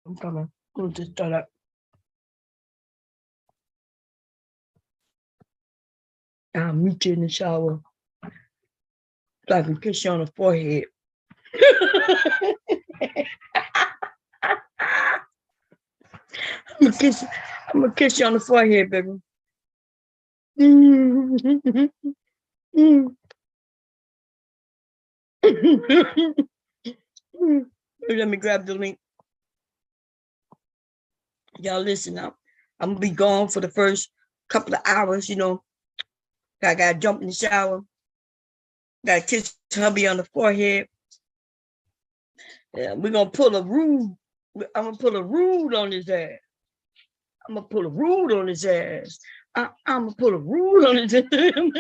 I'm coming. We'll just start up. I'll meet you in the shower so I can kiss you on the forehead. I'm gonna kiss you on the forehead, baby. Let me grab the link. Y'all listen now. I'm gonna be gone for the first couple of hours, I gotta jump in the shower. Gotta kiss hubby on the forehead. Yeah, we're gonna pull a rude. I'm gonna pull a rude on his ass. I'm gonna pull a rude on his ass. I'm gonna pull a rude on his ass. I'm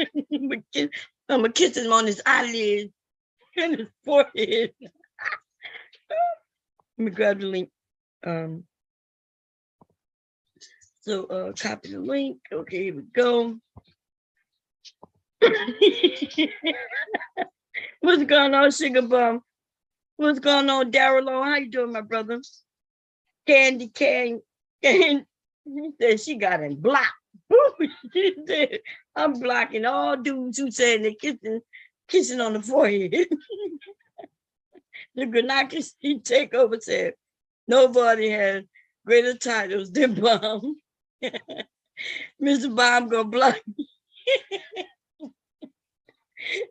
gonna kiss him on his eyelids and his forehead. Let me grab the link. So copy the link. Okay, here we go. What's going on, Sugar Bum? What's going on, Daryl? How you doing, my brother? Candy Can. She said she got him blocked. She said, I'm blocking all dudes who said they're kissing on the forehead. The Granakis takeover said, nobody has greater titles than Bomb. Mr. Bomb gonna block me.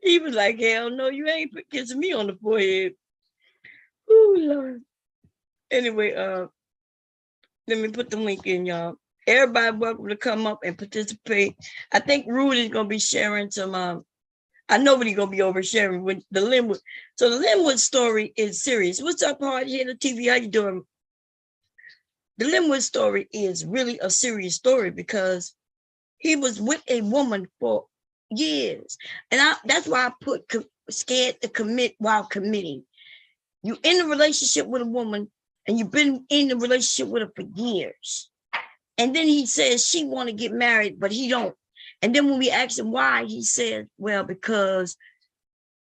He was like, hell no, you ain't kissing me on the forehead. Oh, Lord. Anyway, let me put the link in, y'all. Everybody welcome to come up and participate. I think Rude is gonna be sharing some. I know what he's gonna be oversharing with the Linwood. So the Linwood story is serious. What's up, hard here on TV? How you doing? The Linwood story is really a serious story because he was with a woman for years, and that's why I put scared to commit while committing. You in a relationship with a woman, and you've been in the relationship with her for years. And then he says she want to get married, but he don't. And then when we ask him why, he said, well, because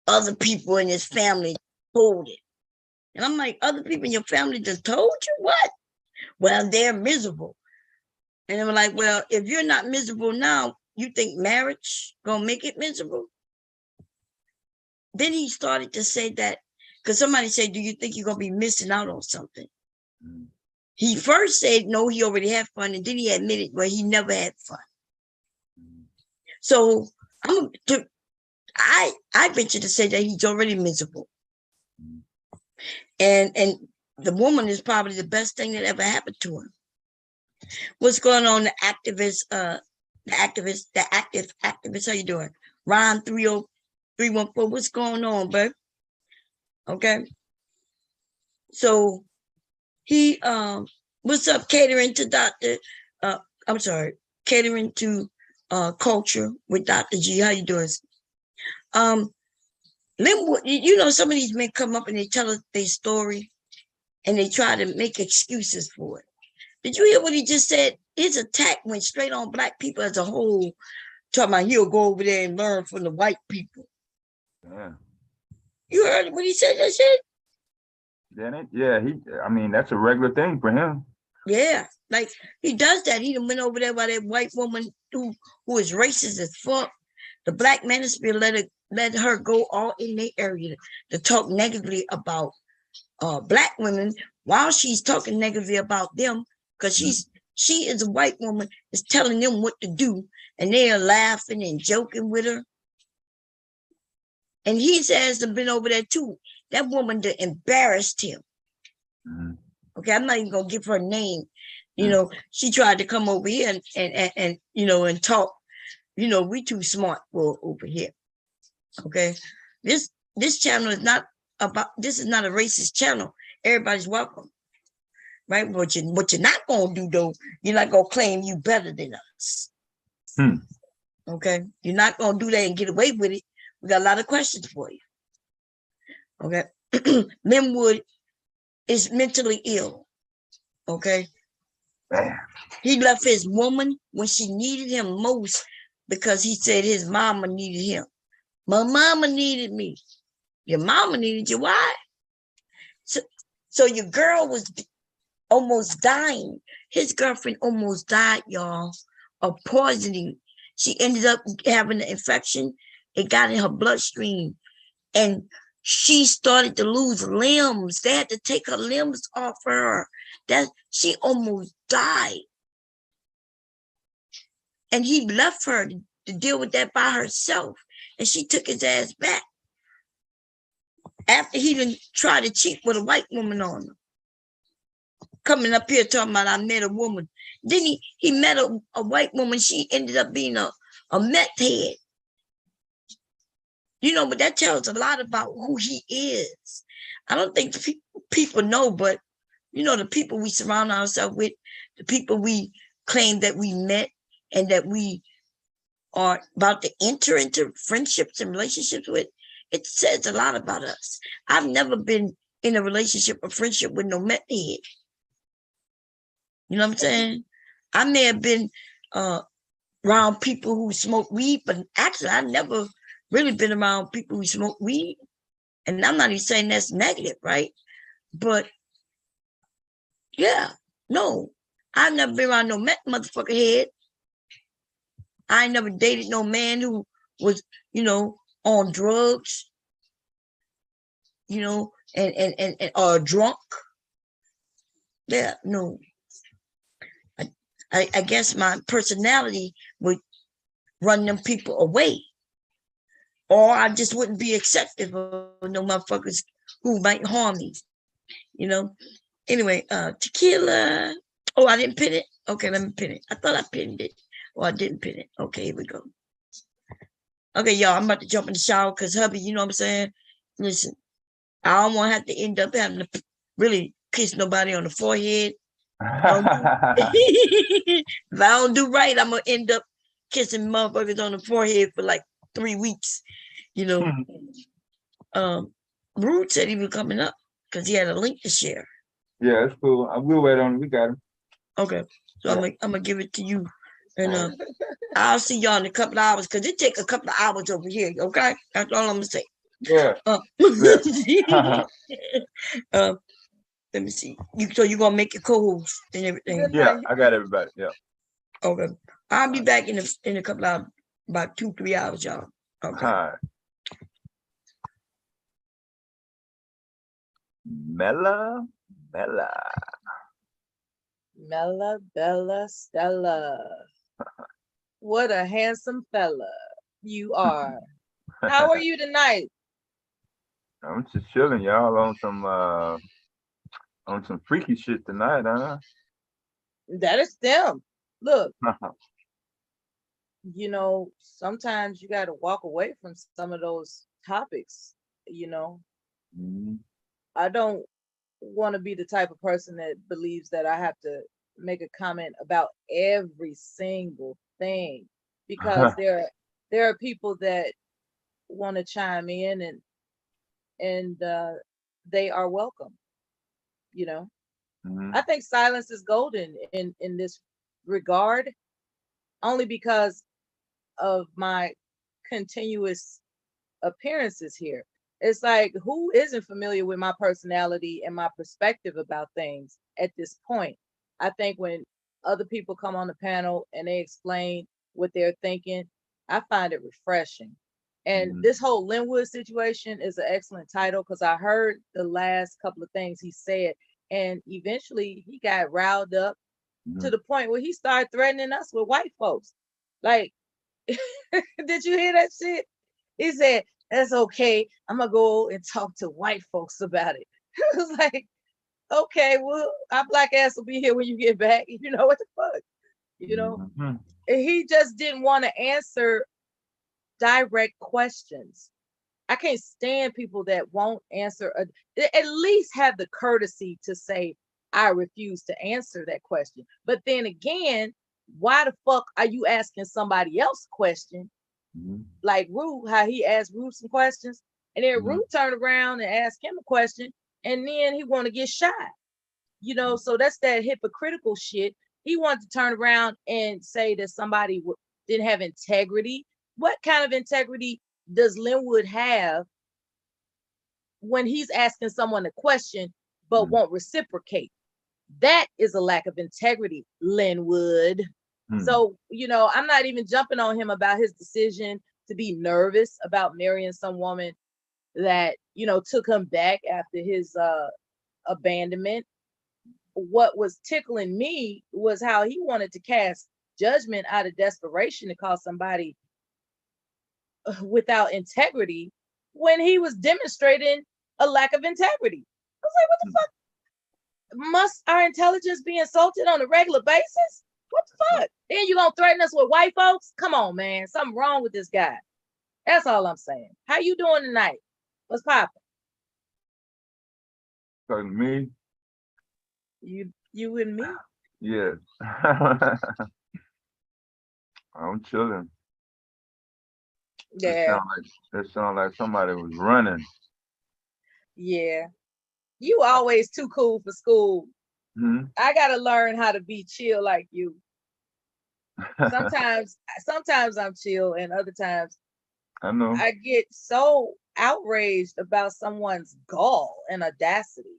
other people in his family told it. And I'm like, other people in your family just told you what? Well, they're miserable. And I'm like, well, if you're not miserable now, you think marriage gonna make it miserable? Then he started to say that, because somebody said, do you think you're gonna be missing out on something? Mm. He first said, no, he already had fun. And then he admitted, well, he never had fun. So I venture to say that he's already miserable. And the woman is probably the best thing that ever happened to him. What's going on, the active activist, how you doing? Ron 30314, what's going on, bud? Okay. So he what's up, catering to catering to culture with Dr. G. How you doing? Linwood, some of these men come up and they tell us their story and they try to make excuses for it. Did you hear what he just said? His attack went straight on Black people as a whole, talking about he'll go over there and learn from the white people. Yeah. You heard what he said, that shit? Didn't it? Yeah, that's a regular thing for him. Yeah, like he does that. He went over there by that white woman who is racist as fuck. The Black manosphere let her go all in their area to talk negatively about Black women while she's talking negatively about them, because she is a white woman, is telling them what to do, and they are laughing and joking with her. And he says to been over there too. That woman that embarrassed him. Mm-hmm. Okay, I'm not even gonna give her name. She tried to come over here and talk. We too smart for over here. Okay, this channel is not about. This is not a racist channel. Everybody's welcome, right? What you're not gonna do though, you're not gonna claim you better than us. Okay, you're not gonna do that and get away with it. We got a lot of questions for you. Okay, Linwood is mentally ill. Okay, he left his woman when she needed him most because he said his mama needed him. My mama needed me. Your mama needed you. Why? So your girl was almost dying. His girlfriend almost died, y'all, of poisoning. She ended up having an infection. It got in her bloodstream. And she started to lose limbs. They had to take her limbs off her. That she almost died. And he left her to deal with that by herself. And she took his ass back. After he didn't try to cheat with a white woman on him. Coming up here talking about I met a woman. Then he met a white woman. She ended up being a meth head. You know, but that tells a lot about who he is. I don't think people know, but, you know, the people we surround ourselves with, the people we claim that we met and that we are about to enter into friendships and relationships with, it says a lot about us. I've never been in a relationship or friendship with no meth head. You know what I'm saying? I may have been around people who smoke weed, but actually I've never really been around people who smoke weed. And I'm not even saying that's negative, right? But yeah, no, I've never been around no meth motherfucker head. I ain't never dated no man who was, you know, on drugs, you know, and or drunk. Yeah, no. I guess my personality would run them people away. Or I just wouldn't be accepted of no motherfuckers who might harm me, you know. Anyway, tequila. Oh, I didn't pin it. Okay, let me pin it. I thought I pinned it. Oh, I didn't pin it. Okay, here we go. Okay, y'all, I'm about to jump in the shower because hubby, you know what I'm saying? Listen, I don't want to have to end up having to really kiss nobody on the forehead. If I don't do right, I'm gonna end up kissing motherfuckers on the forehead for like 3 weeks, you know. Rude said he was coming up because he had a link to share. Yeah, it's cool. We'll wait on it. We got him. Okay, so I'm gonna give it to you, and I'll see y'all in a couple of hours because it takes a couple of hours over here. Okay, that's all I'm gonna say. Yeah. Let me see. So you're gonna make your co-host and everything. Yeah, I got everybody. Yeah. Okay. I'll be back in a couple of about 2-3 hours, y'all. Okay. All right. Mella. Bella, Stella. What a handsome fella you are. How are you tonight? I'm just chilling, y'all, on some freaky shit tonight, huh? That is them. Look, you know, sometimes you got to walk away from some of those topics, you know. Mhm. I don't want to be the type of person that believes that I have to make a comment about every single thing because there are people that want to chime in and they are welcome, you know. Mhm. I think silence is golden in this regard only because of my continuous appearances here. It's like, who isn't familiar with my personality and my perspective about things at this point? I think when other people come on the panel and they explain what they're thinking, I find it refreshing. And Mhm. this whole Linwood situation is an excellent title because I heard the last couple of things he said, and eventually he got riled up to Mhm. the point where he started threatening us with white folks. Like, did you hear that shit? He said, that's okay. I'm gonna go and talk to white folks about it. I was like, okay, well, our black ass will be here when you get back. You know what the fuck? You know? Mhm. And he just didn't want to answer direct questions. I can't stand people that won't answer at least have the courtesy to say, I refuse to answer that question. But then again, why the fuck are you asking somebody else a question? Mhm. Like Rue, how he asked Rue some questions, and then Mhm. Rue turned around and asked him a question, and then he want to get shot. You know, so that's that hypocritical shit. He wanted to turn around and say that somebody didn't have integrity. What kind of integrity does Linwood have when he's asking someone a question but Mhm. won't reciprocate? That is a lack of integrity, Linwood. So, I'm not even jumping on him about his decision to be nervous about marrying some woman that, took him back after his abandonment. What was tickling me was how he wanted to cast judgment out of desperation to call somebody without integrity when he was demonstrating a lack of integrity. I was like, what the fuck? Must our intelligence be insulted on a regular basis? What the fuck? Then you gonna threaten us with white folks? Come on, man. Something wrong with this guy. That's all I'm saying. How you doing tonight? What's poppin'? Talking to me? You and me? Yeah. I'm chilling. Yeah. It sound like somebody was running. Yeah. You always too cool for school. I gotta learn how to be chill like you. Sometimes I'm chill, and other times I know. I get so outraged about someone's gall and audacity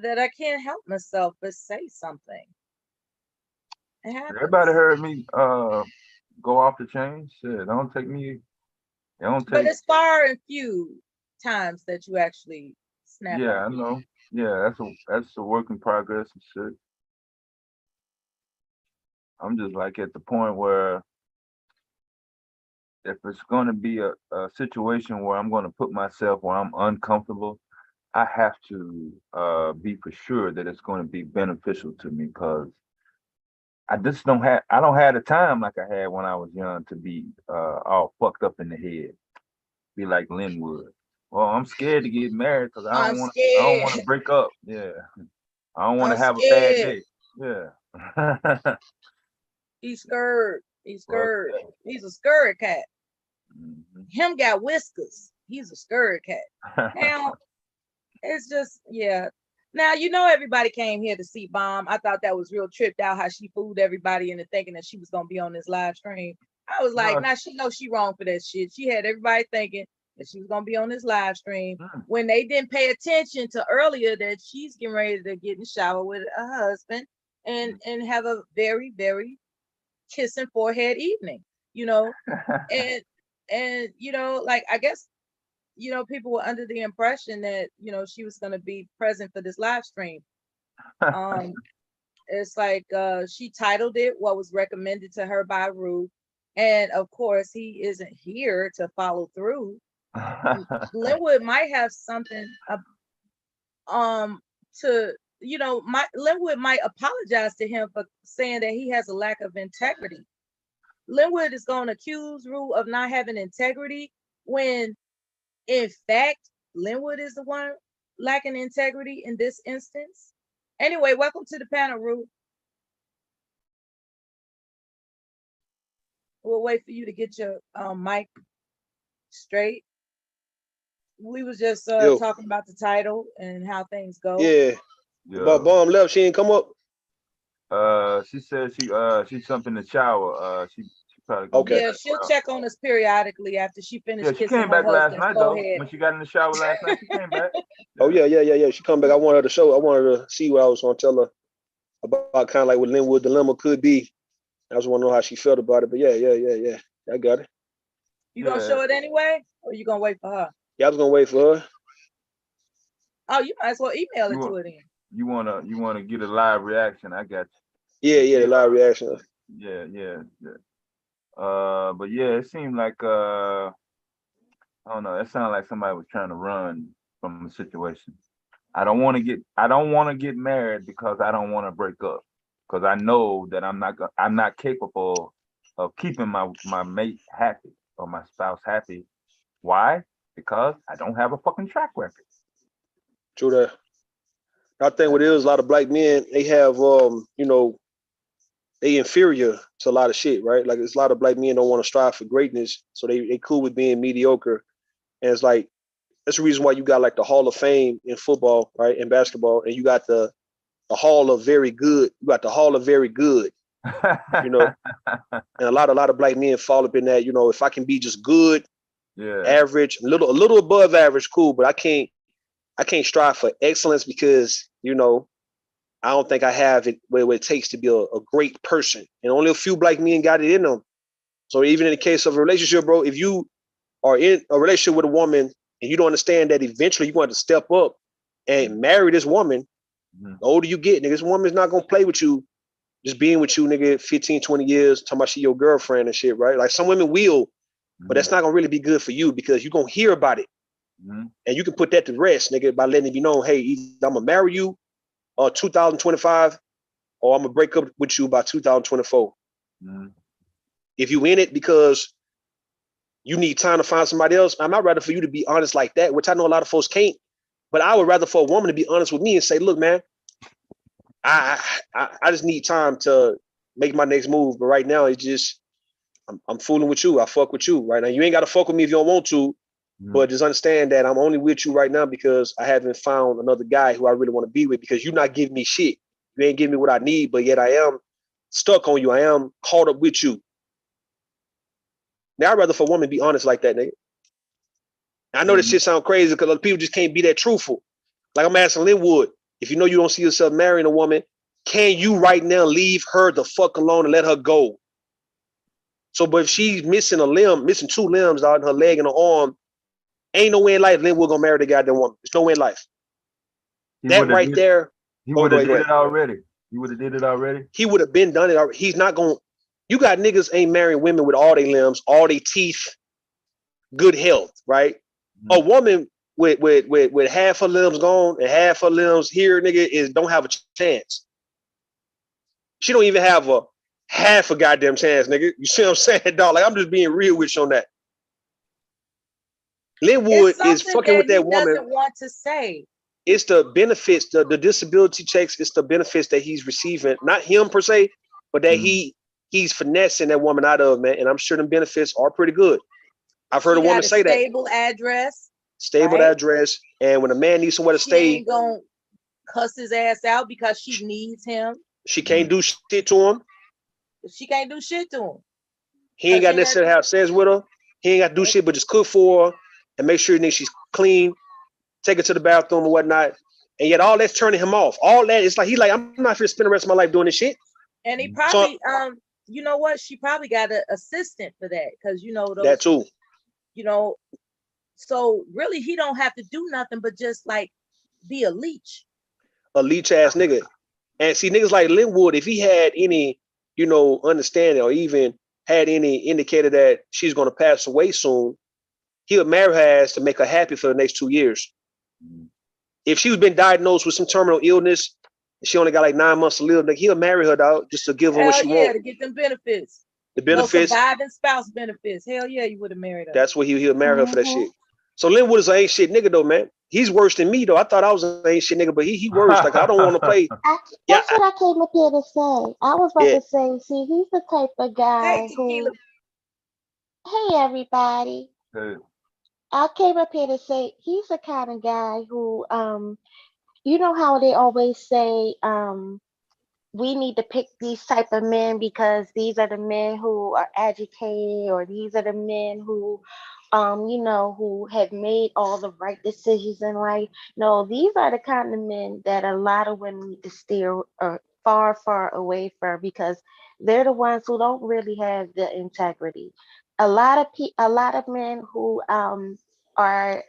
that I can't help myself but say something. Everybody heard me go off the chain. Shit, don't take me. But it's far and few times that you actually snap. Yeah, I know. Yeah, that's a work in progress and shit. I'm just like at the point where if it's going to be a situation where I'm going to put myself where I'm uncomfortable, I have to be for sure that it's going to be beneficial to me, because I don't have the time like I had when I was young to be all fucked up in the head, be like Linwood. Well, I'm scared to get married because I don't want to break up. Yeah, I don't want to have a bad day. Yeah. He's scared. He's scared. He's a scared cat. Him got whiskers. He's a scared cat. Now, it's just, yeah. Now, everybody came here to see Bomb. I thought that was real tripped out how she fooled everybody into thinking that she was going to be on this live stream. I was like, nah, she knows she wrong for that shit. She had everybody thinking that she was going to be on this live stream when they didn't pay attention to earlier that she's getting ready to get in the shower with her husband and have a very, very kissing forehead evening, and like, I guess, people were under the impression that, she was going to be present for this live stream. It's like she titled it what was recommended to her by Ruth, and of course he isn't here to follow through. Linwood might have something to Linwood might apologize to him for saying that he has a lack of integrity. Linwood is going to accuse Ruth of not having integrity when, in fact, Linwood is the one lacking integrity in this instance. Anyway, welcome to the panel, Ruth. We'll wait for you to get your mic straight. We was just talking about the title and how things go. Yeah. But Bomb left. She ain't come up. She said she jumped in the shower. She probably okay. Yeah, she'll check on us periodically after she finished. Yeah, she came back last night though. When she got in the shower last night, she came back. Oh yeah. She come back. I wanted her to show. I wanted her to see what I was gonna tell her about, kind of like what Linwood dilemma could be. I just want to know how she felt about it. But yeah. I got it. You gonna show it anyway, or you gonna wait for her? Yeah, I was gonna wait for her. Oh, you might as well email it to her then. You wanna get a live reaction? I got you. Yeah, the live reaction. Yeah. But yeah, it seemed like I don't know. It sounded like somebody was trying to run from the situation. I don't want to get married because I don't want to break up, because I know that I'm not capable of keeping my mate happy or my spouse happy. Why? Because I don't have a fucking track record. True that. I think what it is, a lot of black men, they have they inferior to a lot of shit, right? Like, it's a lot of black men don't want to strive for greatness, so they cool with being mediocre. And it's like, that's the reason why you got like the Hall of Fame in football, right? In basketball, and you got the Hall of Very Good. You got the Hall of Very Good, And a lot of black men fall up in that, if I can be just good, average, a little above average, cool, but I can't strive for excellence because, I don't think I have it where it takes to be a great person. And only a few black men got it in them. So even in the case of a relationship, bro, if you are in a relationship with a woman and you don't understand that eventually you're going to step up and marry this woman, the older you get, nigga, this woman's not going to play with you, just being with you, nigga, 15, 20 years, talking about she your girlfriend and shit, right? Like some women will, but that's not going to really be good for you because you're going to hear about it. And you can put that to rest, nigga, by letting it be known, hey, either I'm going to marry you 2025 or I'm going to break up with you by 2024. If you in it because you need time to find somebody else, I'd rather for you to be honest like that, which I know a lot of folks can't, but I would rather for a woman to be honest with me and say, look, man, I just need time to make my next move. But right now, it's just, I'm fooling with you. I fuck with you right now. You ain't got to fuck with me if you don't want to, but just understand that I'm only with you right now because I haven't found another guy who I really want to be with because you're not giving me shit. You ain't giving me what I need, but yet I am stuck on you. I am caught up with you. Now, I'd rather for a woman be honest like that, nigga. I know this shit sound crazy because people just can't be that truthful. Like I'm asking Linwood, if you know you don't see yourself marrying a woman, can you right now leave her the fuck alone and let her go? So, but if she's missing a limb, missing 2 limbs out in her leg and her arm, ain't no way in life Linwood gonna marry the goddamn woman. There's no way in life. That right there. He would have did it already. He would have did it already. He would have been done it already. He's not gonna. You got niggas ain't marrying women with all their limbs, all their teeth, good health, right? A woman with half her limbs gone and half her limbs here, nigga, don't have a chance. She don't even have a half a goddamn chance, nigga. You see what I'm saying, dog? Like I'm just being real with you on that. Linwood is fucking with that woman. Doesn't want to say. It's the benefits, the disability checks. It's the benefits that he's receiving, not him per se, but that he's finessing that woman out of, man. And I'm sure them benefits are pretty good. I've heard a woman say that. Stable address. Stable right? address. And when a man needs somewhere to stay, ain't gonna cuss his ass out because she needs him. She can't do shit to him. She can't do shit to him. He ain't got necessarily have sex with her. He ain't got to do shit but just cook for her and make sure she's clean, take her to the bathroom or whatnot. And yet all that's turning him off. All that, it's like he's like, I'm not here to spend the rest of my life doing this shit. And he probably, you know what? She probably got an assistant for that because that too. So really he don't have to do nothing but just like be a leech. A leech ass nigga. And see, niggas like Linwood, if he had any, understanding or even had any indicator that she's going to pass away soon, he would marry her ass to make her happy for the next 2 years. If she's been diagnosed with some terminal illness, and she only got like 9 months to live, like he'll marry her, dog, just to give her what she wants. To get them benefits. The benefits. Surviving spouse benefits. Hell yeah, you would have married her. That's what he'll marry her for that shit. So Linwood is an ain't shit nigga though, man. He's worse than me though. I thought I was an ain't shit nigga, but he worse. Like I don't want to play. That's what I came up here to say. I was about to say, see, he's the type of guy who. Hey everybody. Hey. I came up here to say he's the kind of guy who, you know how they always say, we need to pick these type of men because these are the men who are educated, or these are the men who, who have made all the right decisions in life. No, these are the kind of men that a lot of women need to steer far, far away from because they're the ones who don't really have the integrity. A lot of men who are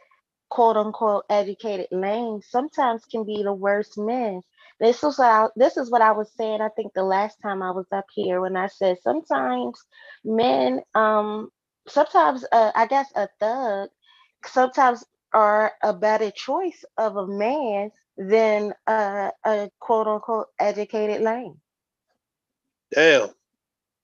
quote unquote educated lames sometimes can be the worst men. This is what I was saying. I think the last time I was up here when I said sometimes men, sometimes I guess a thug, sometimes are a better choice of a man than a quote unquote educated lame. Damn.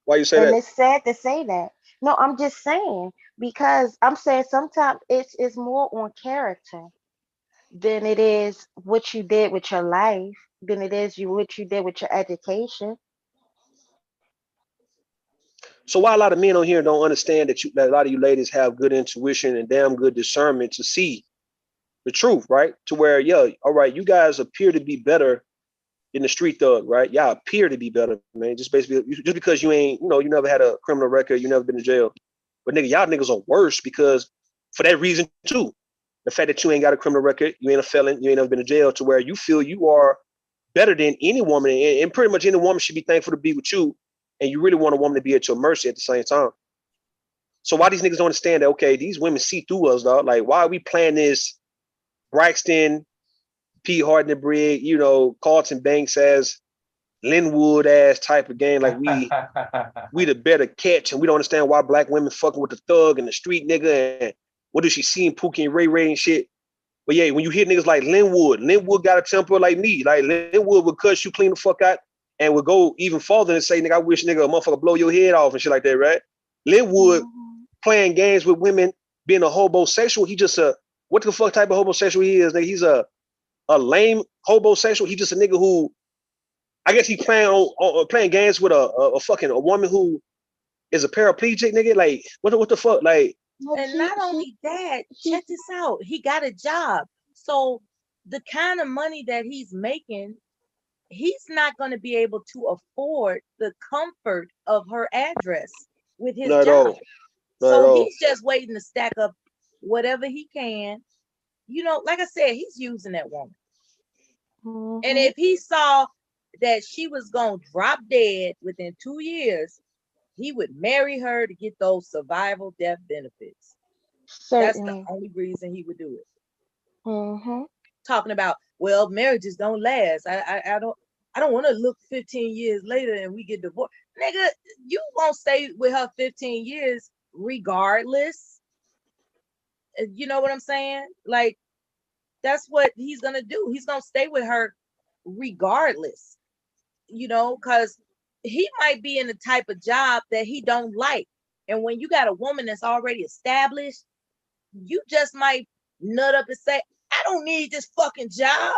Why you say that? And it's sad to say that. No, I'm just saying because I'm saying sometimes it's more on character than it is what you did with your life, than it is what you did with your education. So why a lot of men on here don't understand that a lot of you ladies have good intuition and damn good discernment to see the truth, right? To where, all right, you guys appear to be better than the street thug, right? Y'all appear to be better, man. Just because you ain't, you never had a criminal record, you never been to jail. But nigga, y'all niggas are worse because for that reason too. The fact that you ain't got a criminal record, you ain't a felon, you ain't never been to jail, to where you feel you are better than any woman, and pretty much any woman should be thankful to be with you, and you really want a woman to be at your mercy at the same time. So why these niggas don't understand that, okay, these women see through us, dog? Like, why are we playing this Braxton, P. Hardin Brigg, you know, Carlton Banks as Linwood ass type of game? Like, we the better catch, and we don't understand why black women fucking with the thug and the street nigga, and what does she see in Pookie and Ray Ray and shit? But yeah, when you hear niggas like Linwood got a temper like me. Like, Linwood would cuss you clean the fuck out and would go even farther and say, nigga, I wish nigga a motherfucker blow your head off and shit like that, right? Linwood playing games with women, being a homosexual. He just what the fuck type of homosexual he is? Nigga, he's a lame homosexual. He just a nigga who, I guess he playing games with a woman who is a paraplegic, nigga. Like, what the fuck? Like, and not only that, check this out. He got a job. So the kind of money that he's making, he's not going to be able to afford the comfort of her address with his job. So he's just waiting to stack up whatever he can. You know, like I said, he's using that woman. And if he saw that she was going to drop dead within 2 years, he would marry her to get those survival death benefits. Certainly. That's the only reason he would do it. Talking about, well, marriages don't last. I don't want to look 15 years later and we get divorced. Nigga, you won't stay with her 15 years regardless. You know what I'm saying? Like, that's what he's gonna do. He's gonna stay with her regardless. You know, because he might be in the type of job that he don't like. And when you got a woman that's already established, you just might nut up and say, I don't need this fucking job.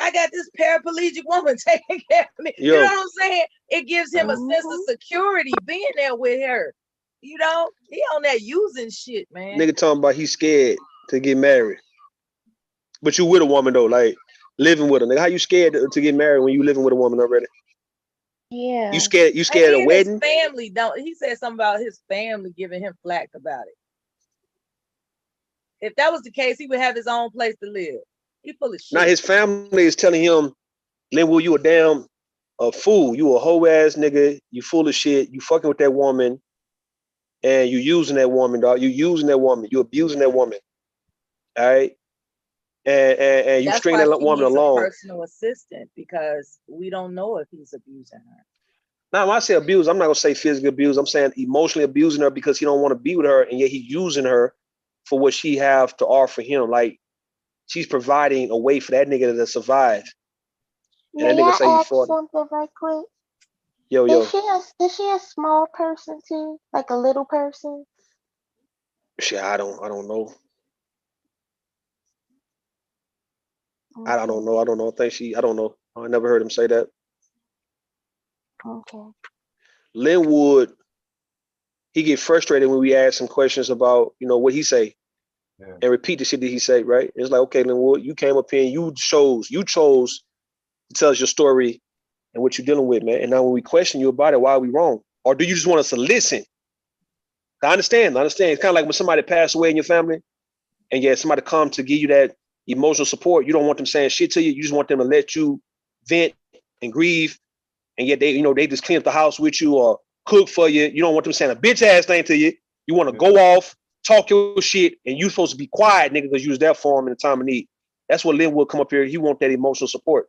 I got this paraplegic woman taking care of me. You know what I'm saying? It gives him a sense of security being there with her. You know, he on that using shit, man. Nigga talking about he's scared to get married. But you with a woman though, like living with her. Nigga, how you scared to get married when you living with a woman already? Yeah. You scared of a wedding? His family don't. He said something about his family giving him flack about it. If that was the case, he would have his own place to live. He full of shit. Now his family is telling him, Linwood, you a damn fool. You a hoe ass nigga. You full of shit. You fucking with that woman. And you using that woman, dog. You using that woman. You abusing that woman. All right. And you string that woman along. A personal assistant, because we don't know if he's abusing her. Now, when I say abuse, I'm not gonna say physical abuse. I'm saying emotionally abusing her because he don't want to be with her, and yet he's using her for what she have to offer him. Like, she's providing a way for that nigga to survive. And that nigga say he fought. Something right quick. Yo. Is she a small person too? Like a little person? Shit, I don't know. Okay. I don't know. I don't know. I never heard him say that. Okay. Linwood, he get frustrated when we ask him questions about, you know, what he say. Yeah. And repeat the shit that he say, right? It's like, okay, Linwood, you came up here and you chose to tell us your story and what you're dealing with, man. And now when we question you about it, why are we wrong? Or do you just want us to listen? I understand. It's kind of like when somebody passed away in your family and yeah, somebody come to give you that emotional support. You don't want them saying shit to you. You just want them to let you vent and grieve. And yet they just clean up the house with you or cook for you. You don't want them saying a bitch ass thing to you. You want to go off, talk your shit, and you supposed to be quiet, nigga, because you was there for him in the time of need. That's what Linwood come up here. He want that emotional support.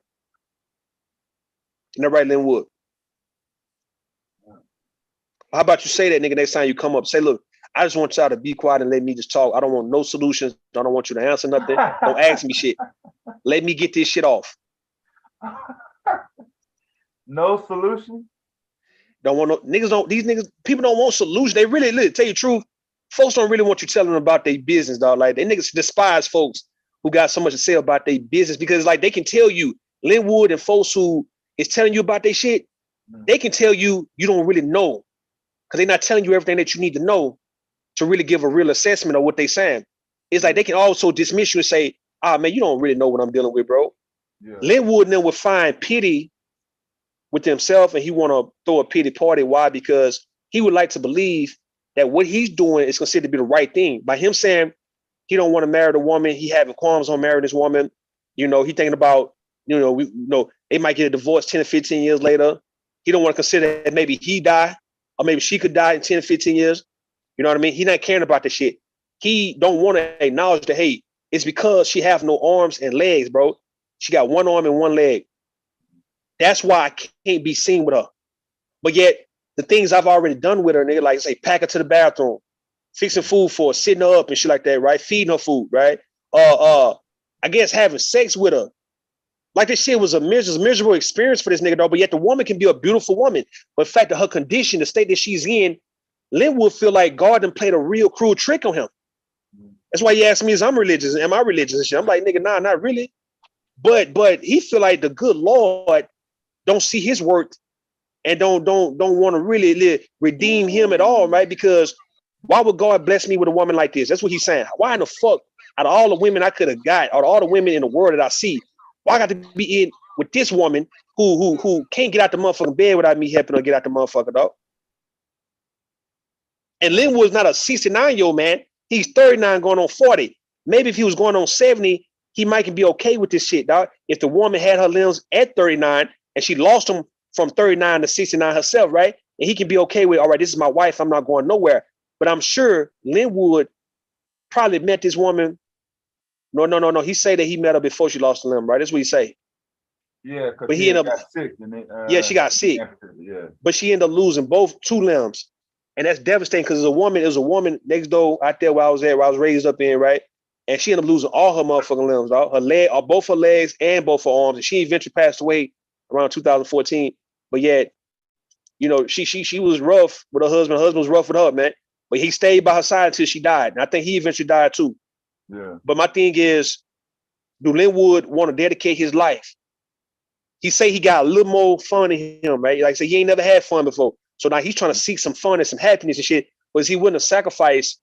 Isn't that right, Linwood? How about you say that, nigga, next time you come up? Say, look, I just want y'all to be quiet and let me just talk. I don't want no solutions. I don't want you to answer nothing. Don't ask me shit. Let me get this shit off. No solution? Don't want no niggas. People don't want solutions. They really, tell you the truth. Folks don't really want you telling them about their business, dog. Like, they niggas despise folks who got so much to say about their business because, like, they can tell you, Linwood and folks who is telling you about their shit, they can tell you don't really know because they're not telling you everything that you need to know to really give a real assessment of what they saying. It's like they can also dismiss you and say, man, you don't really know what I'm dealing with, bro. Yeah. Linwood and them would find pity with himself and he want to throw a pity party. Why? Because he would like to believe that what he's doing is considered to be the right thing. By him saying he don't want to marry the woman, he having qualms on marrying this woman, he thinking about, They might get a divorce 10 or 15 years later. He don't want to consider that maybe he die or maybe she could die in 10 or 15 years. You know what I mean? He not caring about the shit. He don't want to acknowledge the hate. It's because she have no arms and legs, bro. She got one arm and one leg. That's why I can't be seen with her. But yet, the things I've already done with her, nigga, like say, pack her to the bathroom, fixing food for her, sitting her up and shit like that, right? Feeding her food, right? I guess having sex with her. Like this shit was a miserable experience for this nigga, though. But yet the woman can be a beautiful woman. But the fact that her condition, the state that she's in, Linwood feel like God done played a real cruel trick on him. That's why he asked me, am I religious and shit? I'm like, nigga, nah, not really. But he feel like the good Lord don't see his work and don't want to really redeem him at all, right? Because why would God bless me with a woman like this? That's what he's saying. Why in the fuck, out of all the women I could have got, out of all the women in the world that I see, why I got to be in with this woman who can't get out the motherfucking bed without me helping her get out the motherfucker, dog? And Linwood's not a 69-year-old man. He's 39 going on 40. Maybe if he was going on 70, he might be okay with this shit, dog. If the woman had her limbs at 39 and she lost them from 39 to 69 herself, right? And he can be okay with, all right, this is my wife. I'm not going nowhere. But I'm sure Linwood probably met this woman. No. He say that he met her before she lost a limb, right? That's what he say. Yeah, because but he got sick. And she got sick. Yeah. But she ended up losing two limbs. And that's devastating because there's a woman next door out there where I was raised up in, right? And she ended up losing all her motherfucking limbs, dog. Her leg, or both her legs and both her arms. And she eventually passed away around 2014. But yet, you know, she was rough with her husband. Her husband was rough with her, man. But he stayed by her side until she died. And I think he eventually died too. Yeah. But my thing is, do Linwood want to dedicate his life? He say he got a little more fun in him, right? Like I said, he ain't never had fun before. So now he's trying to seek some fun and some happiness and shit. But is he willing to sacrifice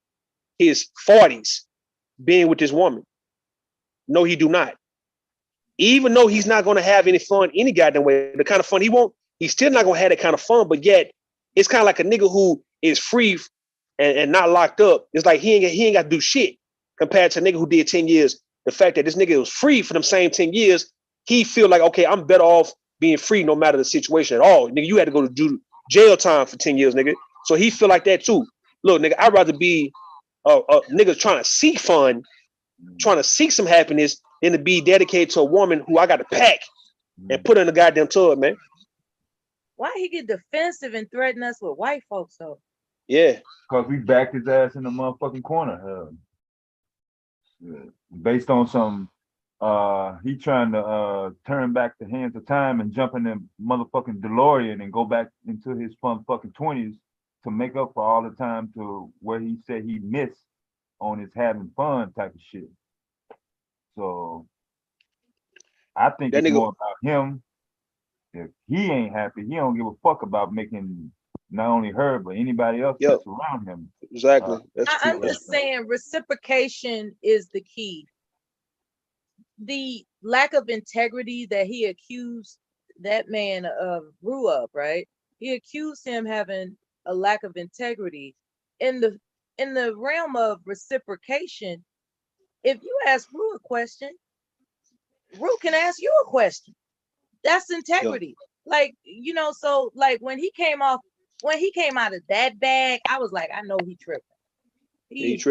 his 40s being with this woman? No, he do not. Even though he's not going to have any fun any goddamn way, the kind of fun he won't, he's still not going to have that kind of fun. But yet, it's kind of like a nigga who is free and not locked up. It's like he ain't got to do shit compared to a nigga who did 10 years. The fact that this nigga was free for them same 10 years, he feel like, okay, I'm better off being free no matter the situation at all. Nigga, you had to go to jail time for 10 years, nigga. So he feel like that too. Look, nigga, I'd rather be a nigga trying to seek fun, trying to seek some happiness, than to be dedicated to a woman who I got to pack and put her in the goddamn tub, man. Why he get defensive and threaten us with white folks though? Yeah. Because we backed his ass in the motherfucking corner. Based on some he trying to turn back the hands of time and jump in the motherfucking DeLorean and go back into his fucking 20s to make up for all the time to where he said he missed on his having fun type of shit. So I think it's more about him. If he ain't happy, he don't give a fuck about making not only her but anybody else that's around him. Exactly. I'm just saying reciprocation is the key. The lack of integrity that he accused that man of grew up, right? He accused him having a lack of integrity. In the realm of reciprocation, if you ask Rue a question, Rue can ask you a question. That's integrity. Like, you know, so like when he came out of that bag, I was like, I know he tripping. He's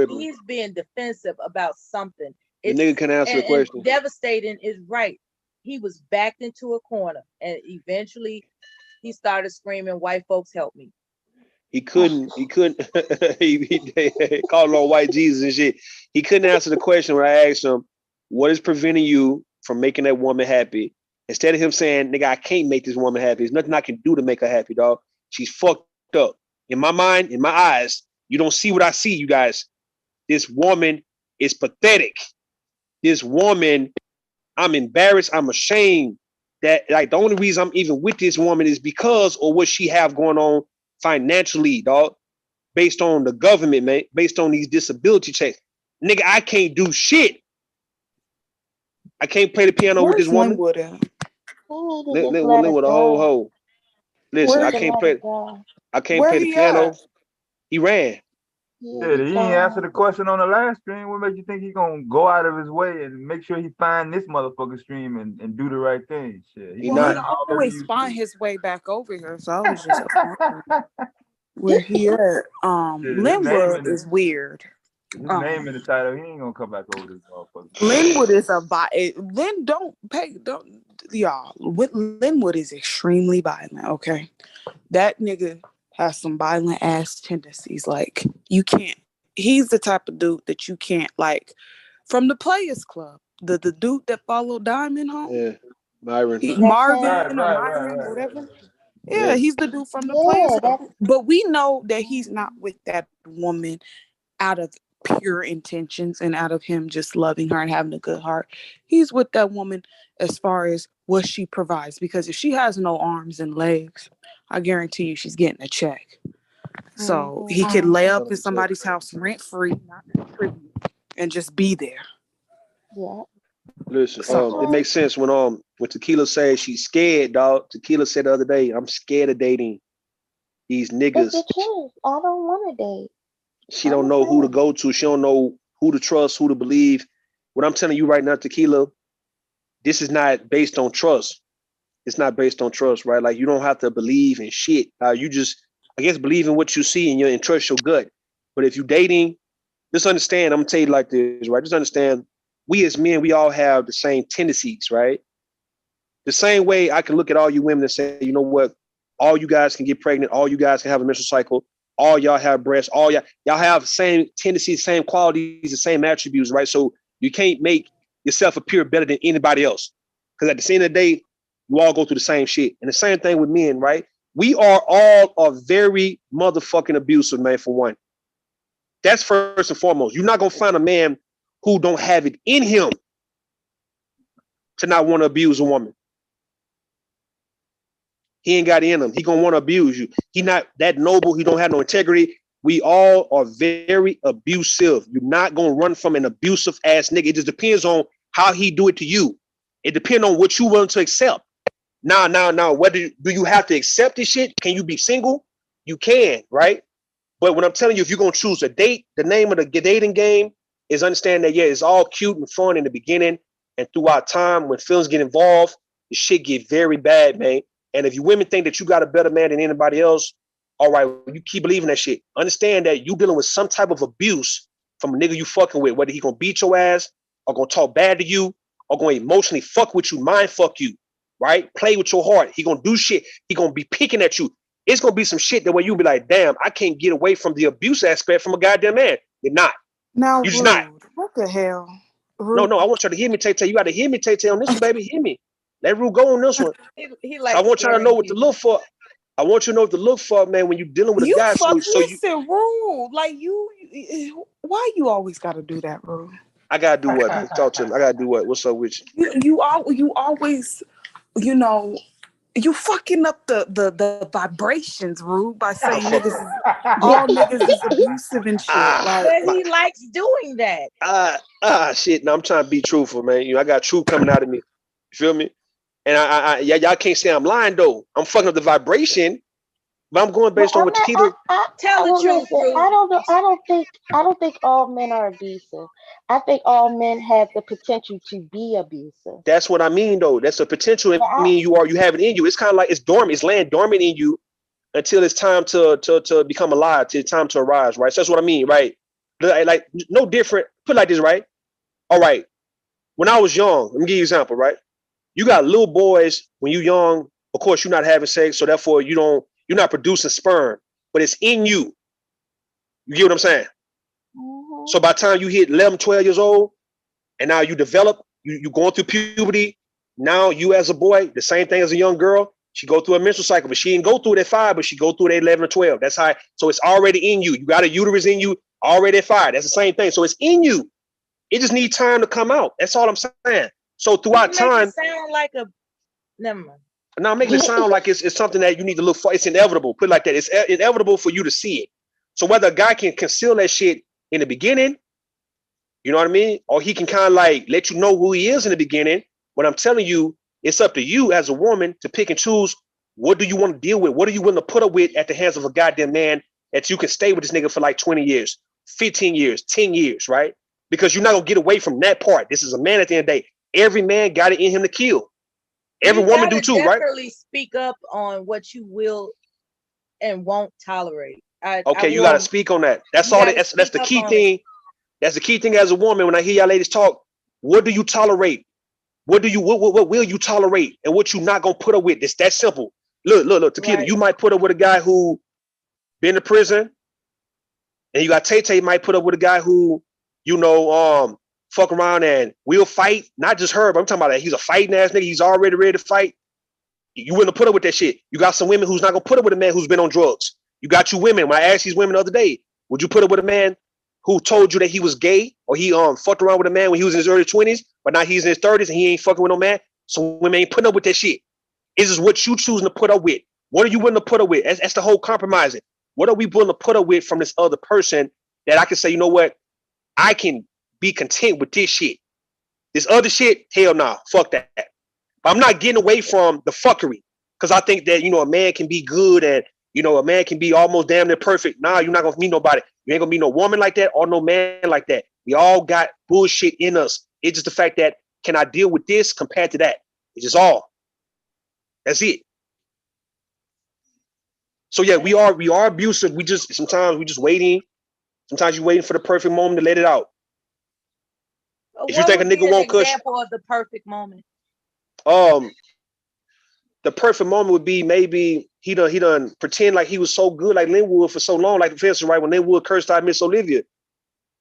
being defensive about something. The nigga can answer the question. And devastating is right. He was backed into a corner, and eventually he started screaming, "White folks, help me!" He couldn't. he called on white Jesus and shit. He couldn't answer the question when I asked him, "What is preventing you from making that woman happy?" Instead of him saying, "Nigga, I can't make this woman happy. There's nothing I can do to make her happy, dog. She's fucked up." In my mind, in my eyes, you don't see what I see, you guys. This woman is pathetic. This woman, I'm embarrassed. I'm ashamed that like the only reason I'm even with this woman is because of what she have going on financially, dog. Based on the government, man. Based on these disability checks. Nigga, I can't do shit. I can't play the piano with this woman. Linwood at? Linwood, a whole. Listen, I can't play the piano. He ran. Yeah, Shit, he he ain't answer gone. the question on the last stream. What makes you think he gonna go out of his way and make sure he find this motherfucker stream and do the right thing? Shit, He he Well, he not. finding whatever always you find see. his way back over here, so I was just wondering where he at. Shit, Linwood is weird. his name in Um, the title. He ain't gonna come back over this motherfucker. Linwood is a Lin don't y'all. Linwood is extremely violent. Okay, that nigga has some violent ass tendencies. Like you can't. He's the type of dude that you can't like from the Players Club. The dude that followed Diamond home. Yeah, Myron. That's Marvin him. Right, or right, right, Myron, right, whatever. Yeah, Yeah. he's the dude from the Players Yeah, Club. that's But we know that he's not with that woman out of pure intentions and out of him just loving her and having a good heart. He's with that woman as far as what she provides. Because if she has no arms and legs, I guarantee you she's getting a check. So he could lay up in 100%. somebody's house rent free, not contribute, and just be there. yeah. Listen, So it makes sense when Tequila says she's scared, dog. Tequila said the other day, I'm scared of dating these It's niggas. the truth. I don't want to date. She I'm don't a know who to fan. go to. She don't know who to trust, who to believe. What I'm telling you right now, Tequila, this is not based on trust. It's not based on trust, right? Like you don't have to believe in shit. You just, I guess, believe in what you see and trust your gut. But if you dating, just understand. I'm gonna tell you like this, right? Just understand. We as men, we all have the same tendencies, right? The same way I can look at all you women and say, you know what? All you guys can get pregnant. All you guys can have a menstrual cycle. All y'all have breasts. All y'all have same tendencies, same qualities, the same attributes, right? So you can't make yourself appear better than anybody else. Because at the end of the day, you all go through the same shit. And the same thing with men, right? We are very motherfucking abusive, man, for one. That's first and foremost. You're not gonna find a man who don't have it in him to not want to abuse a woman. He ain't got it in him. He gonna want to abuse you. He not that noble. He don't have no integrity. We all are very abusive. You're not gonna run from an abusive ass nigga. It just depends on how he do it to you. It depends on what you willing to accept. Now, whether do you have to accept this shit? Can you be single? You can, right? But when I'm telling you, if you're gonna choose a date, the name of the dating game is understand that yeah, it's all cute and fun in the beginning, and throughout time, when feelings get involved, the shit get very bad, man. And if you women think that you got a better man than anybody else, all right, you keep believing that shit. Understand that you dealing with some type of abuse from a nigga you fucking with, whether he gonna beat your ass or gonna talk bad to you or gonna emotionally fuck with you, mind fuck you, right? Play with your heart. He gonna do shit. He gonna be picking at you. It's gonna be some shit that where you be like, damn, I can't get away from the abuse aspect from a goddamn man. You're not. now, You're just not. Rude. What the hell, No, Rude? I want you to hear me, Tay. You got to hear me, Tay, on this one, baby. Hear me. Let Rue go on this one. He So I likes want y'all to know scaring what to people. look for. I want you to know what to look for, man, when you're dealing with a You guy. So you, listen, Rude. Like why you always got to do that, Rude? I gotta do what, man? Talk to him. I gotta do what? What's up with you? You always, you know, you fucking up the vibrations, Rude, by I saying fuck. all niggas is abusive and shit. Ah, Like, But he likes doing that. shit. No, I'm trying to be truthful, man. I got truth coming out of me. You feel me? And yeah, y'all can't say I'm lying though. I'm fucking up the vibration, but I'm going Well, based on what Tequila. Tell the well, truth, listen, Ruth. I don't know. I don't think all men are abusive. I think all men have the potential to be abusive. That's what I mean, though. That's a potential. Yeah, It mean you have it in you. It's kind of like it's dormant. It's laying dormant in you until it's time to become alive. Till it's time to arise, right? So that's what I mean, right? Like no different. Put it like this, right? All right. When I was young, let me give you an example, right? You got little boys when you're young. Of course, you're not having sex, so therefore you're not producing sperm, but it's in you. You get what I'm saying? mhm. So by the time you hit 11, 12 years old, and now you develop, you going through puberty. Now you as a boy, the same thing as a young girl. She go through a menstrual cycle, but she didn't go through it at 5, but she go through it at 11 or 12. That's how. So it's already in you. You got a uterus in you already at 5. That's the same thing. So it's in you. It just needs time to come out. That's all I'm saying. So You throughout make it time, sound like a never mind. now I'm making it sound like it's something that you need to look for. It's inevitable. Put it like that. It's inevitable for you to see it. So whether a guy can conceal that shit in the beginning, you know what I mean? Or he can kind of like let you know who he is in the beginning. What I'm telling you, it's up to you as a woman to pick and choose what do you want to deal with? What are you willing to put up with at the hands of a goddamn man that you can stay with this nigga for like 20 years? 15 years, 10 years, right? Because you're not gonna get away from that part. This is a man at the end of the day. Every man got it in him to kill. Every You woman do gotta too, right? definitely speak up on what you will and won't tolerate. I Okay, you gotta will. speak on that. That's You all. gotta That's speak the up key on it. thing. That's the key thing as a woman. When I hear y'all ladies talk, what do you tolerate? What will you tolerate? And what you not gonna put up with? It's that simple. Look, Tequila, Right. you might put up with a guy who been to prison, and you got Tay might put up with a guy who, fuck around and will fight. Not just her, but I'm talking about that he's a fighting ass nigga. He's already ready to fight. You wouldn't put up with that shit. You got some women who's not gonna put up with a man who's been on drugs. You got you women. When I asked these women the other day, would you put up with a man who told you that he was gay or he fucked around with a man when he was in his early 20s, but now he's in his 30s and he ain't fucking with no man? So women ain't putting up with that shit. It's just what you choosing to put up with. What are you willing to put up with? That's the whole compromising. What are we willing to put up with from this other person that I can say, you know what? I can be content with this shit. This other shit, hell nah, fuck that. But I'm not getting away from the fuckery because I think that, a man can be good and, a man can be almost damn near perfect. Nah, you're not going to meet nobody. You ain't going to meet no woman like that or no man like that. We all got bullshit in us. It's just the fact that, can I deal with this compared to that? It's just all. That's it. So yeah, we are abusive. Sometimes we just waiting. Sometimes you're waiting for the perfect moment to let it out. If you What think a would be nigga an won't cuss, example of the perfect moment? The perfect moment would be maybe he done pretend like he was so good like Linwood for so long, like for instance, right when Linwood cursed out Miss Olivia.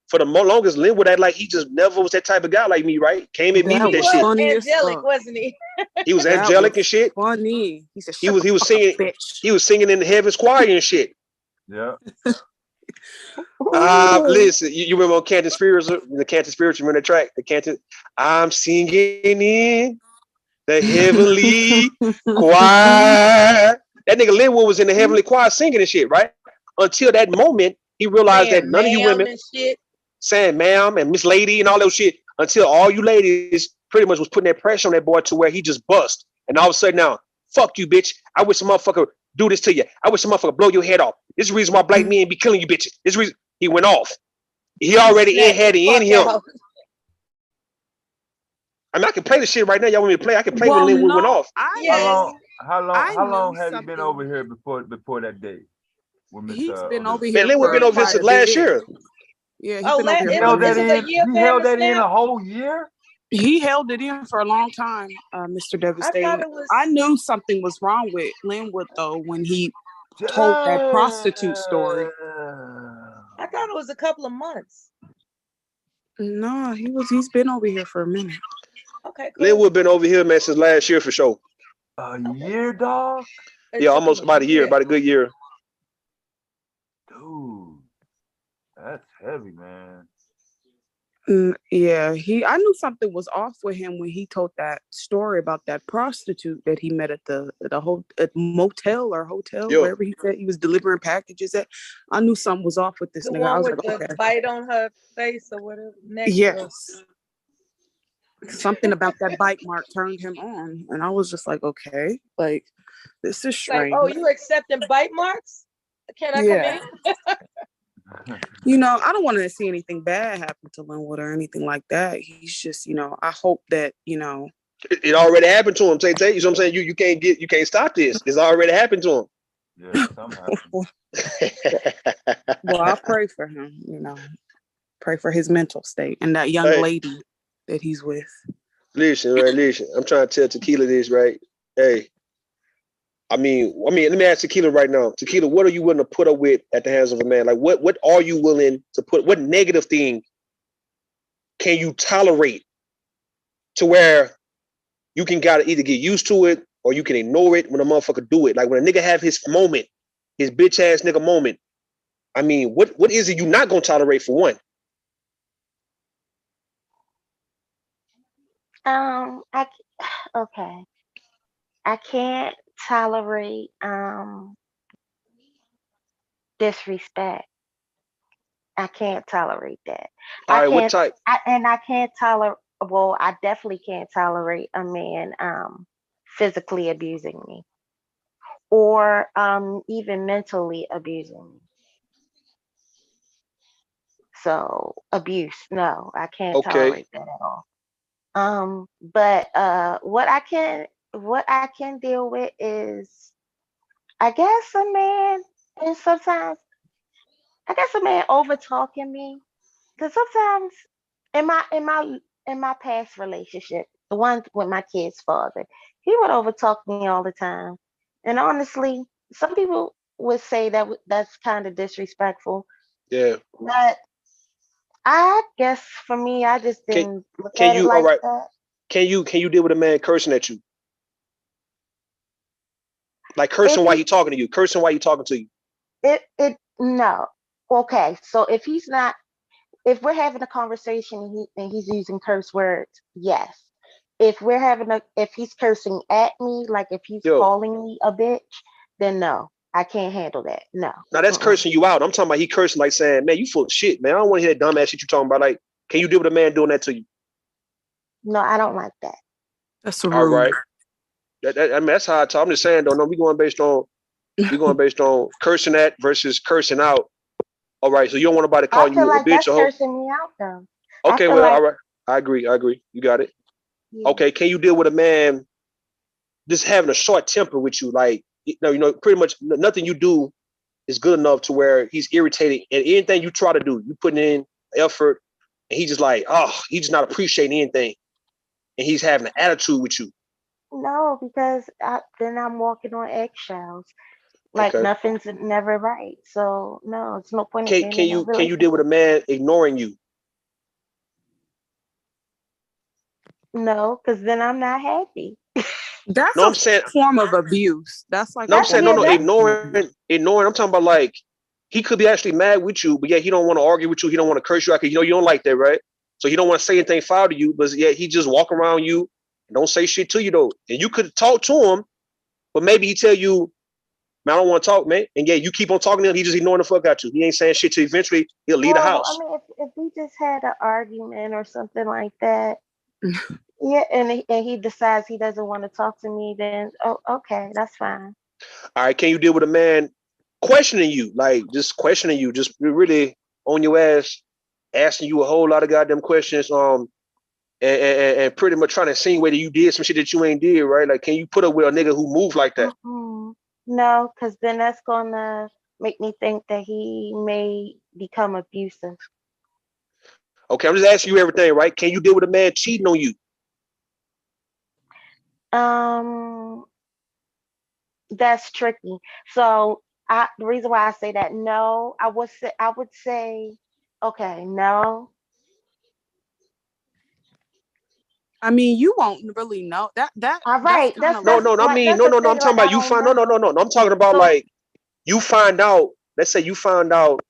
For the longest, Linwood act like he just never was that type of guy like me, right? Came at me That with He that was shit. was funny as angelic, fuck. wasn't he? He was That angelic was and shit. funny. He said, He "Shut was the fuck singing. up, bitch." He was singing in the heaven's choir and shit. Yeah. Listen, you remember on Canton Spiritual, the Canton Spiritual, remember the track? The Canton, I'm singing in the heavenly choir. That nigga Linwood was in the heavenly choir singing and shit, right? Until that moment, he realized that Saying none of you ma'am women and shit. saying ma'am and Miss Lady and all that shit, until all you ladies pretty much was putting that pressure on that boy to where he just bust. And all of a sudden now, fuck you, bitch. I wish a motherfucker do this to you. I wish a motherfucker blow your head off. This is the reason why black men be killing you bitches. This is the reason he went off. He already Snap had the it in fuck him. out. I mean, I can play the shit right now. Y'all want me to play? I can play when Well, Linwood went no, off. Yes. I How knew long have you been over something. here before that day with Miss He's been over Olivia? Man, here Linwood for been over here quite since a last bit. year. Yeah, he's Oh, been over here You for a held that this is minute. a in. year You for him held to that in snap. a whole year. He held it in for a long time, Mr. I thought Devastating. it was. I knew something was wrong with Linwood though when he told that Damn. prostitute story. I thought it was a couple of months. No, he's been over here for a minute. Okay, cool. Linwood been over here, man, since last year for sure. A year, dog. It Yeah, took him almost about a year, about a good year. Dude, that's heavy, man. Yeah, I knew something was off with him when he told that story about that prostitute that he met at the whole at motel or hotel, Yo, wherever he said he was delivering packages at. I knew something was off with this The nigga. I one was with like, the okay, bite on her face or whatever, neck. yes. Something about that bite mark turned him on, and I was just like, okay, like this is Like, strange. oh, you accepting bite marks? Can I come Yeah, in? I don't want to see anything bad happen to Linwood or anything like that. He's just, I hope that, it already happened to him. Tay, you know what I'm saying? You can't stop this. It's already happened to Yeah, somehow. him. well, I pray for him, pray for his mental state and that young Hey, lady that he's with. listen, right? Listen, I'm trying to tell Tequila this, right? Hey, I mean, let me ask Tequila right now. Tequila, what are you willing to put up with at the hands of a man? Like, what are you willing to put? What negative thing can you tolerate to where you can gotta either get used to it or you can ignore it when a motherfucker do it? Like when a nigga have his moment, his bitch ass nigga moment. I mean, what is it you not gonna tolerate for one? I okay. I can't tolerate disrespect. I can't tolerate that. All I right, what can't. type? I can't tolerate. Well, I definitely can't tolerate a man physically abusing me or even mentally abusing me. So abuse, no, I can't Okay. tolerate that at all. But what I can deal with is, I guess, a man, and sometimes I guess a man over talking me. Because sometimes in my past relationship, the one with my kid's father, he would overtalk me all the time. And honestly, some people would say that that's kind of disrespectful. Yeah. But I guess for me, I just Can didn't look can at it you all like right? that. Can you deal with a man cursing at you? Like cursing If while he he talking to you, cursing while he talking to you. it no. Okay, so if he's not, if we're having a conversation and he's using curse words, yes. If he's cursing at me, like if he's Yo, calling me a bitch, then no, I can't handle that. No. now that's Mm-mm. cursing you out. I'm talking about he cursing like saying, man, you full of shit, man. I don't want to hear that dumbass shit you talking about. Like, can you deal with a man doing that to you? No, I don't like that. That's All rude. right. I mean, that's how I talk. I'm just saying, though. No, we going based on cursing at versus cursing out. All right. So you don't want nobody I calling feel you a like bitch that's or hoe. cursing me out though. I Okay. feel Well, all like, right. I agree. I agree. You got it. yeah. Okay. Can you deal with a man just having a short temper with you? Like, pretty much nothing you do is good enough to where he's irritated, and anything you try to do, you put in effort, and he just like, oh, he just not appreciating anything, and he's having an attitude with you. No, because then I'm walking on eggshells. Like Okay. nothing's never right. So no, it's no point in Can being can in a you can you deal with a relationship. man ignoring you? No, because then I'm not happy. That's No, a I'm saying form of abuse. That's like no, a I'm That's saying form no, yeah, of no, that's abuse. ignoring. I'm talking about like he could be actually mad with you, but yeah, he don't want to argue with you. He don't want to curse you out. 'Cause you don't like that, right? So he don't want to say anything foul to you, but yeah, he just walk around you and don't say shit to you though. And you could talk to him, but maybe he tell you, man, I don't want to talk, man. And yeah, you keep on talking to him, he just ignoring the fuck out you. He ain't saying shit till eventually he'll leave the well, I house. mean, if we just had an argument or something like that, yeah, and he decides he doesn't want to talk to me, then oh, okay, that's fine. All right, can you deal with a man questioning you, like just questioning you, just really on your ass, asking you a whole lot of goddamn questions, and pretty much trying to insinuate that you did some shit that you ain't did, right? Like, can you put up with a nigga who moves like that? Mm-mm. No, because then that's gonna make me think that he may become abusive. Okay, I'm just asking you everything, right? Can you deal with a man cheating on you? Um, that's tricky. So the reason why I say that no, I would say okay, no. I mean, you won't really know All that's right, kind of No, like no, no. I mean, that's no, the no, no. I'm thing. talking Like about I you don't find. No, no, no, know. no, no. I'm talking about So like you find out. Let's say you found out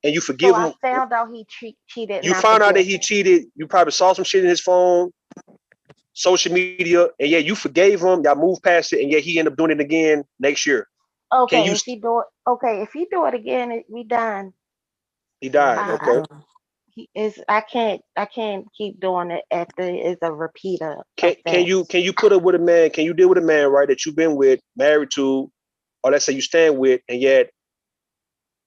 and you so forgive I him. found out he cheated, and You I found out that forgive he him. cheated. You probably saw some shit in his phone, social media, and yeah, you forgave him. Y'all moved past it, and yeah, he ended up doing it again next year. Can Okay, you? if he do it again, we done. He died. I Okay. he is I can't keep doing it after it's a repeater Can can you offense. can you put up with a man? Can you deal with a man, right, that you've been with, married to, or let's say you stand with, and yet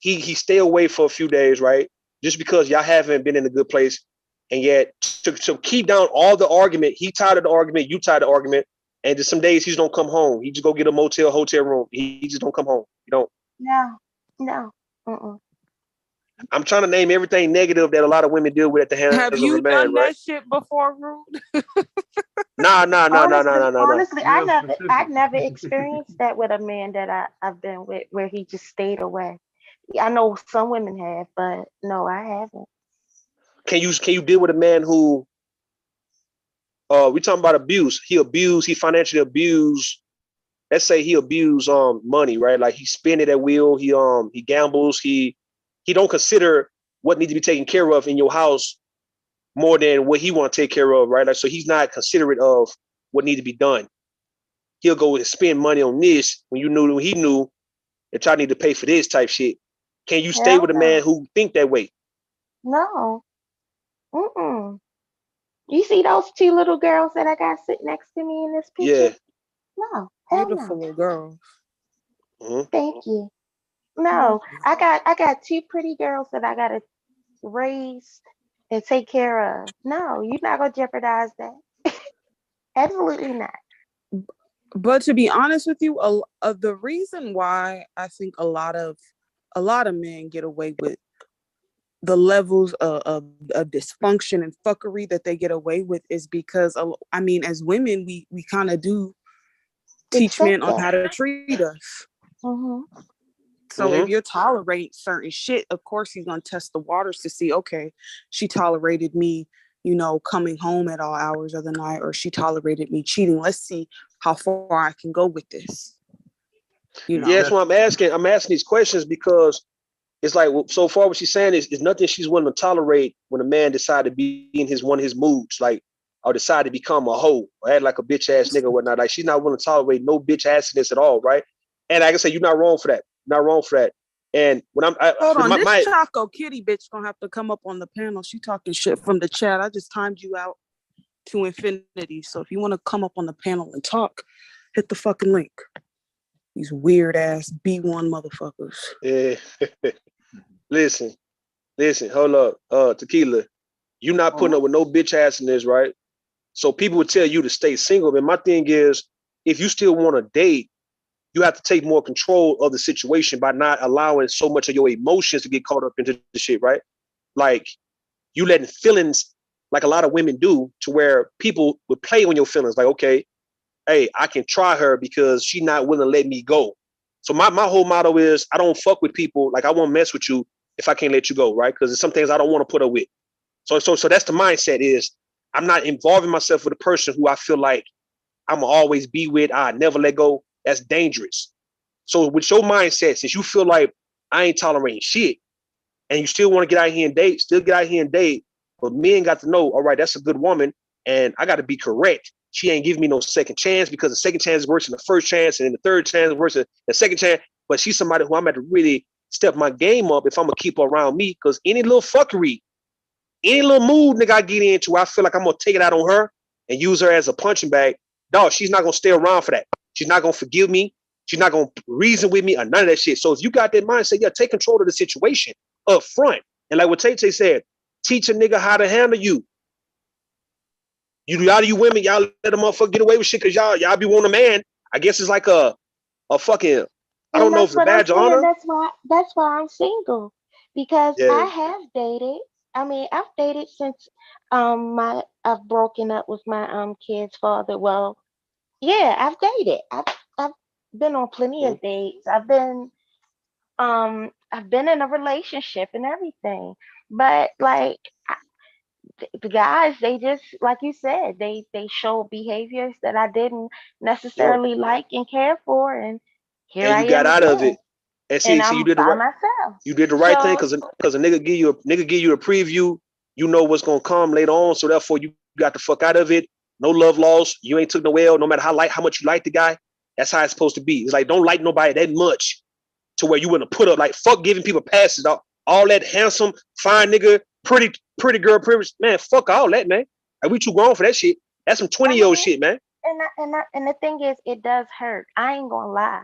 he stay away for a few days, right? Just because y'all haven't been in a good place, and yet to keep down all the argument, he tired of the argument, you tired of the argument, and just some days he just don't come home. He just go get a hotel room. He just don't come home. You don't. No, no. Mm-mm. I'm trying to name everything negative that a lot of women deal with at the hands of have a you man, done right? that shit before, Rude? Nah, nah, nah, nah, nah, Honestly, nah, nah, nah. honestly, I Real never I specific. never experienced that with a man that I've been with where he just stayed away. I know some women have, but no, I haven't. Can you deal with a man who we talking about abuse? He financially abused. Let's say he abused money, right? Like he spend it at will. He gambles. He don't consider what needs to be taken care of in your house more than what he want to take care of, right? Like so he's not considerate of what need to be done. He'll go and spend money on this when he knew that y'all need to pay for this type shit. Can you stay Hell with a man no. who think that way? No. Mm-mm. You see those two little girls that I got sitting next to me in this picture? Yeah. No. Hell Beautiful no. little girl. Mhm. Thank you. No. I got two pretty girls that I gotta raise, and take care of. No, you're not gonna jeopardize that. Absolutely not. But to be honest with you, the reason why I think a lot of men get away with the levels of dysfunction and fuckery that they get away with is because I mean, as women, we kind of do teach men Accept on how that. to treat us. Hmm. So if you're tolerating certain shit, of course he's gonna test the waters to see, okay, she tolerated me, coming home at all hours of the night, or she tolerated me cheating. Let's see how far I can go with this. Yeah, that's why I'm asking. I'm asking these questions because it's like so far what she's saying is nothing she's willing to tolerate when a man decide to be in his one of his moods, like or decide to become a hoe or act like a bitch ass nigga or whatnot. Like she's not willing to tolerate no bitch assiness at all, right? And like I said, you're not wrong for that. You're not wrong for that. And when Hold on, this my Choco Kitty bitch gonna have to come up on the panel. She talking shit from the chat. I just timed you out to infinity. So if you want to come up on the panel and talk, hit the fucking link. These weird ass B1 motherfuckers. yeah, listen, hold up, Tequila, you not putting up with no bitch assiness, right? So people would tell you to stay single. But my thing is, if you still want to date, you have to take more control of the situation by not allowing so much of your emotions to get caught up into the shit, right? Like you letting feelings, like a lot of women do, to where people would play on your feelings. Like, okay, hey, I can try her because she's not willing to let me go. So my whole motto is I don't fuck with people. Like I won't mess with you if I can't let you go, right? Because there's some things I don't want to put up with. So that's the mindset is I'm not involving myself with a person who I feel like I'm gonna always be with. I never let go. That's dangerous. So with your mindset, since you feel like I ain't tolerating shit, and you still want to get out here and date, still get out here and date, but men got to know, all right, that's a good woman, and I got to be correct. She ain't giving me no second chance because the second chance is worse than the first chance, and then the third chance is worse than the second chance. But she's somebody who I'm at to really step my game up if I'm gonna keep her around me. Because any little fuckery, any little mood nigga I get into, I feel like I'm gonna take it out on her and use her as a punching bag. Dog, she's not gonna stay around for that. She's not gonna forgive me. She's not gonna reason with me or none of that shit. So if you got that mindset, yeah, take control of the situation up front. And like what Tay Tay said, teach a nigga how to handle you. Y'all you women, y'all let a motherfucker get away with shit because y'all be wanting a man. I guess it's like a fucking, I And don't know if that's it's a what I'm badge of saying. honor. That's why I'm single. Because Yeah. I have dated. I mean, I've dated since I've broken up with my kid's father. Well, yeah, I've dated. I've been on plenty Mhm. of dates. I've been in a relationship and everything. But like the guys, they just like you said, they show behaviors that I didn't Yep. necessarily like and care for, and here And I you got am out of again, it. And and see, you I'm did the by right. myself. You did the right thing So because a nigga give you a preview. You know what's gonna come later on, so therefore you got the fuck out of it. No love lost. You ain't took no L. No matter how much you like the guy, that's how it's supposed to be. It's like don't like nobody that much to where you wouldn't put up like fuck giving people passes. All that handsome, fine nigga, pretty girl privilege, man. Fuck all that, man. Like we too grown for that shit. That's some I 20-year-old mean, shit, man. and the thing is, it does hurt. I ain't gonna lie.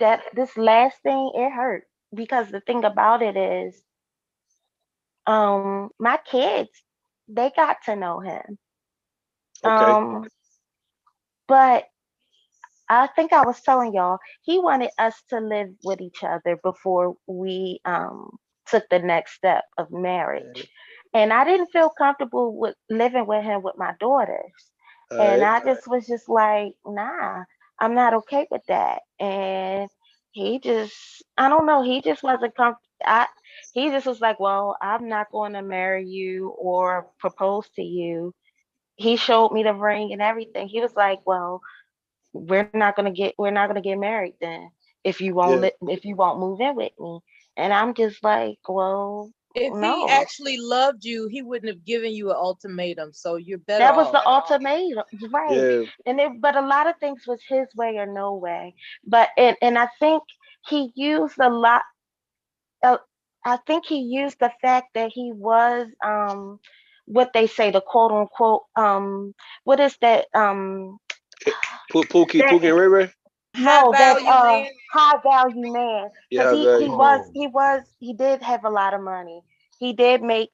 That this last thing, it hurt because the thing about it is, my kids, they got to know him. Okay. Um, but I think I was telling y'all he wanted us to live with each other before we took the next step of marriage. And I didn't feel comfortable with living with him with my daughters. All And right. I just was just like, nah, I'm not okay with that. And he just, I don't know, he just wasn't comfortable. He just was like, well, I'm not going to marry you or propose to you. He showed me the ring and everything. He was like, well, we're not gonna get married then Yeah. if you won't move in with me. And I'm just like, well, If he no. actually loved you, he wouldn't have given you an ultimatum. So you're better That was off. the ultimatum, right? Yeah. But a lot of things was his way or no way. But and I think he used a lot. Uh, I think he used the fact that he was what they say, the quote unquote what is that that Pookie and Ray Ray. High no, that value man. high value man, because Yeah, I value. he did have a lot of money. he did make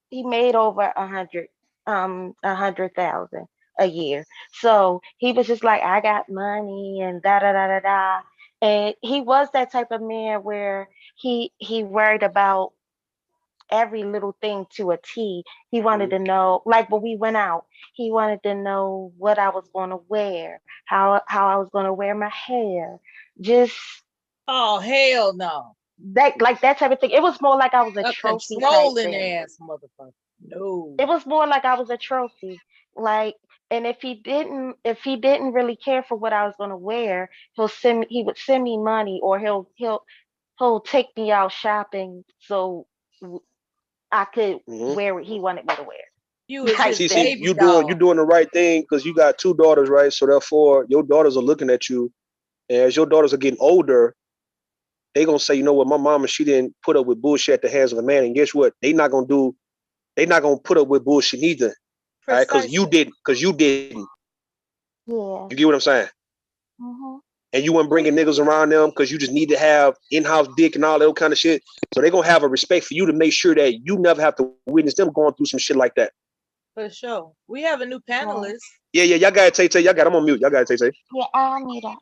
he made over 100,000 a year. So he was just like, I got money and da da da da da. And he was that type of man where he worried about every little thing to a T. He wanted Mhm. to know, like when we went out, he wanted to know what I was going to wear, how I was going to wear my hair, just Oh, hell no. that, like that type of thing. It was more like I was a A trophy type controlling thing. ass motherfucker. No. It was more like I was a trophy. Like, and if he didn't really care for what I was going to wear, he would send me money, or he'll take me out shopping so I could Mhm. wear what he wanted me to wear. You is Type his See, thing. baby you dog. doing the right thing because you got two daughters, right? So therefore, your daughters are looking at you, and as your daughters are getting older, they gonna say, you know what, my mama, she didn't put up with bullshit at the hands of a man, and guess what? They not gonna put up with bullshit neither, all right? Precisely. Because you didn't. Yeah. You get what I'm saying? Hmm. And you weren't bringing niggas around them because you just need to have in-house dick and all that kind of shit. So they gonna have a respect for you to make sure that you never have to witness them going through some shit like that. For sure. We have a new Yeah. panelist. Yeah, y'all got it, Tay. Y'all got. I'm on mute. Y'all got it, Tay. Yeah, I'll meet up.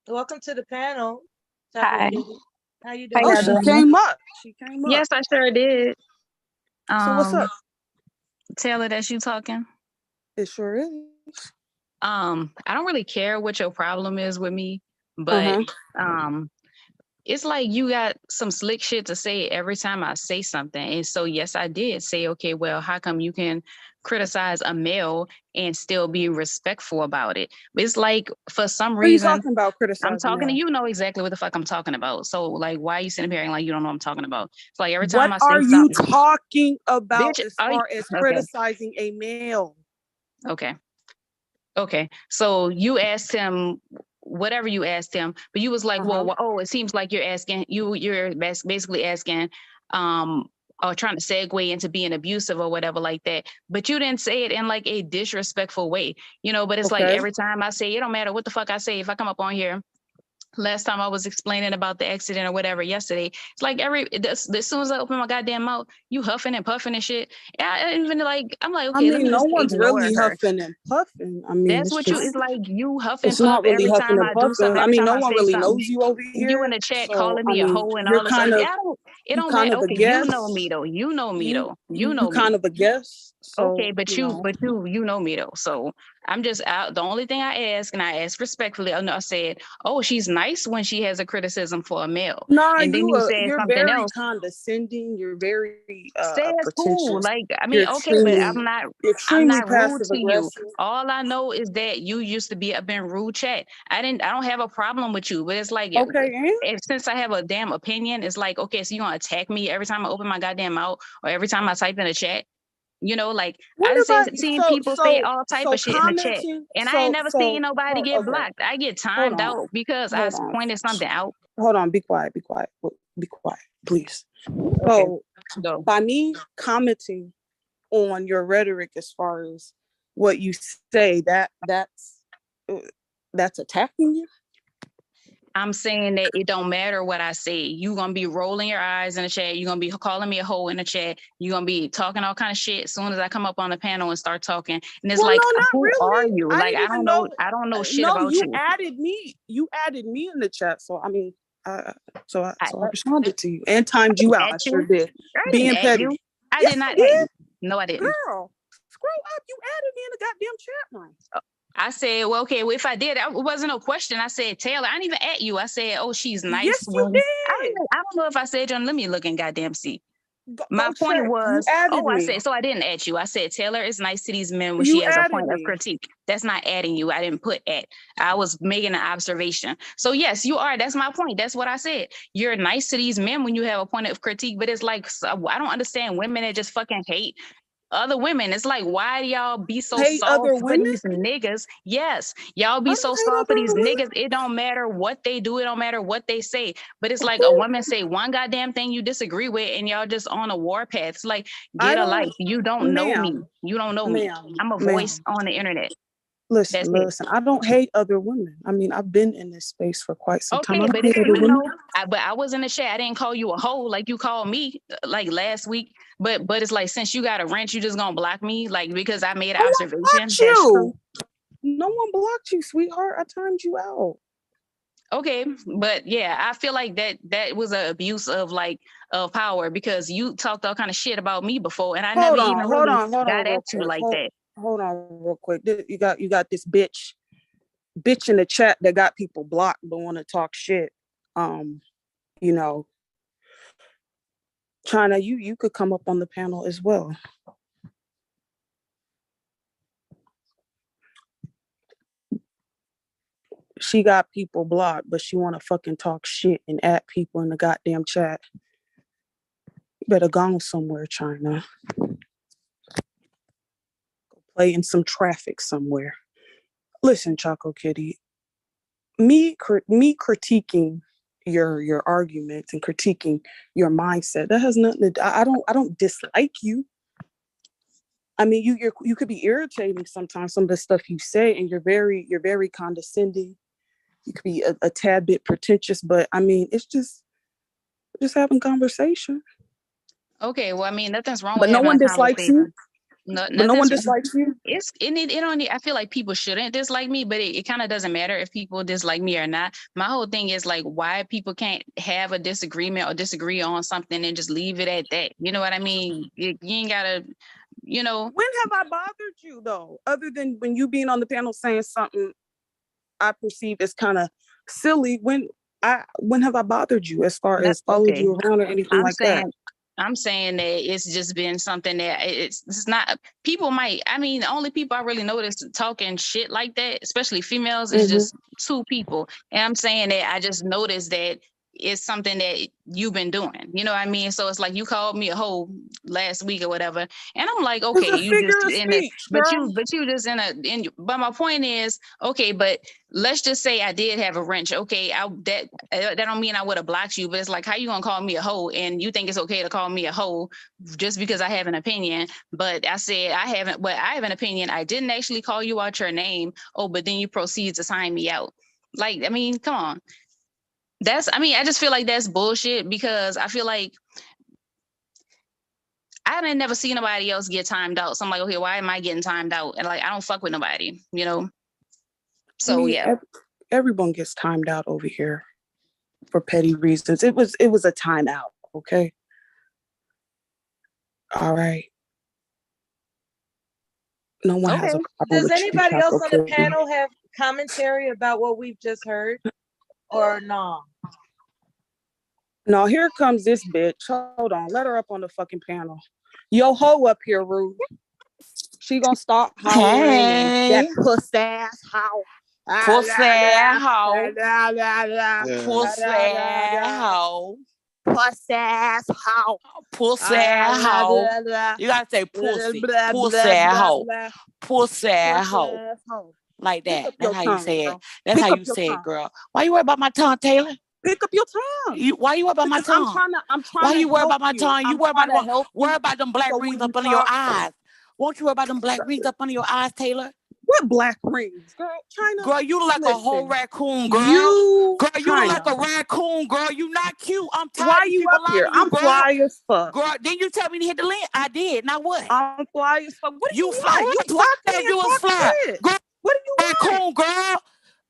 Welcome to the panel. Hi. How you How doing? Oh, y'all she doing? came up. She came up. Yes, I sure did. So what's up? Taylor, that's you talking. It sure is. I don't really care what your problem is with me, but Uh-huh. it's like you got some slick shit to say every time I say something. And so yes, I did say, okay, well, how come you can criticize a male and still be respectful about it? It's like for some What are you reason talking about I'm criticizing talking to now? you know exactly what the fuck I'm talking about. So like why are you sitting here acting like you don't know what I'm talking about? It's like every What time I are say you something, talking about bitch, as far as okay. criticizing a male? Okay. So you asked him whatever you asked him, but you was like, well, oh, it seems like you're asking you're basically asking or trying to segue into being abusive or whatever like that. But you didn't say it in like a disrespectful way, but it's like Okay. every time I say, it don't matter what the fuck I say, if I come up on here. Last time I was explaining about the accident or whatever yesterday, it's like as soon as I open my goddamn mouth, you huffing and puffing and shit. I even like, I'm like, okay, let me No just one's ignore really her. huffing and puffing. That's It's what just, it's like. You huff and it's puff not really every huffing time and I do something, puffing. every time No I one say really something. knows you over You in here. the chat So, calling me a hoe and you're all this kind other. of, It you don't kind matter. of a Okay, you guest. know me though. You know me though. You You know me. kind of a guest. So, Okay, but you know me though. So I'm just out. The only thing I ask, and I ask respectfully, I said, oh, she's nice when she has a criticism for a male. Nah, And then you said you're something very else. condescending. You're very Say it's cool. pretentious. Like, I mean, You're okay, but you're I'm extremely not rude passive to you. aggressive. All I know is that you used to be up in rude chat. I don't have a problem with you, but it's like, Okay, since I have a damn opinion, it's like, okay, so you gonna attack me every time I open my goddamn mouth or every time I type in a chat? Like When I have seen people say all type of shit in the chat, commenting? and I ain't never seen nobody get Okay. blocked. I get Hold timed on. out because I Hold on. pointed something out. Hold on. Be quiet. Be quiet. Be quiet, please. Okay, So, go. by me commenting on your rhetoric as far as what you say, that's attacking you. I'm saying that it don't matter what I say. You gonna be rolling your eyes in the chat. You gonna be calling me a hoe in the chat. You gonna be talking all kind of shit as soon as I come up on the panel and start talking. And it's Well, like, no, not who really. are you? I Like, didn't even know. I don't know shit No, about you you. added me. You added me in the chat. So I mean, so I I responded to you and timed you out. I at sure you. did. I Being didn't at petty. you. I Yes, did not you at did. you. No, I didn't. Girl, scroll up. You added me in the goddamn chat line. I said, well, okay, well, if I did, it wasn't no question. I said, Taylor, I didn't even at you. I said, oh, she's nice. Yes, you did. I don't know if I said, John, let me look and goddamn see. My Go point check. was, you added me. I said, so I didn't at you. I said, Taylor is nice to these men when You she has a added point me. of critique. That's not adding you. I didn't put at. I was making an observation. So yes, you are. That's my point. That's what I said. You're nice to these men when you have a point of critique, but it's like, I don't understand women that just fucking hate other women. It's like, why do y'all be so Hate soft other for women? these niggas? Yes, y'all be I so don't hate soft for other these women. niggas. It don't matter what they do. It don't matter what they say. But it's like a woman say one goddamn thing you disagree with, and y'all just on a warpath. It's like, get a life. You don't know me. You don't know me. I'm a voice on the internet. That's it. Listen. I don't hate other women. I mean, I've been in this space for quite some time. Okay, I don't but hate if other you women. know, but I was in the chat. I didn't call you a hoe like you called me like last week. But it's like, since you got a wrench, you just gonna block me like because I made an No one observation. blocked That's true. you. No one blocked you, sweetheart. I timed you out. Okay, but yeah, I feel like that was an abuse of power, because you talked all kind of shit about me before, and I never even really got real at you quick. like that. Hold on real quick. You got this bitch in the chat that got people blocked but want to talk shit. You know, China, you could come up on the panel as well. She got people blocked, but she want to fucking talk shit and add people in the goddamn chat. You better go somewhere, China. Go play in some traffic somewhere. Listen, Choco Kitty, me critiquing your arguments and critiquing your mindset, that has nothing to do. I don't dislike you. I mean, you could be irritating sometimes, some of the stuff you say, and you're very condescending. You could be a tad bit pretentious, but I mean, it's just having conversation. Okay, well, I mean, nothing's wrong But with no having one a dislikes you. conversation. But no one dislikes you. It don't. I feel like people shouldn't dislike me, but it kind of doesn't matter if people dislike me or not. My whole thing is like, why people can't have a disagreement or disagree on something and just leave it at that. You know what I mean? You ain't gotta, you know. When have I bothered you though? Other than when you being on the panel saying something I perceive as kind of silly. When have I bothered you as far as followed you around or anything like that? I'm saying that it's just been something that it's not, people might, I mean, the only people I really notice talking shit like that, especially females, is just two people. And I'm saying that I just noticed that it's something that you've been doing. You know what I mean? So it's like you called me a hoe last week or whatever. And I'm like, okay, you just in it, but you just but my point is, okay, but let's just say I did have a wrench. Okay, that don't mean I would have blocked you, but it's like, how you gonna call me a hoe and you think it's okay to call me a hoe just because I have an opinion? But I said I haven't, but I have an opinion. I didn't actually call you out your name. Oh, but then you proceed to sign me out. Like, I mean, come on. I just feel like that's bullshit, because I feel like I didn't never see nobody else get timed out. So I'm like, okay, why am I getting timed out? And like, I don't fuck with nobody, you know? So yeah. Everyone gets timed out over here for petty reasons. It was a timeout, okay? All right. No one has a problem. Does anybody else on the panel have commentary about what we've just heard? Or no? No, here comes this bitch. Hold on. Let her up on the fucking panel. Yo ho up here, rude. She gonna start hollering and that puss ass hoe. Pussy hoe. Pussy hoe. Puss ass hoe. Pussy hoe. You gotta say pussy. Pussy hoe. Pussy hoe. Like that. That's how you say it. That's how you say it, girl. Why you worry about my tongue, Taylor? Pick up your tongue. Why you worry about my tongue? I'm trying Why to you worry help about my tongue? You worry about them black rings up under your eyes. Won't you worry about them black rings up under your eyes, Taylor? What black rings, girl? China. Girl, you look like a whole raccoon, girl. You look like a raccoon, girl. You not cute. I'm tired. Why you up here? I'm fly as fuck. Girl, then you tell me to hit the link. I did. Now what? I'm fly as fuck. What do you fly? want? You fly. You was fly. Girl, what do you want? Raccoon, girl.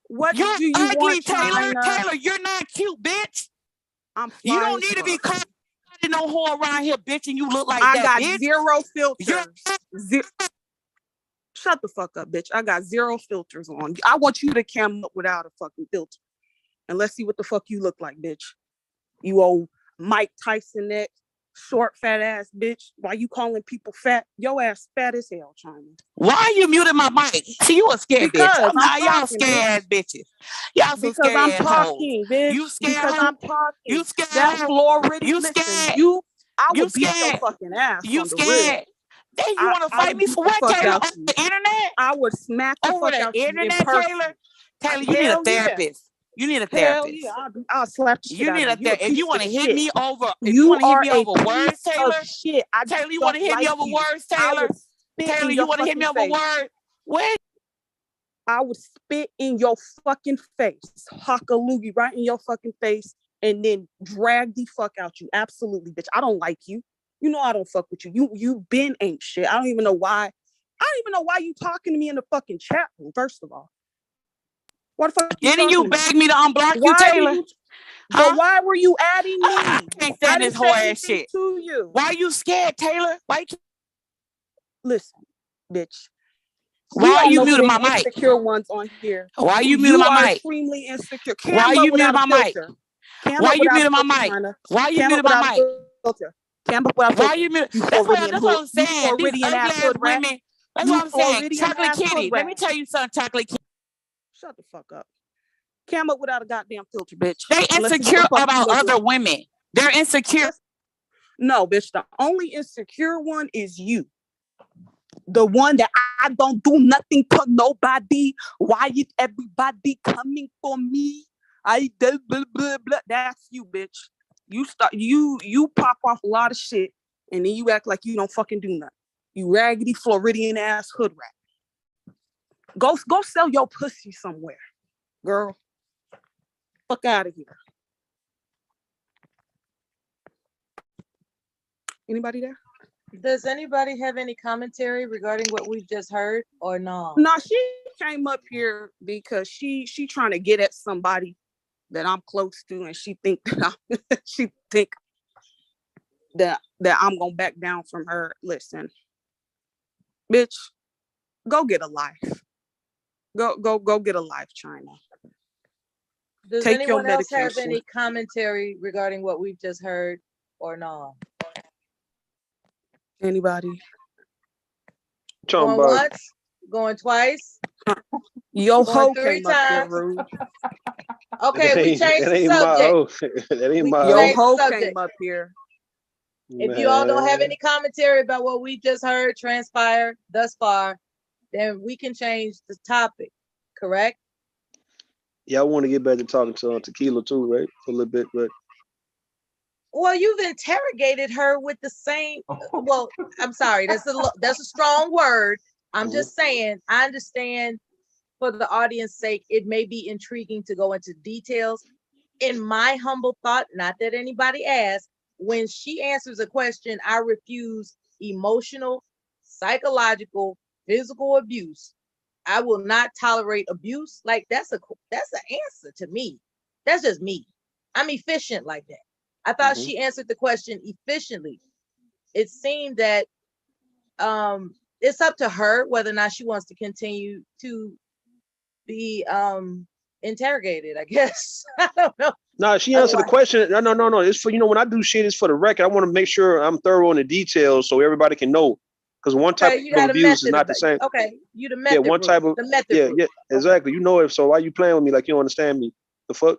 What you're do you ugly, want, Taylor? China? Taylor, you're not cute, bitch. I'm fly. You don't need to be caught no whore around here, bitch, and you look like that, bitch. I got zero filters. Shut the fuck up, bitch. I got zero filters on. I want you to cam up without a fucking filter. And let's see what the fuck you look like, bitch. You old Mike Tyson neck, short, fat ass bitch. Why you calling people fat? Your ass fat as hell, China. Why are you muting my mic? See, you a scared bitch. Y'all scared ass bitches. Y'all some because scared I'm talking, bitch. You scared? Because I'm talking. You scared? That Florida. You scared? I will beat your fucking ass. You scared? Then you want to fight me for what, Taylor? On the internet? I would smack the fuck out you in person. Taylor, you need a therapist. You need a therapist. Yeah, I'll slap the shit you need out a therapist. If you want to hit me over, words, Taylor. Shit. Taylor, you want to hit me over words, Taylor? Taylor, you want to hit me over words? Where I would spit in your fucking face, hock a loogie right in your fucking face, and then drag the fuck out you. Absolutely, bitch. I don't like you. You know I don't fuck with you. You been ain't shit. I don't even know why. I don't even know why you talking to me in the fucking chat room, first of all. Why the fuck you Didn't you talking to beg me to unblock you, Taylor? But why were you adding me? I can't stand this whole ass shit. To you. Why are you scared, Taylor? Why you listen, bitch? Why are you muting my mic? Insecure ones on here. Why are you muting my mic? Extremely insecure. Why are you muting my mic? Why are you muting my mic? Why are you muting my mic? Why are you muting? That's what I'm saying. These ugly ass women. That's what I'm saying. Chocolate Kitty. Let me tell you something, Chocolate Kitty. Shut the fuck up. Cam up without a goddamn filter, bitch. They insecure about other women. They're insecure. No, bitch. The only insecure one is you. The one that I don't do nothing to nobody. Why is everybody coming for me? I blah, blah, blah, blah. That's you, bitch. You pop off a lot of shit, and then you act like you don't fucking do nothing. You raggedy Floridian ass hood rat. Go sell your pussy somewhere, girl. Fuck out of here. Anybody there? Does anybody have any commentary regarding what we've just heard or no? No, she came up here because she trying to get at somebody that I'm close to, and she think that I'm gonna back down from her. Listen, bitch, go get a life. Go get a life, China. Does anyone else have any commentary regarding what we've just heard or no? Anybody? Going once, going twice. Yo ho came up here rude. Okay, we changed the subject. That ain't my Yo ho came up here. If you all don't have any commentary about what we just heard transpire thus far, then we can change the topic, correct? Yeah, I want to get back to talking to Tequila too, right? For a little bit, but well, you've interrogated her with the same. Well, I'm sorry, that's a strong word. I'm just saying, I understand for the audience sake, it may be intriguing to go into details. In my humble thought, not that anybody asked, when she answers a question, I refuse emotional, psychological, physical abuse. I will not tolerate abuse. Like that's an answer to me. That's just me. I'm efficient like that. I thought she answered the question efficiently. It seemed that it's up to her whether or not she wants to continue to be interrogated, I guess. I don't know. No, she answered the question. No. It's for, when I do shit, it's for the record. I want to make sure I'm thorough in the details so everybody can know. Because one type of abuse is not the same. Okay, you the method. Yeah, one type of yeah, exactly. You know it. So why you playing with me like you don't understand me? The fuck?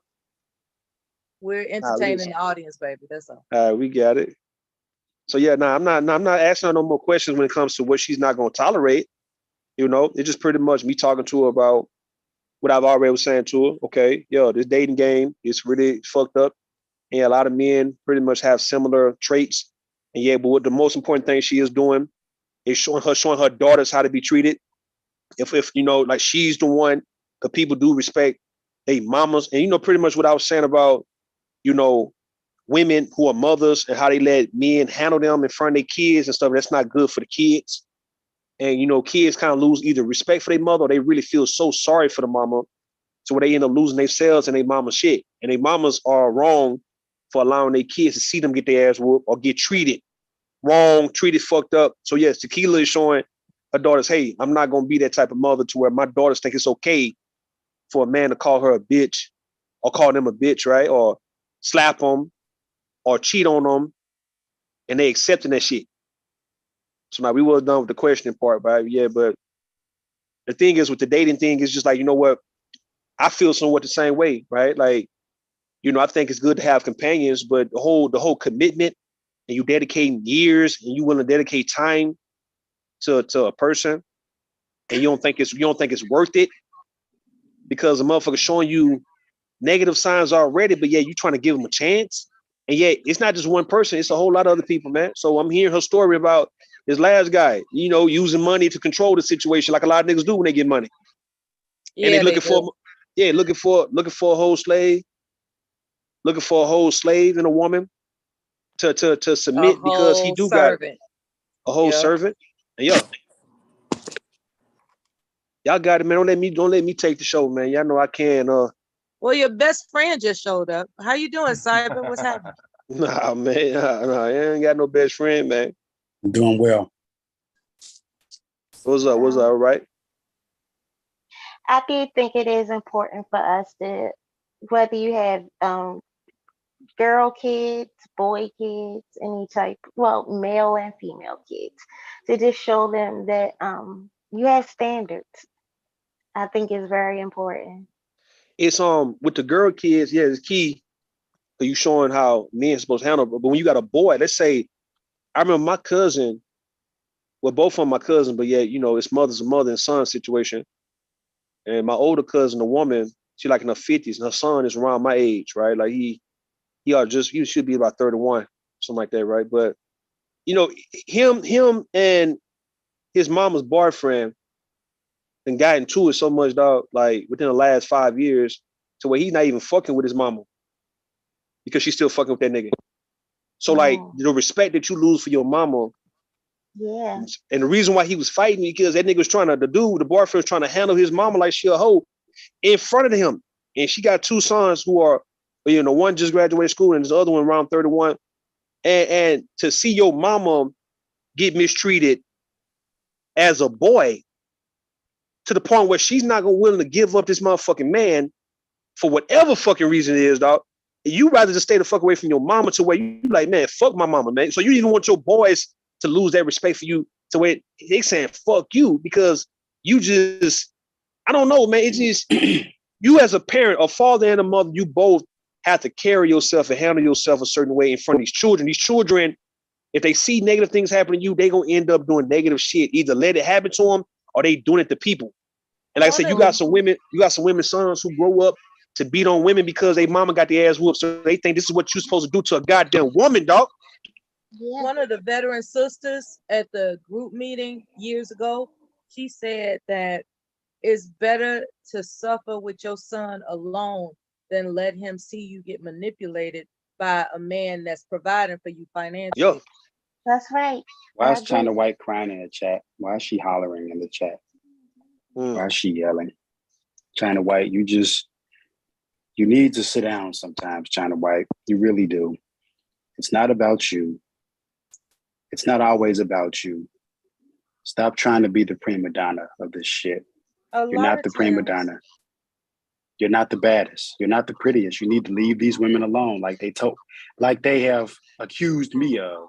We're entertaining the audience, baby. That's all. All right, we got it. So yeah, I'm not asking her no more questions when it comes to what she's not gonna tolerate. It's just pretty much me talking to her about what I've already was saying to her. Okay, this dating game is really fucked up. And a lot of men pretty much have similar traits. And yeah, but what the most important thing she is doing is showing her daughters how to be treated. If like she's the one, because people do respect their mamas. And pretty much what I was saying about, women who are mothers and how they let men handle them in front of their kids and stuff. That's not good for the kids. And kids kind of lose either respect for their mother or they really feel so sorry for the mama. So where they end up losing themselves and their mama shit. And their mamas are wrong for allowing their kids to see them get their ass whooped or get treated wrong, treated fucked up. So yes, Tequila is showing her daughters, hey, I'm not gonna be that type of mother to where my daughters think it's okay for a man to call her a bitch or call them a bitch, right? Or slap them or cheat on them, and they accepting that shit. So now we was done with the questioning part, right? Yeah, but the thing is with the dating thing is just like, you know what? I feel somewhat the same way, right? Like, I think it's good to have companions, but the whole commitment and you dedicating years and you willing to dedicate time to a person and you don't think it's worth it because a motherfucker showing you negative signs already, but yeah, you trying to give them a chance. And yeah, it's not just one person, it's a whole lot of other people, man. So I'm hearing her story about this last guy, using money to control the situation like a lot of niggas do when they get money. And they Yeah, they looking for, do. yeah, looking for a whole slave, in a woman to A submit because he whole do got servant. a whole Yeah. servant. And y'all got it, man. Don't let me take the show, man. Y'all know I can. Well, your best friend just showed up. How you doing, Cyber? What's happening? Nah, man. Nah, I ain't got no best friend, man. I'm doing well. What's up? What's up? All right. I do think it is important for us to, whether you have girl kids, boy kids, any type, well, male and female kids, to just show them that you have standards. I think is very important. It's with the girl kids, yeah, it's key. So you showing how men supposed to handle. But when you got a boy, let's say, I remember my cousin. Well, both of my cousins, but yeah, it's a mother and son situation. And my older cousin, a woman, she like in her 50s, and her son is around my age, right? Like he should be about 31, something like that, right? But him and his mama's boyfriend and got into it so much, dog, like within the last 5 years, to where he's not even fucking with his mama because she's still fucking with that nigga. So like Oh, the respect that you lose for your mama, yeah. and the reason why he was fighting because that nigga was the boyfriend was trying to handle his mama like she a hoe in front of him. And she got two sons who are, one just graduated school and the other one around 31. And to see your mama get mistreated as a boy to the point where she's not gonna willing to give up this motherfucking man for whatever fucking reason it is, dog. You rather just stay the fuck away from your mama to where you like, man, fuck my mama, man. So you even want your boys to lose that respect for you to where they saying fuck you because you just, I don't know, man. It's just you as a parent, a father and a mother, you both have to carry yourself and handle yourself a certain way in front of these children. These children, if they see negative things happen to you, they gonna end up doing negative shit. Either let it happen to them or they doing it to people. And like I said, you got some women sons who grow up to beat on women because they mama got their ass whooped. So they think this is what you're supposed to do to a goddamn woman, dog. Yeah. One of the veteran sisters at the group meeting years ago, she said that it's better to suffer with your son alone than let him see you get manipulated by a man that's providing for you financially. Yo, That's right. Why I is China agree. White crying in the chat? Why is she hollering in the chat? Why is she yelling? China White, you need to sit down sometimes, China White. You really do. It's not about you. It's not always about you. Stop trying to be the prima donna of this shit. You're not the prima donna. You're not the baddest. You're not the prettiest. You need to leave these women alone, like they have accused me of.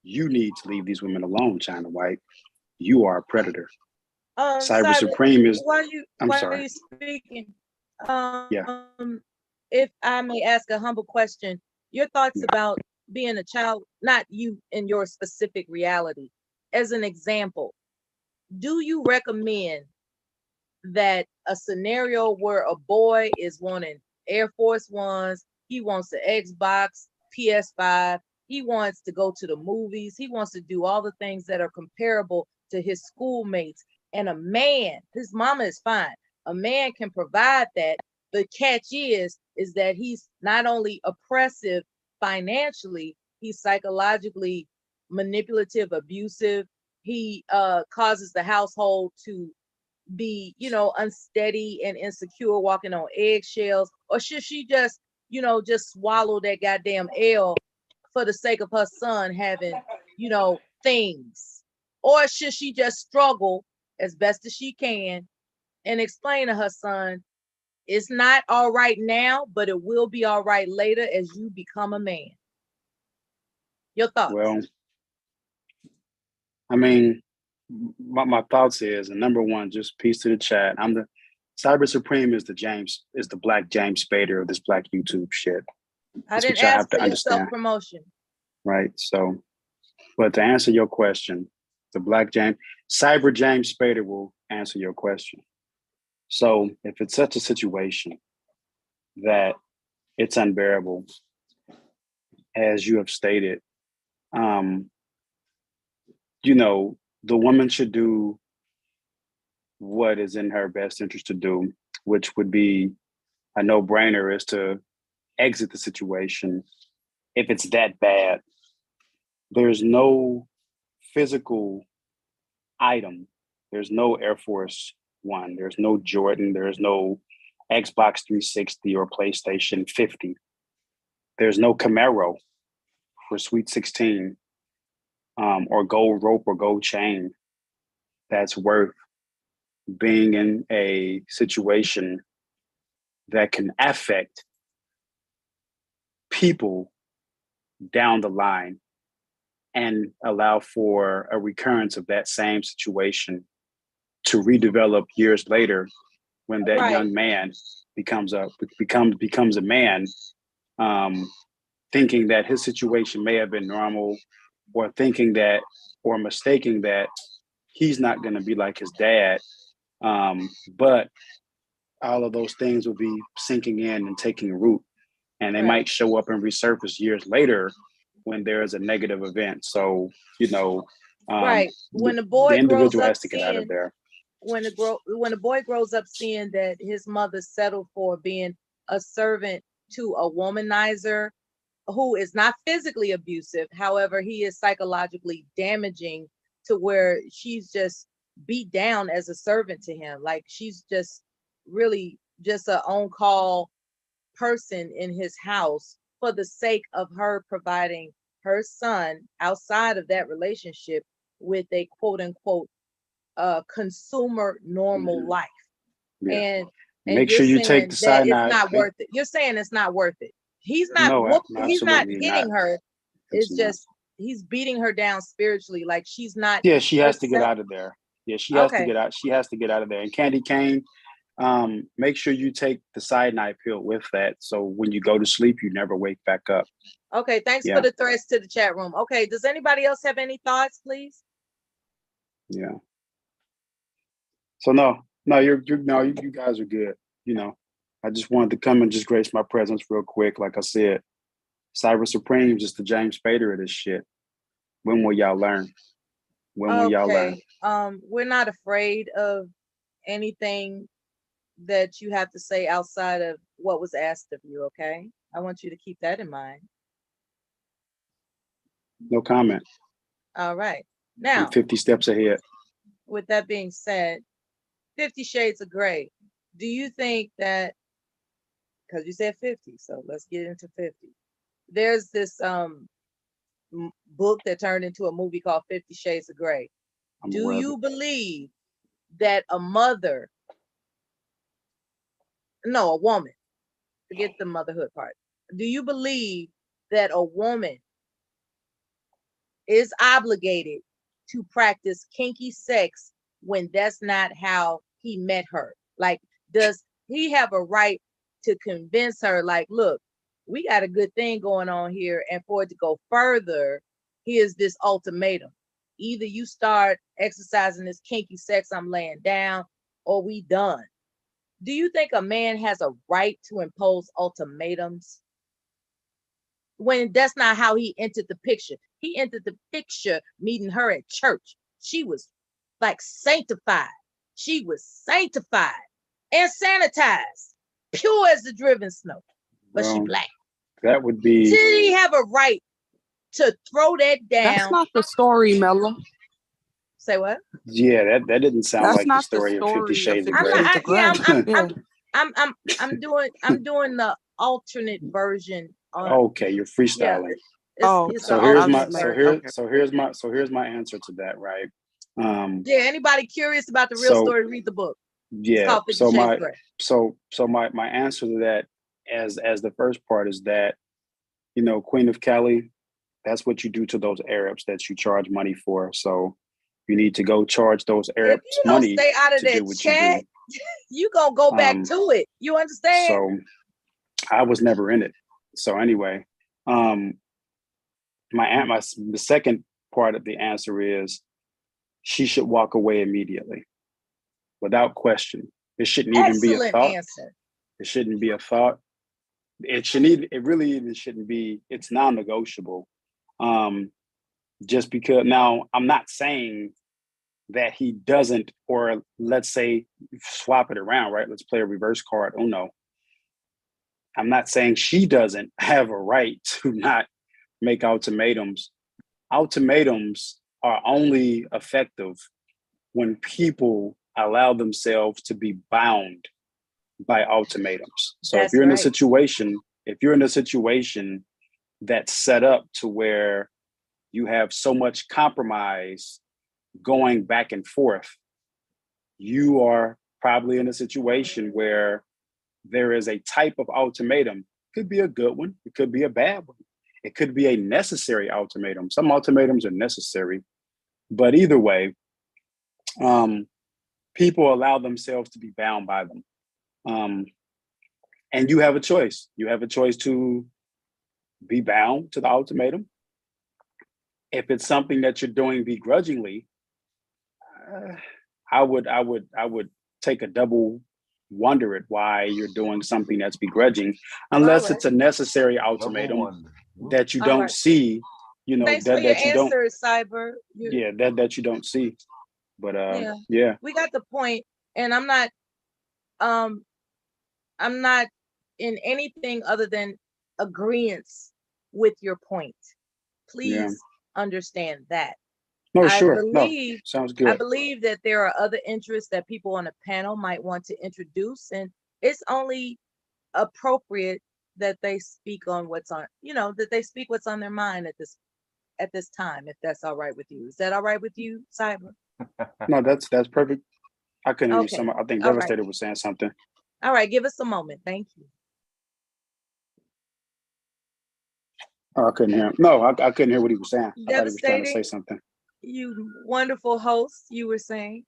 You need to leave these women alone, China White. You are a predator. Cyber Supreme is. I'm sorry. You speaking? Yeah. If I may ask a humble question, your thoughts about being a child, not you in your specific reality. As an example, do you recommend that a scenario where a boy is wanting Air Force Ones, he wants the Xbox, PS5, he wants to go to the movies, he wants to do all the things that are comparable to his schoolmates, and a man, his mama is fine, a man can provide that. The catch is that he's not only oppressive financially, he's psychologically manipulative, abusive. He causes the household to be, unsteady and insecure, walking on eggshells, or should she just, just swallow that goddamn L for the sake of her son having, things? Or should she just struggle as best as she can and explain to her son, it's not all right now, but it will be all right later as you become a man? Your thoughts? Well, I mean, my thoughts is, and number one, just peace to the chat. I'm the Cyber Supreme is the black James Spader of this black YouTube shit. I That's didn't what y'all ask have to for your understand. self-promotion. Right. So, but to answer your question, the black Cyber James Spader will answer your question. So if it's such a situation that it's unbearable, as you have stated, the woman should do what is in her best interest to do, which would be a no-brainer, is to exit the situation if it's that bad. There's no physical item. There's no Air Force One. There's no Jordan. There's no Xbox 360 or PlayStation 50. There's no Camaro for Sweet 16 or gold rope or gold chain that's worth being in a situation that can affect people down the line and allow for a recurrence of that same situation to redevelop years later when that young man becomes a man, thinking that his situation may have been normal, or thinking that, or mistaking that he's not going to be like his dad. But all of those things will be sinking in and taking root, and they might show up and resurface years later when there is a negative event. So, when the boy the individual grows up has to get out of there. When the boy grows up seeing that his mother settled for being a servant to a womanizer who is not physically abusive, however, he is psychologically damaging to where she's just beat down as a servant to him. Like, she's just really just an on-call person in his house for the sake of her providing her son outside of that relationship with a quote-unquote consumer normal life. And make sure you take the cyanide. It's not worth it. You're saying it's not worth it. He's not he's not hitting her. It's just he's beating her down spiritually. Like, she's not. Yeah, she has to get out of there. Yeah, she has to get out. She has to get out of there. And Candy Cane, make sure you take the cyanide pill with that, so when you go to sleep, you never wake back up. Okay, thanks for the threats to the chat room. Okay, does anybody else have any thoughts, please? Yeah. So no, you guys are good. I just wanted to come and just grace my presence real quick. Like I said, Cyber Supreme, just the James Spader of this shit. When will y'all learn? When will y'all learn? We're not afraid of anything that you have to say outside of what was asked of you, okay? I want you to keep that in mind. No comment. All right. Now, I'm 50 steps ahead. With that being said, 50 Shades of Grey. Do you think that, because you said 50, so let's get into 50. There's this book that turned into a movie called 50 Shades of Grey. Do you believe that a woman, forget the motherhood part. Do you believe that a woman is obligated to practice kinky sex when that's not how he met her? Like, does he have a right to convince her, like, look, we got a good thing going on here, and for it to go further, here's this ultimatum. Either you start exercising this kinky sex I'm laying down, or we done. Do you think a man has a right to impose ultimatums when that's not how he entered the picture? He entered the picture meeting her at church. She was like sanctified. She was sanctified and sanitized, pure as the driven snow, but she black. That would be. Did he have a right to throw that down? That's not the story, Mella. Say what? Yeah, that didn't sound like the story of 50 Shades of Grey. I'm doing the alternate version. Okay, you're freestyling. So here's my answer to that, right? Anybody curious about the real story, read the book. Yeah. So my answer to that, as the first part, is that, Queen of Cali, that's what you do to those Arabs that you charge money for. So you need to go charge those Arabs money. Stay out of that chat. You gonna go back to it. You understand? So I was never in it. So anyway, the second part of the answer is she should walk away immediately, without question. It shouldn't even be a thought. Answer. It shouldn't be a thought. It really even shouldn't be. It's non-negotiable. Just because, now I'm not saying that he doesn't, or let's say swap it around, right? Let's play a reverse card. Oh no. I'm not saying she doesn't have a right to not make ultimatums. Ultimatums are only effective when people allow themselves to be bound by ultimatums. So That's if you're in a right. situation, that's set up to where you have so much compromise going back and forth, you are probably in a situation where there is a type of ultimatum. It could be a good one, it could be a bad one, it could be a necessary ultimatum. Some ultimatums are necessary, but either way, people allow themselves to be bound by them. And you have a choice. You have a choice to be bound to the ultimatum. If it's something that you're doing begrudgingly, I would take a double wonder at why you're doing something that's begrudging, unless it's a necessary ultimatum that you don't see, Thanks for your answer, Cyber. That you don't see. But yeah, we got the point, and I'm not in anything other than agreeance with your point. Please understand that. No, sure. Sounds good. I believe that there are other interests that people on the panel might want to introduce, and it's only appropriate that they speak on what's on, that they speak what's on their mind at this time, if that's all right with you. Is that all right with you, Cyber? No, that's perfect. I couldn't hear Okay. I think All Devastator right. was saying something. All right, give us a moment. Thank you. Oh, I couldn't hear him. No, I couldn't hear what he was saying. I thought he was trying to say Devastating. something. You wonderful host, you were saying.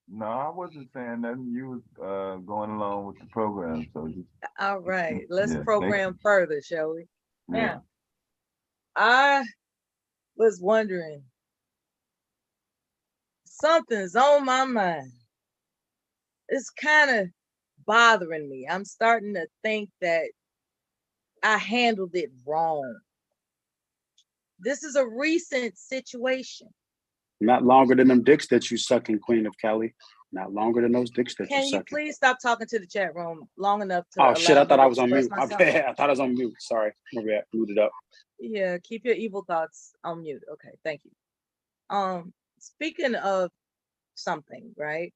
No, I wasn't saying nothing. You was going along with the program. So just, all right, let's yeah, program further, shall we? Yeah. Now, I was wondering, something's on my mind. It's kind of bothering me. I'm starting to think that I handled it wrong. This is a recent situation. Not longer than them dicks that you sucking, Queen of Cali. Not longer than those dicks that you Can you sucking. please stop talking to the chat room long enough to Oh shit, I thought I was on mute. myself? My bad. I thought I was on mute. Sorry. My bad. Muted up. Yeah, keep your evil thoughts on mute. Okay, thank you. Speaking of something, right?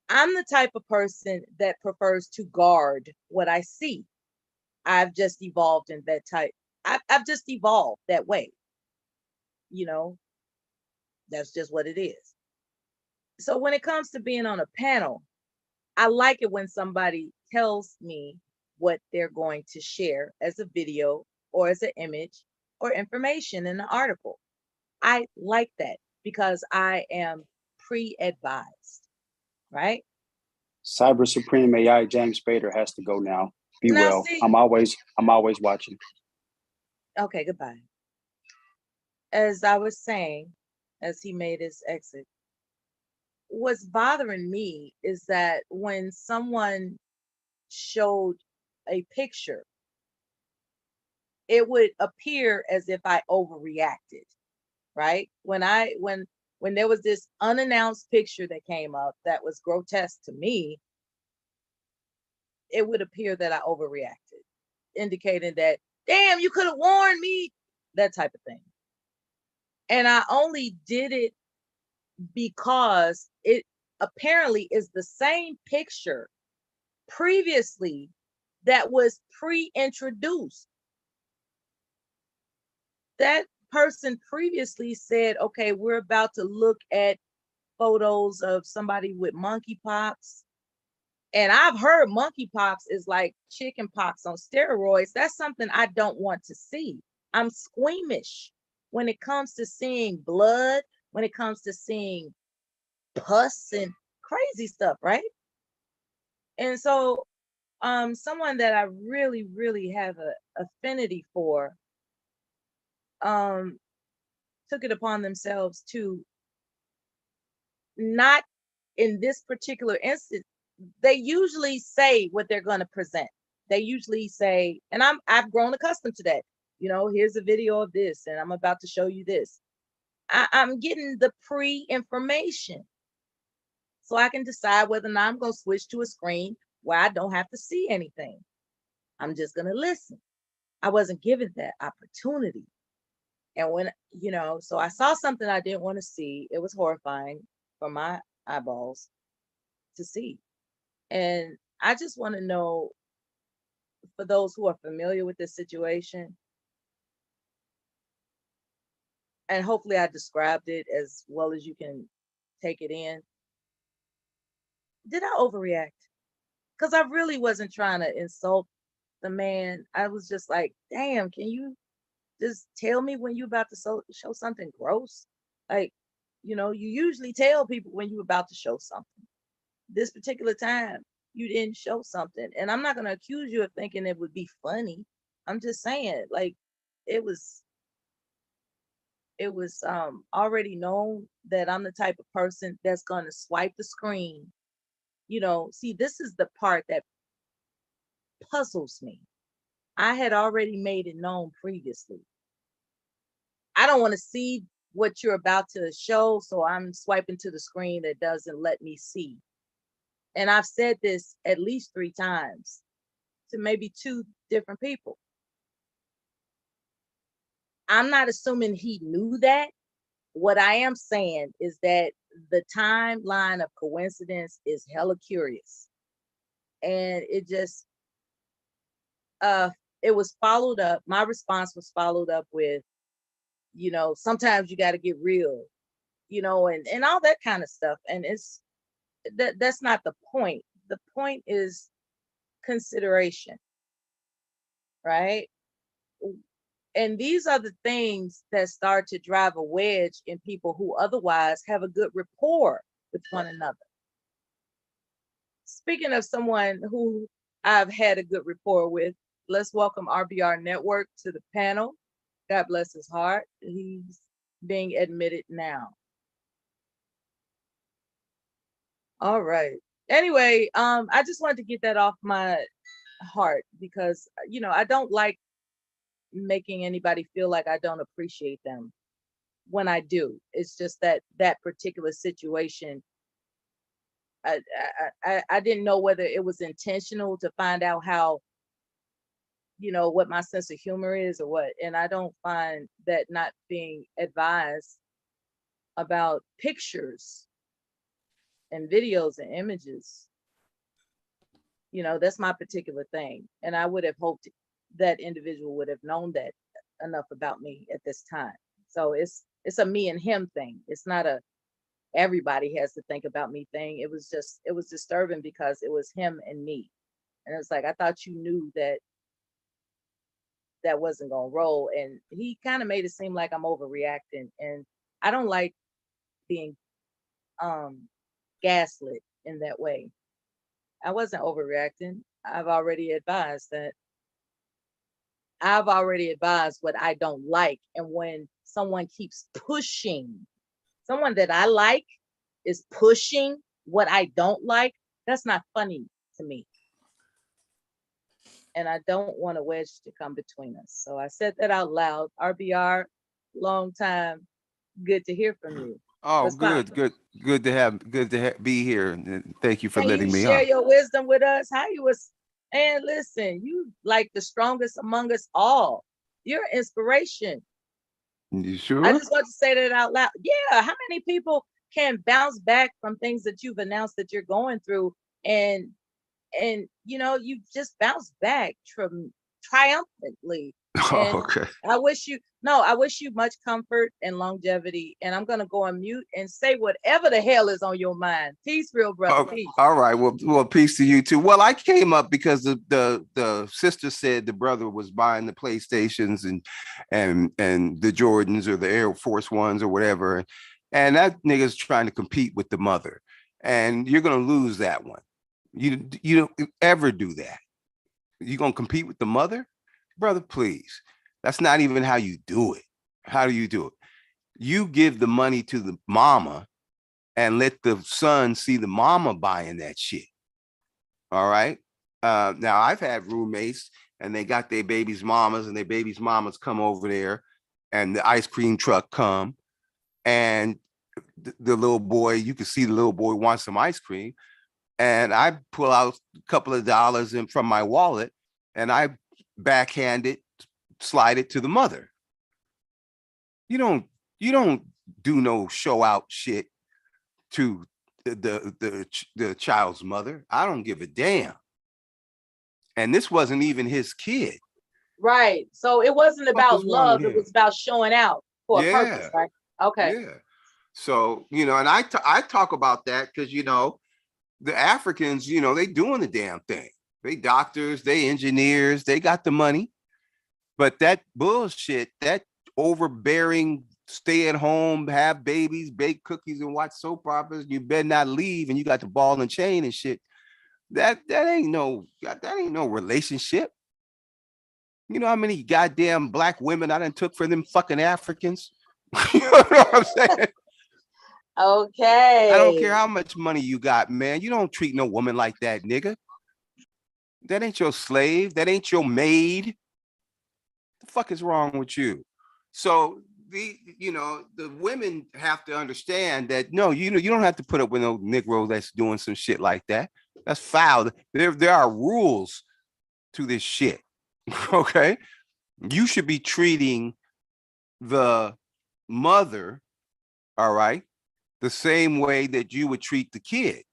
I'm the type of person that prefers to guard what I see. I've just evolved in that type. I've just evolved that way. That's just what it is. So when it comes to being on a panel, I like it when somebody tells me what they're going to share as a video or as an image or information in an article. I like that because I am pre-advised, right? Cyber Supreme AI James Spader has to go now. Be Now, well. see- I'm always watching. Okay, goodbye. As I was saying, as he made his exit, what's bothering me is that when someone showed a picture, it would appear as if I overreacted, right? When there was this unannounced picture that came up that was grotesque to me, it would appear that I overreacted, indicating that, damn, you could have warned me, that type of thing. And I only did it because it apparently is the same picture previously that was pre-introduced. That person previously said, okay, we're about to look at photos of somebody with monkeypox. And I've heard monkeypox is like chickenpox on steroids. That's something I don't want to see. I'm squeamish when it comes to seeing blood, when it comes to seeing pus and crazy stuff, right? And so someone that I really, really have a affinity for took it upon themselves to not, in this particular instance, they usually say what they're going to present. They usually say, and I've grown accustomed to that. Here's a video of this, and I'm about to show you this. I'm getting the pre-information so I can decide whether or not I'm going to switch to a screen where I don't have to see anything. I'm just going to listen. I wasn't given that opportunity. And when, so I saw something I didn't want to see. It was horrifying for my eyeballs to see. And I just want to know, for those who are familiar with this situation, and hopefully I described it as well as you can take it in. Did I overreact? Because I really wasn't trying to insult the man. I was just like, damn, can you just tell me when you about to show something gross? Like, you usually tell people when you're about to show something. This particular time, you didn't show something. And I'm not going to accuse you of thinking it would be funny. I'm just saying, like, it was already known that I'm the type of person that's going to swipe the screen. See, this is the part that puzzles me. I had already made it known previously. I don't want to see what you're about to show, so I'm swiping to the screen that doesn't let me see. And I've said this at least 3 times to maybe 2 different people. I'm not assuming he knew that. What I am saying is that the timeline of coincidence is hella curious. And it just, it was followed up. My response was followed up with, sometimes you got to get real, and all that kind of stuff. And that's not the point. The point is consideration, right? And these are the things that start to drive a wedge in people who otherwise have a good rapport with one another. Speaking of someone who I've had a good rapport with, let's welcome RBR Network to the panel. God bless his heart. He's being admitted now. All right. Anyway, I just wanted to get that off my heart because, I don't like making anybody feel like I don't appreciate them when I do. It's just that particular situation, I didn't know whether it was intentional to find out how, what my sense of humor is or what. And I don't find that not being advised about pictures and videos and images, that's my particular thing. And I would have hoped that individual would have known that enough about me at this time. So it's a me and him thing. It's not a everybody has to think about me thing. It was disturbing because it was him and me. And it's like, I thought you knew that wasn't gonna roll. And he kind of made it seem like I'm overreacting. And I don't like being gaslit in that way. I wasn't overreacting. I've already advised what I don't like. And when someone keeps pushing, someone that I like is pushing what I don't like, that's not funny to me. And I don't want a wedge to come between us. So I said that out loud. RBR, long time. Good to hear from you. Oh, What's good to be here. And thank you for Can letting you me share on. your wisdom with us? How you was, and listen, you like the strongest among us all. You're inspiration. You sure? I just want to say that out loud. Yeah, how many people can bounce back from things that you've announced that you're going through, and you just bounce back triumphantly. And Okay. I wish you much comfort and longevity. And I'm gonna go on mute and say whatever the hell is on your mind. Peace, real brother. Oh, Peace. all right. Well, peace to you too. Well, I came up because the sister said the brother was buying the PlayStations and the Jordans or the Air Force Ones or whatever, and that nigga's trying to compete with the mother, and you're gonna lose that one. You don't ever do that. You gonna compete with the mother, brother? Please. That's not even how you do it. How do you do it? You give the money to the mama and let the son see the mama buying that shit. All right. Now I've had roommates and they got their baby's mamas and their baby's mamas come over there and the ice cream truck come and the little boy, you can see the little boy wants some ice cream, and I pull out a couple of dollars in from my wallet, and I backhand it, slide it to the mother. You don't do no show out shit to the child's mother. I don't give a damn. And this wasn't even his kid. Right. So it wasn't What about is wrong love. with It him? was about showing out for a Yeah. purpose, right? Okay. Yeah. So, and I talk about that because, the Africans, they doing the damn thing. They doctors, they engineers, they got the money. But that bullshit, that overbearing, stay at home, have babies, bake cookies, and watch soap operas, you better not leave, and you got the ball and chain and shit. That ain't no relationship. You know how many goddamn black women I done took for them fucking Africans? You know what I'm saying? Okay. I don't care how much money you got, man. You don't treat no woman like that, nigga. That ain't your slave. That ain't your maid. The fuck is wrong with you? So the women have to understand that no, you don't have to put up with no Negro that's doing some shit like that. That's foul. There are rules to this shit. Okay, you should be treating the mother, all right, the same way that you would treat the kid.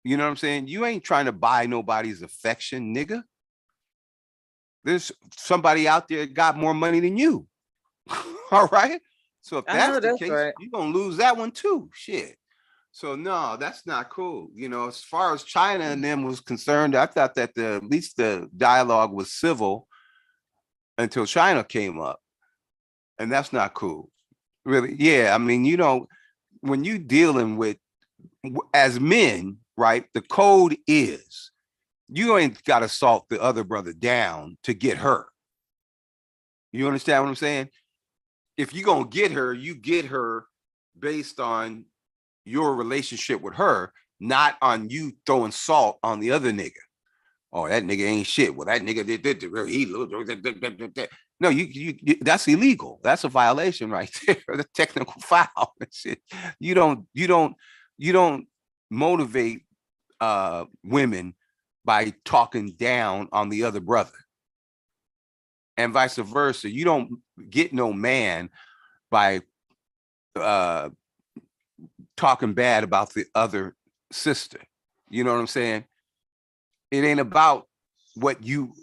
You know what I'm saying? You ain't trying to buy nobody's affection, nigga. There's somebody out there got more money than you. All right. So if that's the case, right, you're gonna lose that one too. Shit. So no, that's not cool. As far as China and them was concerned, I thought that at least the dialogue was civil until China came up. And that's not cool. Really. Yeah. I mean, when you dealing with as men, right? The code is you ain't got to salt the other brother down to get her. You understand what I'm saying? If you're going to get her, you get her based on your relationship with her, not on you throwing salt on the other nigga. Oh, that nigga ain't shit. Well, that nigga did. No, you that's illegal. That's a violation right there. The technical foul. Shit. You don't motivate women by talking down on the other brother. And vice versa. You don't get no man by talking bad about the other sister. You know what I'm saying? It ain't about what you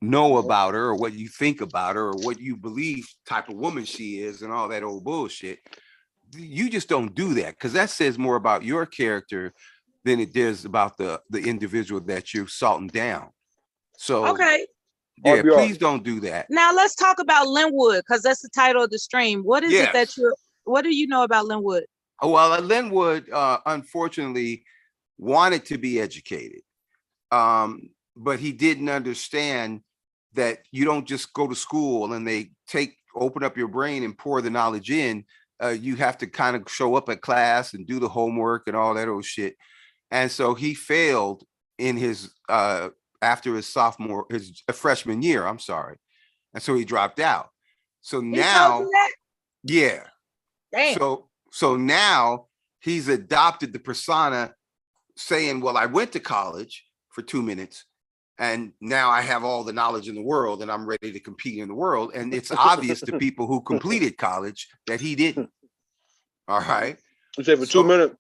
know about her or what you think about her or what you believe type of woman she is and all that old bullshit. You just don't do that because that says more about your character than it does about the individual that you're salting down. So okay. Yeah, please don't do that. Now let's talk about Linwood because that's the title of the stream. What is it that what do you know about Linwood? Well, Linwood, unfortunately, wanted to be educated, but he didn't understand that you don't just go to school and they open up your brain and pour the knowledge in. You have to kind of show up at class and do the homework and all that old shit. And so he failed in his after his freshman year. I'm sorry, and so he dropped out. So now, yeah. Damn. So now he's adopted the persona saying, well, I went to college for 2 minutes and now I have all the knowledge in the world and I'm ready to compete in the world. And it's obvious to people who completed college that he didn't. All right. You say for 2 minutes?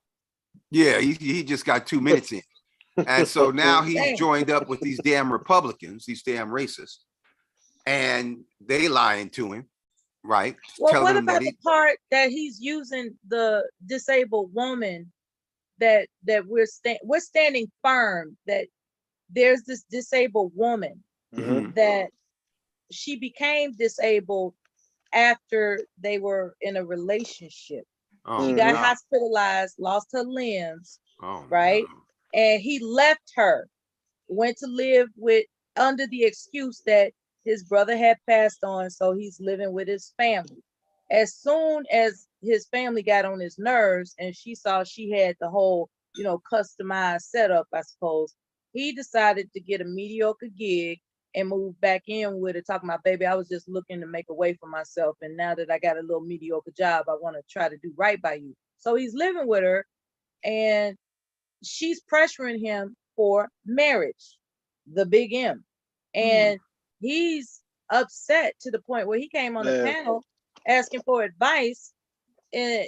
Yeah, he just got 2 minutes in. And so now he's joined up with these damn Republicans, these damn racists, and they lying to him. Right. Well, what about the part that he's using the disabled woman that we're standing firm that there's this disabled woman that she became disabled after they were in a relationship. She got hospitalized, lost her limbs, right? No. And he left her, went to live under the excuse that his brother had passed on, so he's living with his family. As soon as his family got on his nerves and she saw she had the whole, customized setup, I suppose, he decided to get a mediocre gig and moved back in with it, talking about, baby, I was just looking to make a way for myself. And now that I got a little mediocre job, I want to try to do right by you. So he's living with her and she's pressuring him for marriage, the big M. And he's upset to the point where he came on the panel asking for advice, and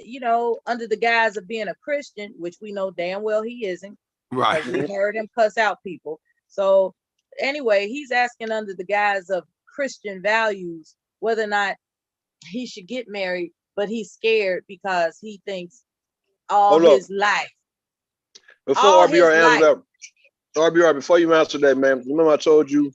under the guise of being a Christian, which we know damn well he isn't, right? Because we heard him cuss out people. So anyway, he's asking under the guise of Christian values whether or not he should get married, but he's scared because he thinks all his life. Before RBR answers that, RBR, before you answer that, man, remember I told you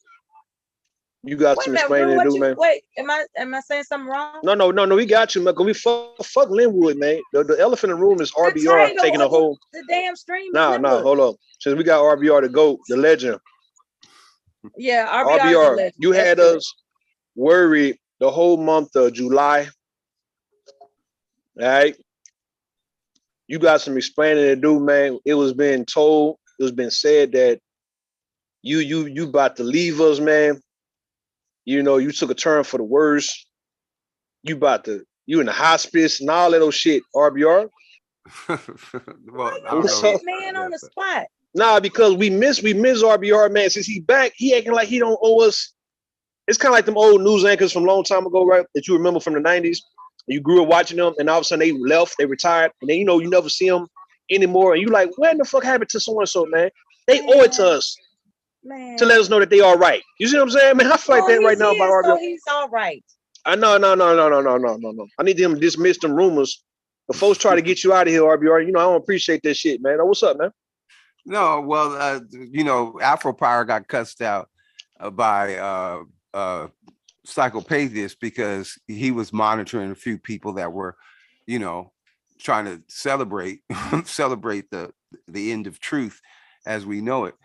got some explaining to do, man. Wait, am I saying something wrong? No, we got you, man. Cause we fuck Linwood, man. The elephant in the room is RBR taking a whole. The damn stream. No, hold up. Since we got RBR to go, the legend. Yeah, RBR. You had us worried the whole month of July. All right. You got some explaining to do, man. It was being told, it was been said that you about to leave us, man. You took a turn for the worse. You in the hospice and all that old shit, RBR. Well, I don't know. Man on the spot. Nah, because we miss RBR, man. Since he back, he acting like he don't owe us. It's kind of like them old news anchors from a long time ago, right? That you remember from the 90s. You grew up watching them, and all of a sudden they left, they retired, and then you never see them anymore. And you like, when the fuck happened to so and so, man? They owe it to us, to let us know that they all right. You see what I'm saying, man? I feel like that right now about RBR. So he's all right. No. I need them to dismiss them rumors. The folks try to get you out of here, RBR. I don't appreciate that shit, man. What's up, man? No, well, Afro Power got cussed out by Psychopathist because he was monitoring a few people that were, trying to celebrate the end of truth as we know it.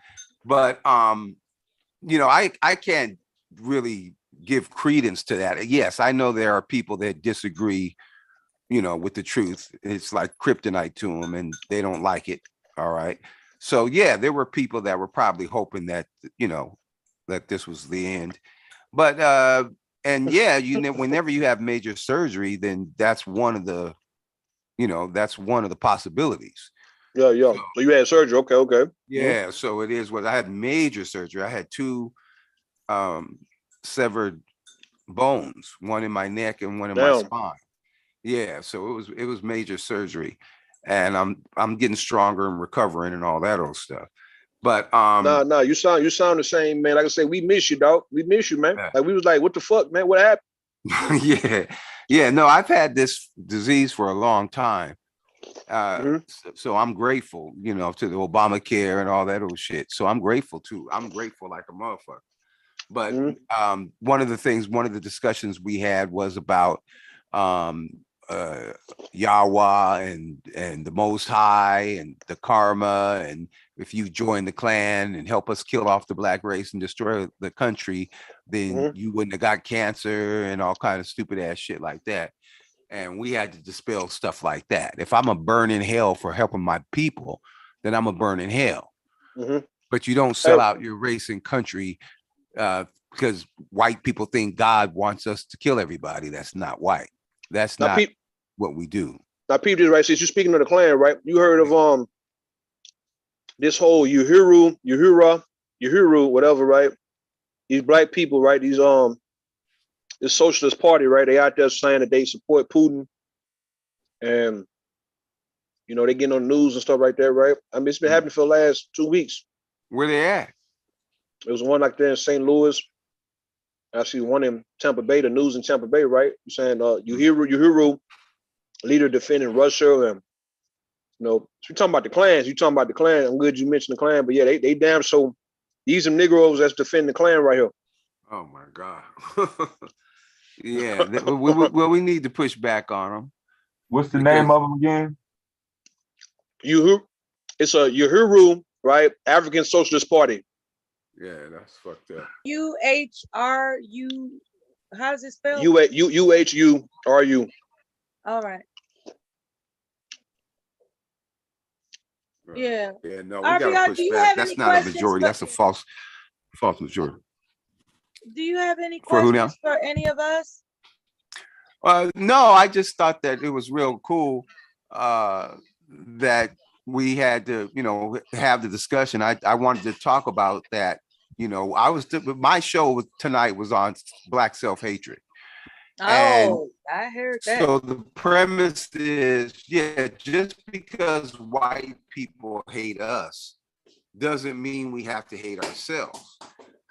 But I can't really give credence to that. Yes, I know there are people that disagree, with the truth. It's like kryptonite to them and they don't like it. All right. So yeah, there were people that were probably hoping that, that this was the end. But and yeah, whenever you have major surgery, then that's one of the, that's one of the possibilities. Yeah. So you had surgery. Okay. Yeah. So it is what I had major surgery. I had 2 severed bones, one in my neck and one in my spine. Yeah. So it was major surgery, and I'm getting stronger and recovering and all that old stuff. But no, you sound the same, man. Like I said, we miss you, dog. We miss you, man. Like we was like, what the fuck, man? What happened? Yeah. No, I've had this disease for a long time. So I'm grateful, to the Obamacare and all that old shit. So I'm grateful too. I'm grateful like a motherfucker. But one of the discussions we had was about Yahweh and the Most High and the karma, and if you join the Klan and help us kill off the black race and destroy the country, then you wouldn't have got cancer and all kind of stupid ass shit like that. And we had to dispel stuff like that. If I'm a burn in hell for helping my people, then I'm a burn in hell. But you don't sell out your race and country because white people think God wants us to kill everybody. That's not white. That's not what we do. Now, people, right? Since you're speaking of the Klan, right? You heard of this whole Uhuru, whatever, right? These black people, right? These this socialist party, right? They out there saying that they support Putin, and they getting on the news and stuff like that, right? I mean, it's been happening for the last 2 weeks. Where they at? There was one like there in St. Louis. I see one in Tampa Bay. The news in Tampa Bay, right? You're saying Uhuru, leader defending Russia, and you're talking about the clans. You talking about the Klan. I'm good you mentioned the Klan, but yeah, they damn so. These are Negroes that's defending the Klan right here. Oh my God. Yeah, we need to push back on them. What's the name of them again? It's a Uhuru, right? African Socialist Party. Yeah, that's fucked up. UHRU. How's it spelled? UHURU. All right. Yeah. Yeah, no, we gotta push back. That's not a majority. That's a false majority. Do you have any For who now? questions for any of us? No, I just thought that it was real cool that we had to, have the discussion. I wanted to talk about that. My show tonight was on Black self-hatred. Oh, I heard that. So the premise is, just because white people hate us doesn't mean we have to hate ourselves.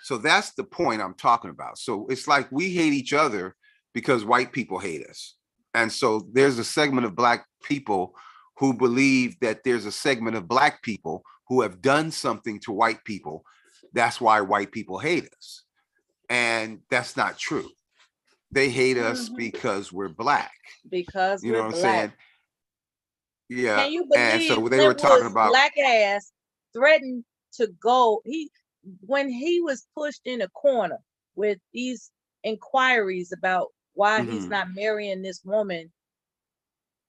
So that's the point I'm talking about. So it's like we hate each other because white people hate us. And so there's a segment of Black people who believe that there's a segment of Black people who have done something to white people. That's why white people hate us. And that's not true. They hate us because we're Black. Because you know we're what I'm Black. saying? Yeah. Can you believe and so they were talking about Black ass threatened to go? When he was pushed in a corner with these inquiries about why he's not marrying this woman,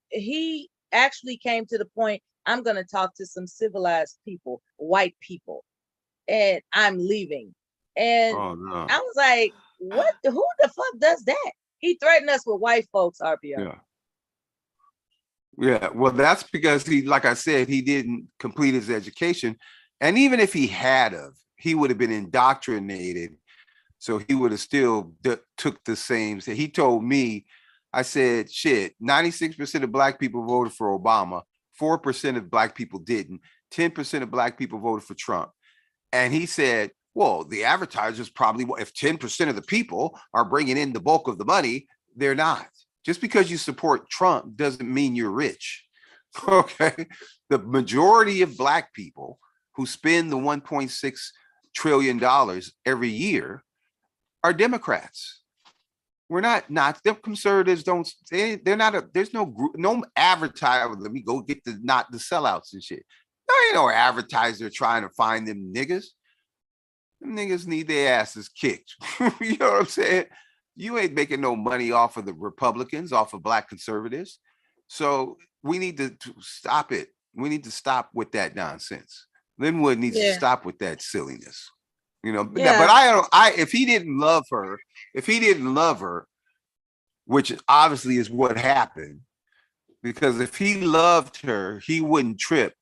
he actually came to the point, I'm going to talk to some civilized people, white people, and I'm leaving. And I was like, who the fuck does that? He threatened us with white folks, RPR. Yeah, well, that's because like I said, he didn't complete his education. And even if he had of, he would have been indoctrinated. So he would have still took the same. So he told me, I said, shit, 96% of Black people voted for Obama. 4% of Black people didn't. 10% of Black people voted for Trump. And he said, well, the advertisers probably, if 10% of the people are bringing in the bulk of the money, they're not. Just because you support Trump doesn't mean you're rich. Okay. The majority of Black people who spend the $1.6 trillion every year are Democrats. We're not them conservatives they're not there's no group, no advertiser. Let me go get not the sellouts and shit. There ain't no advertiser trying to find them niggas. Them niggas need their asses kicked. You know what I'm saying? You ain't making no money off of the Republicans, off of Black conservatives. So we need to stop it. We need to stop with that nonsense. Lynwood needs to stop with that silliness. But if he didn't love her, which obviously is what happened, because if he loved her, he wouldn't trip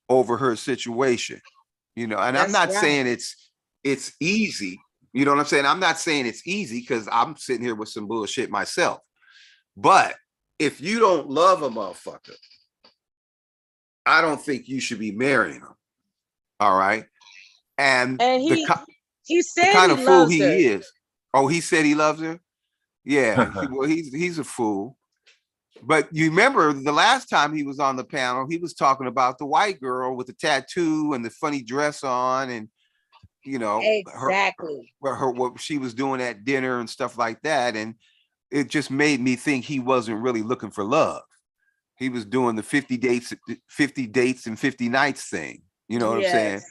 over her situation. And I'm not saying it's easy. You know what I'm saying? I'm not saying it's easy because I'm sitting here with some bullshit myself. But if you don't love a motherfucker, I don't think you should be marrying him. All right. And he said the kind he of fool loves he her. is. Oh, he said he loves her? Yeah. He's a fool. But you remember the last time he was on the panel, he was talking about the white girl with the tattoo and the funny dress on, and exactly her what she was doing at dinner and stuff like that. And it just made me think he wasn't really looking for love. He was doing the 50 dates and 50 nights thing. You know what I'm saying?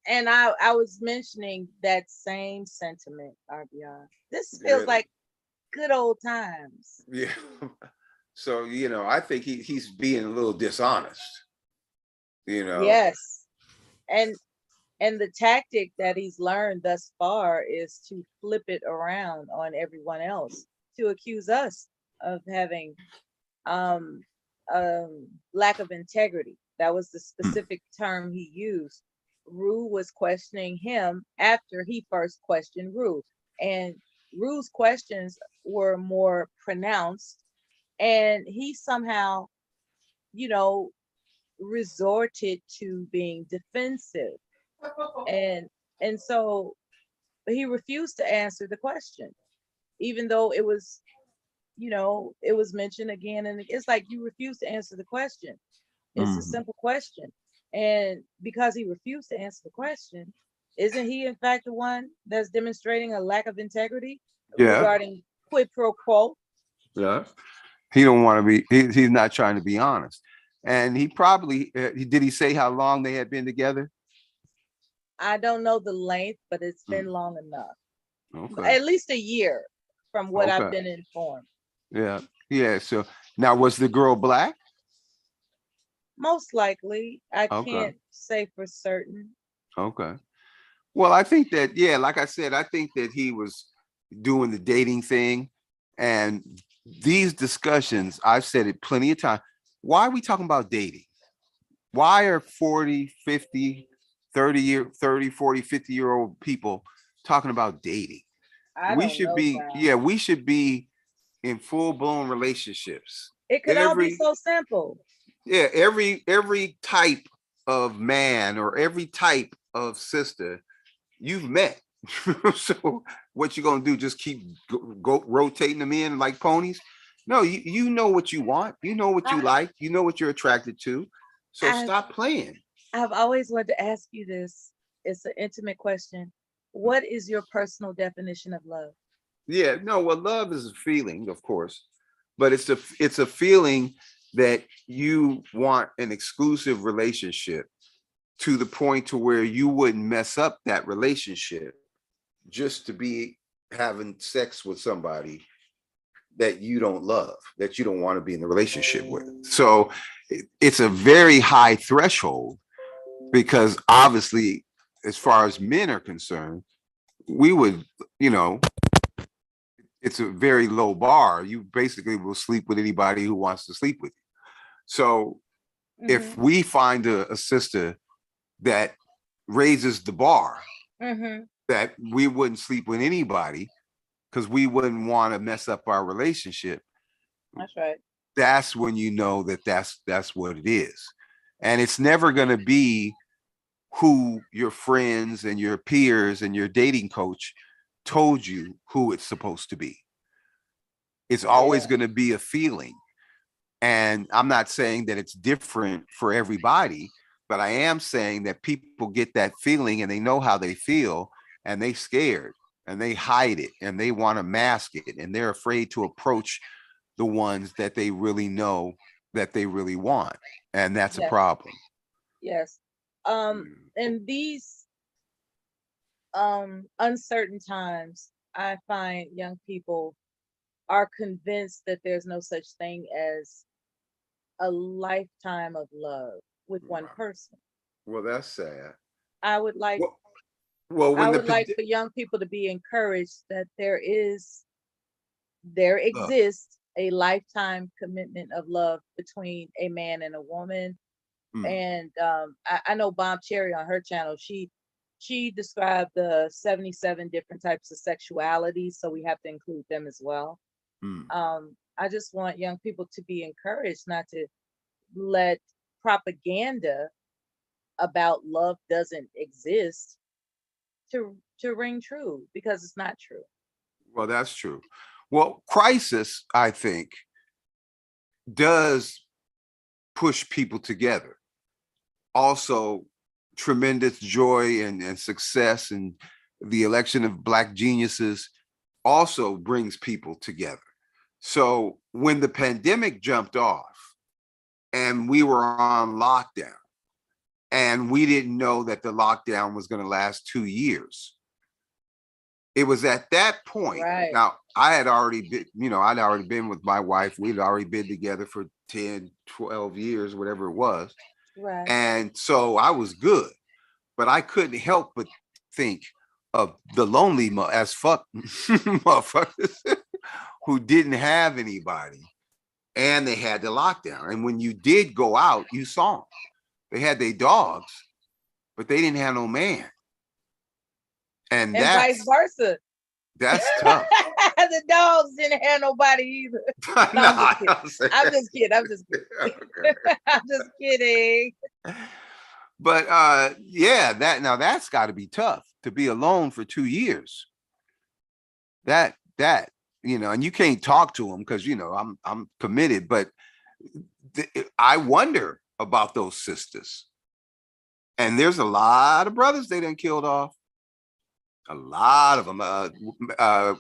And I was mentioning that same sentiment, RBR. This feels like good old times. Yeah. So, I think he's being a little dishonest. Yes. And the tactic that he's learned thus far is to flip it around on everyone else, to accuse us of having lack of integrity. That was the specific term he used. Rue was questioning him after he first questioned Rue. And Rue's questions were more pronounced. And he somehow, resorted to being defensive. And so he refused to answer the question, even though it was, it was mentioned again. And it's like, you refuse to answer the question. It's a simple question. And because he refused to answer the question, isn't he in fact the one that's demonstrating a lack of integrity regarding quid pro quo? Yeah. He don't want to be, he's not trying to be honest. And he probably, did he say how long they had been together? I don't know the length, but it's been long enough. Okay. At least a year from what I've been informed. Yeah. Yeah. So now, was the girl Black? Most likely. I can't say for certain. Okay. Well, I think that, yeah, like I said, I think that he was doing the dating thing. And these discussions, I've said it plenty of times. Why are we talking about dating? Why are 40, 50, 30, 40, 50-year-old people talking about dating? I We don't should know, be, Brown. yeah, we should be in full-blown relationships. It could all be so simple. Yeah, every type of man or every type of sister you've met. So what you gonna do? Just keep go rotating them in like ponies? No, you know what you want. You know what you like. You know what you're attracted to. So stop playing. I've always wanted to ask you this. It's an intimate question. What is your personal definition of love? Yeah, no, well, love is a feeling, of course, but it's a feeling that you want an exclusive relationship to the point to where you wouldn't mess up that relationship just to be having sex with somebody that you don't love, that you don't want to be in a relationship with. So it's a very high threshold because obviously, as far as men are concerned, we would, it's a very low bar. You basically will sleep with anybody who wants to sleep with you. So if we find a sister that raises the bar, that we wouldn't sleep with anybody because we wouldn't want to mess up our relationship. That's right. That's when you know that that's what it is. And it's never going to be who your friends and your peers and your dating coach told you who it's supposed to be. It's always going to be a feeling. And I'm not saying that it's different for everybody, but I am saying that people get that feeling and they know how they feel and they scared and they hide it and they want to mask it and they're afraid to approach the ones that they really know that they really want. And that's a problem. Yes. In these uncertain times, I find young people are convinced that there's no such thing as a lifetime of love with one person. Well, that's sad. I would like for young people to be encouraged that there exists a lifetime commitment of love between a man and a woman. And I know Bomb Cherry on her channel, she described the 77 different types of sexuality, so we have to include them as well. I just want young people to be encouraged not to let propaganda about love doesn't exist to ring true, because it's not true. Well, that's true. Well, crisis, I think, does push people together. Also, tremendous joy and success and the election of Black geniuses also brings people together. So when the pandemic jumped off and we were on lockdown and we didn't know that the lockdown was going to last 2 years, it was at that point. Right. Now, I had already been, I'd already been with my wife. We'd already been together for 10, 12 years, whatever it was. Right. And so I was good, but I couldn't help but think of the lonely as fuck motherfuckers who didn't have anybody and they had the lockdown. And when you did go out, you saw them. They had their dogs, but they didn't have no man. And vice versa. That's tough. The dogs didn't have nobody either. No, I'm just kidding. I'm just kidding. But that's got to be tough to be alone for 2 years. That and you can't talk to them because I'm committed. But I wonder about those sisters. And there's a lot of brothers they done killed off. A lot of them.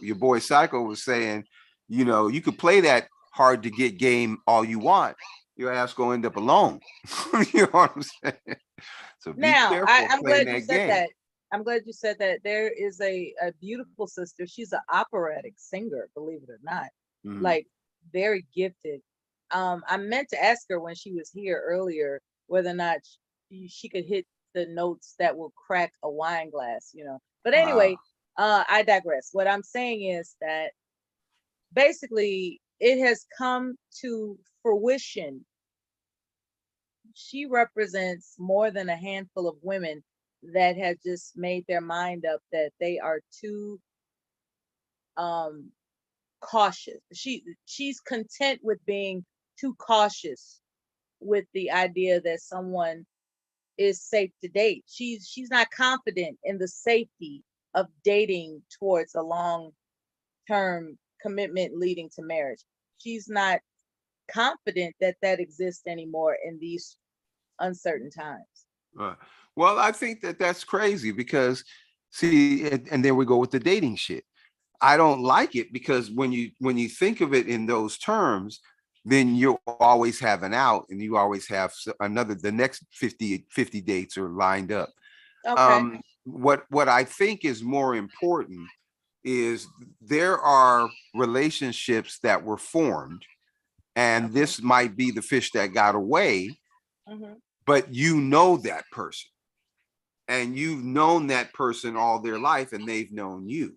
Your boy Psycho was saying, you could play that hard to get game all you want. Your ass gonna end up alone. You know what I'm saying? So now, I'm glad you said that. I'm glad you said that. There is a beautiful sister. She's an operatic singer, believe it or not. Like very gifted. I meant to ask her when she was here earlier whether or not she could hit the notes that will crack a wine glass, you know. But anyway, I digress. What I'm saying is that basically it has come to fruition. She represents more than a handful of women that have just made their mind up that they are too cautious. She's content with being too cautious with the idea that someone is safe to date. She's not confident in the safety of dating towards a long-term commitment leading to marriage. She's not confident that that exists anymore in these uncertain times. Well, I think that that's crazy because, see, and there we go with the dating shit. I don't like it because when you think of it in those terms, then you'll always have an out, and you always have the next 50 dates are lined up. Okay. What I think is more important is there are relationships that were formed, and this might be the fish that got away, but you know that person, and you've known that person all their life, and they've known you.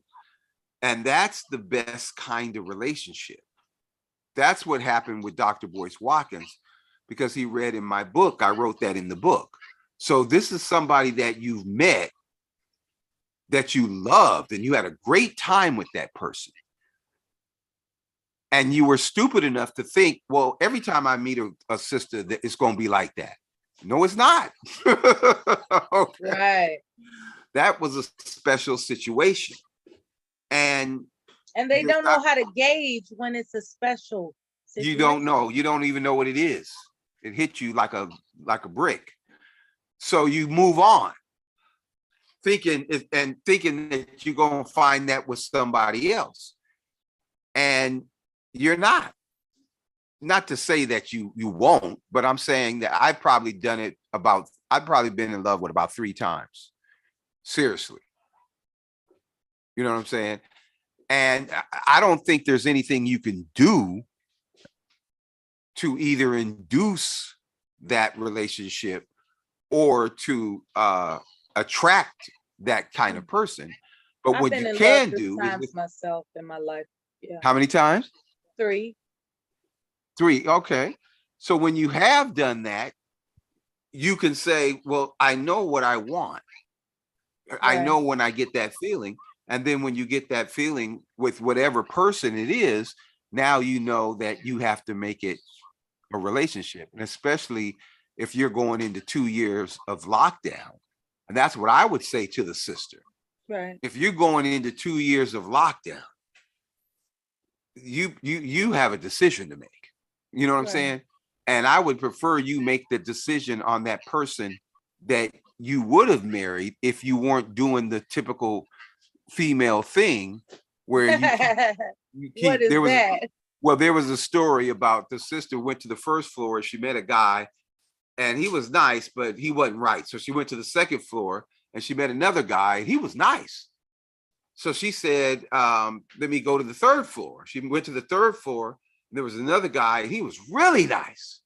And that's the best kind of relationship. That's what happened with Dr. Boyce Watkins, because he read in my book. I wrote that in the book. So this is somebody that you've met, that you loved, and you had a great time with that person. And you were stupid enough to think, well, every time I meet a sister, that it's going to be like that. No, it's not. Okay. Right. That was a special situation. And they don't know how to gauge when it's a special situation. You don't know. You don't even know what it is. It hit you like a brick. So you move on, thinking that you're going to find that with somebody else. And you're not. Not to say that you won't, but I'm saying that I've probably been in love with about 3 times. Seriously. You know what I'm saying? And I don't think there's anything you can do to either induce that relationship or to attract that kind of person. But I've what been you in can love do times is myself in my life. Yeah. How many times? 3. 3. Okay. So when you have done that, you can say, well, I know what I want. I know when I get that feeling. And then when you get that feeling with whatever person it is, now you know that you have to make it a relationship. And especially if you're going into 2 years of lockdown. And that's what I would say to the sister. Right. If you're going into 2 years of lockdown, you have a decision to make. You know what I'm saying? And I would prefer you make the decision on that person that you would have married if you weren't doing the typical female thing where you keep What is that? There was a story about the sister went to the first floor. She met a guy and he was nice, but he wasn't right. So she went to the second floor and she met another guy. He was nice. So she said, let me go to the third floor. She went to the third floor. There was another guy. He was really nice.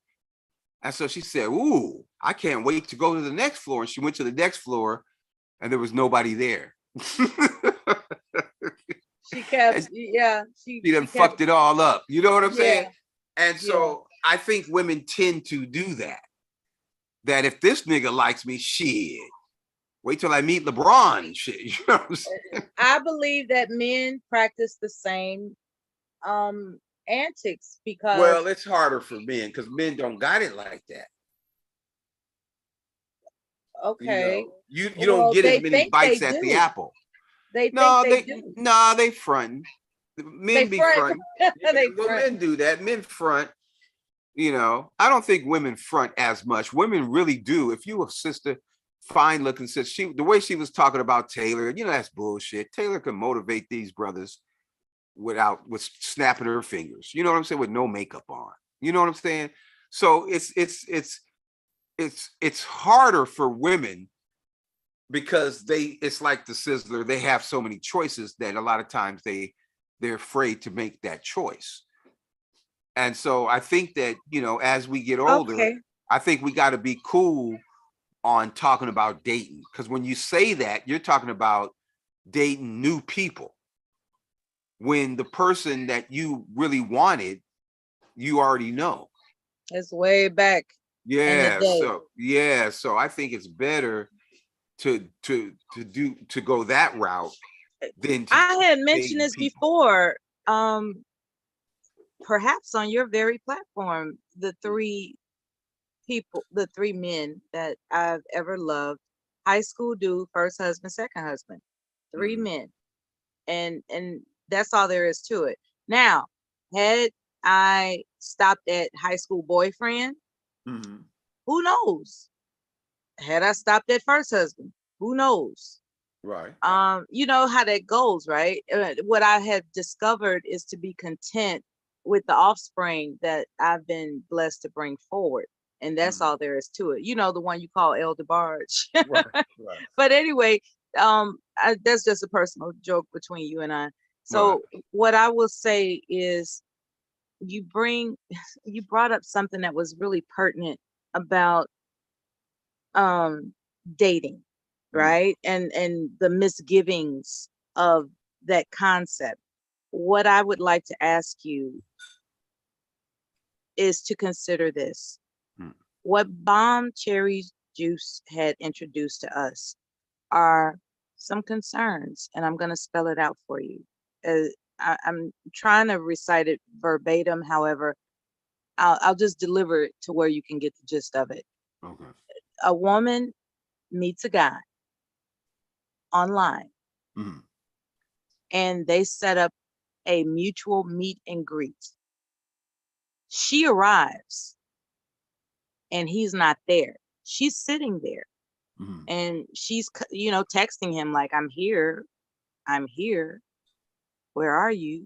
And so she said, ooh, I can't wait to go to the next floor. And she went to the next floor and there was nobody there. She kept, she done fucked it all up. You know what I'm saying? And so I think women tend to do that. That if this nigga likes me, shit, wait till I meet LeBron and shit. You know what I'm saying? I believe that men practice the same antics because. Well, it's harder for men because men don't got it like that. Okay. You don't get as many bites at the apple. They front. Men be front. Men do that. Men front. You know, I don't think women front as much. Women really do. If you a sister, fine looking sister, the way she was talking about Taylor, that's bullshit. Taylor can motivate these brothers with snapping her fingers. You know what I'm saying? With no makeup on. You know what I'm saying? So it's harder for women because it's like the Sizzler. They have so many choices that a lot of times they're afraid to make that choice. And so I think that, as we get older, I think we got to be cool on talking about dating. Because when you say that, you're talking about dating new people. When the person that you really wanted, you already know. It's way back. Yeah. day. So I think it's better to go that route than to I had mentioned dating this people. before. Perhaps on your very platform, the three men that I've ever loved, high school dude, first husband, second husband, 3 men. And that's all there is to it. Now, had I stopped at high school boyfriend, who knows? Had I stopped at first husband, who knows? Right. You know how that goes, right? What I have discovered is to be content with the offspring that I've been blessed to bring forward. And that's all there is to it. You know, the one you call El DeBarge. Right. But anyway, that's just a personal joke between you and I. So what I will say is you brought up something that was really pertinent about dating, right? And the misgivings of that concept. What I would like to ask you is to consider this. What Bomb Cherry Juice had introduced to us are some concerns, and I'm going to spell it out for you. I'm trying to recite it verbatim. However, I'll just deliver it to where you can get the gist of it. Okay. A woman meets a guy online, and they set up a mutual meet and greet. She arrives, and he's not there. She's sitting there, and she's, texting him like, I'm here. Where are you?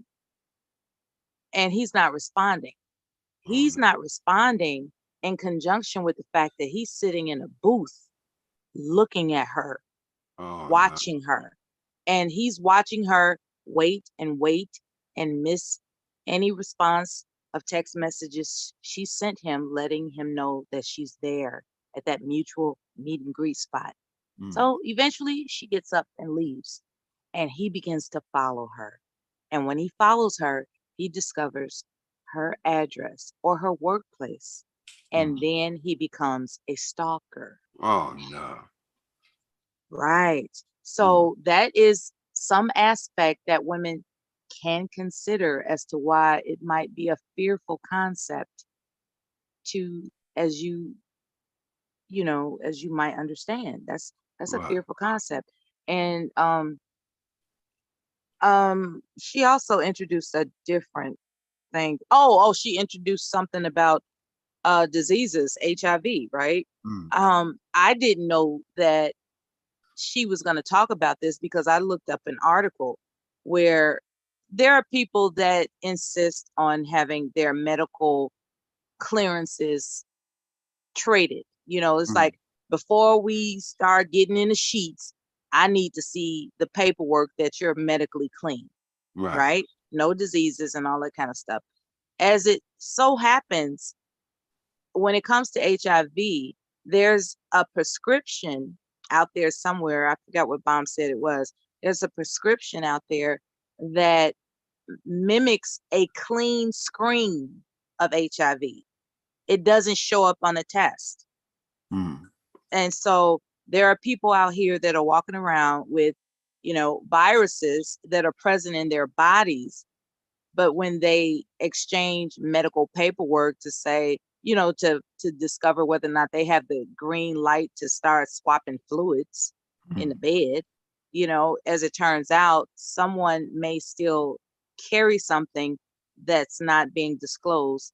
And he's not responding. He's not responding in conjunction with the fact that he's sitting in a booth looking at her, watching her. And he's watching her wait and miss any response of text messages she sent him, letting him know that she's there at that mutual meet and greet spot. So eventually she gets up and leaves, and he begins to follow her. And when he follows her, he discovers her address or her workplace. And then he becomes a stalker. Oh no. Right. So that is some aspect that women can consider as to why it might be a fearful concept to, as you might understand. That's a fearful concept. And she also introduced a different thing. She introduced something about diseases, HIV, right? I didn't know that she was going to talk about this because I looked up an article where there are people that insist on having their medical clearances traded. It's like, before we start getting in the sheets, I need to see the paperwork that you're medically clean, right? No diseases and all that kind of stuff. As it so happens, when it comes to HIV, there's a prescription out there somewhere. I forgot what Bomb said it was. There's a prescription out there that mimics a clean screen of HIV. It doesn't show up on the test. And so there are people out here that are walking around with, viruses that are present in their bodies. But when they exchange medical paperwork to say, to discover whether or not they have the green light to start swapping fluids in the bed, as it turns out, someone may still carry something that's not being disclosed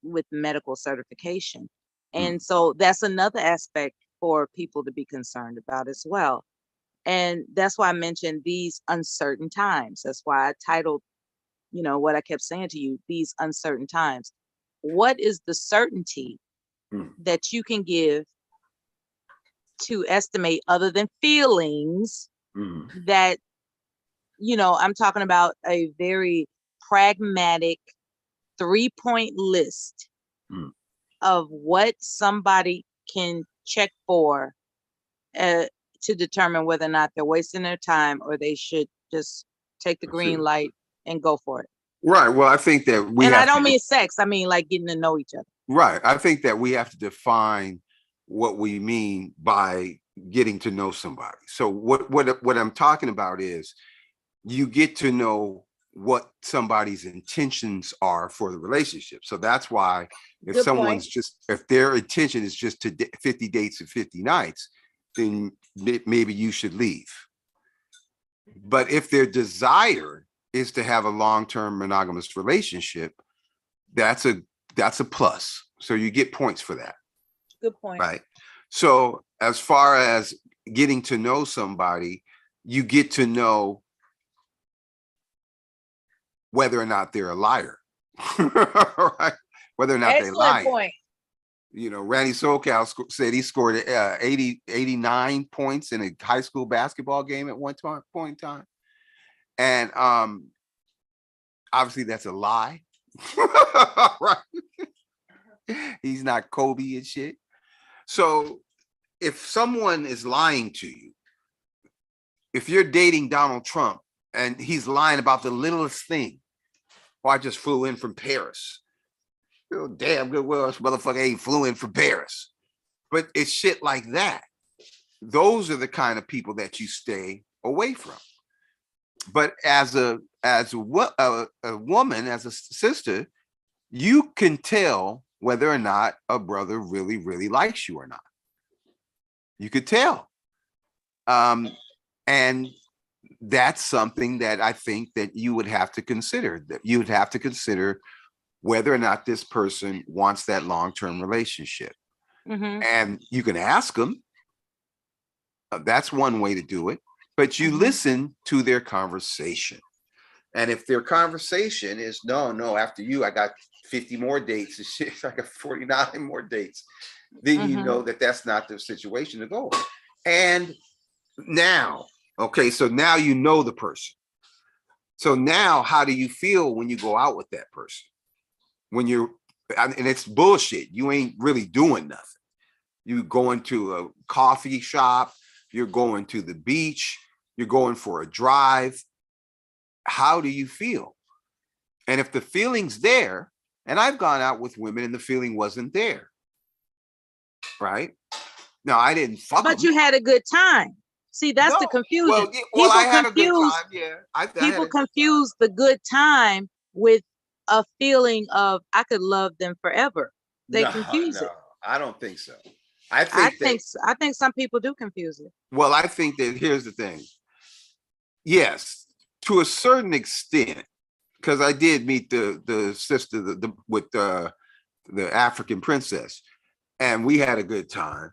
with medical certification. And so that's another aspect for people to be concerned about as well. And that's why I mentioned these uncertain times. That's why I titled, what I kept saying to you, these uncertain times. What is the certainty that you can give to estimate, other than feelings, that, I'm talking about a very pragmatic 3-point list of what somebody can check for to determine whether or not they're wasting their time or they should just take the green light and go for it? Right. Well, I think that we and have I don't to, mean sex. I mean like getting to know each other. right. I think that we have to define what we mean by getting to know somebody. So what I'm talking about is you get to know what somebody's intentions are for the relationship. So that's why if Good someone's point. just, if their intention is just to 50 dates and 50 nights, then maybe you should leave. But if their desire is to have a long-term monogamous relationship, that's a plus. So you get points for that. Good point. Right. So as far as getting to know somebody, you get to know whether or not they're a liar. Right? Whether or not they lie. Excellent point. You know, Randy Socal said he scored 89 points in a high school basketball game at one point in time. And obviously that's a lie. Right. He's not Kobe and shit. So if someone is lying to you, if you're dating Donald Trump and he's lying about the littlest thing, oh, I just flew in from Paris. Oh, damn good, well, this motherfucker ain't flew in from Paris. But it's shit like that. Those are the kind of people that you stay away from. But as a woman, as a sister, you can tell whether or not a brother really, really likes you or not. You could tell. And that's something that I think that you would have to consider, that you would have to consider whether or not this person wants that long-term relationship. Mm-hmm. And you can ask them. That's one way to do it. But you listen to their conversation. And if their conversation is, no, after you, I got 50 more dates and shit, I got 49 more dates, then you know that that's not the situation to go. And now, okay, so now you know the person. So now how do you feel when you go out with that person? When you're, and it's bullshit, you ain't really doing nothing. You going to a coffee shop, you're going to the beach, you're going for a drive. How do you feel? And if the feeling's there, and I've gone out with women and the feeling wasn't there, right? Now I didn't fuck But them. you had a good time. See, that's the confusion. Well, people I had confuse, a good time. Yeah, people confuse the good time with a feeling of I could love them forever. They confuse it. I don't think so. I think some people do confuse it. Well, I think that here's the thing. Yes, to a certain extent, because I did meet the sister with the African princess, and we had a good time.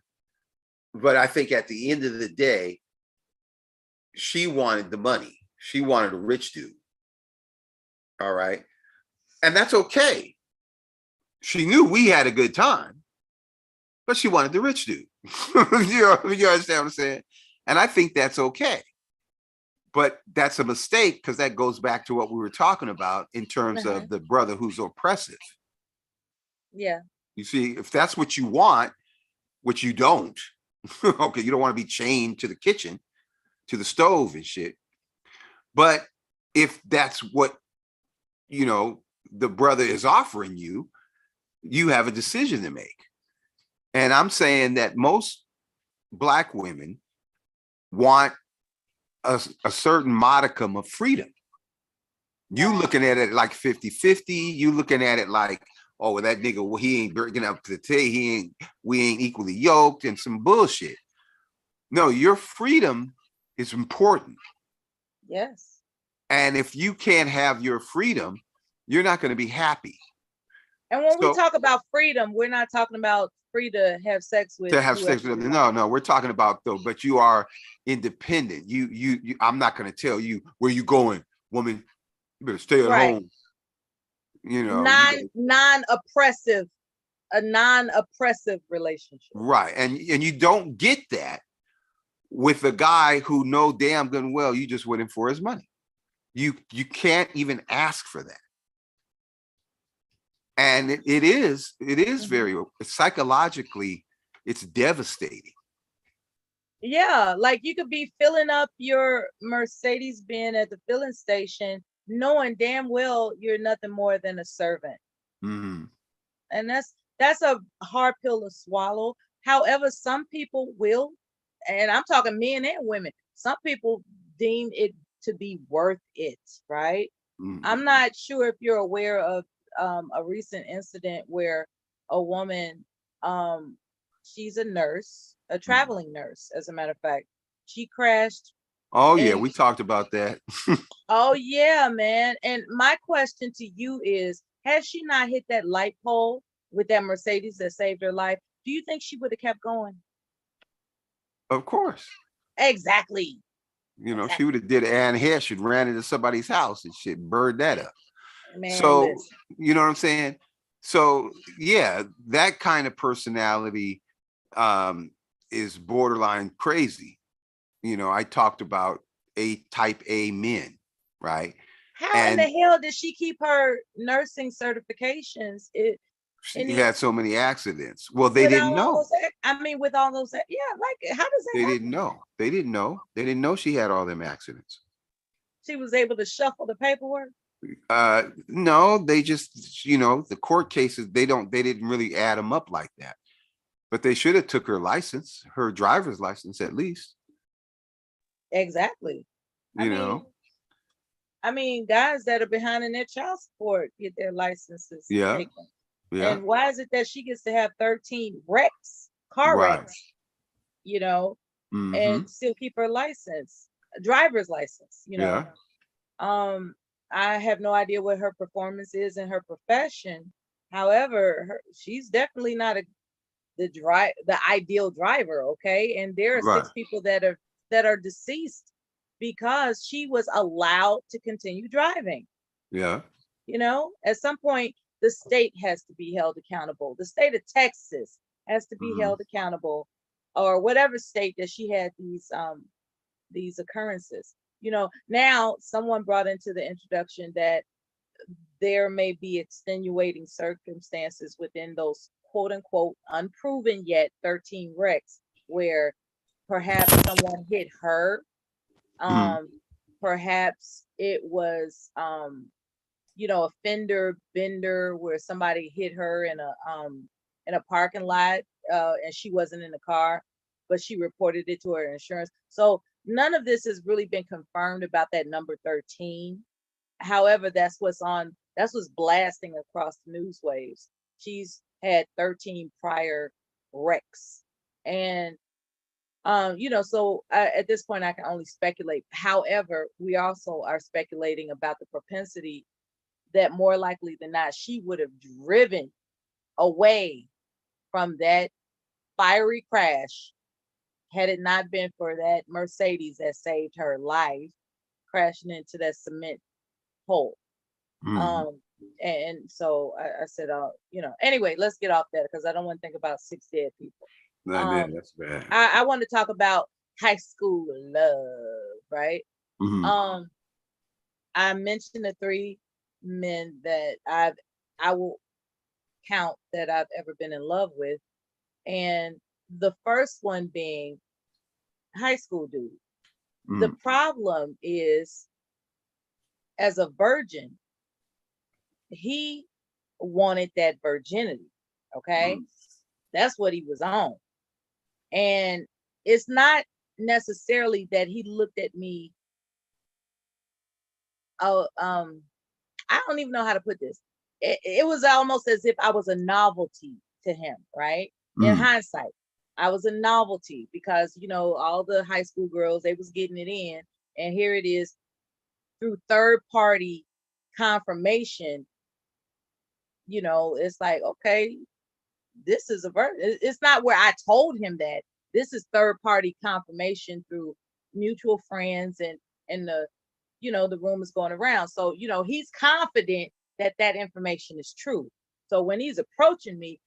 But I think at the end of the day, she wanted the money. She wanted a rich dude. All right. And that's okay. She knew we had a good time, but she wanted the rich dude. You understand what I'm saying? And I think that's okay. But that's a mistake because that goes back to what we were talking about in terms of the brother who's oppressive. Yeah. You see, if that's what you want, which you don't, okay, you don't want to be chained to the kitchen, to the stove and shit. But if that's what, you know, the brother is offering you, you have a decision to make. And I'm saying that most Black women want a certain modicum of freedom. You looking at it like 50-50, you looking at it like, oh, well, that nigga, well, he ain't bringing up to the table, we ain't equally yoked and some bullshit. No, your freedom is important. Yes. And if you can't have your freedom, you're not going to be happy. And when we talk about freedom, we're not talking about free to have sex with. No, we're talking about though, but you are independent. You I'm not going to tell you where you going, woman. You better stay at home. You know, non-oppressive, a non-oppressive relationship. Right. And you don't get that with a guy who know damn good and well you just went in for his money. You can't even ask for that. And it is very psychologically It's devastating. Yeah, like you could be filling up your Mercedes Benz at the filling station, knowing damn well you're nothing more than a servant. Mm-hmm. And that's a hard pill to swallow. However, some people will, and I'm talking men and women, some people deem it to be worth it, right? Mm-hmm. I'm not sure if you're aware of a recent incident where a woman, she's a nurse, a traveling nurse, as a matter of fact, she crashed. Oh yeah, we talked about that. Oh yeah, man. And my question to you is, has she not hit that light pole with that Mercedes that saved her life? Do you think she would have kept going? Of course. Exactly. You know, Exactly. she would have did Anne Hesh, should ran into somebody's house and shit, burned that up. Man, So, listen. you know what I'm saying? So yeah, that kind of personality is borderline crazy. You know, I talked about type A men, right? How in the hell did she keep her nursing certifications? She had so many accidents. Well, they without didn't all know. those, I mean, with all those, yeah, like how does that They happen? didn't know. They didn't know. They didn't know she had all them accidents. She was able to shuffle the paperwork. No, they just, you know, the court cases, they didn't really add them up like that. But they should have took her license, her driver's license at least. Exactly. I mean, guys that are behind in their child support get their licenses taken. Yeah. And why is it that she gets to have 13 wrecks, car wrecks, you know, and still keep her license, driver's license, you know? I have no idea what her performance is in her profession. However, she's definitely not the ideal driver, okay? And there are 6 people that are deceased because she was allowed to continue driving. Yeah. You know, at some point, the state has to be held accountable. The state of Texas has to be held accountable, or whatever state that she had these occurrences. You know, now someone brought into the introduction that there may be extenuating circumstances within those quote unquote unproven yet 13 wrecks where perhaps someone hit her. Perhaps it was you know, a fender bender where somebody hit her in a parking lot and she wasn't in the car, but she reported it to her insurance. So none of this has really been confirmed about that number 13. However, that's what's blasting across the news waves. She's had 13 prior wrecks. And you know, so at this point I can only speculate. However, we also are speculating about the propensity that more likely than not, she would have driven away from that fiery crash had it not been for that Mercedes that saved her life, crashing into that cement hole. And so I said, you know, anyway, let's get off that because I don't want to think about 6 dead people. That's bad. I want to talk about high school love, right? I mentioned the 3 men that I will count that I've ever been in love with, and the first one being high school dude. The problem is, as a virgin, he wanted that virginity. Okay, that's what he was on, and it's not necessarily that he looked at me. I don't even know how to put this. It was almost as if I was a novelty to him, right? In hindsight, I was a novelty because, you know, all the high school girls, they was getting it in. And here it is through third party confirmation, you know, it's like, okay, this is it's not where I told him that. This is third party confirmation through mutual friends and the, you know, the rumors going around. So, you know, he's confident that that information is true. So when he's approaching me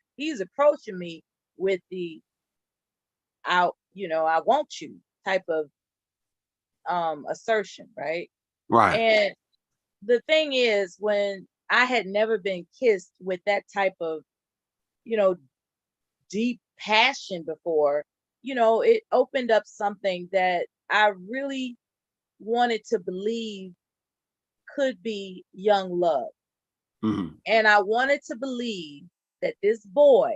with the you know, I want you type of assertion, right? Right. And the thing is, when I had never been kissed with that type of, you know, deep passion before, it opened up something that I really wanted to believe could be young love. Mm-hmm. And I wanted to believe that this boy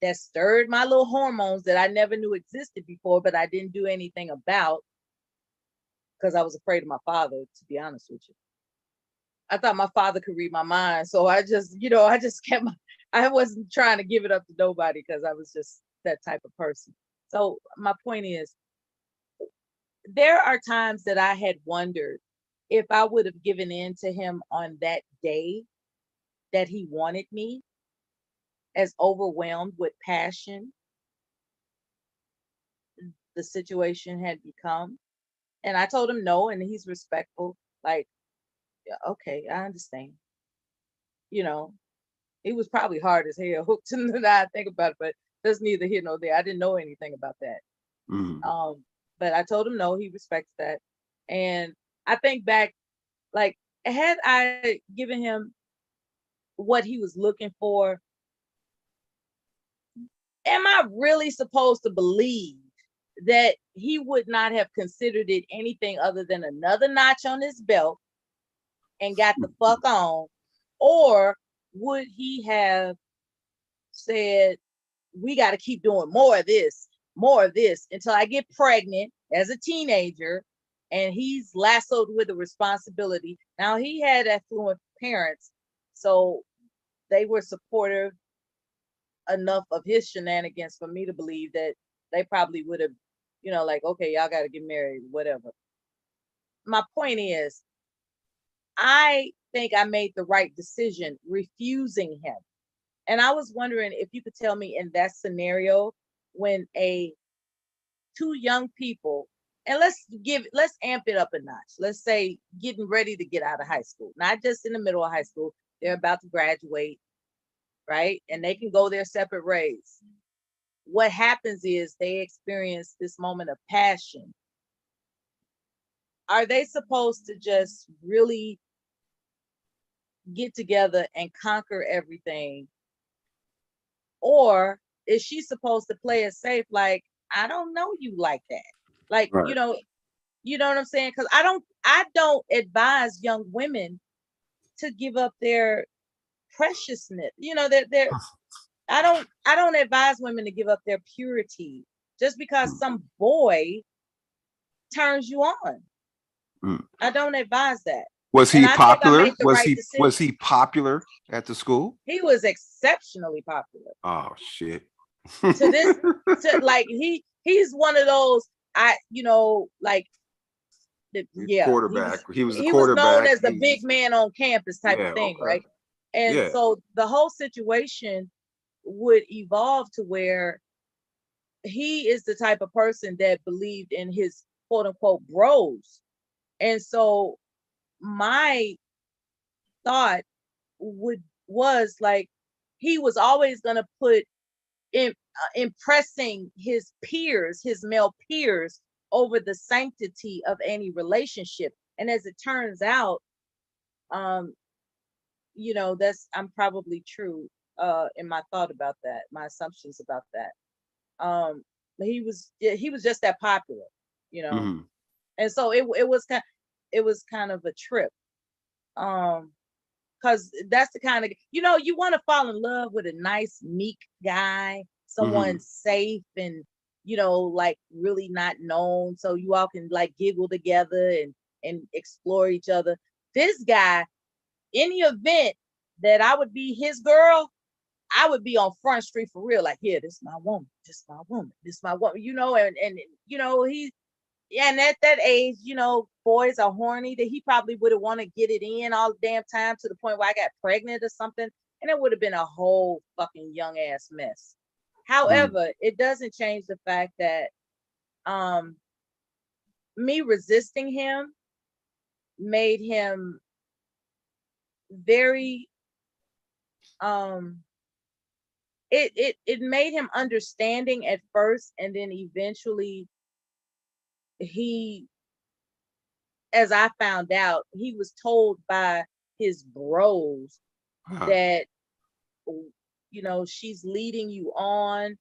that stirred my little hormones that I never knew existed before, but I didn't do anything about because I was afraid of my father, to be honest with you. I thought my father could read my mind. So I just, I wasn't trying to give it up to nobody because I was just that type of person. So my point is, there are times that I had wondered if I would have given in to him on that day that he wanted me, as overwhelmed with passion the situation had become. And I told him no, and he's respectful. Like, "Yeah, okay, I understand." It was probably hard as hell hooked into that. I think about it, but that's neither here nor there. I didn't know anything about that. Mm-hmm. But I told him no, he respects that. And I think back, like, had I given him what he was looking for, am I really supposed to believe that he would not have considered it anything other than another notch on his belt and got the fuck on? Or would he have said, we got to keep doing more of this until I get pregnant as a teenager and he's lassoed with the responsibility? Now, he had affluent parents, so they were supportive enough of his shenanigans for me to believe that they probably would have, like, okay, y'all got to get married, whatever. My point is, I think I made the right decision refusing him. And I was wondering if you could tell me, in that scenario, when two young people, and let's amp it up a notch. Let's say getting ready to get out of high school, not just in the middle of high school, they're about to graduate, right? And they can go their separate ways. What happens is they experience this moment of passion. Are they supposed to just really get together and conquer everything? Or is she supposed to play it safe? Like, I don't know you like that. Like, Right. you know what I'm saying? Because I don't advise young women to give up their preciousness. I don't advise women to give up their purity just because some boy turns you on. Mm. I don't advise that. Was And he I think I popular? made the right decision. Was he popular at the school? He was exceptionally popular. Oh shit. Like he's one of those, like, quarterback. He was the he was known quarterback. as the big man on campus type of thing, okay. right? And so the whole situation would evolve to where he is the type of person that believed in his quote unquote bros. And so my thought was like, he was always going to put in impressing his peers, his male peers, over the sanctity of any relationship. And as it turns out, I'm probably true in my thought about that, my assumptions about that. But he was just that popular, Mm-hmm. and so it was kind of a trip. Because that's the kind of, you want to fall in love with a nice, meek guy, someone safe and, like really not known. So you all can like giggle together and explore each other. This guy, any event that I would be his girl, I would be on Front Street for real. Like, yeah, this is my woman. This is my woman. This is my woman. And at that age, boys are horny, that he probably would have wanted to get it in all the damn time to the point where I got pregnant or something. And it would have been a whole fucking young ass mess. However, it doesn't change the fact that me resisting him made him very it made him understanding at first, and then eventually he, as I found out, he was told by his bros that she's leading you on.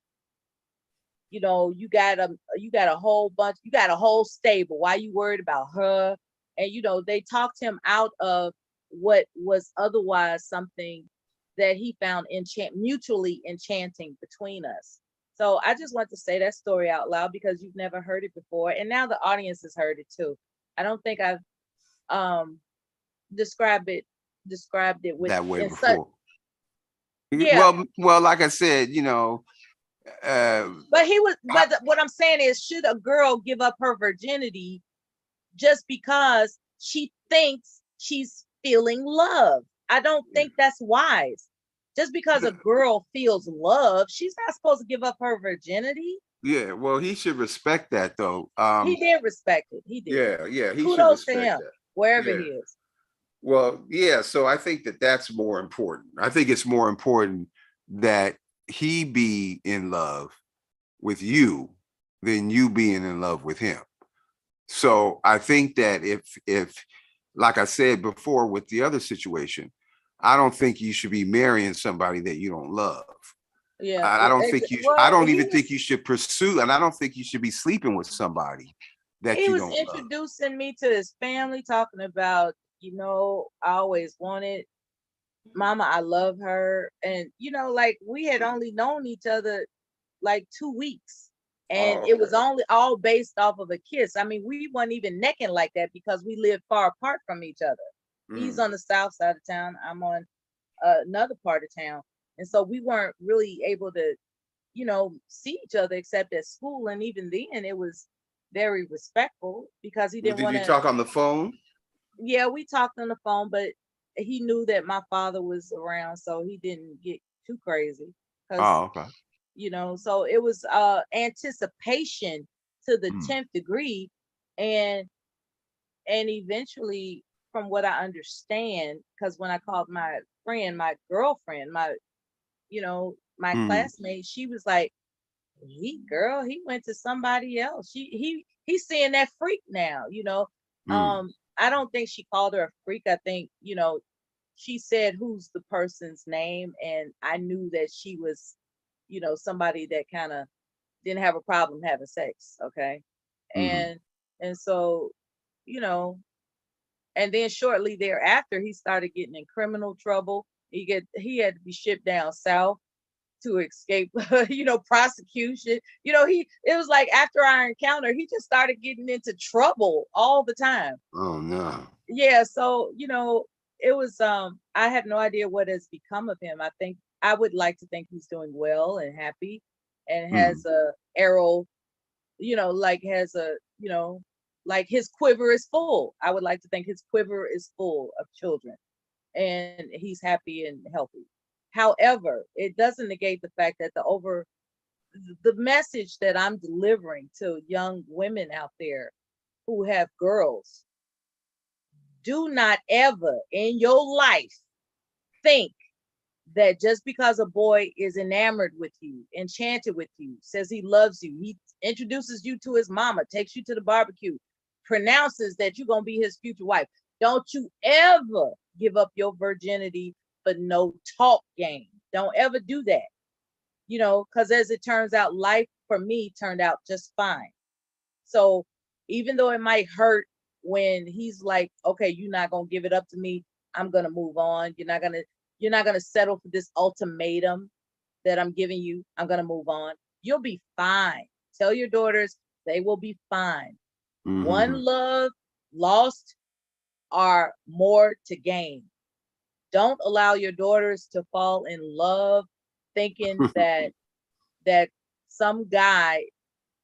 You got a whole bunch, you got a whole stable. Why you worried about her? And they talked him out of what was otherwise something that he found mutually enchanting between us. So I just want to say that story out loud because you've never heard it before, and now the audience has heard it too. I don't think I've described it with that way in such. before. Yeah. Well, like I said, But what I'm saying is, should a girl give up her virginity just because she thinks she's feeling love? I don't think that's wise. Just because a girl feels love, she's not supposed to give up her virginity. Yeah, well, he should respect that, though. He did respect it. He did. Yeah, he should Kudos to respect him, that. wherever Yeah. he is. Well, yeah, so I think that's more important. I think it's more important that he be in love with you than you being in love with him. So I think that if like I said before with the other situation, I don't think you should be marrying somebody that you don't love. Yeah, I don't think you. I don't even think you should pursue, and I don't think you should be sleeping with somebody that you don't love. He was introducing me to his family, talking about, I always wanted Mama. I love her, and like we had only known each other like 2 weeks, and it was only all based off of a kiss. I mean, we weren't even necking like that because we lived far apart from each other. He's on the south side of town. I'm on another part of town. And so we weren't really able to, see each other except at school. And even then it was very respectful because he didn't want to. Did you talk on the phone? Yeah, we talked on the phone, but he knew that my father was around, so he didn't get too crazy. Okay. So it was anticipation to the 10th degree. And eventually, from what I understand, because when I called my friend, my girlfriend, my classmate, she was like, he went to somebody else. He's seeing that freak now, I don't think she called her a freak. I think, she said who's the person's name, and I knew that she was, somebody that kind of didn't have a problem having sex. Okay. And so, and then shortly thereafter, he started getting in criminal trouble. He had to be shipped down south to escape, prosecution. It was like after our encounter, he just started getting into trouble all the time. Oh no. Yeah. So, it was, I have no idea what has become of him. I would like to think he's doing well and happy and has a arrow, like his quiver is full. I would like to think his quiver is full of children and he's happy and healthy. However, it doesn't negate the fact that the message that I'm delivering to young women out there who have girls: do not ever in your life think that just because a boy is enamored with you, enchanted with you, says he loves you, he introduces you to his mama, takes you to the barbecue, pronounces that you're going to be his future wife. Don't you ever give up your virginity for no talk game. Don't ever do that. Because as it turns out, life for me turned out just fine. So even though it might hurt when he's like, okay, you're not going to give it up to me, I'm going to move on. You're not going to settle for this ultimatum that I'm giving you. I'm going to move on. You'll be fine. Tell your daughters they will be fine. One love lost are more to gain. Don't allow your daughters to fall in love thinking that some guy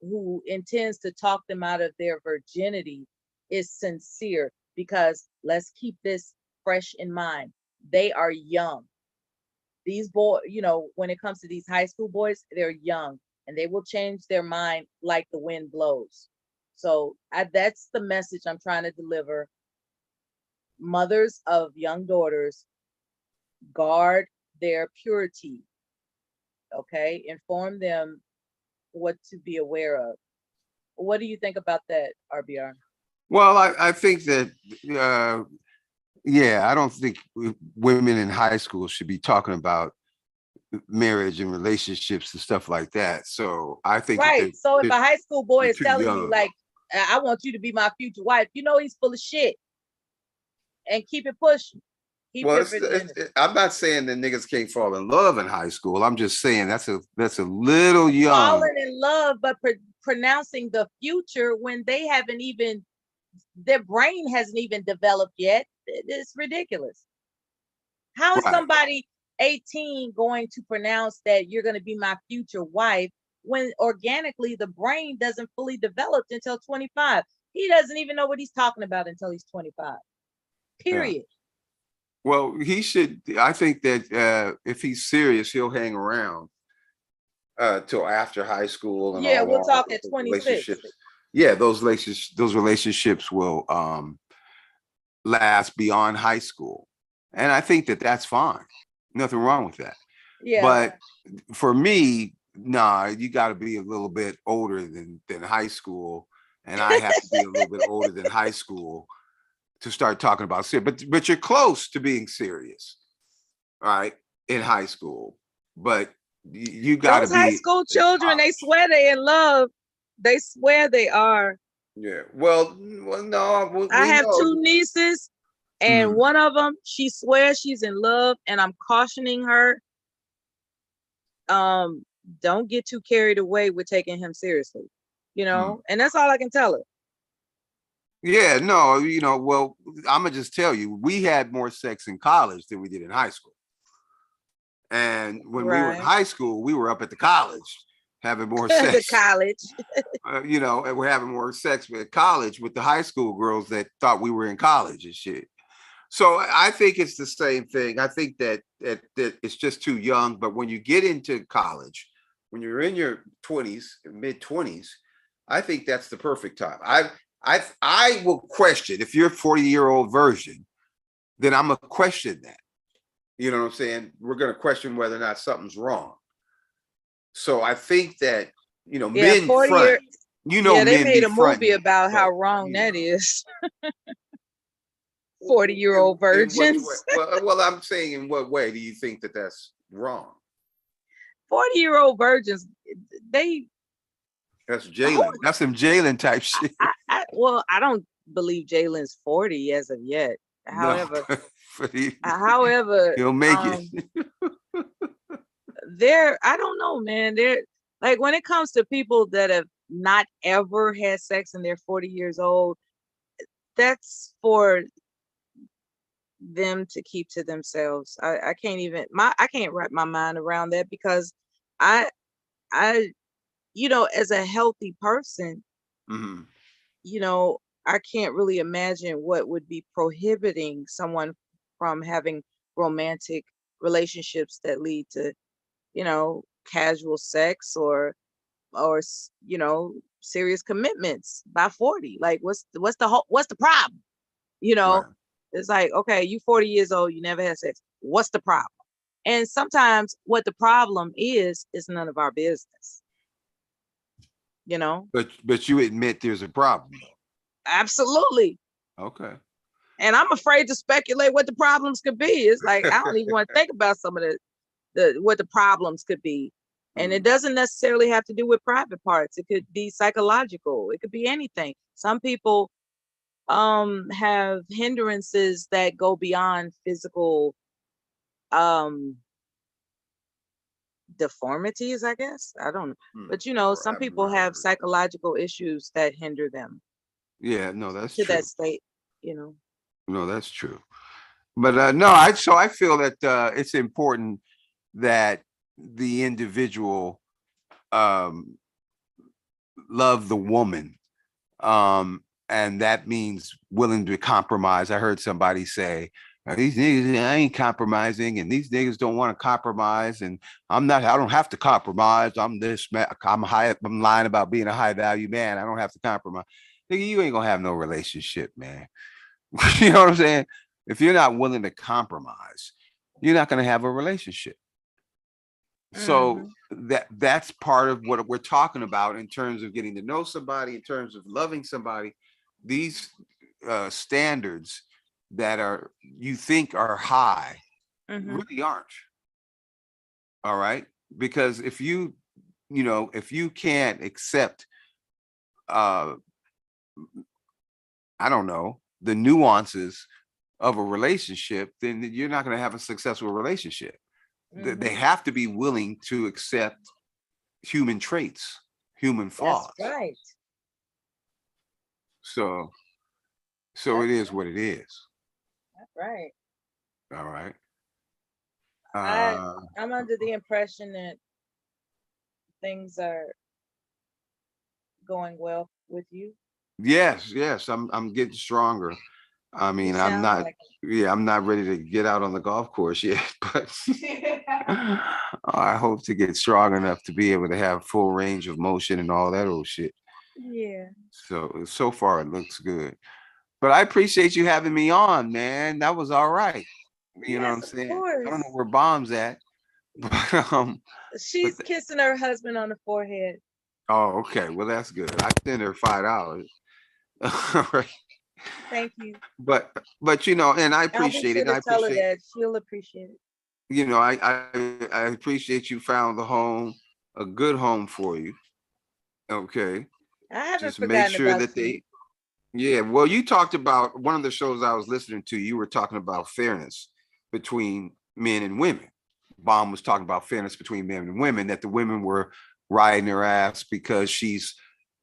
who intends to talk them out of their virginity is sincere, because let's keep this fresh in mind. They are young. These boys, when it comes to these high school boys, they're young and they will change their mind like the wind blows. So that's the message I'm trying to deliver. Mothers of young daughters, guard their purity. Okay, inform them what to be aware of. What do you think about that, RBR? Well, I think that, I don't think women in high school should be talking about marriage and relationships and stuff like that. So I think right. So if a high school boy they're is too telling you young. like, I want you to be my future wife, you know he's full of shit. And keep it pushing. Keep Well, it. I'm not saying that niggas can't fall in love in high school. I'm just saying that's a little young. Falling in love, but pronouncing the future when they haven't even, their brain hasn't even developed yet. It's ridiculous. How is somebody 18 going to pronounce that you're going to be my future wife when organically the brain doesn't fully develop until 25? He doesn't even know what he's talking about until he's 25. Period. Yeah. Well, he should. I think that if he's serious, he'll hang around till after high school. And yeah, all we'll that. talk at 26. Yeah, those relationships will last beyond high school, and I think that that's fine. Nothing wrong with that. Yeah. But for me, nah, you got to be a little bit older than high school, and I have to be a little bit older than high school to start talking about serious. But you're close to being serious, right? In high school, but you got to be. Those high school children, they swear they in love. They swear they are. Yeah. Well, no. I have two nieces, and one of them, she swears she's in love, and I'm cautioning her. Don't get too carried away with taking him seriously, and that's all I can tell her. Yeah, no, well, I'm gonna just tell you, we had more sex in college than we did in high school. And when we were in high school, we were up at the college having more sex. The college. And we're having more sex at college with the high school girls that thought we were in college and shit. So I think it's the same thing. I think that it's just too young. But when you get into college, when you're in your 20s, mid 20s, I think that's the perfect time. I will question if you're a 40-year-old virgin, then I'm gonna question that. You know what I'm saying? We're gonna question whether or not something's wrong. So I think that men front. They made a movie about how wrong that is. 40-year-old virgins. Well, I'm saying, in what way do you think that that's wrong? 40-year-old virgins, that's Jalen. That's some Jalen type shit. I don't believe Jalen's 40 as of yet. However, he'll make it. I don't know, man. They're like, when it comes to people that have not ever had sex and they're 40 years old, that's for them to keep to themselves. I can't wrap my mind around that, because I as a healthy person, I can't really imagine what would be prohibiting someone from having romantic relationships that lead to, casual sex or serious commitments by 40. Like, what's the problem? Right. It's like, okay, you 40 years old, you never had sex. What's the problem? And sometimes what the problem is none of our business. But you admit there's a problem. Absolutely. Okay. And I'm afraid to speculate what the problems could be. It's like, I don't even want to think about some of what the problems could be. And it doesn't necessarily have to do with private parts. It could be psychological. It could be anything. Some people have hindrances that go beyond physical deformities, I guess. I don't know. But some people have psychological issues that hinder them. Yeah, no, that's to true. That state, No, that's true. But no, I feel that it's important that the individual love the woman. And that means willing to compromise. I heard somebody say, these niggas, I ain't compromising, and these niggas don't want to compromise, and I don't have to compromise. I'm lying about being a high value man. I don't have to compromise. Nigga, you ain't gonna have no relationship, man. You know what I'm saying? If you're not willing to compromise, you're not gonna have a relationship. So that's part of what we're talking about in terms of getting to know somebody, in terms of loving somebody. These standards that you think are high really aren't. All right. Because if you know, if you can't accept, I don't know, the nuances of a relationship, then you're not going to have a successful relationship. They have to be willing to accept human traits, human flaws. That's right. So That's it is what it is. That's right. All right. I'm under the impression that things are going well with you. Yes, I'm getting stronger. I mean, You I'm sound not, like yeah, I'm not ready to get out on the golf course yet, but I hope to get strong enough to be able to have full range of motion and all that old shit. yeah. So far it looks good. But I appreciate you having me on, man. That was all right. You know what I'm Yes, of saying? I don't know course. where Bomb's at, but She's kissing her husband on the forehead. oh, okay. Well, that's good. I sent her $5. All right. Thank you. But you know, and I I'll be appreciate it. sure And to I tell her appreciate, that. She'll appreciate it. you know, I appreciate you found the home, a good home for you. Okay. I haven't Just make forgotten sure about that you. they, yeah. Well, you talked about one of the shows I was listening to, you were talking about fairness between men and women. Bomb was talking about fairness between men and women, that the women were riding her ass because she's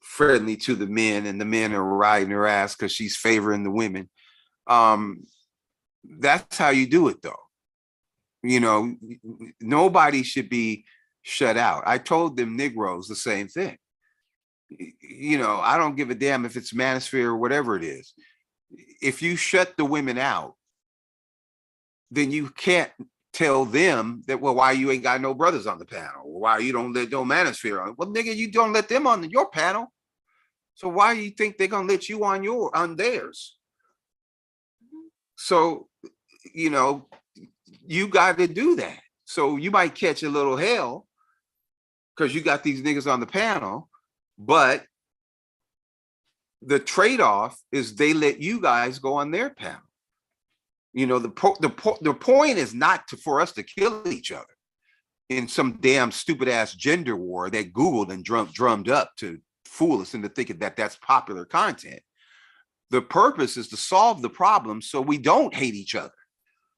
friendly to the men, and the men are riding her ass because she's favoring the women. Um, that's how you do it, though. You know, nobody should be shut out. I told them Negroes the same thing. You know, I don't give a damn if it's manosphere or whatever it is. If you shut the women out, then you can't tell them that, well, why you ain't got no brothers on the panel? Why you don't let no manosphere on? Well, nigga, you don't let them on your panel. So why do you think they're gonna let you on theirs? So, you know, you got to do that. So you might catch a little hell because you got these niggas on the panel, but the trade-off is they let you guys go on their panel. You know, the point is not for us to kill each other in some damn stupid ass gender war that Googled and drummed up to fool us into thinking that that's popular content. The purpose is to solve the problem so we don't hate each other.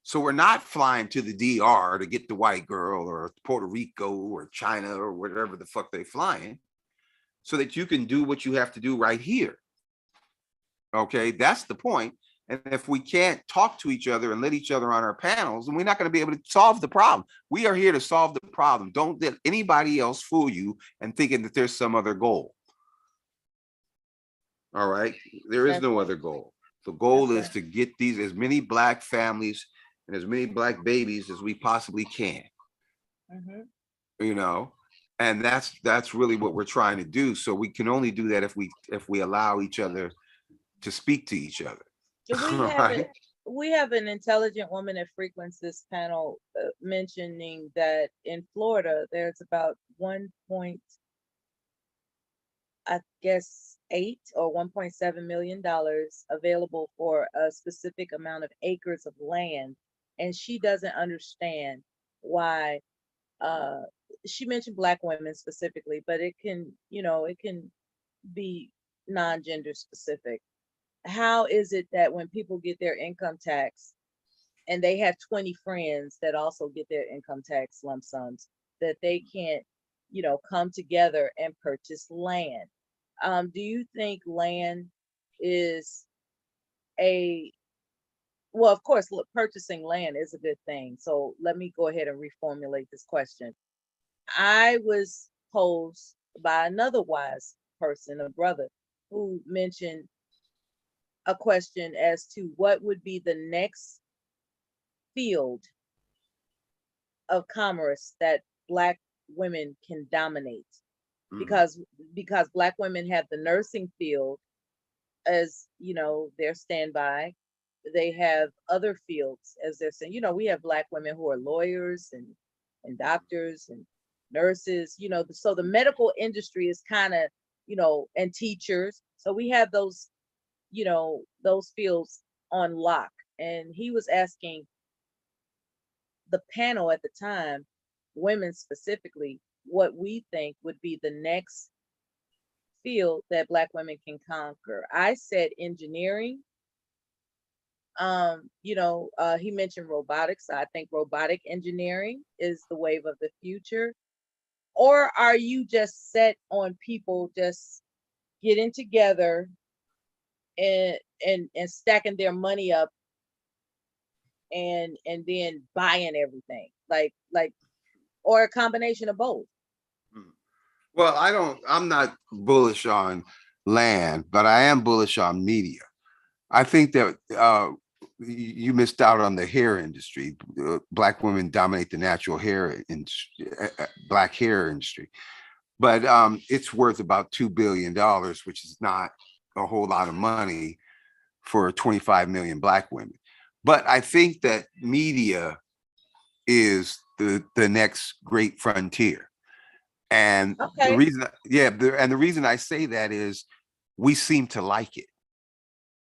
So we're not flying to the DR to get the white girl or Puerto Rico or China or whatever the fuck they're flying, so that you can do what you have to do right here. Okay, that's the point. And if we can't talk to each other and let each other on our panels, then we're not going to be able to solve the problem. We are here to solve the problem. Don't let anybody else fool you and thinking that there's some other goal. All right, there is no other goal. The goal is to get these as many Black families and as many Black babies as we possibly can. You know, and that's really what we're trying to do. So we can only do that if we allow each other to speak to each other. We have an intelligent woman that frequents this panel mentioning that in Florida there's about 8 or $1.7 million available for a specific amount of acres of land, and she doesn't understand why. She mentioned Black women specifically, but it can be non-gender specific. How is it that when people get their income tax and they have 20 friends that also get their income tax lump sums, that they can't, come together and purchase land? Do you think land is well, of course, purchasing land is a good thing. So let me go ahead and reformulate this question. I was posed by another wise person, a brother, who mentioned a question as to what would be the next field of commerce that Black women can dominate, because Black women have the nursing field as their standby. They have other fields as they're saying. We have Black women who are lawyers and doctors and nurses. So the medical industry is kind of and teachers. So we have those those fields on lock. And he was asking the panel at the time, women specifically, what we think would be the next field that Black women can conquer. I said engineering. He mentioned robotics. I think robotic engineering is the wave of the future. Or are you just set on people just getting together and stacking their money up and then buying everything, like or a combination of both? Well, I'm not bullish on land, but I am bullish on media. I think that you missed out on the hair industry. Black women dominate the natural hair industry, Black hair industry, but it's worth about $2 billion, which is not a whole lot of money for 25 million Black women. But I think that media is the next great frontier. And the reason I say that is we seem to like it.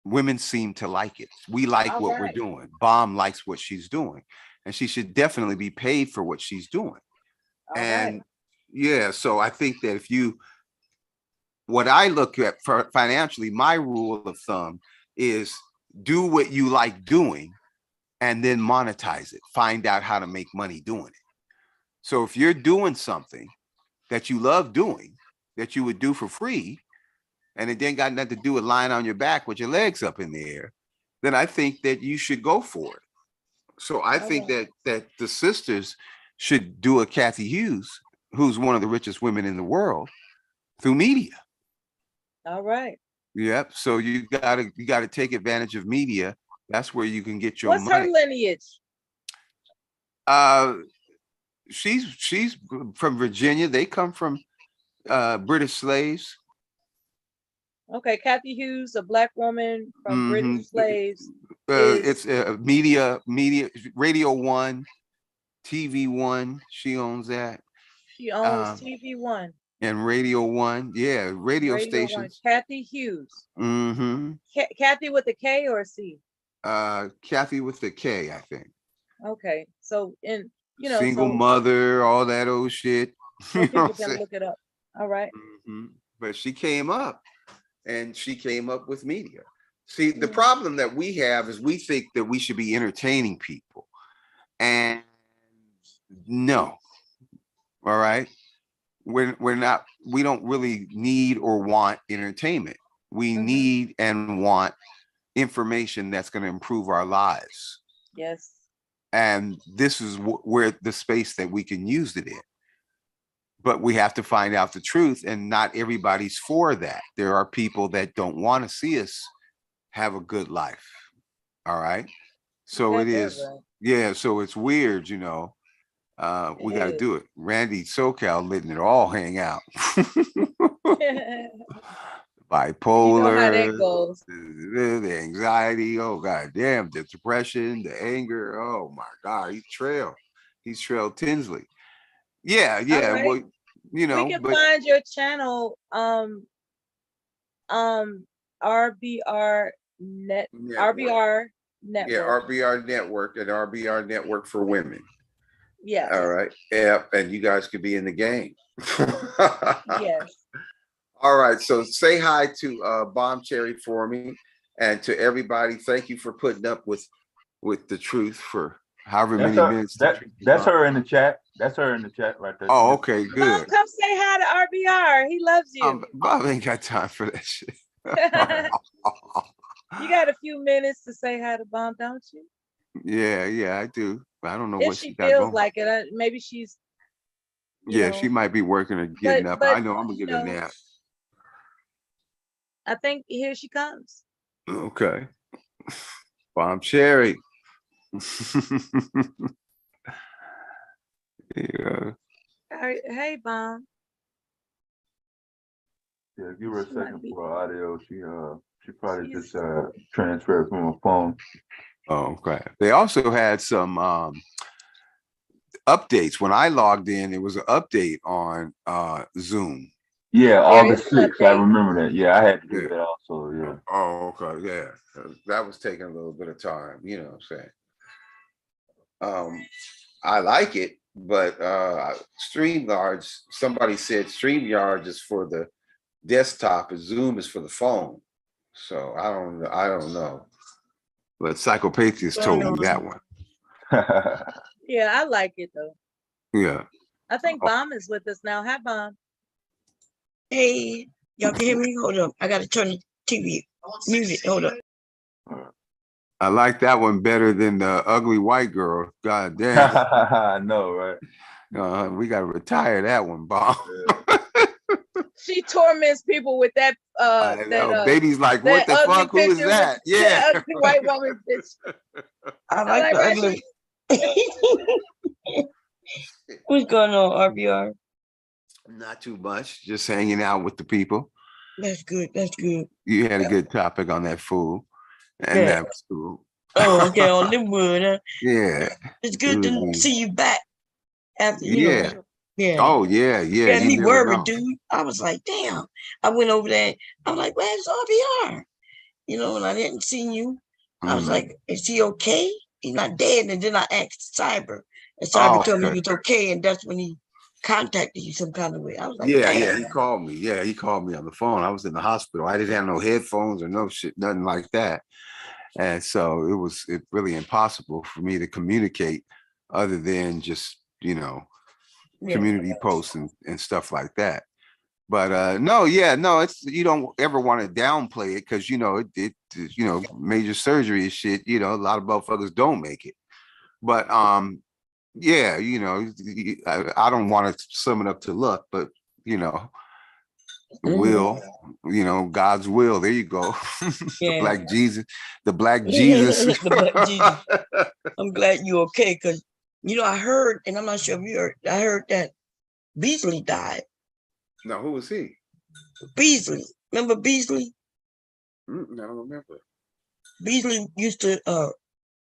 Women seem to like it. We like what we're doing. Bomb likes what she's doing, and she should definitely be paid for what she's doing. So I think that what I look at for financially, my rule of thumb is do what you like doing and then monetize it. Find out how to make money doing it. So if you're doing something that you love doing, that you would do for free, and it didn't got nothing to do with lying on your back with your legs up in the air, then I think that you should go for it. So I think that the sisters should do a Kathy Hughes, who's one of the richest women in the world, through media. All right. Yep. So you gotta take advantage of media. That's where you can get your money. What's her lineage? She's from Virginia. They come from British slaves. Okay, Kathy Hughes, a Black woman from British slaves. It's media, Radio 1, TV 1. She owns that. She owns TV 1 and Radio 1. Yeah, radio stations. 1. Kathy Hughes. Mm-hmm. Kathy with a K or a C? Kathy with the K, I think. Okay, so single mother, all that old shit. So people can look it up. All right. Mm-hmm. But she came up. And she came up with media. See, the problem that we have is we think that we should be entertaining people. And no, all right? We're not, we don't really need or want entertainment. We need and want information that's going to improve our lives. Yes. And this is where the space that we can use it in. But we have to find out the truth, and not everybody's for that. There are people that don't want to see us have a good life. All right. So it is. Right. Yeah. So it's weird, we got to do it. Randy SoCal letting it all hang out. Bipolar, how that goes. The anxiety. Oh, God damn. The depression, the anger. Oh, my God. He's Trail Tinsley. Yeah. Right. Well, we can find your channel, RBR Network. Yeah, RBR Network and RBR Network for Women. Yeah. All right. Yeah, and you guys could be in the game. Yes. All right. So say hi to Bomb Cherry for me, and to everybody. Thank you for putting up with the truth for however many minutes. That's her in the chat. That's her in the chat right there. Oh, okay, good. Mom, come say hi to RBR. He loves you. Bob ain't got time for that shit. You got a few minutes to say hi to Bomb, don't you? Yeah, I do. I don't know what she got feels going. like it. Maybe she's. She might be working or getting up. I know I'm gonna get a nap. I think here she comes. Okay, Bomb Cherry. Yeah. Hey, Bomb. Yeah, give her a second for her audio. She probably just transferred from her phone. Oh, okay. They also had some updates. When I logged in, it was an update on Zoom. Yeah, August 6th. I remember that. Yeah, I had to do that also. Yeah. Oh, okay. Yeah. That was taking a little bit of time, what I'm saying. I like it, but StreamYards, somebody said StreamYards is for the desktop and Zoom is for the phone. So I don't know. But Psychopathia told me that one. Yeah, I like it though. Yeah. I think Bomb is with us now. Hi, Bomb. Hey, y'all can hear me? Hold up. I gotta turn the TV music. Hold up. I like that one better than the ugly white girl. God damn. I know, right? We gotta retire that one, Bob. She torments people with that baby's like, what the fuck? Who is that? Yeah. Ugly white woman bitch. I like the ugly. What's going on, RBR? Not too much. Just hanging out with the people. That's good. That's good. You had a good topic on that fool. And that was cool. Oh, okay, on Linwood. Huh? Yeah. It's good to see you back after, yeah. know. Yeah. Oh, yeah, yeah. Got me worried, dude. I was like, damn. I went over there. I'm like, where's RBR? You know, and I didn't see you. I was like, is he okay? He's not dead. And then I asked Cyber. And Cyber told me he was okay. And that's when he contacted you some kind of way. I was like, yeah, he called me. Yeah, he called me on the phone. I was in the hospital. I didn't have no headphones or no shit, nothing like that. And so it was really impossible for me to communicate other than just, community posts and stuff like that. But no, it's, you don't ever want to downplay it because, it major surgery and shit, a lot of motherfuckers don't make it. But yeah, I don't want to sum it up to luck, but will, God's will. There you go. The Black Jesus. The Black Jesus. The Black Jesus. I'm glad you're okay because I heard, and I'm not sure if you heard, I heard that Beasley died. No, who was he? Beasley. Remember Beasley? I don't remember. Beasley used to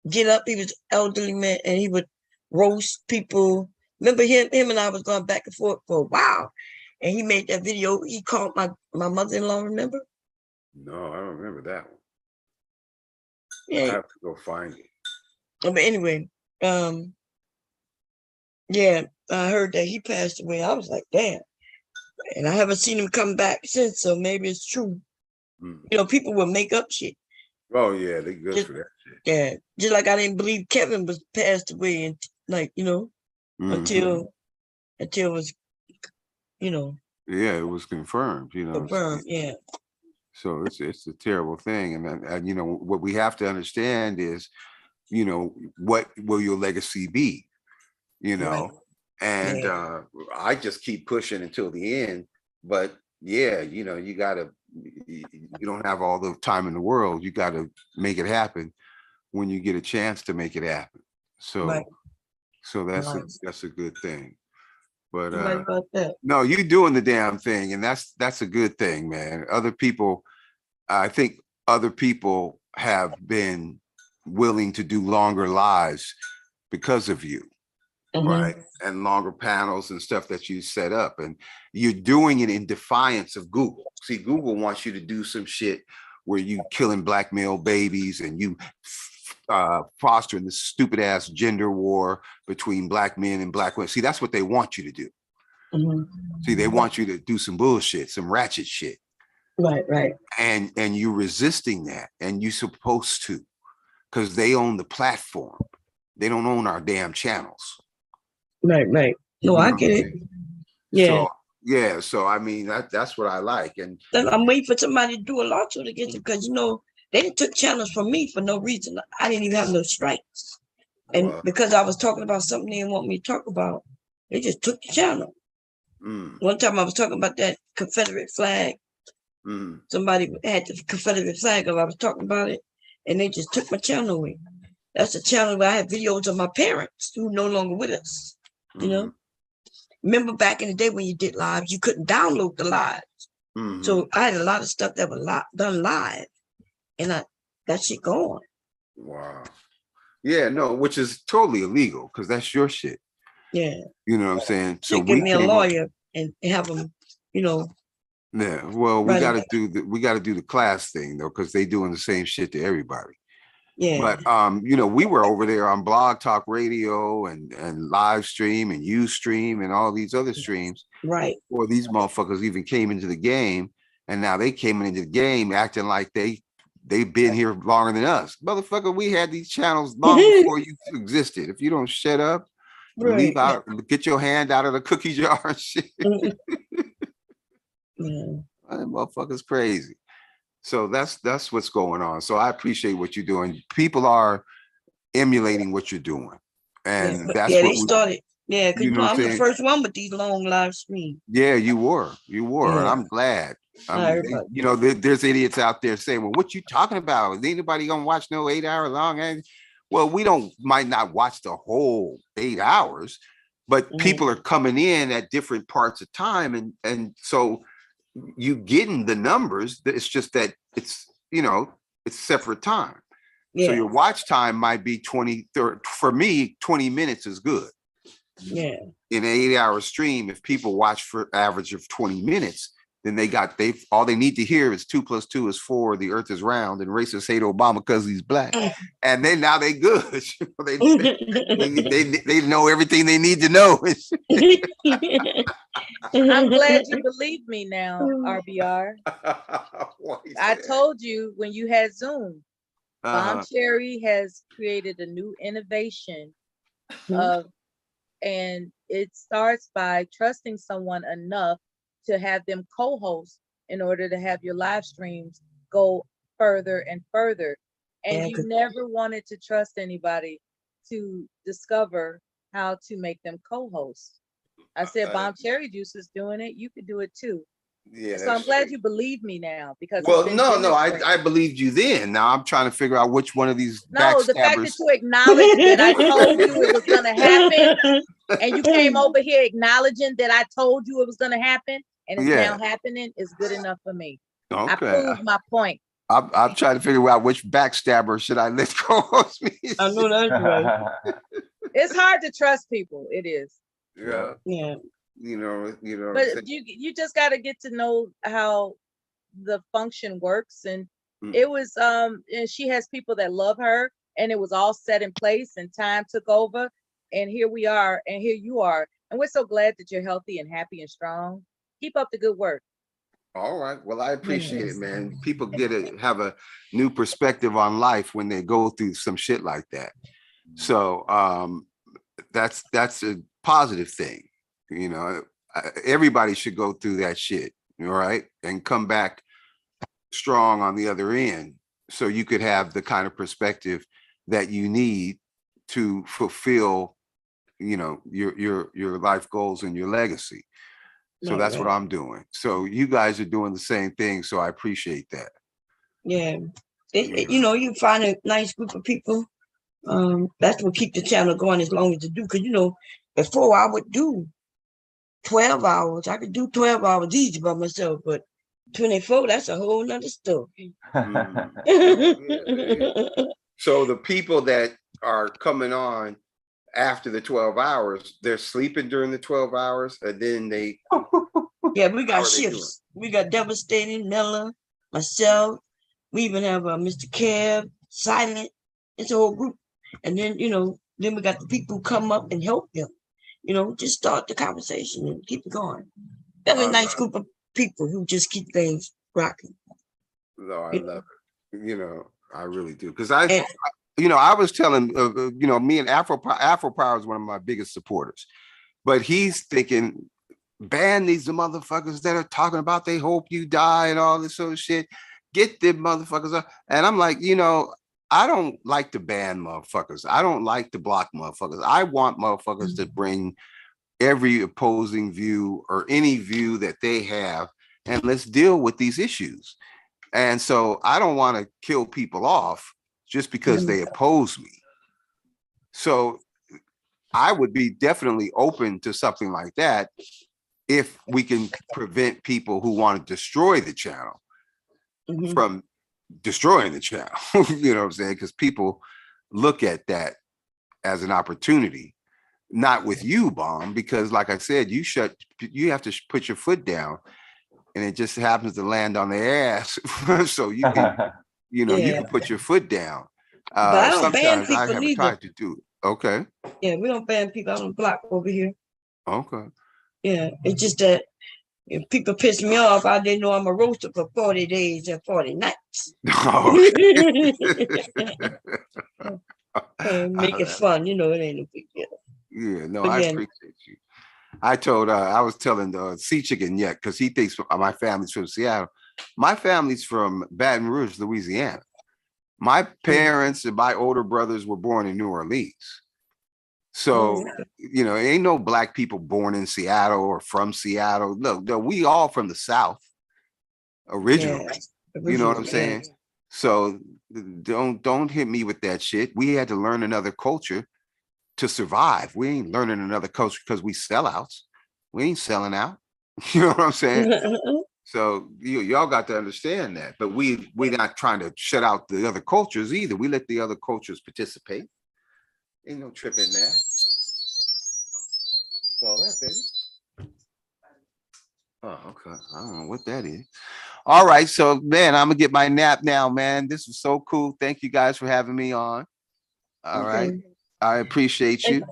get up. He was an elderly man, and he would roast people. Remember him and I was going back and forth for a while. And he made that video. He called my mother-in-law, remember? No, I don't remember that one. Yeah. I have to go find it. But anyway, yeah, I heard that he passed away. I was like, damn. And I haven't seen him come back since, so maybe it's true. People will make up shit. Oh, yeah, they're good for that shit. Yeah, just like I didn't believe Kevin was passed away, and until it was, Yeah, it was confirmed, confirmed, yeah. So it's a terrible thing. And what we have to understand is, what will your legacy be? Right. And I just keep pushing until the end. But yeah, you don't have all the time in the world. You got to make it happen when you get a chance to make it happen. So that's a good thing. But about that. No, you're doing the damn thing, and that's a good thing, man. I think other people have been willing to do longer lives because of you. Right, and longer panels and stuff that you set up, and you're doing it in defiance of Google. See, Google wants you to do some shit where you killing black male babies and you fostering this stupid ass gender war between black men and black women. See, that's what they want you to do. See, they want you to do some bullshit, some ratchet shit. Right. And you're resisting that, and you're supposed to, because they own the platform. They don't own our damn channels. Right. No, I get it. Yeah. So I mean, that's what I like. And I'm waiting for somebody to do a lawsuit against it because they took channels from me for no reason. I didn't even have no strikes. And because I was talking about something they didn't want me to talk about, they just took the channel. One time I was talking about that Confederate flag. Somebody had the Confederate flag and I was talking about it, and they just took my channel away. That's a channel where I have videos of my parents who are no longer with us. Remember back in the day when you did lives, you couldn't download the lives. So I had a lot of stuff that was done live, and that shit gone. Wow. Yeah, no, which is totally illegal because that's your shit. Yeah. You know what I'm saying? So give me a lawyer and have them, Yeah. Well, we got to do the class thing though, because they doing the same shit to everybody. Yeah. But we were over there on Blog Talk Radio and live stream and Ustream and all these other streams. Right. Before these motherfuckers even came into the game, and now they came into the game acting like they've been here longer than us. Motherfucker, we had these channels long before you existed. If you don't shut up, leave out, get your hand out of the cookie jar and shit. That motherfucker's crazy. So that's what's going on. So I appreciate what you're doing. People are emulating what you're doing, and that's what they started. Yeah, because I'm the first one with these long live streams. Yeah, you were, and I'm glad. There's idiots out there saying, "Well, what you talking about? Is anybody gonna watch no 8 hour long?" Well, we might not watch the whole 8 hours, but people are coming in at different parts of time, and so you getting the numbers. It's just that it's separate time. Yeah. So your watch time might be 20, 30, for me, 20 minutes is good. Yeah. In an 8 hour stream, if people watch for average of 20 minutes, then all they need to hear is 2 + 2 is 4, the earth is round, and racists hate Obama because he's black. And then now they good. they know everything they need to know. I'm glad you believe me now, RBR. I told you when you had Zoom, Bomb Cherry has created a new innovation and it starts by trusting someone enough to have them co-host in order to have your live streams go further and further. And you never wanted to trust anybody to discover how to make them co-host. I said, Bomb Cherry Juice is doing it. You could do it too. Yeah. So I'm glad you believe me now because I believed you then. Now I'm trying to figure out which one of these. The fact that you acknowledged that I told you it was going to happen, and you came over here acknowledging that I told you it was going to happen, and it's now happening is good enough for me. Okay. I proved my point. I'm trying to figure out which backstabber should I let co-host me. I know that's right. It's hard to trust people. It is. Yeah. Yeah. But you just got to get to know how the function works, and it was and she has people that love her, and it was all set in place, and time took over, and here we are, and here you are, and we're so glad that you're healthy and happy and strong. Keep up the good work. All right. Well, I appreciate it, man. People have a new perspective on life when they go through some shit like that. So that's a positive thing. Everybody should go through that shit, all right, and come back strong on the other end, so you could have the kind of perspective that you need to fulfill, your life goals and your legacy. So that's what I'm doing. So you guys are doing the same thing. So I appreciate that. Yeah, you find a nice group of people. That's what keep the channel going as long as it do. Because before I would do 12 hours. I could do 12 hours easy by myself, but 24, that's a whole nother story. So the people that are coming on after the 12 hours, they're sleeping during the 12 hours, and then they... Yeah, we got shifts. We got Devastating, Mella, myself. We even have Mr. Kev, Silent. It's a whole group. And then, then we got the people who come up and help them. Just start the conversation and keep it going. That's a nice group of people who just keep things rocking. No, I love it. I really do. Because I was telling, me and Afro Power is one of my biggest supporters. But he's thinking, ban these motherfuckers that are talking about they hope you die and all this sort of shit. Get them motherfuckers up. And I'm like, I don't like to ban motherfuckers. I don't like to block motherfuckers. I want motherfuckers to bring every opposing view or any view that they have, and let's deal with these issues. And so I don't want to kill people off just because they oppose me. So I would be definitely open to something like that if we can prevent people who want to destroy the channel from destroying the channel. You know what I'm saying? Because people look at that as an opportunity, not with you, Bomb, because like I said, you have to put your foot down, and it just happens to land on their ass. So you can, you can put your foot down. But I don't ban Sometimes I people haven't neither. tried to do it. Okay. Yeah, we don't ban people. I don't block over here. Okay. Yeah, it's just that if people piss me off, I didn't know I'm a roaster for 40 days and 40 nights. Make it fun, you know, it ain't a big deal. Yeah, no, But I yeah. appreciate you. I told I was telling Sea Chicken yet because he thinks my family's from Seattle. My family's from Baton Rouge, Louisiana. My parents and my older brothers were born in New Orleans. So, you know, ain't no black people born in Seattle or from Seattle. Look, no, we all from the South originally. You know what I'm saying? So don't hit me with that shit. We had to learn another culture to survive. We ain't learning another culture because we sellouts. We ain't selling out. You know what I'm saying? So y'all got to understand that. But we're not trying to shut out the other cultures either. We let the other cultures participate. Ain't no trip in there. All that, baby. Oh, okay. I don't know what that is. All right. So, man, I'm going to get my nap now, man. This was so cool. Thank you guys for having me on. All right. I appreciate you.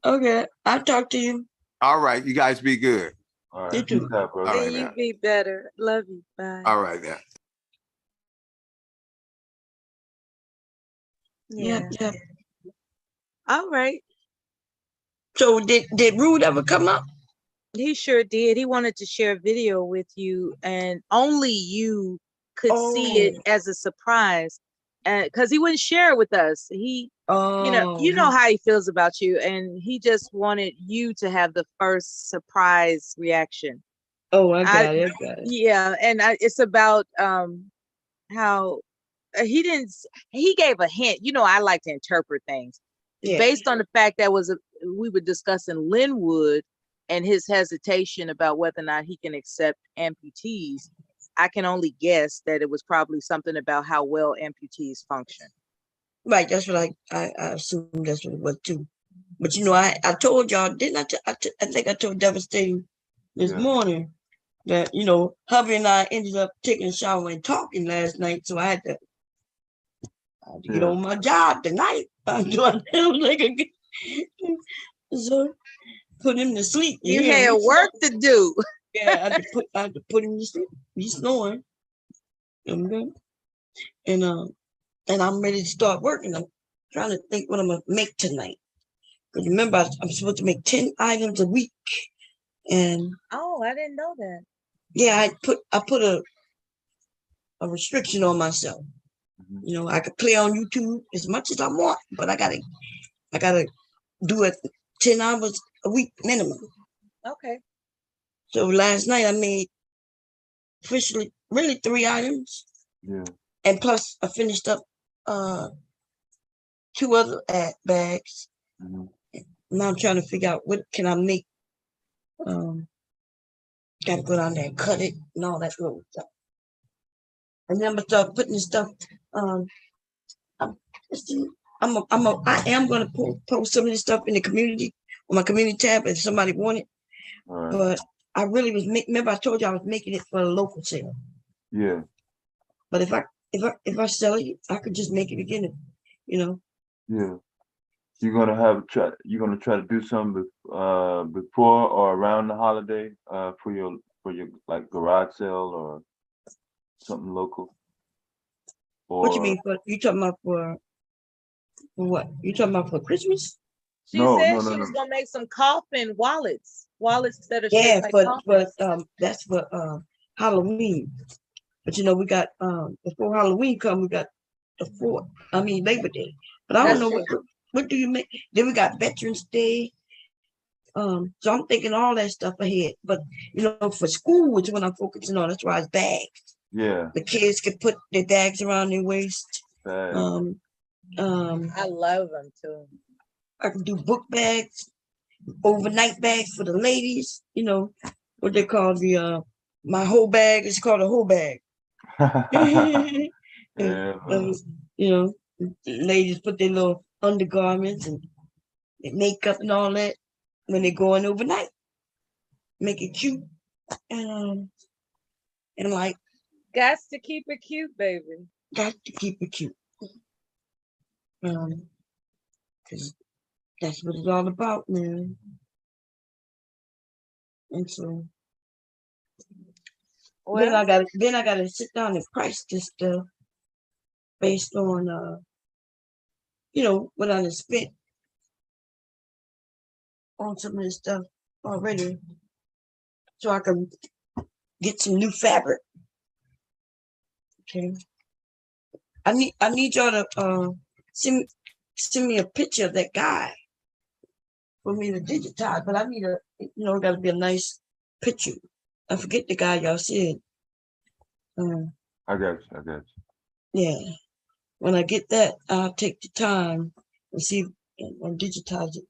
Okay. I'll talk to you. All right. You guys be good. All right. You too. All right, you be better. Love you. Bye. All right. Yeah. Yeah. All right. So did Rude ever come up? He sure did. He wanted to share a video with you, and only you could see it as a surprise, because he wouldn't share it with us. He, you know how he feels about you, and he just wanted you to have the first surprise reaction. Oh, I got it. Yeah, and it's about how he gave a hint. You know, I like to interpret things based on the fact that we were discussing Linwood and his hesitation about whether or not he can accept amputees. I can only guess that it was probably something about how well amputees function. Right, that's what I assumed that's what it was too. But you know, I told y'all, didn't I think I told Devastating this morning that, you know, hubby and I ended up taking a shower and talking last night, so I had to get on my job tonight. I'm doing like so put him to sleep. You had work to do. Yeah, I had to put him to sleep. He's snoring. Okay. And I'm ready to start working. I'm trying to think what I'm gonna make tonight. Because remember, I'm supposed to make 10 items a week. And I didn't know that. Yeah, I put a restriction on myself. You know, I could play on YouTube as much as I want, but I gotta do it 10 hours a week minimum. Okay. So last night I made officially really 3 items. Yeah. And plus I finished up 2 other ad bags. Now I'm trying to figure out what can I make. Gotta go down there and cut it and all that little stuff. And then I'm gonna start putting the stuff. I am gonna post some of this stuff in the community on my community tab if somebody want it. But I really was remember I told you I was making it for a local sale. Yeah. But if I sell it, I could just make it again, you know. Yeah. You're gonna try to do something before or around the holiday for your like garage sale or something local. Or what you mean? You talking about for what? You talking about for Christmas? She said she was gonna make some coffin wallets that are shaped like coffins. That's for Halloween. But you know, we got before Halloween come, we got Labor Day. But I don't know what do you make? Then we got Veterans Day. So I'm thinking all that stuff ahead. But you know, for school, which is what I'm focusing on, that's why it's bags. Yeah. The kids can put their bags around their waist. Bags. I love them too. I can do book bags, overnight bags for the ladies. You know what they call my whole bag is called a whole bag. You know, ladies put their little undergarments and their makeup and all that when they're going overnight. Make it cute. And like, got to keep it cute, baby. Got to keep it cute. Because that's what it's all about, man. And so then I gotta sit down and price this stuff based on what I done spent on some of this stuff already, so I can get some new fabric. Okay. I need y'all to send me a picture of that guy for me to digitize, but I need it gotta be a nice picture. I forget the guy y'all said. I got you. Yeah. When I get that, I'll take the time and see and digitize it.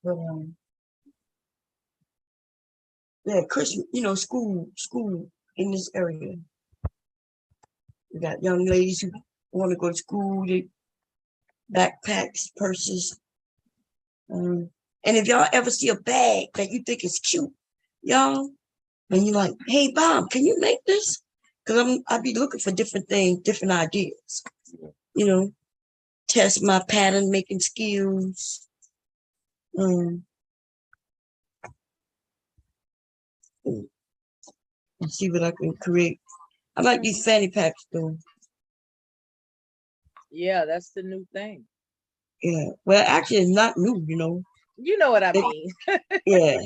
But yeah, Christmas, school in this area. We got young ladies who want to go to school, they backpacks, purses. And if y'all ever see a bag that you think is cute, y'all, and you're like, hey, Bob, can you make this? Because I'd be looking for different things, different ideas. Test my pattern making skills. And see what I can create. I like these fanny packs though. Yeah, that's the new thing. Yeah. Well, actually, it's not new, You know what I mean. Yeah.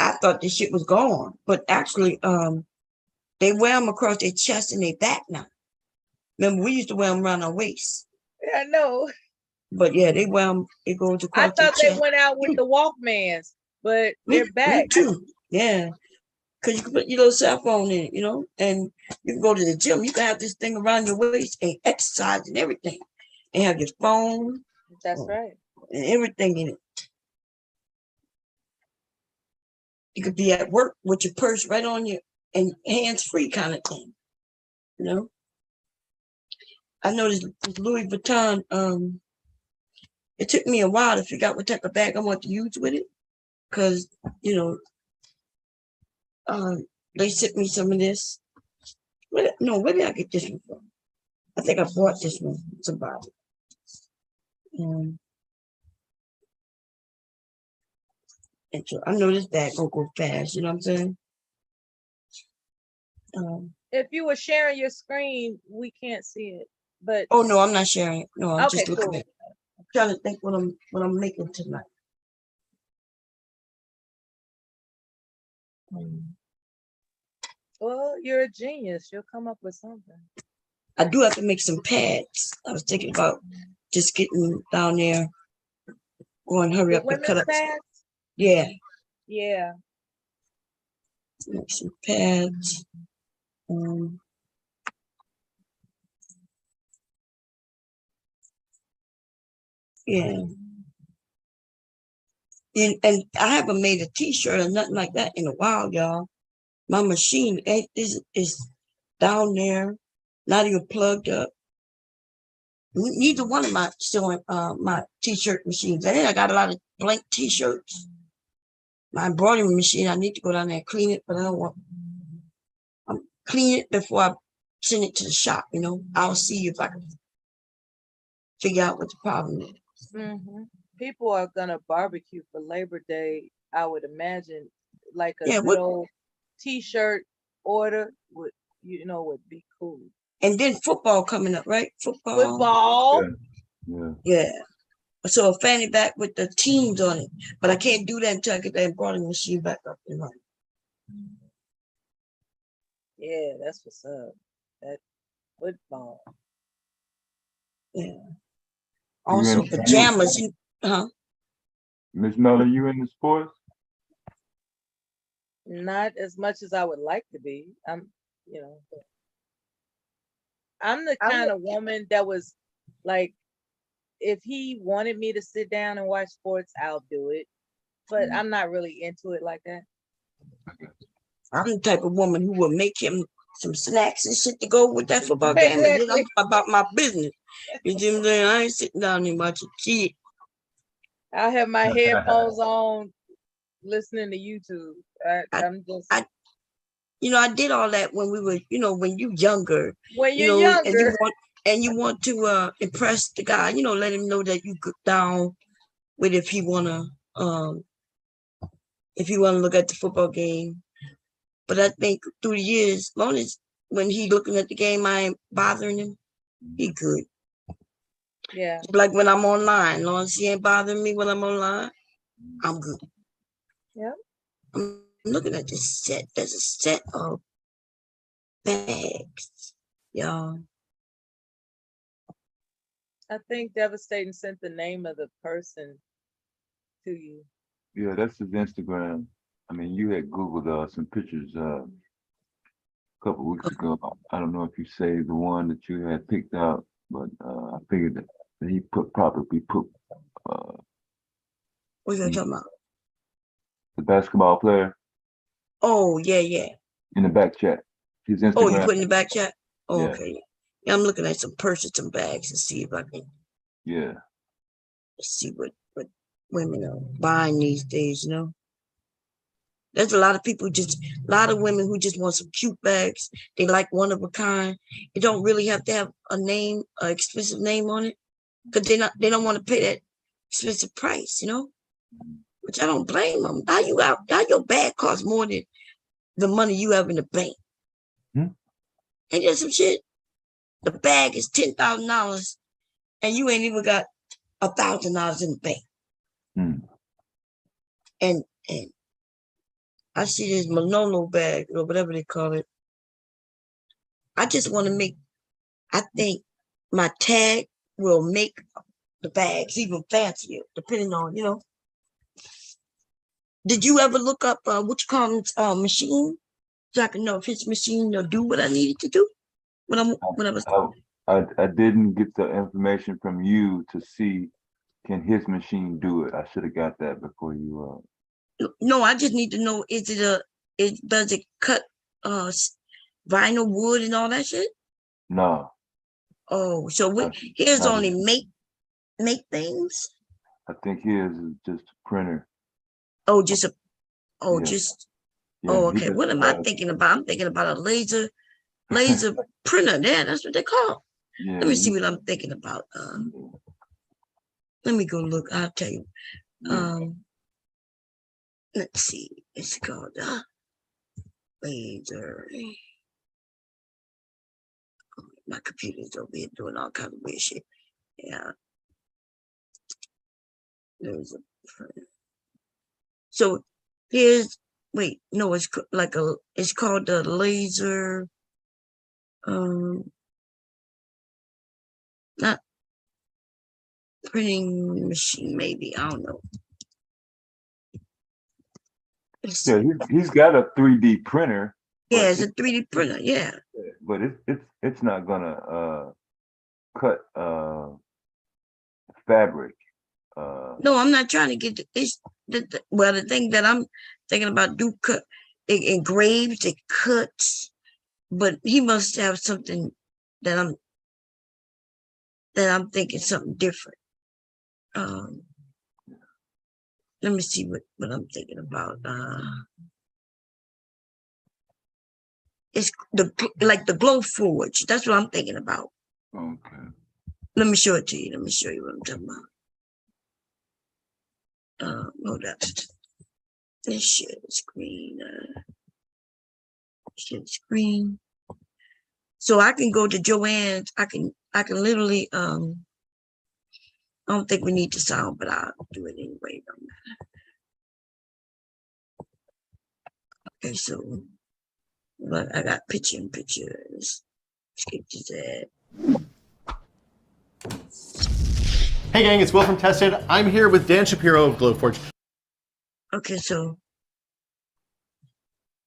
I thought this shit was gone, but actually, they wear them across their chest and their back now. Remember, we used to wear them around our waist. Yeah, I know. But yeah, they wear them. It goes across their chest. I thought they went out with the Walkmans, but they're back. Me too. Yeah. Because you can put your little cell phone in it, and you can go to the gym. You can have this thing around your waist and exercise and everything. And have your phone. That's right. And everything in it. You could be at work with your purse right on you and hands-free kind of thing. I noticed this Louis Vuitton, it took me a while to figure out what type of bag I want to use with it. Because, they sent me some of this. Where did I get this one from? I think I bought this one from somebody. And so I know this bag gonna go fast, you know what I'm saying? If you were sharing your screen, we can't see it. But oh no, I'm not sharing it. No, I'm okay, just looking cool. at it. I'm trying to think what I'm making tonight. Well, you're a genius. You'll come up with something. I do have to make some pads. I was thinking about just getting down there, going hurry up and cut up. Pads? Yeah. Yeah. Make some pads. Yeah. And I haven't made a t-shirt or nothing like that in a while, y'all. My machine is down there, not even plugged up. Neither one of my my t-shirt machines. And then I got a lot of blank t-shirts. My embroidery machine, I need to go down there and clean it, but I don't want. I'm clean it before I send it to the shop. I'll see if I can figure out what the problem is. Mm-hmm. People are gonna barbecue for Labor Day. I would imagine, like a little t-shirt order would be cool. And then football coming up, right? Football. Yeah. So a fanny pack with the teams on it, but I can't do that until I get that embroidery machine back up and running. Yeah, that's what's up. That football. Yeah. Also pajamas. Miss Miller, you in the sports? Not as much as I would like to be. I'm the kind of woman that was like, if he wanted me to sit down and watch sports, I'll do it. But I'm not really into it like that. I'm the type of woman who will make him some snacks and shit to go with that football game. And then I'm about my business. You see what I'm saying? I ain't sitting down and watching shit. I have my headphones on, listening to YouTube. I did all that when we were, when you younger. When you're younger. and you want to impress the guy, you know, let him know that you go down with if he wanna look at the football game. But I think through the years, as long as when he looking at the game, I ain't bothering him, he good. Yeah. Like when I'm online, as long as he ain't bothering me when I'm online, I'm good. Yep. I'm looking at this set. There's a set of bags, y'all. I think Devastating sent the name of the person to you. Yeah, that's his Instagram. I mean, you had Googled some pictures a couple weeks ago. I don't know if you saved the one that you had picked out, but I figured that he probably put What you talking about? the basketball player Oh, yeah. in the back chat. His Instagram. Oh, you put in the back chat? Oh, Yeah. okay. Yeah, I'm looking at some purses, some bags, and see if I can see what women are buying these days, you know. There's a lot of people, a lot of women who just want some cute bags. They like one of a kind. It don't really have to have a name, an expensive name on it, because they don't want to pay that expensive price, you know. Which I don't blame them. How your bag costs more than the money you have in the bank? Ain't that some shit? The bag is $10,000, and you ain't even got $1,000 in the bank. And I see this Manolo bag or whatever they call it. I just want to I think my tag will make the bags even fancier, depending on, you know. Did you ever look up what you call machine, so I can know if his machine will do what I needed to do when I was? I didn't get the information from you to see, can his machine do it? I should have got that before you. No, I just need to know, does it cut vinyl, wood, and all that shit? No. Oh, so here's only make things. I think his is just a printer. Oh, okay. What am I thinking about? I'm thinking about a laser printer. Yeah, that's what they call. Let me see what I'm thinking about. Let me go look. I'll tell you. Let's see. It's called laser. My computer's over here doing all kinds of weird shit. Yeah. There's a printer. So it's called the laser. Not printing machine, maybe. I don't know. Yeah, he's got a 3D printer. Yeah, it's a 3D printer. Yeah. But it's not gonna cut fabric. No, I'm not trying to get the thing that I'm thinking about do cut. It engraves, it cuts, but he must have something that I'm thinking something different. Let me see what I'm thinking about. It's like the glow forge. That's what I'm thinking about. Okay. Let me show it to you. Let me show you what I'm talking about. Hold up. Let's share the screen. Share the screen. So I can go to Joanne's. I can literally I don't think we need the sound, but I'll do it anyway. Okay, so but I got pictures. Skip to that. Hey gang, it's Will from Tested. I'm here with Dan Shapiro of Glowforge. Okay, so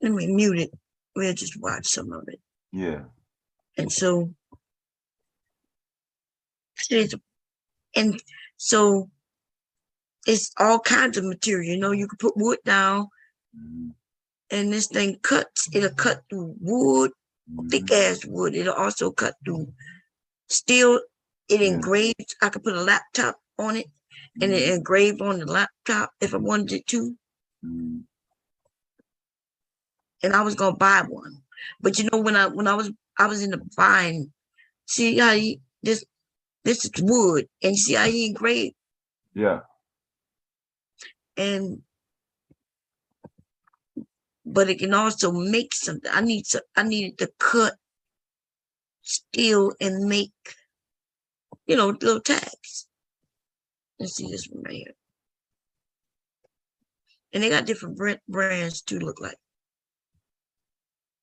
let me mute it. We'll just watch some of it. Yeah. And so it's all kinds of material. You know, you can put wood down, and this thing cuts. It'll cut through wood, thick ass wood. It'll also cut through steel. It engraves. I could put a laptop on it, and it engraved on the laptop if I wanted it to. And I was gonna buy one, but you know, when I was in the buying See how this is wood, and see how he engraved. Yeah. But it can also make something. I needed to cut steel and make, little tags. Let's see this one right here. And they got different brands too, look like.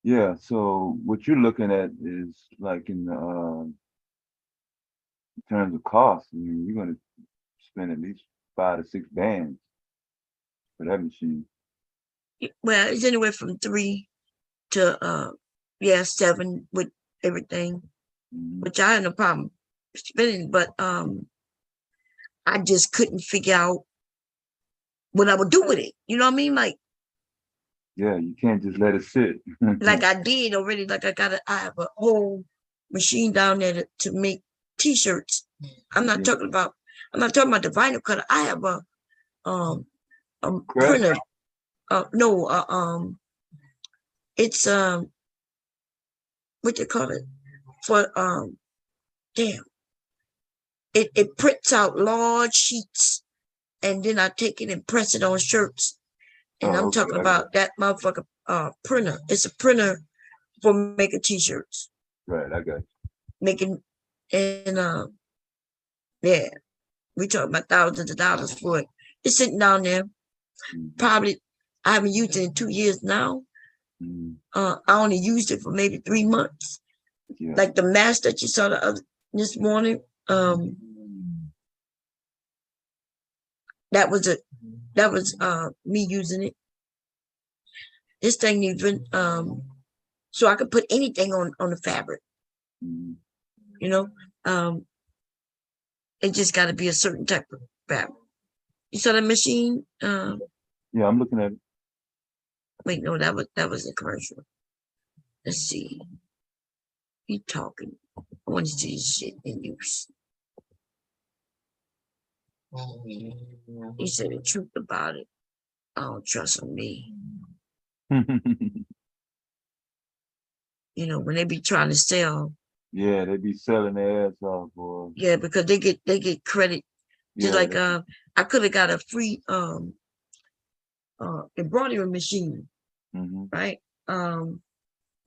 Yeah, so what you're looking at is like in terms of cost. I mean, you're gonna spend at least 5 to 6 bands for that machine. Well, it's anywhere from 3 to 7 with everything, which I had no problem spending, but I just couldn't figure out what I would do with it. You know what I mean? Like, yeah, you can't just let it sit. like I did already. Like I have a whole machine down there to make T-shirts. I'm not talking about the vinyl cutter. I have a printer. It's what you call it for it prints out large sheets, and then I take it and press it on shirts. And I'm talking about that motherfucker printer. It's a printer for making T-shirts. Right, I got you. Making, and yeah, we talking about thousands of dollars for it. It's sitting down there. Probably I haven't used it in 2 years now. I only used it for maybe 3 months. Yeah. Like the mask that you saw this morning. That was me using it. This thing even so I could put anything on the fabric. It just got to be a certain type of fabric. You saw that machine? Yeah, I'm looking at it. Wait, no, that was a commercial. Let's see. You talking? I want to see this shit in use. He said the truth about it. I don't trust me. When they be trying to sell. Yeah, they be selling their ass off, boy. Yeah, because they get credit. Just like I could have got a free embroidery machine, right? All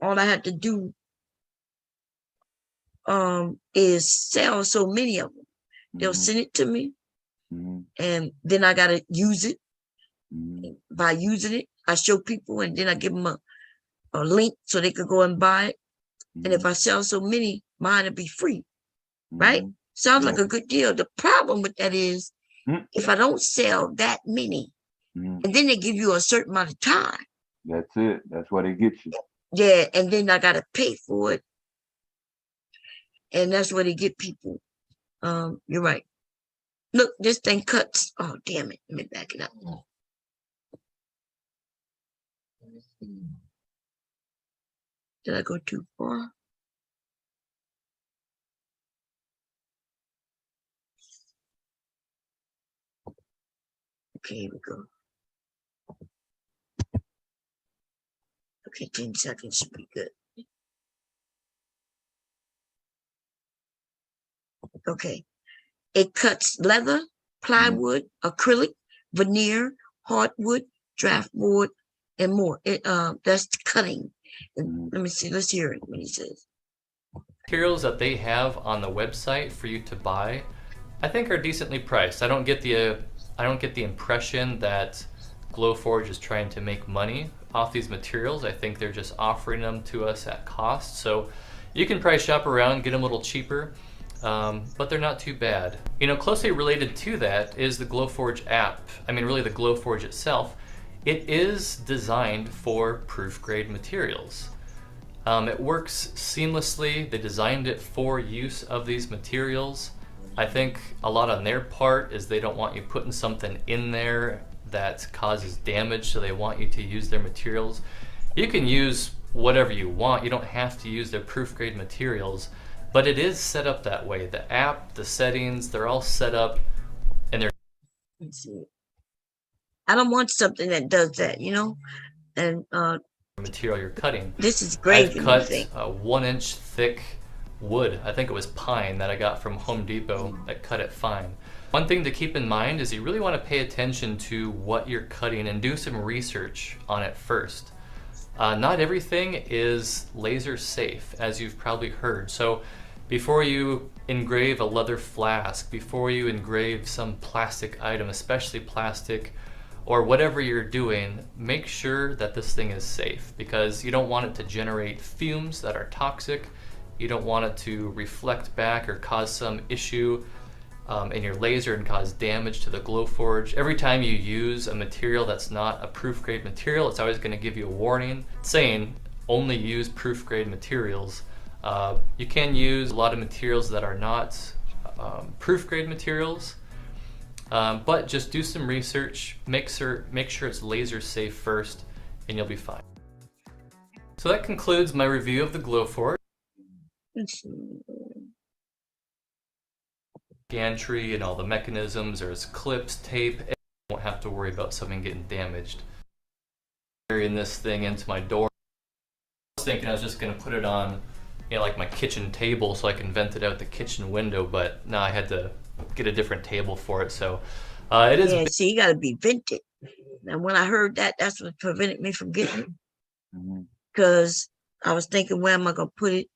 I had to do is sell so many of them. They'll send it to me, and then I gotta use it. By using it, I show people, and then I give them a link so they could go and buy it. And if I sell so many, mine will be free, right? Sounds like a good deal. The problem with that is, if I don't sell that many, and then they give you a certain amount of time. That's it. That's why they get you. Yeah, and then I gotta pay for it, and that's where they get people. You're right. Look, this thing cuts. Oh, damn it! Let me back it up. Did I go too far? Okay, here we go. Okay, 10 seconds should be good. Okay. It cuts leather, plywood, acrylic, veneer, hardwood, draft board, and more. That's cutting. Let me see. Let's hear it when he says. Materials that they have on the website for you to buy, I think are decently priced. I don't get the impression that Glowforge is trying to make money off these materials. I think they're just offering them to us at cost. So you can price shop around, get them a little cheaper, but they're not too bad. Closely related to that is the Glowforge app. I mean, really the Glowforge itself. It is designed for proof grade materials. It works seamlessly. They designed it for use of these materials. I think a lot on their part is they don't want you putting something in there that causes damage, so they want you to use their materials. You can use whatever you want. You don't have to use their proof grade materials, but it is set up that way. The app, the settings, they're all set up, and they're. Let's see. I don't want something that does that, And material you're cutting. This is great. I've cut a 1-inch thick wood. I think it was pine that I got from Home Depot that cut it fine. One thing to keep in mind is you really want to pay attention to what you're cutting and do some research on it first. Not everything is laser safe, as you've probably heard. So before you engrave a leather flask, before you engrave some plastic item, especially plastic, or whatever you're doing, make sure that this thing is safe, because you don't want it to generate fumes that are toxic. You don't want it to reflect back or cause some issue in your laser and cause damage to the Glowforge. Every time you use a material that's not a proof grade material, it's always going to give you a warning saying only use proof grade materials. You can use a lot of materials that are not proof grade materials, but just do some research, make sure it's laser safe first, and you'll be fine. So that concludes my review of the Glowforge. Gantry and all the mechanisms. There's clips, tape. You won't have to worry about something getting damaged. Carrying this thing into my door. I was thinking I was just gonna put it on, you know, like my kitchen table so I can vent it out the kitchen window, but now I had to get a different table for it. So it is. Yeah, see, you gotta be vented. And when I heard that, that's what prevented me from getting it. Because I was thinking, where am I gonna put it?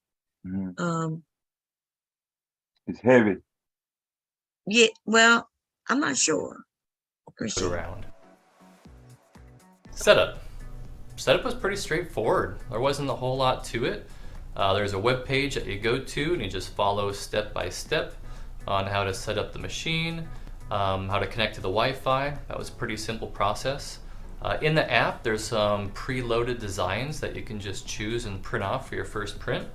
It's heavy. Yeah, well, I'm not sure. Around. Setup was pretty straightforward. There wasn't a whole lot to it. There's a web page that you go to and you just follow step by step on how to set up the machine, how to connect to the Wi-Fi. That was a pretty simple process. In the app, there's some preloaded designs that you can just choose and print off for your first print.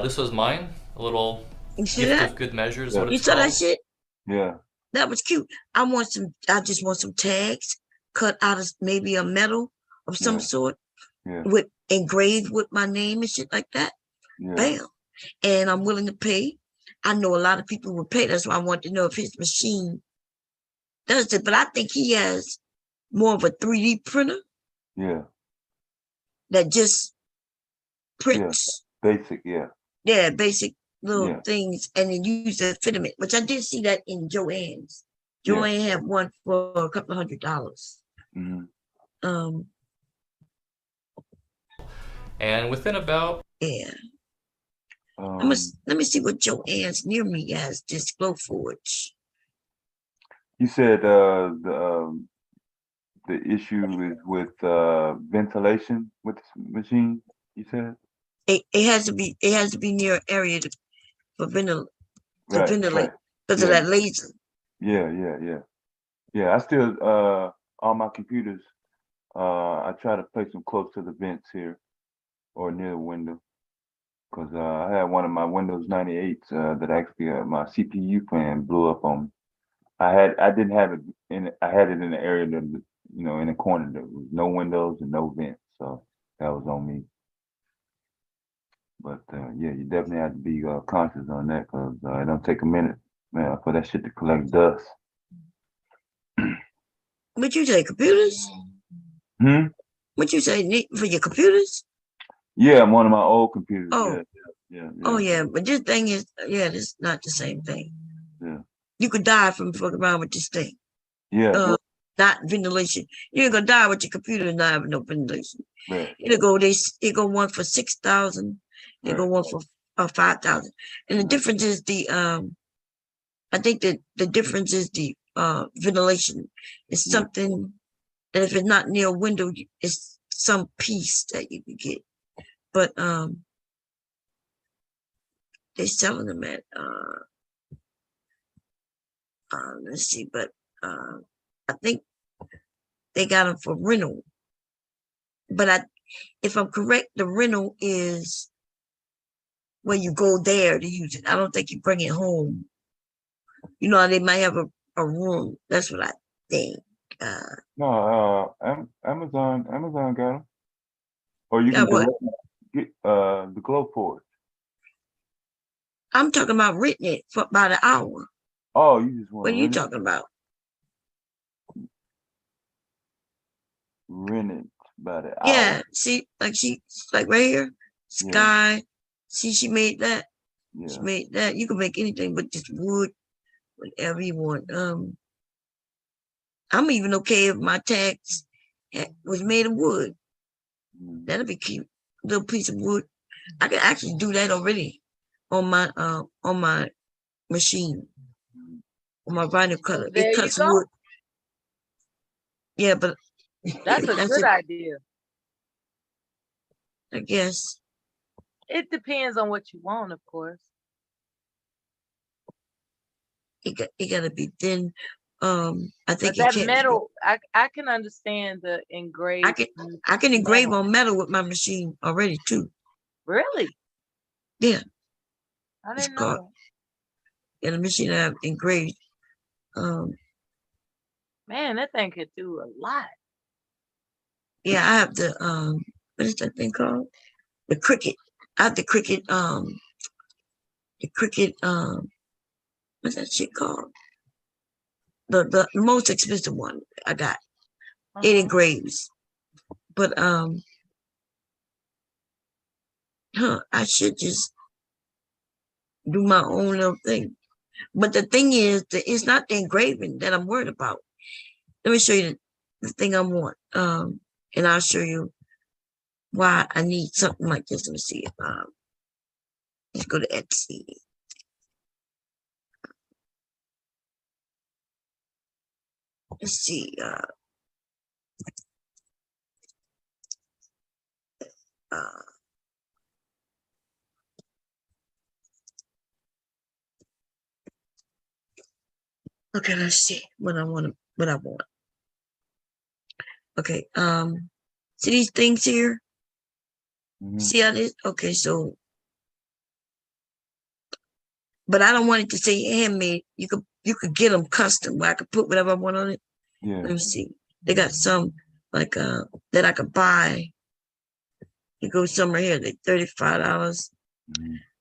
This was mine, a little gift of good measures. You saw that shit? Yeah. That was cute. I just want some tags cut out of maybe a metal of some sort, with engraved with my name and shit like that. Bam. And I'm willing to pay. I know a lot of people will pay. That's why I want to know if his machine does it. But I think he has more of a 3D printer. Yeah. That just prints. Basic, yeah. Yeah, basic little things, and then use the filament, which I did see that in Joanne's. Joanne had one for a couple of $100. And within about let me see what Joanne's near me has. This Glowforge. You said the issue is with ventilation with this machine. You said it has to be near an area for ventilate because of that laser. Yeah. I still on my computers. I try to place them close to the vents here or near the window, because I had one of my Windows 98s that actually my CPU fan blew up on me. I didn't have it I had it in the area that, you know, in the corner. There was no windows and no vents, so that was on me. But you definitely have to be conscious on that, because it don't take a minute, man, for that shit to collect dust. What you say, computers? What you say for your computers? Yeah, one of my old computers. Oh. Yeah. Oh yeah, but this thing is this is not the same thing. Yeah. You could die from fucking around with this thing. Yeah. Not ventilation. You're gonna die with your computer and not having no ventilation. Right. It'll go one for 6,000. It'll go one for 5,000. And the difference is I think that the difference is the ventilation. It's something that if it's not near a window, it's some piece that you can get. But they're selling them at let's see, but I think they got them for rental. But if I'm correct, the rental is when you go there to use it. I don't think you bring it home. You know, they might have a room. That's what I think. No, Amazon got them. Or you can get the Glowforge. I'm talking about renting it for about an hour. Oh, you just want. What are you talking about? Rent it by the hour. Yeah, see, like right here, Sky. See, she made that. It's Yeah. made that you can make anything but just wood, whatever you want. I'm even okay if my tags was made of wood. That'll be cute. Little piece of wood. I can actually do that already on my machine, on my vinyl cutter. There It you cuts go. wood. Yeah, but That's a good idea. I guess. It depends on what you want, of course. It gotta be thin. I think But that can't. metal, I can understand the engraved. I can engrave on metal with my machine already too. Really? Yeah. I didn't know. Yeah, the machine I have engraved. Man, that thing could do a lot. Yeah, I have the what is that thing called? The Cricut. I have the Cricut what's that shit called? The most expensive one I got. It engraves. But I should just do my own little thing. But the thing is that it's not the engraving that I'm worried about. Let me show you the thing I want. And I'll show you why I need something like this. Let me see. Let's go to Etsy. Let's see. Okay, let's see what I want. Okay. See these things here? See how this? Okay, so, but I don't want it to say handmade. You could get them custom where I could put whatever I want on it. Yeah. Let me see. They got some like that I could buy. You go somewhere here, they $35.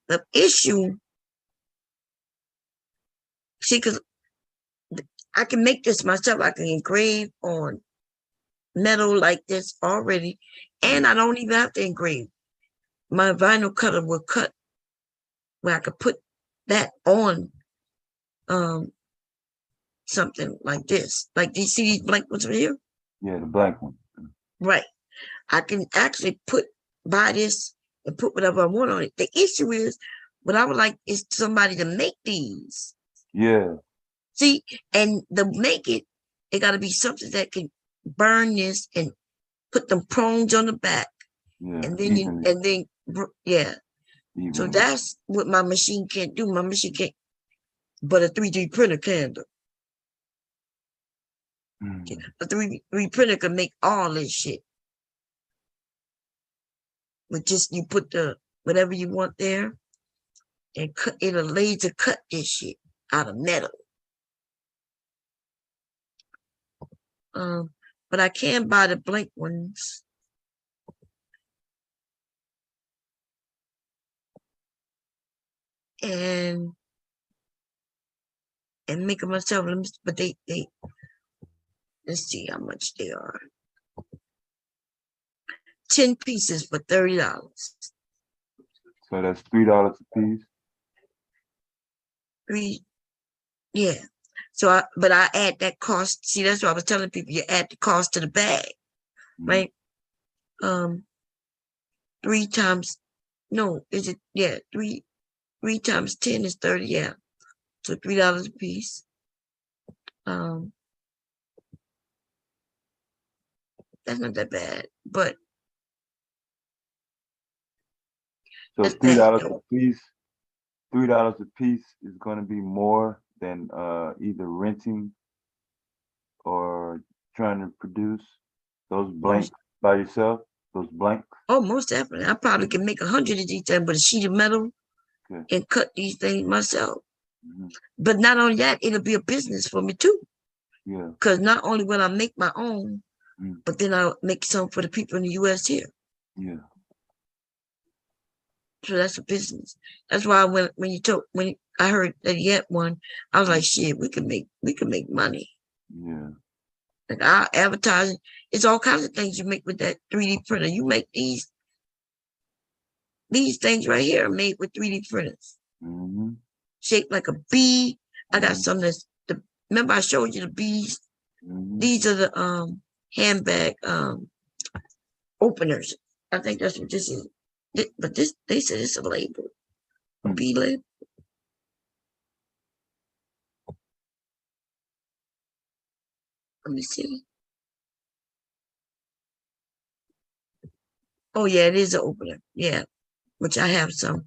The issue, see, because I can make this myself. I can engrave on metal like this already, and I don't even have to engrave. My vinyl cutter will cut where I could put that on something like this. Like, do you see these blank ones over here? Yeah, the black one. Right. I can actually buy this and put whatever I want on it. The issue is, what I would like is somebody to make these. Yeah. See, and to make it, it got to be something that can burn this and put them prongs on the back. Yeah. And then yeah. So that's what my machine can't do. My machine can't, but a 3D printer can do. A 3D printer can make all this shit. With just, you put the whatever you want there and it'll laser cut this shit out of metal. But I can buy the blank ones. And make them myself. But they let's see how much they are. 10 pieces for $30. So that's $3 a piece. Yeah. So but I add that cost. See, that's what I was telling people. You add the cost to the bag, right? 3 times, no, is it? Yeah, 3 times 10 is 30. Yeah, so $3 a piece. That's not that bad, but so $3 a piece. $3 a piece is going to be more than either renting or trying to produce those blanks by yourself. Those blanks. Oh, most definitely. I probably can make 100 of these things with a sheet of metal and cut these things myself. But not only that, it'll be a business for me too. Yeah. Because not only will I make my own, but then I'll make some for the people in the US here. Yeah. So that's a business. That's why when I heard that he had one, I was like, shit, we can make money. Yeah. Like our advertising, it's all kinds of things you make with that 3D printer. You make these things right here made with 3D printers. shaped like a bee. I got some that's remember I showed you the bees? These are the handbag openers. I think that's what this is. But this, they said it's a label, a bee label. Let me see. Oh yeah, it is an opener. Yeah, which I have some.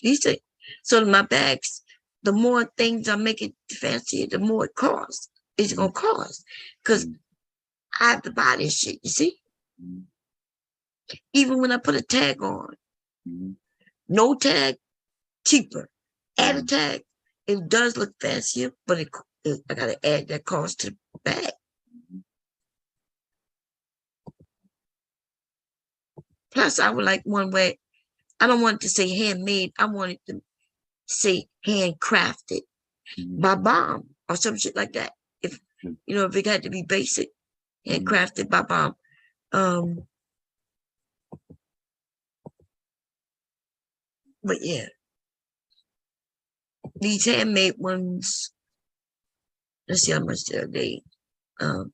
These are, so my bags, the more things I make it fancier, the more it costs. It's gonna cost. Because I have to buy this shit, you see? Even when I put a tag on, no tag, cheaper. Add a tag, it does look fancier, but I gotta add that cost to the bag. Plus, I would like one where I don't want it to say handmade. I want it to say handcrafted by Bomb or some shit like that. If you know, if it had to be basic, handcrafted by Bomb. But yeah, these handmade ones. Let's see how much they. I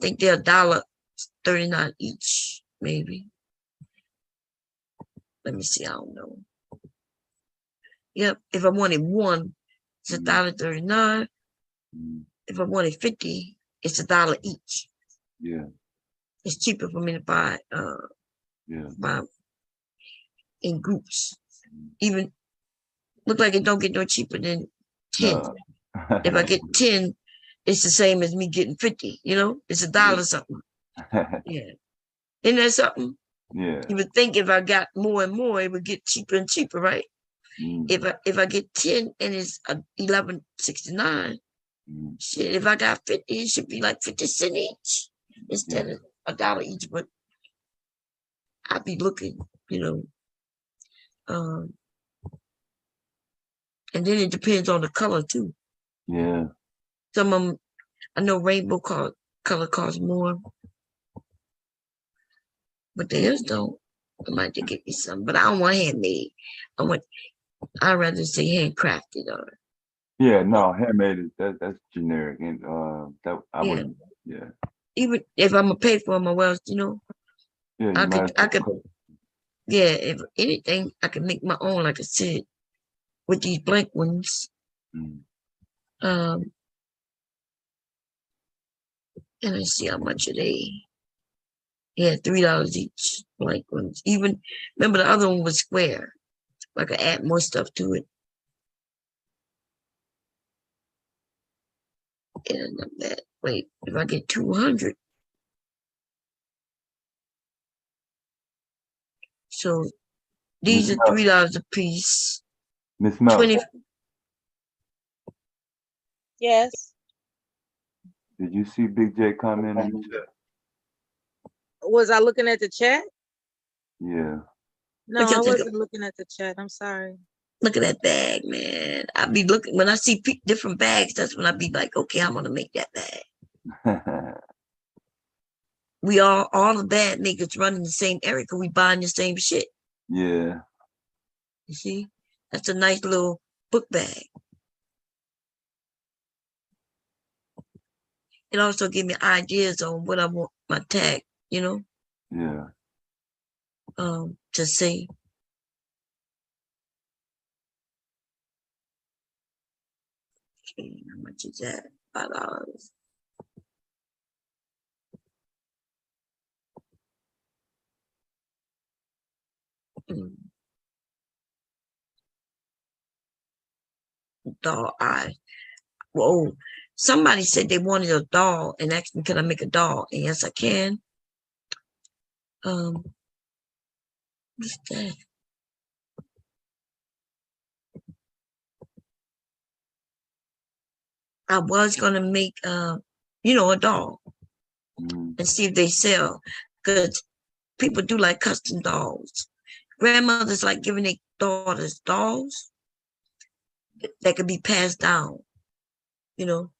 think they're $1.39 each, maybe. Let me see. I don't know. Yep. If I wanted one, it's $1.39. If I wanted 50, it's $1 each. Yeah. It's cheaper for me to buy. Buy in groups. Even look like it don't get no cheaper than 10. No. If I get 10, it's the same as me getting 50. You know, it's $1 something. Yeah. Isn't that something? Yeah. You would think if I got more and more, it would get cheaper and cheaper, right? If I get 10 and it's $11.69, shit. If I got 50, it should be like 50 cents each instead of $1 each. But I'd be looking, you know. And then it depends on the color too. Yeah. Some of them, I know rainbow color costs more, but theirs don't. I might just get me some, but I don't want handmade. I'd rather say handcrafted or. Yeah, no, handmade is that's generic, and that I wouldn't. Yeah. Even if I'm gonna pay for them, well, you know. Yeah, I could. Yeah, if anything, I could make my own, like I said, with these blank ones. And let's see how much are they. Yeah, $3 each, blank ones. Even remember the other one was square. I could add more stuff to it. And not bad. Wait, if I get 200. So these are $3 a piece. Miss Mel. 20. Yes. Did you see Big J comment in the chat? Was I looking at the chat? Yeah. No, I wasn't looking at the chat. I'm sorry. Look at that bag, man. I be looking when I see different bags. That's when I be like, okay, I'm gonna make that bag. We all the bad niggas running the same area because we buying the same shit. Yeah. You see, that's a nice little book bag. It also give me ideas on what I want my tag, you know. Yeah. To say. Okay, how much is that? $5. Doll eye. Whoa. Somebody said they wanted a doll and asked me, can I make a doll? And yes, I can. What's that? I was gonna make you know, a doll and see if they sell. Because people do like custom dolls. Grandmothers like giving their daughters dolls that could be passed down, you know.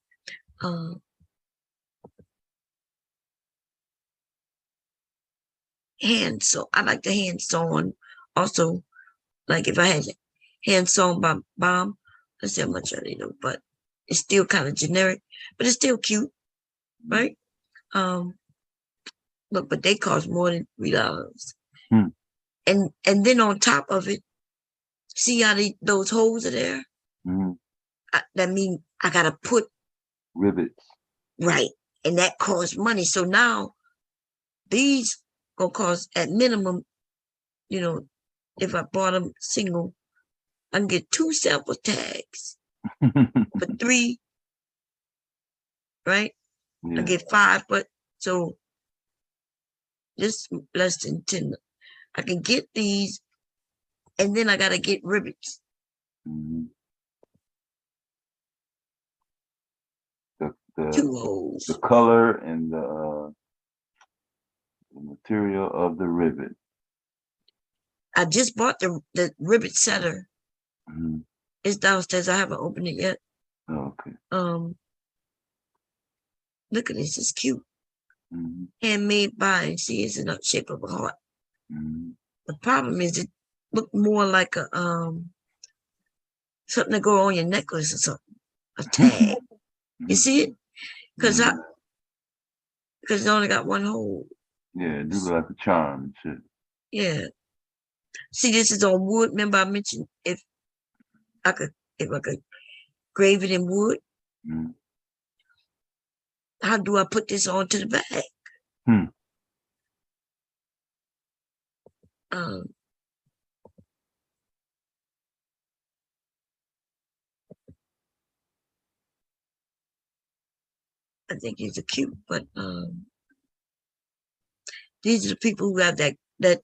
Hand sew. I like the hand sew on. Also, like if I had hand sewn by Bomb. Let's see how much I know, but it's still kind of generic, but it's still cute, right? Look, but they cost more than $3. And then on top of it, see how those holes are there? That means I gotta put rivets. Right. And that costs money. So now these gonna cost at minimum, you know, if I bought them single, I can get 2 sample tags for $3, right? Yeah. I get 5, but so this less than 10. I can get these, and then I gotta get rivets. The color and the material of the rivet. I just bought the rivet setter. It's downstairs. I haven't opened it yet. Oh, okay. Look at this. It's cute. Handmade by, see, it's in the shape of a heart. The problem is it looked more like a something to go on your necklace or something. A tag. You see it? Because it only got 1 hole. Yeah, it do look like a charm and shit. Yeah. See, this is on wood. Remember I mentioned if I could grave it in wood. How do I put this onto the bag? I think these are cute, but these are the people who have that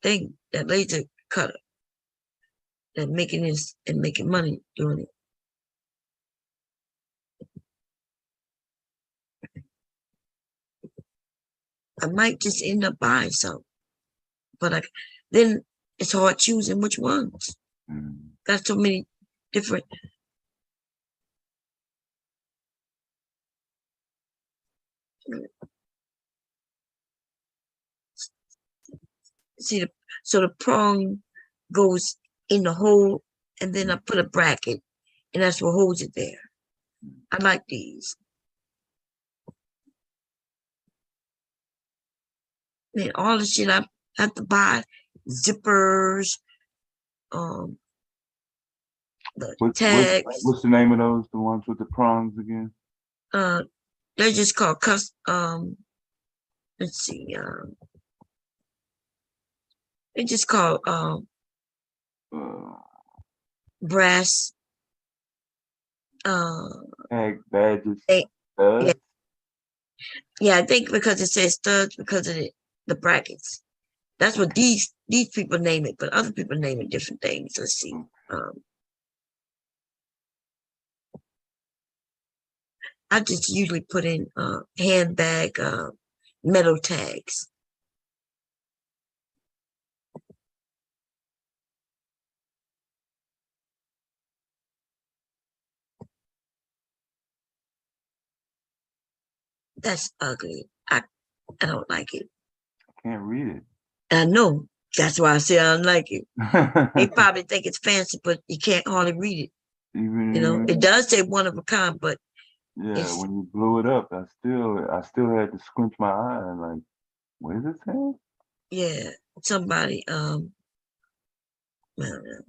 thing, that laser cutter, that making this and making money doing it. I might just end up buying some, but then it's hard choosing which ones. Got so many different. See, so the prong goes in the hole, and then I put a bracket, and that's what holds it there. I like these. Man, all the shit I have to buy, zippers, the tags. What's the name of those? The ones with the prongs again? They're just called let's see, they just called brass tag badges. Yeah, I think because it says studs because of the brackets. That's what these people name it, but other people name it different things. Let's see. I just usually put in handbag metal tags. That's ugly. I don't like it. I can't read it. I know. That's why I say I don't like it. They probably think it's fancy, but you can't hardly read it. It does say one of a kind, but yeah, when you blew it up, I still had to squint my eye and like, what is it saying? Yeah, somebody I don't know.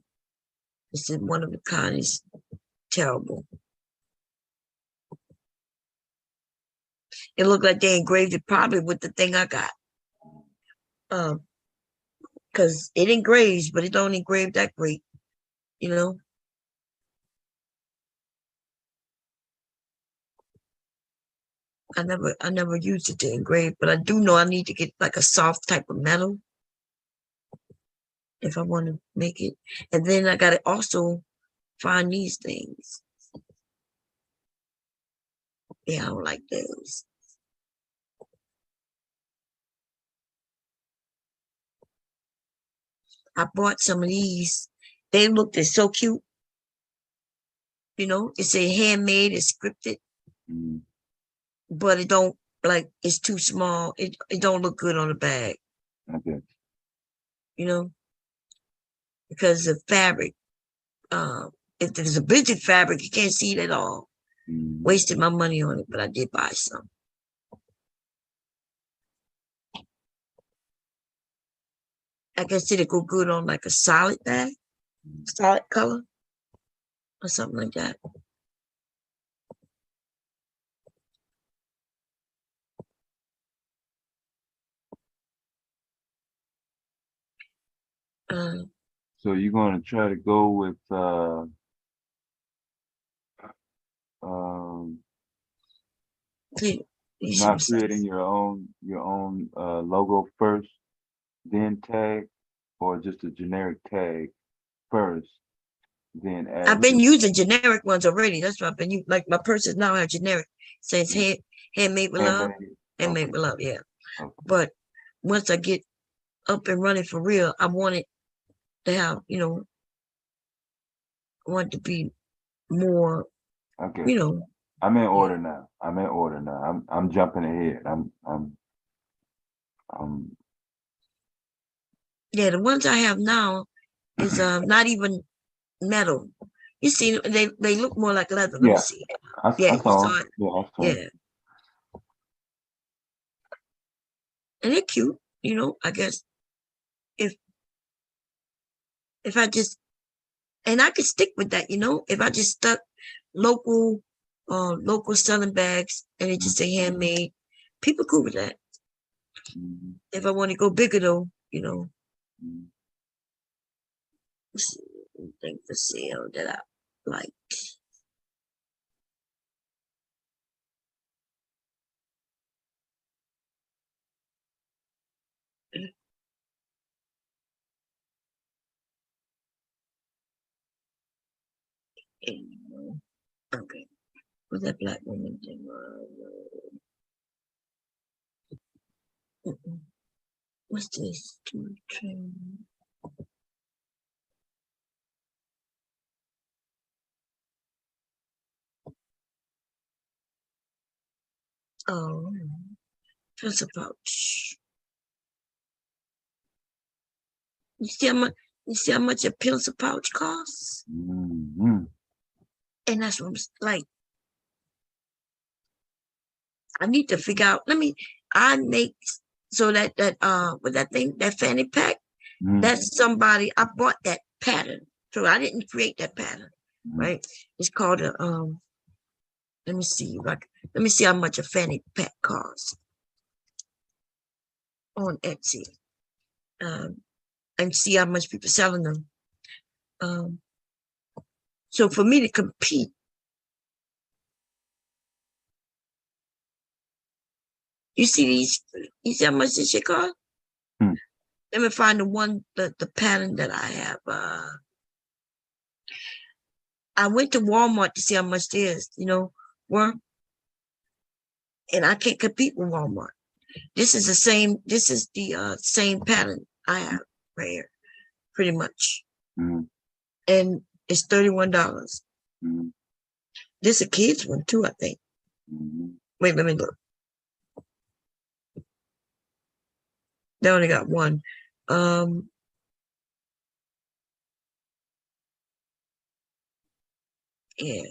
This is one of a kind. It's terrible. It looked like they engraved it probably with the thing I got. Because it engraves, but it don't engrave that great, I never used it to engrave, but I do know I need to get like a soft type of metal if I want to make it. And then I gotta also find these things. Yeah, I don't like those. I bought some of these. They looked so cute. It's a handmade, it's scripted, but it don't it's too small. It don't look good on the bag. Okay. Because the fabric, if there's a rigid fabric, you can't see it at all. Mm-hmm. Wasted my money on it, but I did buy some. I guess it'd go good on like a solid bag, solid color, or something like that. So you're gonna try to go with not creating your own logo first, then tag, or just a generic tag first, then add. I've been using generic ones already. That's what I've been using. Like my purses now have generic. Says handmade with love. Handmade with love, yeah. Okay. But once I get up and running for real, I want it to have, I want it to be more, Okay. I'm in order now. I'm jumping ahead. Yeah, the ones I have now is not even metal. You see, they look more like leather. Let me see. I saw it. Yeah. And they're cute, I guess if I just, and I could stick with that, if I just stuck local selling bags and it just say handmade, people cool with that. Mm-hmm. If I want to go bigger though, thing for sale that I like. Okay. What's that black woman thing? What's this? Oh, pencil pouch. You see how much a pencil pouch costs? Mm-hmm. And that's what I'm like. I need to figure out. I make so that with that thing, that fanny pack, that's somebody, I bought that pattern. So I didn't create that pattern, right? It's called a let me see how much a fanny pack costs on Etsy. And see how much people selling them. So for me to compete, you see how much this shit cost? Let me find the pattern that I have. I went to Walmart to see how much it is, and I can't compete with Walmart. This is the same pattern I have right here, pretty much. And it's $31. This is a kid's one too, I think. Wait, let me look. They only got one. Yeah.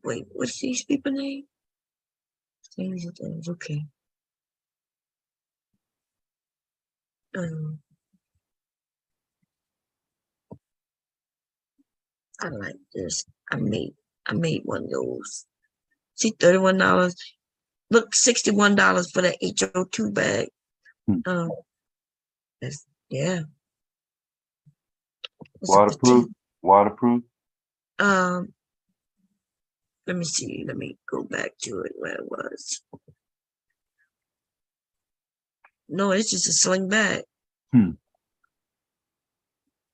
Wait, what's these people name? Things, okay. I like this. I made one of those. See, $31. Look, $61 for the HO2 bag. Yeah. Waterproof. Let me see. Let me go back to it where it was. No, it's just a sling bag.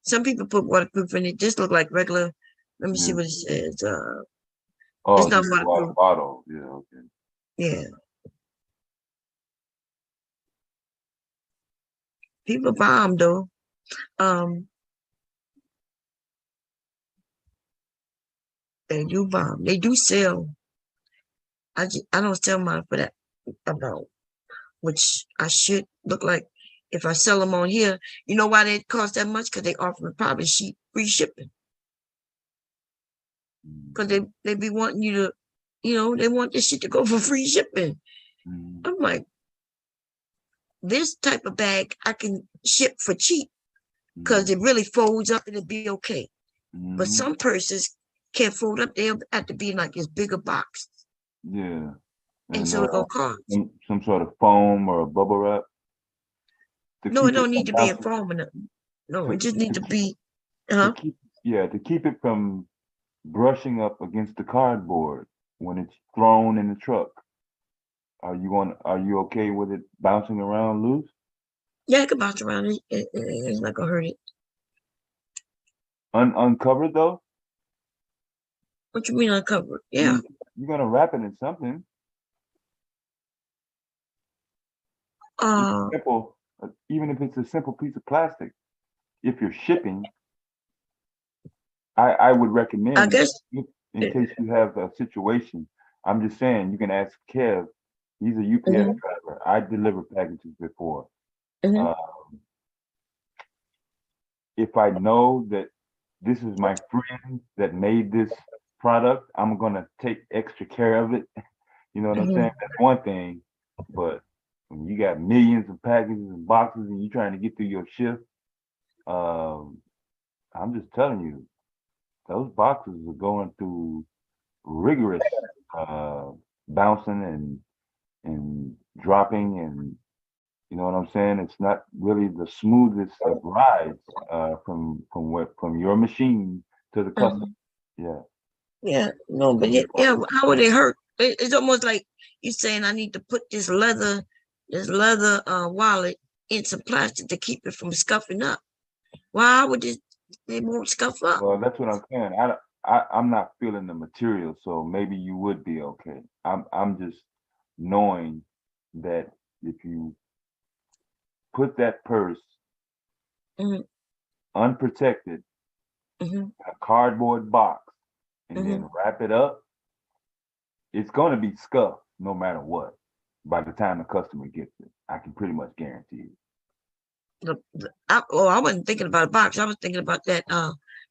Some people put waterproof in it. Just look like regular. Let me see what it says. It's not waterproof. Bottle. Yeah. Okay. Yeah. People buy them though. They do buy them. They do sell. I don't sell mine for that about, which I should look like if I sell them on here. You know why they cost that much? Because they offer probably free shipping. Because they be wanting you to, they want this shit to go for free shipping. I'm like, this type of bag I can ship for cheap because it really folds up and it'll be okay. But some purses can't fold up. They'll have to be in like this bigger box. Yeah. And so it'll cost. Some sort of foam or a bubble wrap. No, it don't need to be a foam. No, it just needs to be, to keep it from brushing up against the cardboard when it's thrown in the truck. Are you okay with it bouncing around loose? Yeah, it can bounce around. It's not gonna hurt it. Uncovered though? What you mean uncovered? Yeah. You're gonna wrap it in something. Simple, even if it's a simple piece of plastic. If you're shipping, I would recommend, I guess, in case you have a situation. I'm just saying, you can ask Kev. He's a UPS driver. I delivered packages before. If I know that this is my friend that made this product, I'm gonna take extra care of it. You know what I'm saying? That's one thing. But when you got millions of packages and boxes and you're trying to get through your shift, I'm just telling you, those boxes are going through rigorous bouncing and dropping, and you know what I'm saying? It's not really the smoothest of rides from your machine to the customer. Yeah, no, but how would it hurt? It's almost like you're saying I need to put this leather wallet in some plastic to keep it from scuffing up. Why would it won't scuff up? Well, that's what I'm saying. I'm not feeling the material, so maybe you would be okay. I'm just knowing that if you put that purse unprotected in a cardboard box and then wrap it up, it's going to be scuffed no matter what by the time the customer gets it. I can pretty much guarantee it. I wasn't thinking about a box. I was thinking about that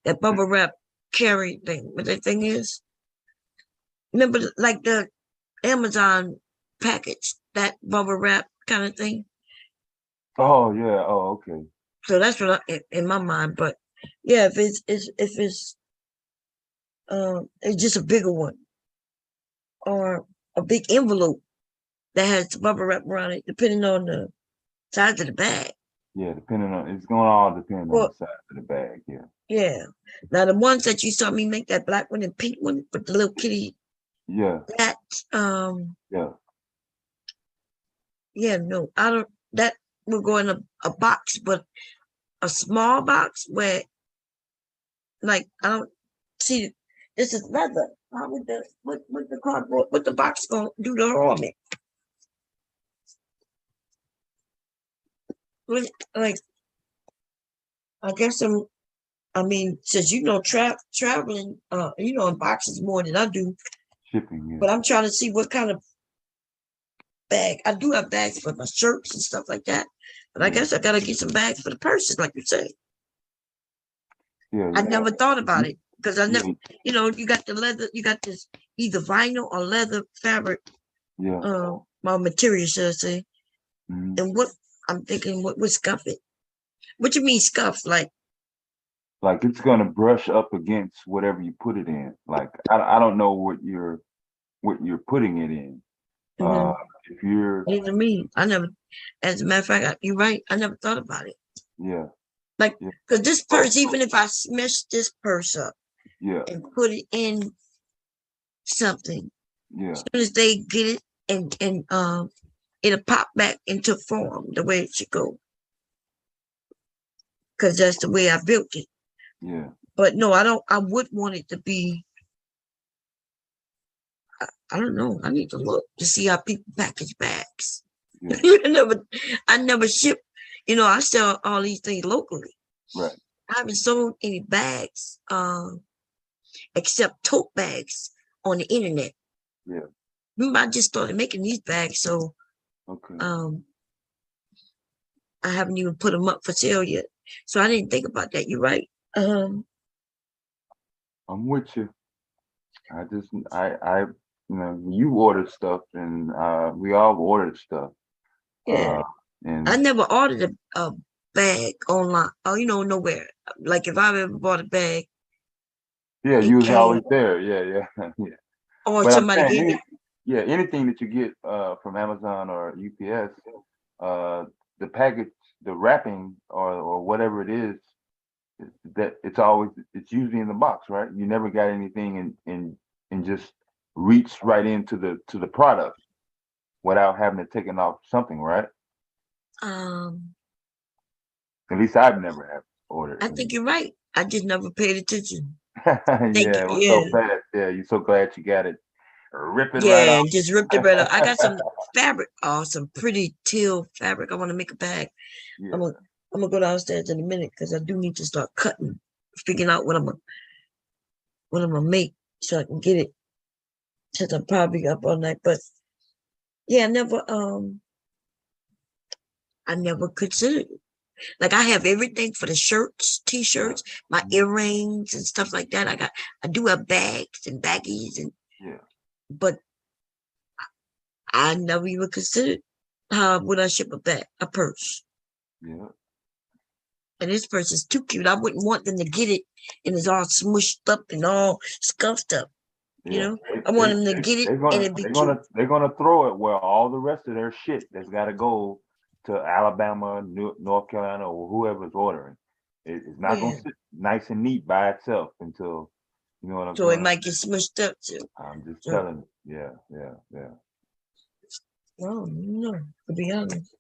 bubble wrap carry thing. What that thing is? Remember, like the Amazon package, that bubble wrap kind of thing. Oh yeah. Oh okay. So that's what in my mind. But yeah, if it's just a bigger one or a big envelope that has bubble wrap around it, depending on the size of the bag. Yeah, it's going to all depend on the size of the bag. Yeah. Yeah. Now the ones that you saw me make, that black one and pink one with the little kitty. Yeah. That Yeah, no, I don't. That will go in a box, but a small box where, like, I don't see. This is leather. How would the cardboard, what the box gonna do to harm it? Like, I guess since traveling, in boxes more than I do. Shipping, yeah. But I'm trying to see what kind of bag. I do have bags for my shirts and stuff like that. But I guess I gotta get some bags for the purses, like you say. Yeah. I never thought about it because I never, you got the leather, you got this either vinyl or leather fabric. Yeah. My material, should I say? And what I'm thinking, what would scuff it? What you mean scuff? Like it's gonna brush up against whatever you put it in. Like I don't know what you're putting it in. If you're neither me, I never. As a matter of fact, you're right. I never thought about it. Yeah. Like, because this purse, even if I smash this purse up, and put it in something, as soon as they get it, and it'll pop back into form the way it should go. Because that's the way I built it. Yeah. But no, I would want it to be. I don't know. I need to look to see how people package bags. Yeah. I never ship. I sell all these things locally. Right. I haven't sold any bags, except tote bags on the internet. Yeah. remember I just started making these bags, so Okay. I haven't even put them up for sale yet. So I didn't think about that. You're right. I'm with you. I you ordered stuff and we all ordered stuff. Yeah. And I never ordered a bag online. Oh, nowhere. Like if I ever bought a bag, yeah, it you was came always there. Yeah. Yeah. or But I'm somebody saying, gave it. anything that you get from Amazon or UPS, the package, the wrapping or whatever it is, that it's usually in the box, right? You never got anything and just reach right into the product without having to take it off something, right? Um, At least I've never have ordered I think anything. you're right. I just never paid attention. Thank you. Yeah, it was Yeah. so fast. Yeah, you're so glad you got it. Rip it right Yeah, off. just ripped it right off. I got some fabric, some pretty teal fabric. I want to make a bag. Yeah. I'm gonna go downstairs in a minute because I do need to start cutting, figuring out what I'm gonna make so I can get it. Since I'm probably up all night, but yeah, I never considered it. Like I have everything for the shirts, t-shirts, my earrings and stuff like that. I do have bags and baggies but I never even considered how would I ship a purse. Yeah. And this purse is too cute. I wouldn't want them to get it and it's all smushed up and all scuffed up. Yeah. I want them to get it and it be cute. They're gonna throw it where all the rest of their shit that's gotta go to Alabama, North Carolina, or whoever's ordering. It's not gonna sit nice and neat by itself until you know what I'm So it saying. might get smushed up too. I'm just telling you. Yeah. Oh no, to be honest.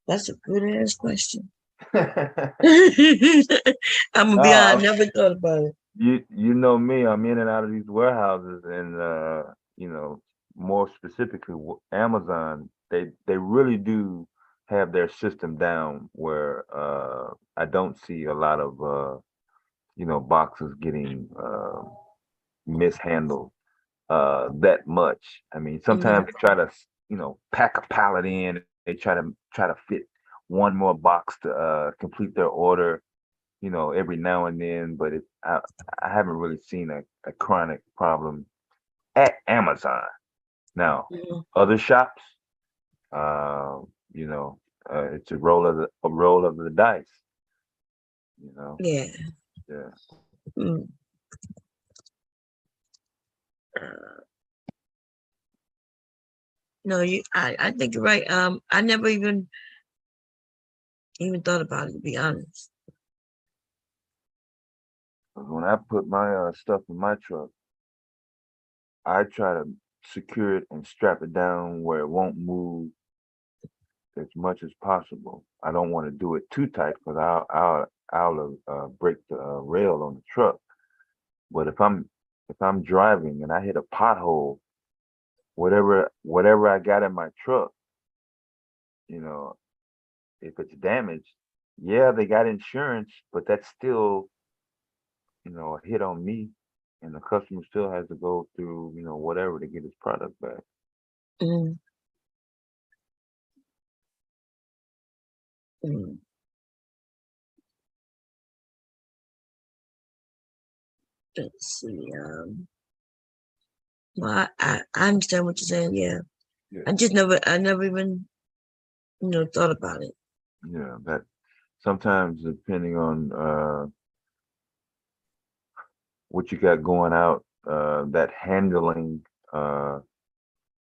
That's a good ass question. I'm gonna be honest, I never thought about it. You know me, I'm in and out of these warehouses and more specifically Amazon, they really do have their system down where I don't see a lot of boxes getting mishandled that much. I mean, sometimes they try to, pack a pallet in, they try to fit one more box to complete their order every now and then, but I haven't really seen a chronic problem at Amazon. Now, other shops, uh, it's a roll of the dice. Yeah. Yeah. No, I think you're right. I never even thought about it, to be honest. When I put my stuff in my truck, I try to secure it and strap it down where it won't move as much as possible. I don't want to do it too tight because I'll break the rail on the truck. But if I'm driving and I hit a pothole, whatever I got in my truck, if it's damaged, yeah, they got insurance, but that's still a hit on me, and the customer still has to go through whatever to get his product back. Let's see. Well, I understand what you're saying. Yeah. I never even thought about it. Yeah, that sometimes depending on what you got going out, that handling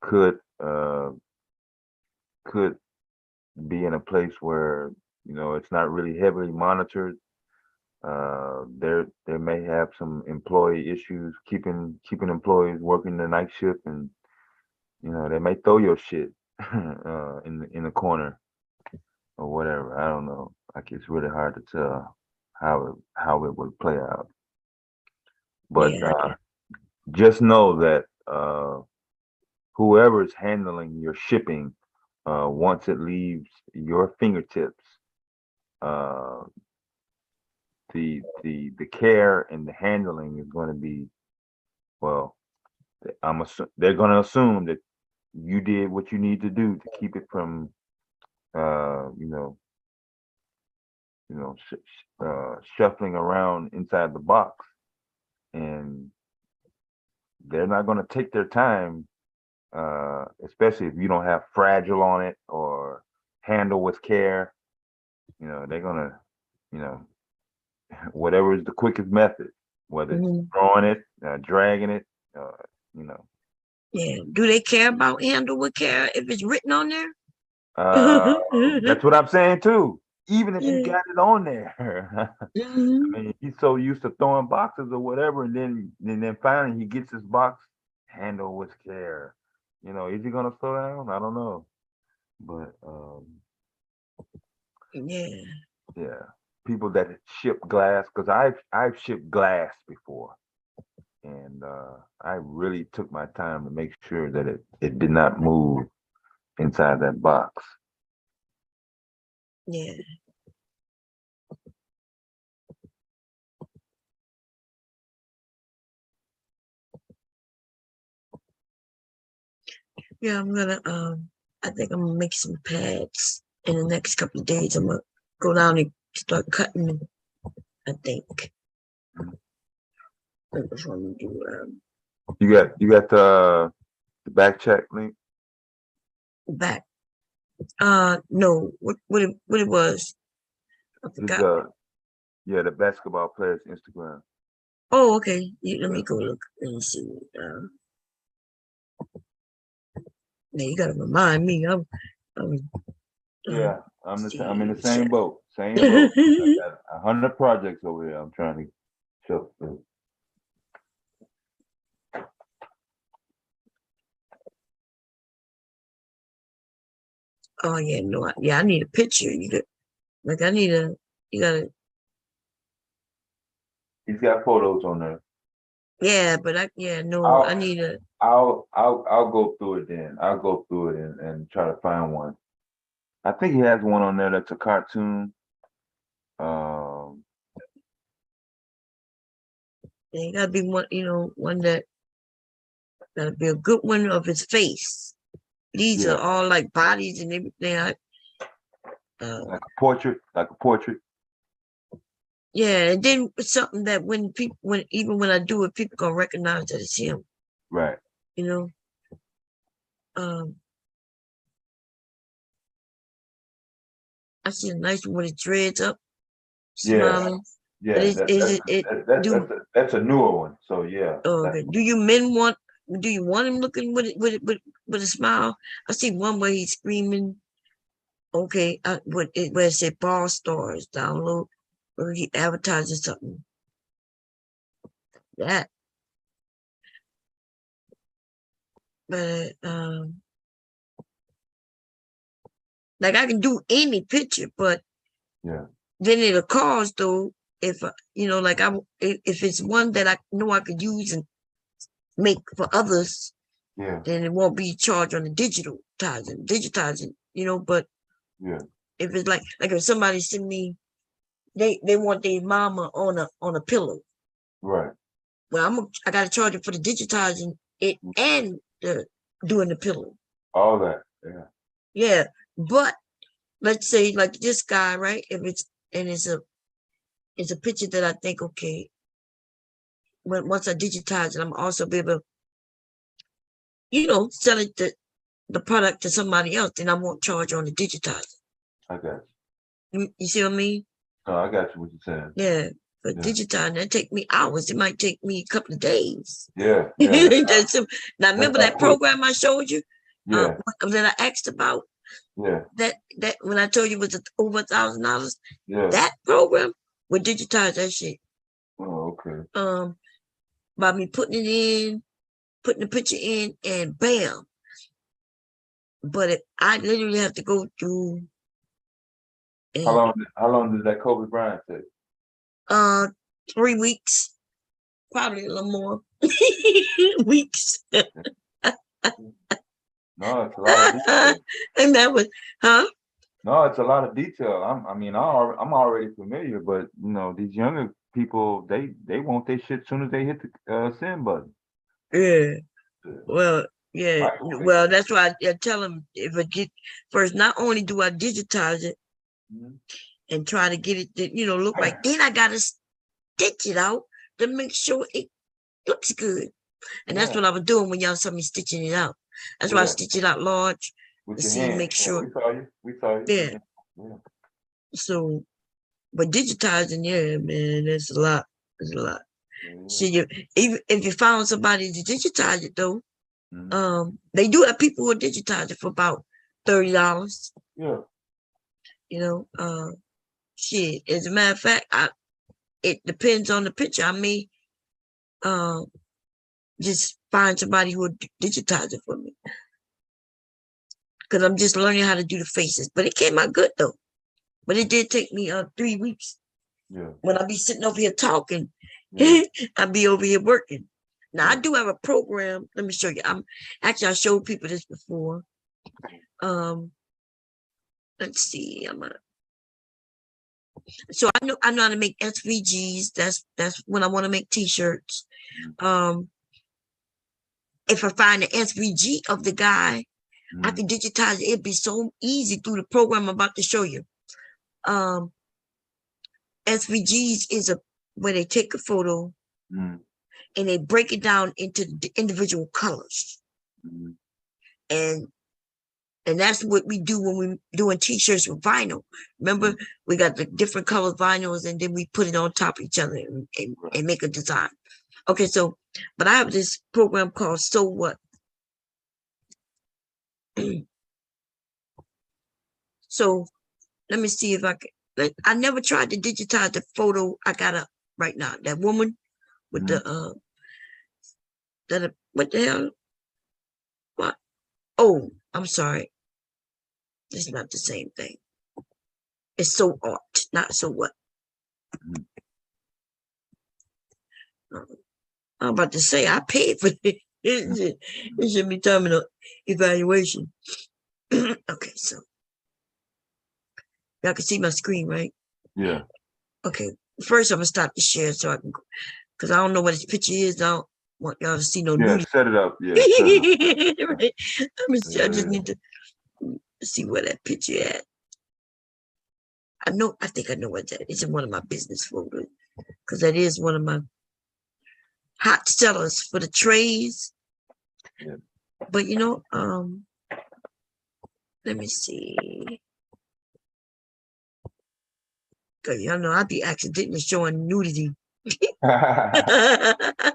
could could be in a place where it's not really heavily monitored. There may have some employee issues keeping employees working the night shift, and they may throw your shit in the corner or whatever. I don't know. Like it's really hard to tell how it would play out. But just know that whoever's handling your shipping, once it leaves your fingertips, uh, the care and the handling is going to be, well, they're gonna assume that you did what you need to do to keep it from, shuffling around inside the box, and they're not gonna take their time, especially if you don't have fragile on it or handle with care. They're gonna, you know, whatever is the quickest method, whether it's throwing it, dragging it, you know. Yeah. Do they care about handle with care if it's written on there? That's what I'm saying too. Even if you Yeah. got it on there, I mean, he's so used to throwing boxes or whatever, and then finally he gets his box, handle with care. Is he gonna slow down? I don't know, but Yeah. people that ship glass, because I've shipped glass before, and I really took my time to make sure that it did not move inside that box. Yeah. Yeah, I think I'm gonna make some pads in the next couple of days. I'm gonna go down and start cutting them, I think. I just want to do You got the back check link? back. No, what it was? I It's forgot. the basketball player's Instagram. Oh, okay. Let me go look and see. Yeah, you gotta remind me. I'm Yeah, I'm in the same boat. Same boat. I got 100 projects over here. I'm trying to show through. Oh yeah, no, I need a picture. You gotta. He's got photos on there. Yeah, but I need a. I'll go through it then. I'll go through it and try to find one. I think he has one on there that's a cartoon. It gotta be one, one that gotta be a good one of his face. These are all like bodies and everything. Like a portrait. Yeah, and then it's something that even when I do it, people gonna recognize that it's him. Right. I see a nice one with his dreads up, Yeah. smiling. Yeah, that's a newer one. So yeah. Okay. Do you want him looking with a smile? I see one where he's screaming. Okay, where it said Ball Stars download, where he advertising something. That. But like I can do any picture, but then it'll cause though if if it's one that I know I could use and make for others, then it won't be charged on the digitizing, but if it's like if somebody send me they want their mama on a pillow. Right. Well, I gotta charge it for the digitizing it and doing the pillow. All that, yeah. Yeah, but let's say like this guy, right? If it's a picture that I think, okay, once I digitize it, I'm also be able to, sell it the product to somebody else, then I won't charge on the digitizing. I got you. You see what I mean? No, I got you what you're saying. Yeah. But digitizing, that take me hours. It might take me a couple of days. Yeah. Now remember that program I showed you? Yeah. That I asked about? Yeah. That when I told you it was over $1,000. Yeah. That program would digitize that shit. Oh, okay. By me putting the picture in, and bam. But I literally have to go through. How long did that Kobe Bryant take? 3 weeks, probably a little more weeks. No, it's a lot of detail. And that was, No, it's a lot of detail. I'm already familiar, but these younger people, they want their shit as soon as they hit the send button. Yeah. Well, yeah. Well, that's why I tell them if I get first, not only do I digitize it and try to get it to, look like, then I gotta stitch it out to make sure it looks good. And that's what I was doing when y'all saw me stitching it out. That's why I stitch it out large With to your see, hand. make sure. We saw you. We saw you. Yeah. So, but digitizing, yeah, man, that's a lot. It's a lot. See, even if you found somebody to digitize it though, they do have people who digitize it for about $30. Yeah. Shit. As a matter of fact, it depends on the picture. I may just find somebody who will digitize it for me. Because I'm just learning how to do the faces. But it came out good though. But it did take me 3 weeks. Yeah. When I be sitting over here talking, I be over here working. Now I do have a program. Let me show you. I showed people this before. Let's see. So I know how to make SVGs. That's when I want to make t-shirts. If I find the SVG of the guy, I can digitize it. It'd be so easy through the program I'm about to show you. SVGs is where they take a photo and they break it down into the individual colors. And that's what we do when we're doing t-shirts with vinyl. Remember, we got the different color vinyls and then we put it on top of each other and make a design. Okay, so, but I have this program called So What? So let me see if I can. I never tried to digitize the photo I got up right now. That woman with the what the hell? What? Oh, I'm sorry. It's not the same thing. It's So Art, not So What. I'm about to say I paid for it. It should be terminal evaluation. Okay, so y'all can see my screen, right? Yeah. Okay. First, I'm gonna stop the share so I can, because I don't know what this picture is. I don't want y'all to see no nudity. Set it up. Yeah. Set it up. Right. I just need to see where that picture at. I think I know what that is. It's in one of my business folders because that is one of my hot sellers for the trays. Yeah. But let me see. Cause y'all know I'd be accidentally showing nudity. Let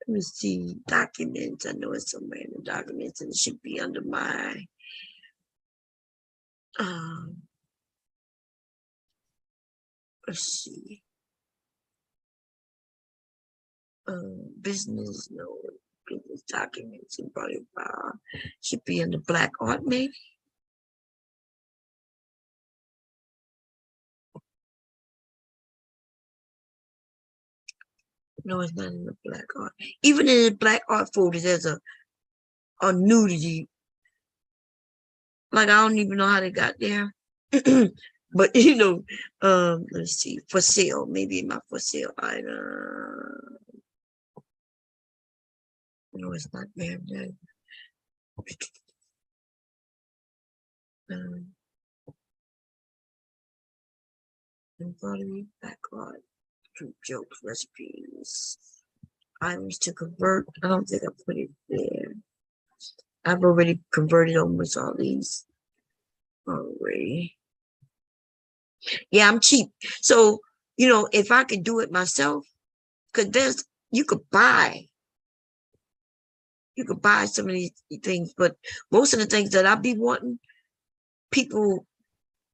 me see. Documents. I know it's somewhere in the documents and it should be under my let's see. Business, no, business documents and probably should be in the black art, maybe. No, it's not in the black art. Even in the black art folder, there's a nudity. Like I don't even know how they got there. But let's see. For sale, maybe in my for sale item. No, it's not there. In front of me, black art, jokes, recipes, items to convert. I don't think I put it there. I've already converted almost all these already. Yeah, I'm cheap. So, if I could do it myself, because you could buy some of these things, but most of the things that I be wanting, people,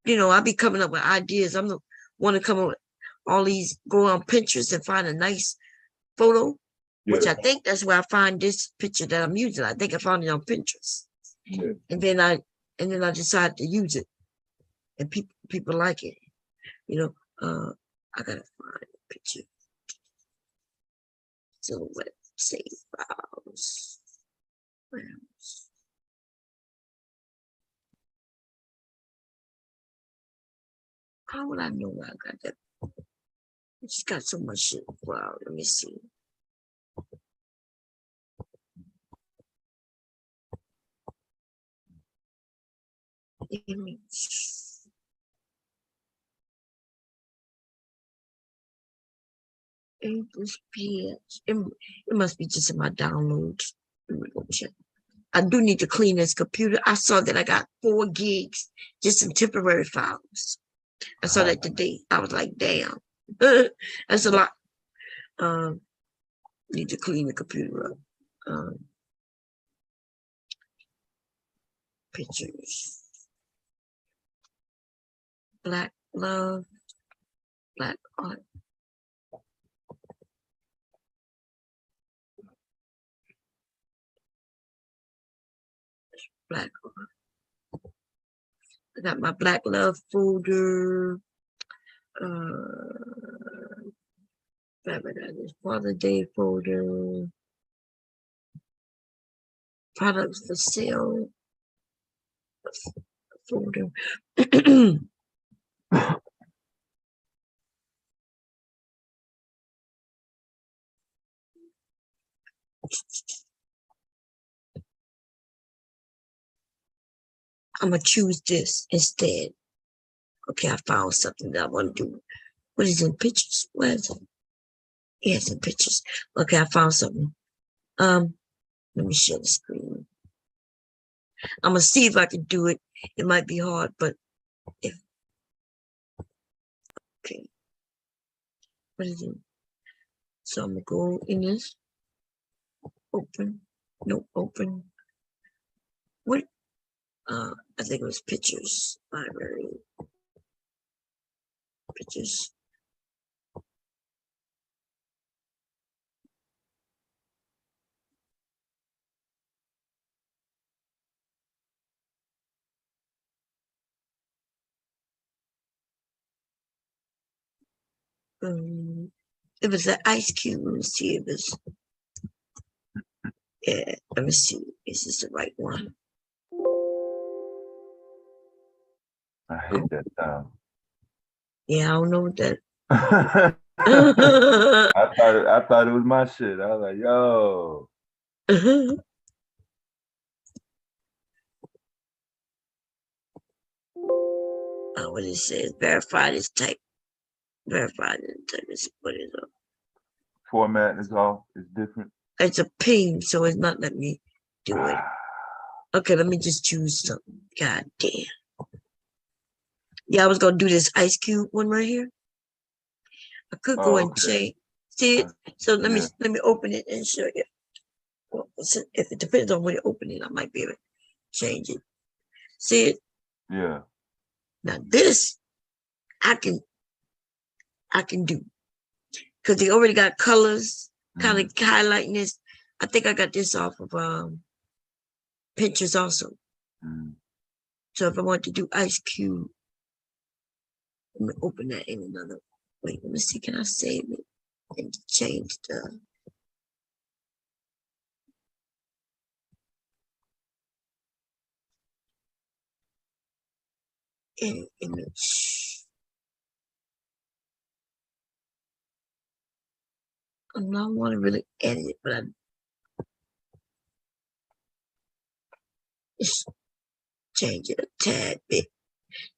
I be coming up with ideas. I'm the one to come up with all these, go on Pinterest and find a nice photo, which I think that's where I find this picture that I'm using. I think I found it on Pinterest. Yeah. And then I decided to use it. And people like it. I gotta find a picture. Silhouette, save files. How would I know where I got that? It's got so much shit. Wow, let me see. Image. English PS. It must be just in my downloads. Let me go check. I do need to clean this computer. I saw that I got 4 gigs just in temporary files. I saw that today. I was like, damn, that's a lot. Need to clean the computer up. Pictures. Black love. Black art. Black art. I got my black love folder. This Father Day folder. Products for sale folder. I'm gonna choose this instead. Okay, I found something that I want to do. What is in pictures? Where is it? Yeah, it's in pictures. Okay, I found something. Let me share the screen. I'm gonna see if I can do it. It might be hard, but if okay. What is it? So I'm gonna go in this. Open. No, open. What? I think it was pictures. Library. Pictures. It was an ice cube. Let me see if it's. Yeah, let me see. Is this the right one? I hate that sound. Yeah, I don't know what that. I thought it was my shit. I was like, yo. What it says, verified is type. Verified is type. What is it? Format is off. It's different. It's a ping, so it's not letting me do it. Okay, let me just choose something. God damn. Yeah, I was gonna do this ice cube one right here. I could go and change. See it? So let me open it and show you. Well, if it depends on where you open it, I might be able to change it. See it? Yeah. Now this I can do because they already got colors, kind of highlighting this. I think I got this off of pictures also. So if I want to do ice cube, let me open that in another. Wait, let me see. Can I save it and change the? Image. I don't want to really edit it, but I just change it a tad bit.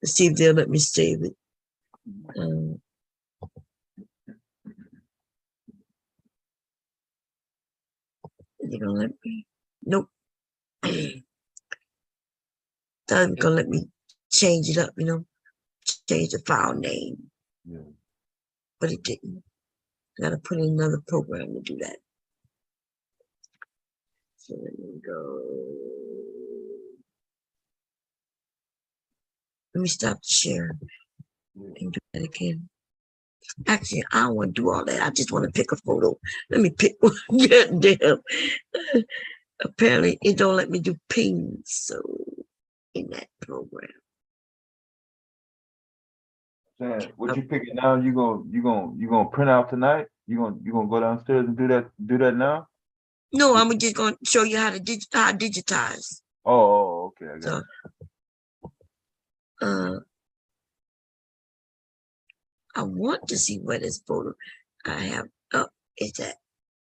Let's see if they'll let me save it. Is it gonna let me? Nope. Thought it was gonna let me change it up, change the file name. Yeah. But it didn't. I gotta put in another program to do that. So let me go. Let me stop the share and do that again. Actually, I don't want to do all that. I just want to pick a photo. Let me pick one. God damn. Apparently, it don't let me do pings. So in that program. Saying, what you picking now? You gonna print out tonight? You gonna go downstairs and do that now? No, I'm just gonna show you how to digitize. Oh, okay, I got it. I want to see where this photo I have. Oh, is that?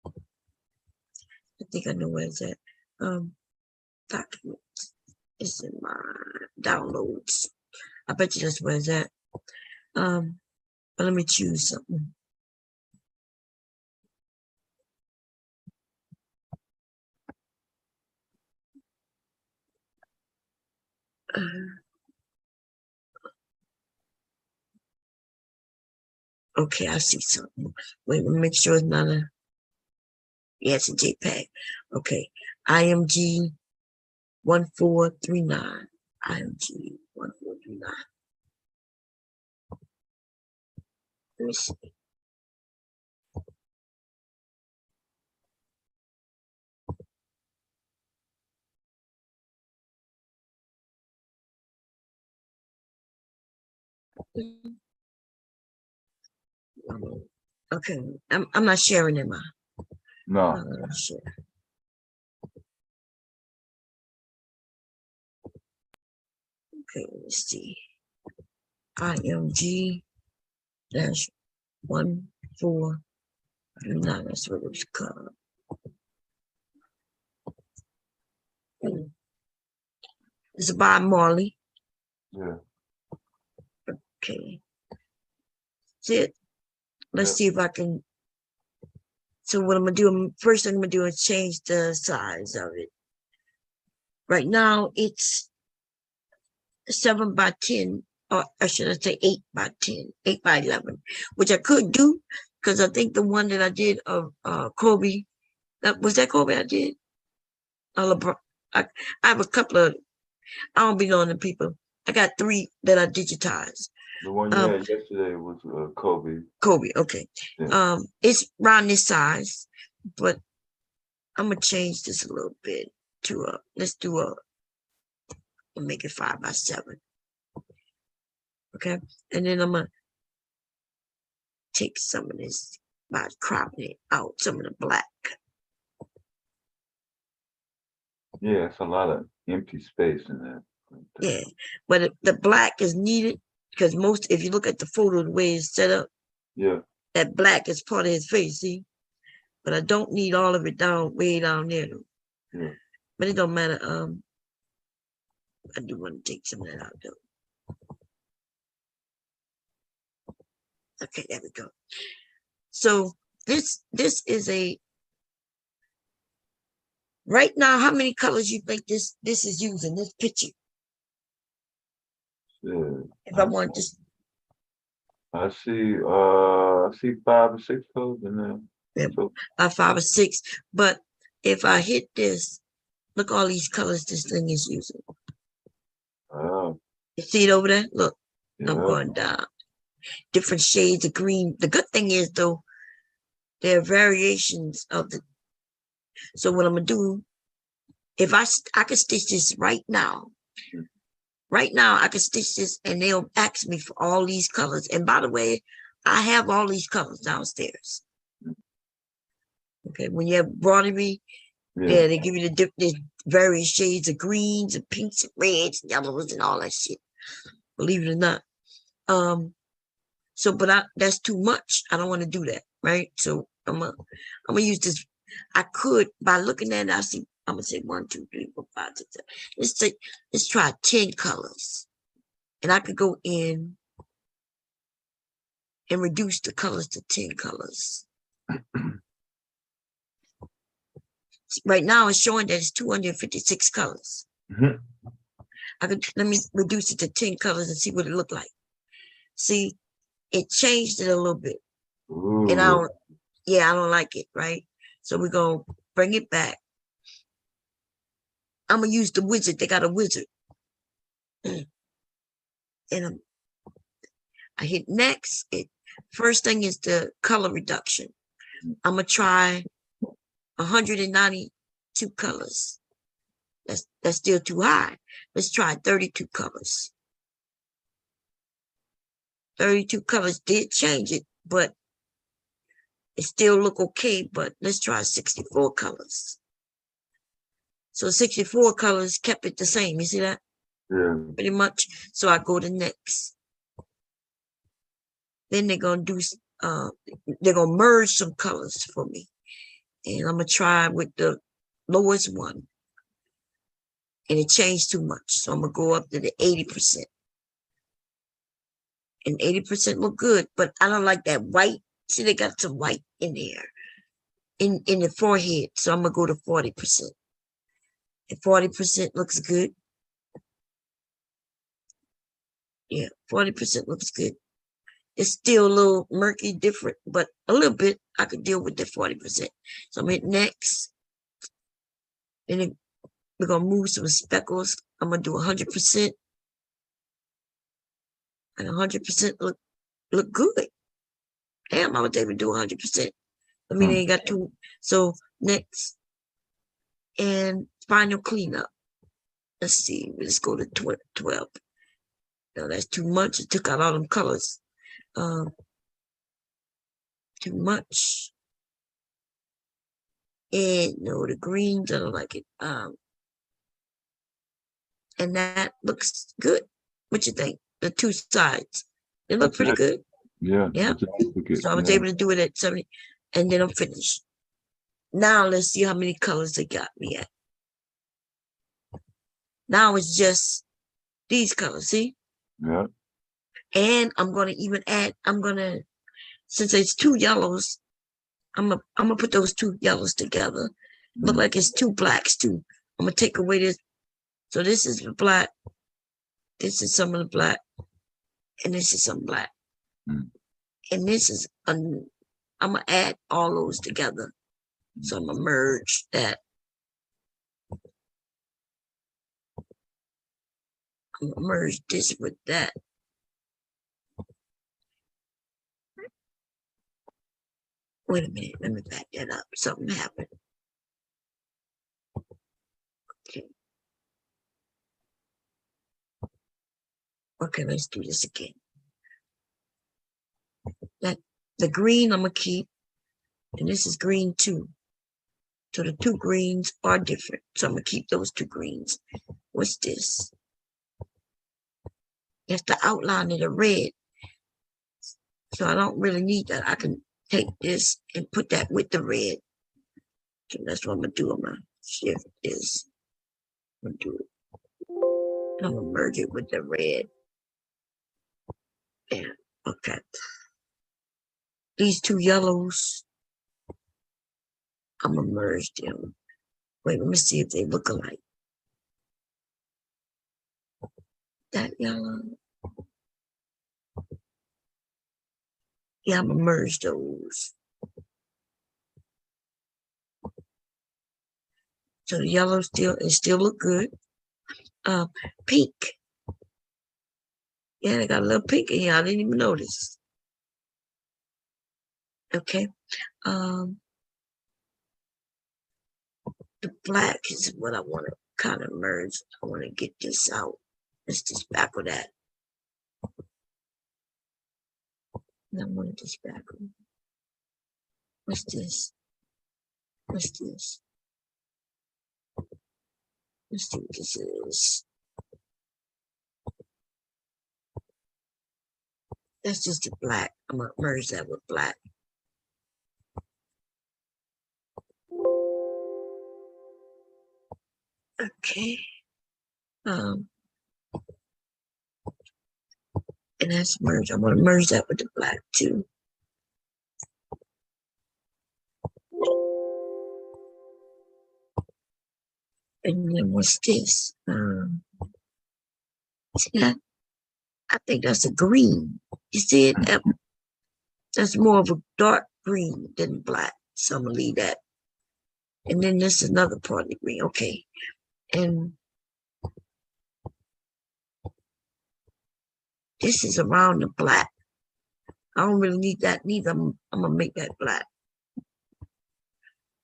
I think I know where it's at. Documents. It's in my downloads. I bet you that's where it's at. But let me choose something. Okay, I see something. Wait, let me make sure it's not a. Yeah, it's a JPEG. Okay, IMG 1439. IMG 1439. Let me see. Okay, I'm not sharing it, ma. No. I'm not share. Okay, let's see. IMG dash 1439. That's what it was called. It's by Marley. Yeah. Okay. That's it. Let's Yeah. see if I can. So what I'm gonna do, first thing I'm gonna do is change the size of it. Right now it's 7 by 10, or I should say 8 by 10, 8 by 11, which I could do because I think the one that I did of Kobe, was that Kobe I did? LeBron. I have a couple of, I don't be knowing the people. I got 3 that I digitized. The one you had yesterday was Kobe. Kobe, okay. Yeah. It's around this size, but I'm gonna change this a little bit to let's do we'll make it 5 by 7. Okay, and then I'm gonna take some of this by cropping it out, some of the black. Yeah, it's a lot of empty space in that. Yeah, but the black is needed because if you look at the photo, the way it's set up, yeah, that black is part of his face, see? But I don't need all of it way down there. Yeah. But it don't matter. I do want to take some of that out though. Okay, there we go. So this is right now, how many colors you think this is using, this picture? Yeah. If I want just I see 5 or 6 colors in there. Yeah, so, 5 or 6. But if I hit this, look all these colors this thing is using. Oh. You see it over there? Look, Yeah. I'm going down. Different shades of green. The good thing is though, there are variations of the. So what I'm gonna do, if I can stitch this right now. Right now I can stitch this and they'll ask me for all these colors. And by the way, I have all these colors downstairs. Okay, when you have embroidery, yeah, they give you the various shades of greens and pinks and reds and yellows and all that shit. Believe it or not. So but that's too much. I don't want to do that, right? So I'm gonna use this. I could, by looking at it, I see I'm gonna say 1, 2, 3, 4, 5, 6, 7. Let's try 10 colors. And I could go in and reduce the colors to 10 colors. Right now it's showing that it's 256 colors. Let me reduce it to 10 colors and see what it looked like. See, it changed it a little bit. Ooh. And I don't like it, right? So we're gonna bring it back. I'm gonna use the wizard. They got a wizard. And I hit next. First thing is the color reduction. I'm gonna try 192 colors. That's still too high. Let's try 32 colors. 32 colors did change it, but it still look okay. But let's try 64 colors. So 64 colors kept it the same. You see that? Yeah. Pretty much. So I go to next. Then they're gonna do they're gonna merge some colors for me. And I'm gonna try with the lowest one. and it changed too much. So I'm gonna go up to the 80%. And 80% look good, but I don't like that white. See, they got some white in there, in the forehead. So I'm gonna go to 40%. And 40% looks good. Yeah, 40% looks good. It's still a little murky, different, but a little bit I could deal with the 40%. So I'm hit next. And then we're gonna move some speckles. I'm gonna do 100%. And 100% look good. Damn, I was able to do 100%. I mean, they ain't got two. So next and final cleanup. Let's see. Let's go to 12. No, that's too much. It took out all them colors. Too much. And no, the greens, I don't like it. And that looks good. What you think? The two sides. They look pretty good. Yeah. Yeah. So I was able to do it at 70. And then I'm finished. Now let's see how many colors they got me at. Now it's just these colors, see? Yeah. And I'm gonna even add, since it's two yellows, I'm gonna put those two yellows together. Look like it's two blacks too. I'm gonna take away this. So this is the black. This is some of the black. And this is some black. And this is, I'm gonna add all those together. So I'm gonna merge that. I'm gonna merge this with that. Wait a minute, let me back that up. Something happened. Okay. Okay, let's do this again. That the green I'm gonna keep, and this is green too. So the two greens are different. So I'm gonna keep those two greens. What's this? That's the outline of the red. So I don't really need that. I can take this and put that with the red. So that's what I'm gonna do. I'm gonna shift this. I'm gonna do it. I'm gonna merge it with the red. Yeah, okay. These two yellows, I'm gonna merge them. Wait, let me see if they look alike. That yellow. Yeah, I'm gonna merge those. So the yellow still look good. Pink. Yeah, they got a little pink in here. I didn't even notice. Okay. The black is what I want to kind of merge. I want to get this out. Let's just back with that. And I want this back. What's this? What's this? Let's see what this is. That's just the black. I'm gonna merge that with black. Okay. And that's merge. I'm gonna merge that with the black too. And then what's this? See that? I think that's a green. You see it? That's more of a dark green than black. So I'm gonna leave that. And then this is another part of the green. Okay. And this is around the black. I don't really need that neither. I'm gonna make that black.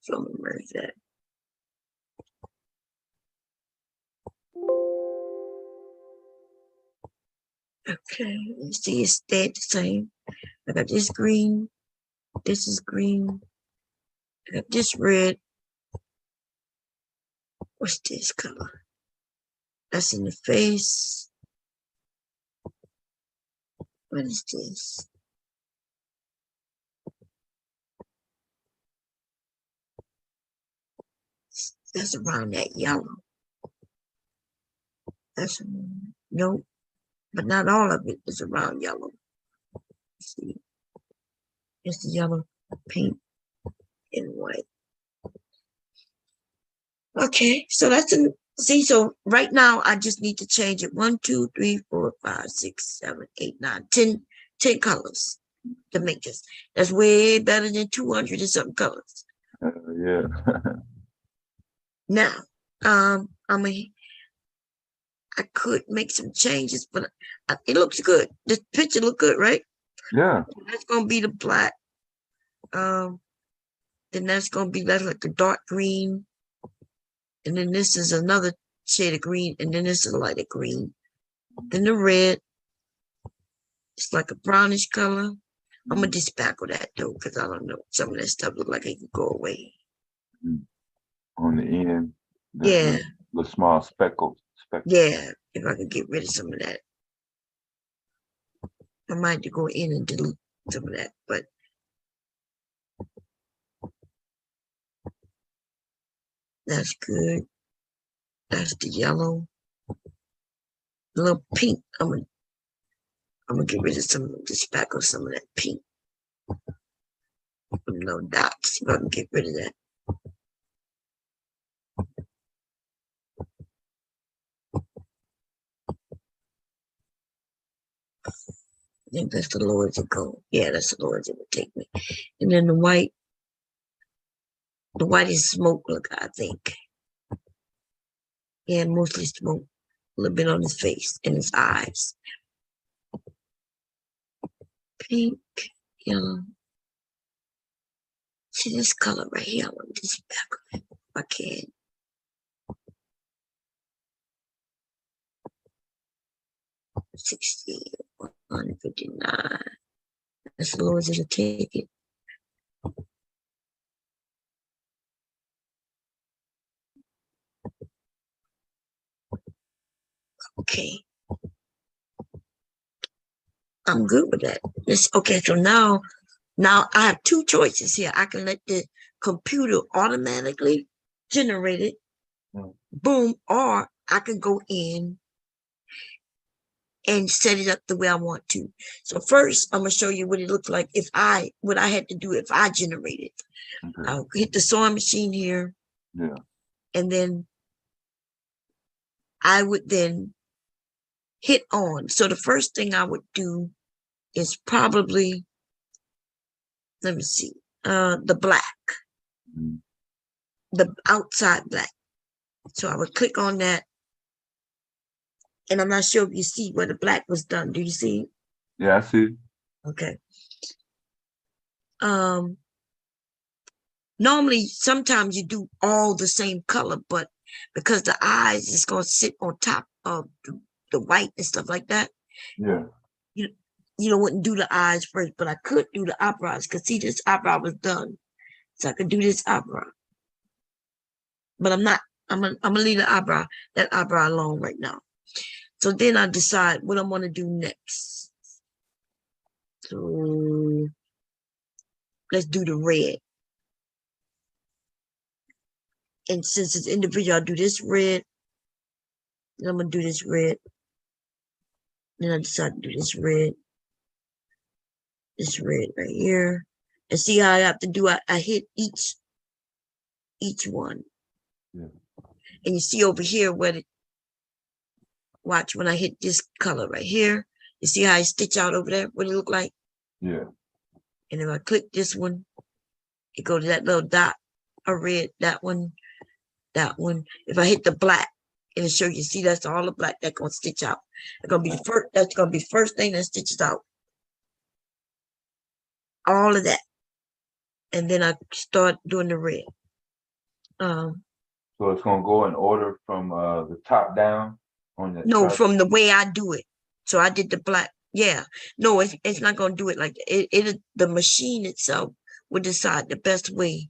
So I'm gonna merge that. Okay, you see it stayed the same. I got this green, this is green, I got this red. What's this color? That's in the face. What is this? That's around that yellow. That's no, but not all of it is around yellow. See, it's the yellow, pink, and white. Okay, so that's a see. So right now, I just need to change it 1, 2, 3, 4, 5, 6, 7, 8, 9, 10, 10 colors to make this. That's way better than 200 and something colors. Yeah. Now, I could make some changes, but it looks good. This picture look good, right? Yeah. That's gonna be the black. Then that's gonna be like a dark green, and then this is another shade of green, and then this is a lighter green. Then the red, it's like a brownish color. I'm gonna dispackle that though, because I don't know. Some of that stuff look like it can go away. On the end. Yeah. The small speckles. Yeah, if I could get rid of some of that. I might have to go in and delete some of that, but that's good. That's the yellow. A little pink. I'm gonna get rid of some, just spackle some of that pink. Some little dots. If I can get rid of that. I think that's the lowest it go. Yeah, that's the lowest it would take me. And then the white is smoke look, I think. Yeah, mostly smoke. A little bit on his face and his eyes. Pink, yellow. See this color right here? I want this back if I can. $60, $159. That's the lowest it'll take it. Okay. I'm good with that. Okay, so now I have two choices here. I can let the computer automatically generate it. Boom. Or I can go in and set it up the way I want to. So first, I'm gonna show you what it looked like what I had to do if I generated. Okay. I'll hit the sewing machine here. Yeah. And then I would then hit on. So the first thing I would do is probably, let me see, the black, the outside black. So I would click on that. And I'm not sure if you see where the black was done. Do you see? Yeah, I see. Okay. Normally, sometimes you do all the same color, but because the eyes is going to sit on top of the white and stuff like that. Yeah. You wouldn't do the eyes first, but I could do the eyebrows because see, this eyebrow was done. So I could do this eyebrow. But I'm gonna leave that eyebrow alone right now. So then I decide what I'm gonna do next. So let's do the red. And since it's individual, I'll do this red. Then I'm gonna do this red. Then I decide to do this red. This red right here. And see how I have to do, I hit each one. Yeah. And you see over here watch when I hit this color right here. You see how I stitch out over there? What it look like? Yeah. And if I click this one, it go to that little dot, a red, that one. If I hit the black, it'll show you, see, that's all the black that's gonna stitch out. That's gonna be the first thing that stitches out. All of that. And then I start doing the red. So it's gonna go in order from the top down on the No, from the way I do it. So I did the black. Yeah. No, it's not gonna do it like that. The machine itself will decide the best way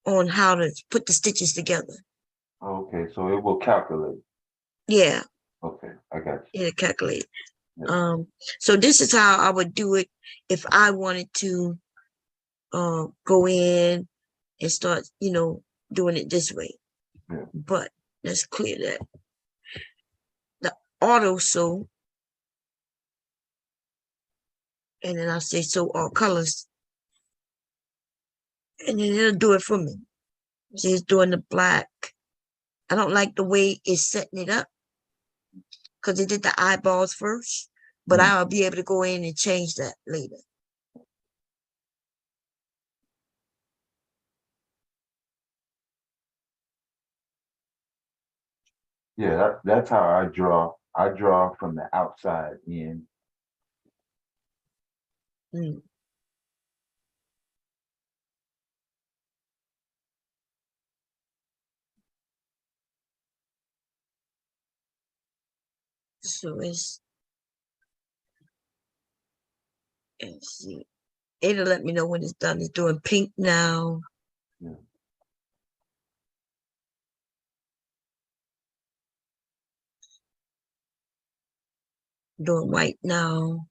on how to put the stitches together. Okay, so it will calculate. Yeah. Okay, I got you. It'll calculate. Yeah. So this is how I would do it if I wanted to go in and start, doing it this way. Yeah. But Let's clear that. The auto sew. And then I'll say sew all colors. And then it'll do it for me. See, it's doing the black. I don't like the way it's setting it up because it did the eyeballs first, but I'll be able to go in and change that later. Yeah, that's how I draw. I draw from the outside in. So let's see. It'll let me know when it's done. It's doing pink now. Yeah. Doing white now.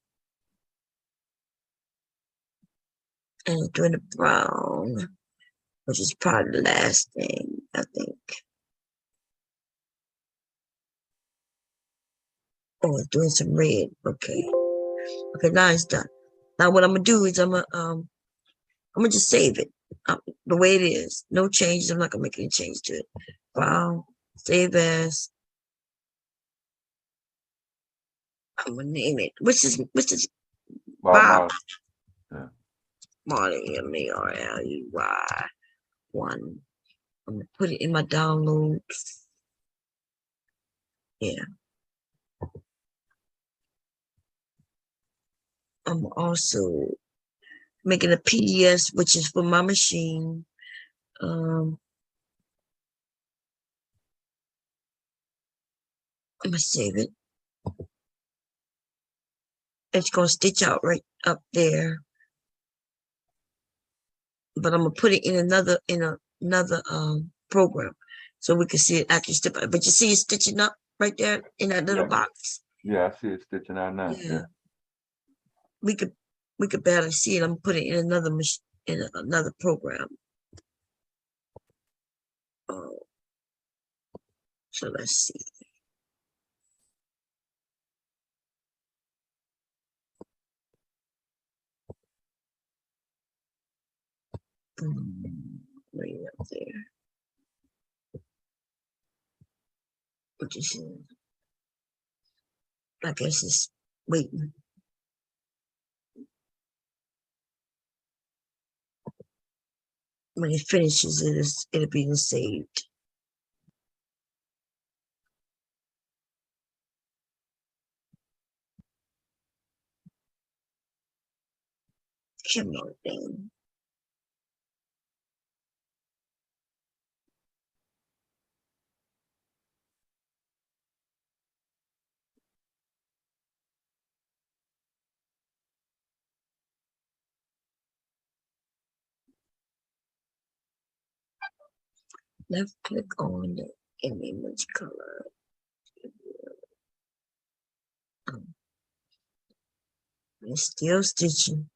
And it's doing the brown, which is probably the last thing, I think. Oh, it's doing some red. Okay. Okay, now it's done. Now what I'm gonna do is I'm gonna just save it the way it is. No changes. I'm not gonna make any change to it. Wow. Save as. I'm gonna name it. What's this? Bob. Yeah. Marley, M-A-R-L-E-Y. 1. I'm gonna put it in my downloads. Yeah. I'm also making a PDS, which is for my machine. I'm gonna save it. It's gonna stitch out right up there. But I'm gonna put it in another program so we can see it actually step out. But you see it stitching up right there in that little box. Yeah, I see it stitching out now. Yeah. We could barely see it. I'm putting it in another program. Oh, so let's see. Right up there. What you see? I guess it's waiting. When it finishes, it'll be saved. Come on, thing. Left click on the image color. It's still stitching.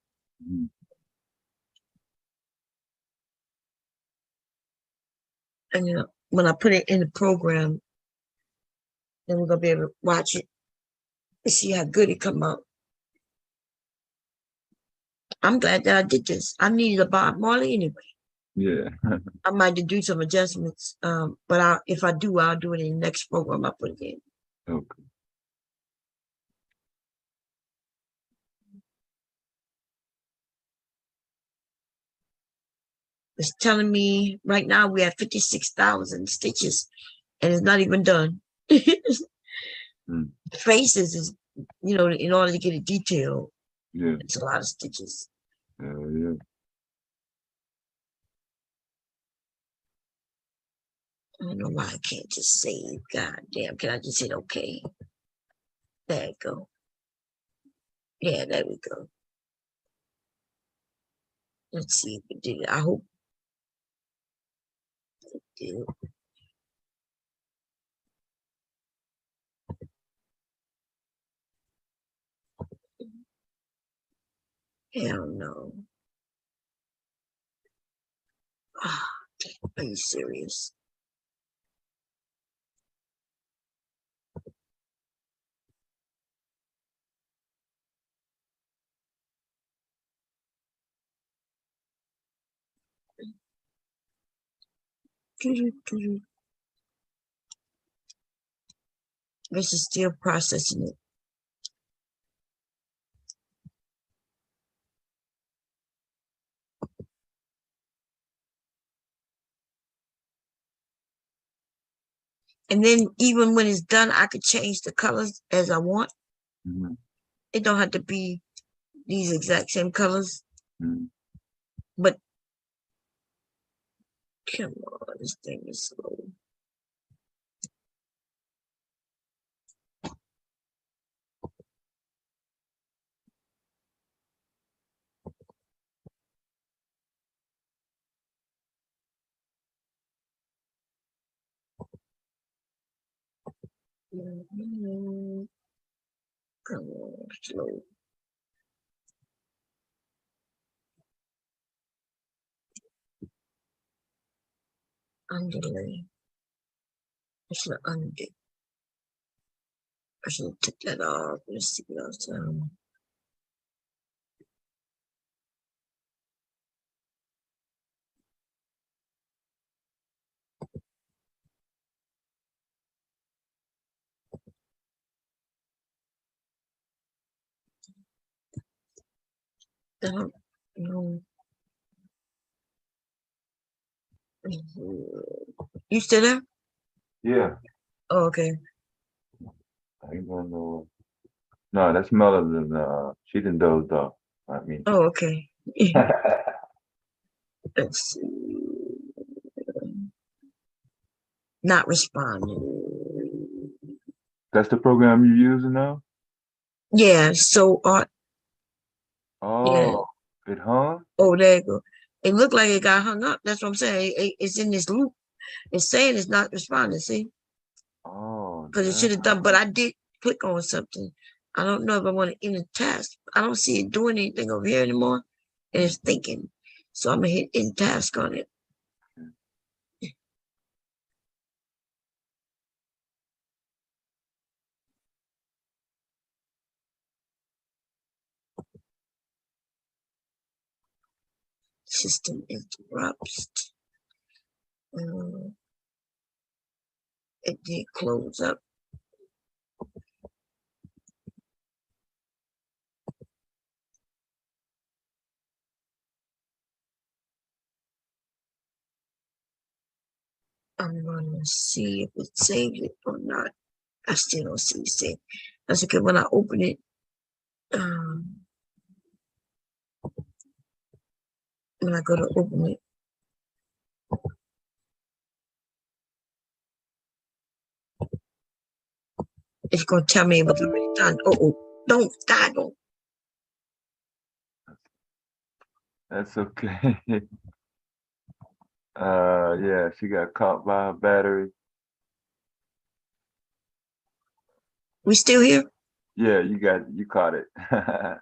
And when I put it in the program, then we're gonna be able to watch it and see how good it come out. I'm glad that I did this. I needed a Bob Marley anyway. Yeah. I might do some adjustments, but if I do, I'll do it in the next program I put it in. Okay. It's telling me right now we have 56,000 stitches, and it's not even done. Faces is, in order to get it detailed, it's a lot of stitches. Yeah. I don't know why I can't just save. God damn, can I just hit okay? There you go. Yeah, there we go. Let's see if it did it. I hope it did. Hell no. Oh, are you serious? This is still processing it. And then even when it's done, I could change the colors as I want. Mm-hmm. It don't have to be these exact same colors. Mm-hmm. But come on, this thing is slow. Come on, slow. Underlay. I should undo. I should take that off. Let's see what else. No. You still there? Yeah. Oh, okay. I ain't gonna know. No, that's Melody. She done dozed off. I mean. Oh, okay. Let's see. Not responding. That's the program you're using now? Yeah, so Oh, it hung? oh, there you go. It looked like it got hung up. That's what I'm saying. It's in this loop. It's saying it's not responding, see? Oh, Because it should have done, but I did click on something. I don't know if I want to end the task. I don't see it doing anything over here anymore. And it's thinking. So I'm going to hit end task on it. System interrupts. It did close up. I'm going to see if it saved it or not. I still don't see it saved. That's okay. When I open it, when I go to open it, it's going to tell me it was already done. Don't die, don't. That's okay. Yeah, she got caught by a battery. We still here? Yeah, you caught it.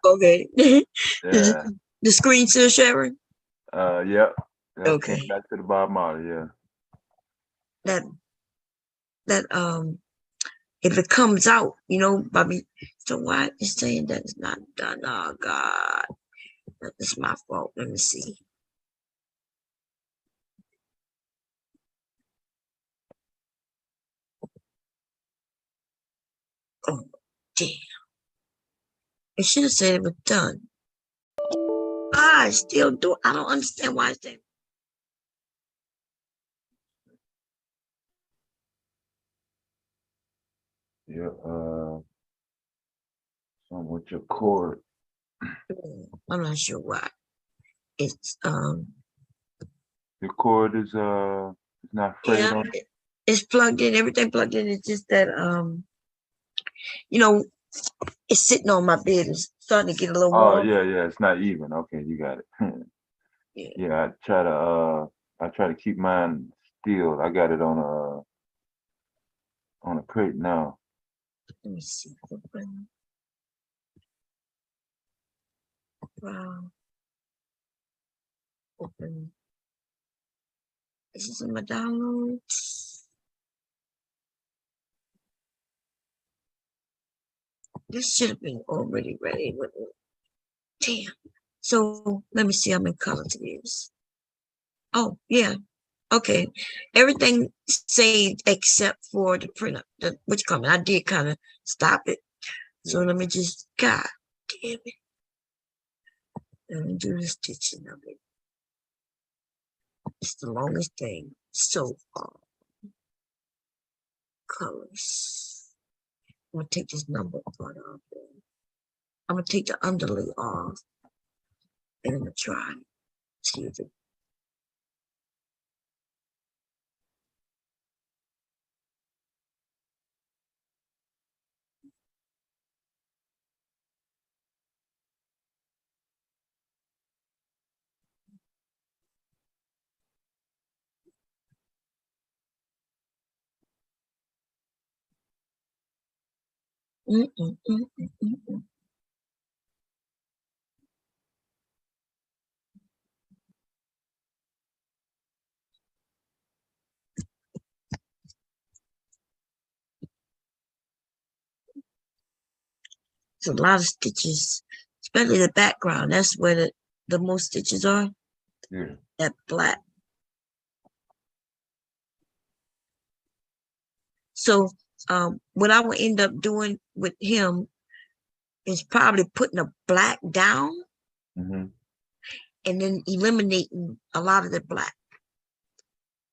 Okay. Yeah. The screen still sharing? Yep. Okay. Came back to the bottom of it, yeah. That if it comes out, Bobby, so why is saying that it's not done? Oh God. That's my fault. Let me see. Oh damn. It should have said it was done. I still do. I don't understand why it's saying. Yeah, something with your cord. I'm not sure why. It's Your cord is not frayed yeah, on. it's plugged in, everything plugged in. It's just that it's sitting on my bed. It's starting to get a little Oh warm. yeah, it's not even. Okay, you got it. Yeah, I try to keep mine still. I got it on a crate now. Let me see. Wow. Open. This is in my downloads. This should have been already ready. Damn. So let me see how many colors it is. Oh, yeah. Okay, everything saved except for the printer, which comment I did kind of stop it. So let me just, God damn it. Let me do the stitching of it. It's the longest thing so far. Colors. I'm gonna take this number part off. I'm gonna take the underlay off, and I'm gonna try. See if it. It's a lot of stitches, especially the background. That's where the most stitches are. Yeah. That black. So what I will end up doing with him is probably putting a black down and then eliminating a lot of the black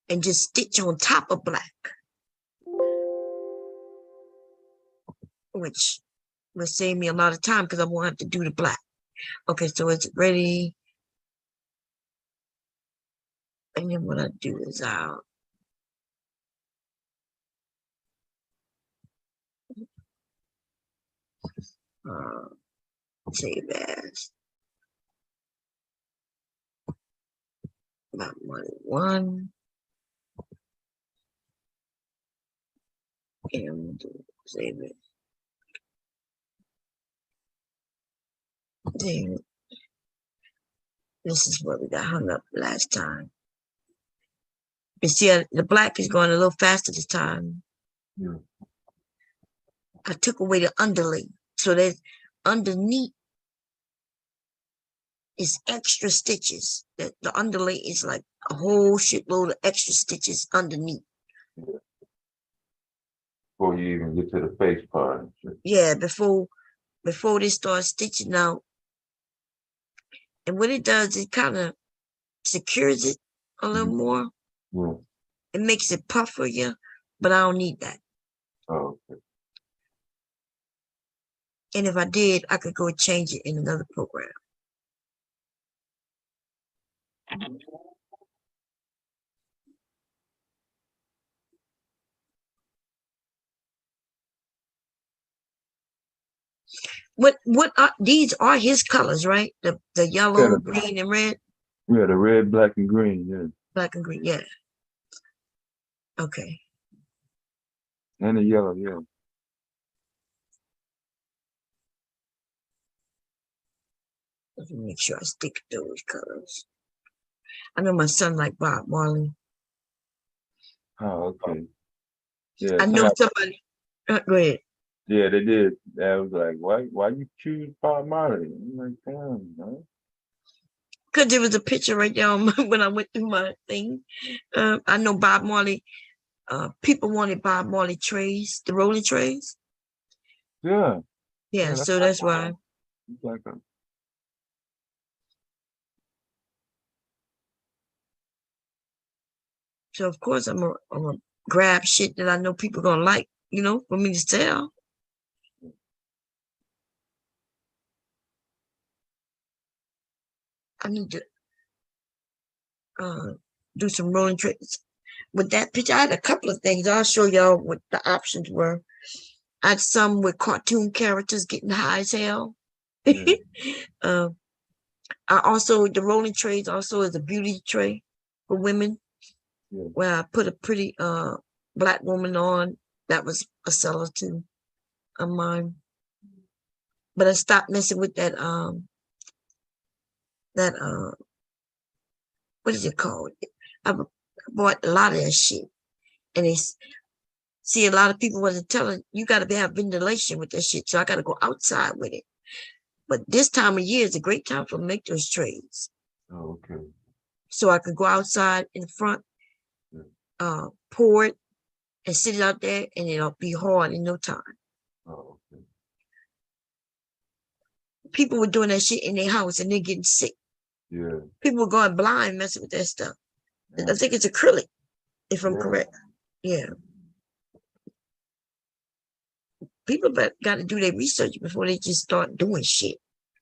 and just stitch on top of black, which will save me a lot of time because I won't have to do the black. Okay, so it's ready. And then what I do is I'll save as about one and save it. Then this is where we got hung up last time. You see, the black is going a little faster this time. Yeah. I took away the underlay, so that underneath is extra stitches. The underlay is like a whole shitload of extra stitches underneath. Yeah. Before you even get to the face part. Yeah, before they start stitching out. And what it does, it kind of secures it a little more. Yeah. It makes it puffier, but I don't need that. Oh, okay. And if I did, I could go change it in another program. What are these? Are his colors, right? The yellow, green, and red. Yeah, the red, black, and green. Yeah. Black and green. Yeah. Okay. And the yellow. Yeah. Let me make sure I stick those colors. I know my son like Bob Marley. Oh, okay. Yeah. I know somebody. Go ahead. Yeah, they did. I was like, why you choose Bob Marley? I'm like, damn, man. Because there was a picture right there when I went through my thing. I know Bob Marley. People wanted Bob Marley trays, the rolling trays. Yeah. Yeah, so that's why. Like So of course I'm gonna grab shit that I know people gonna like, for me to sell. I need to do some rolling tricks. With that picture, I had a couple of things. I'll show y'all what the options were. I had some with cartoon characters getting high as hell. Yeah. I also, the rolling trays also is a beauty tray for women. Yeah. Where I put a pretty black woman on. That was a seller too of mine. But I stopped messing with that what is it called? I bought a lot of that shit. And they see a lot of people wasn't telling you gotta have ventilation with that shit. So I gotta go outside with it. But this time of year is a great time for make those trays. Oh, okay. So I could go outside in front pour it and sit it out there, and it'll be hard in no time. Oh, okay. People were doing that shit in their house and they're getting sick. Yeah. People were going blind messing with that stuff. Yeah. I think it's acrylic, if I'm Yeah. correct. Yeah. People got to do their research before they just start doing shit.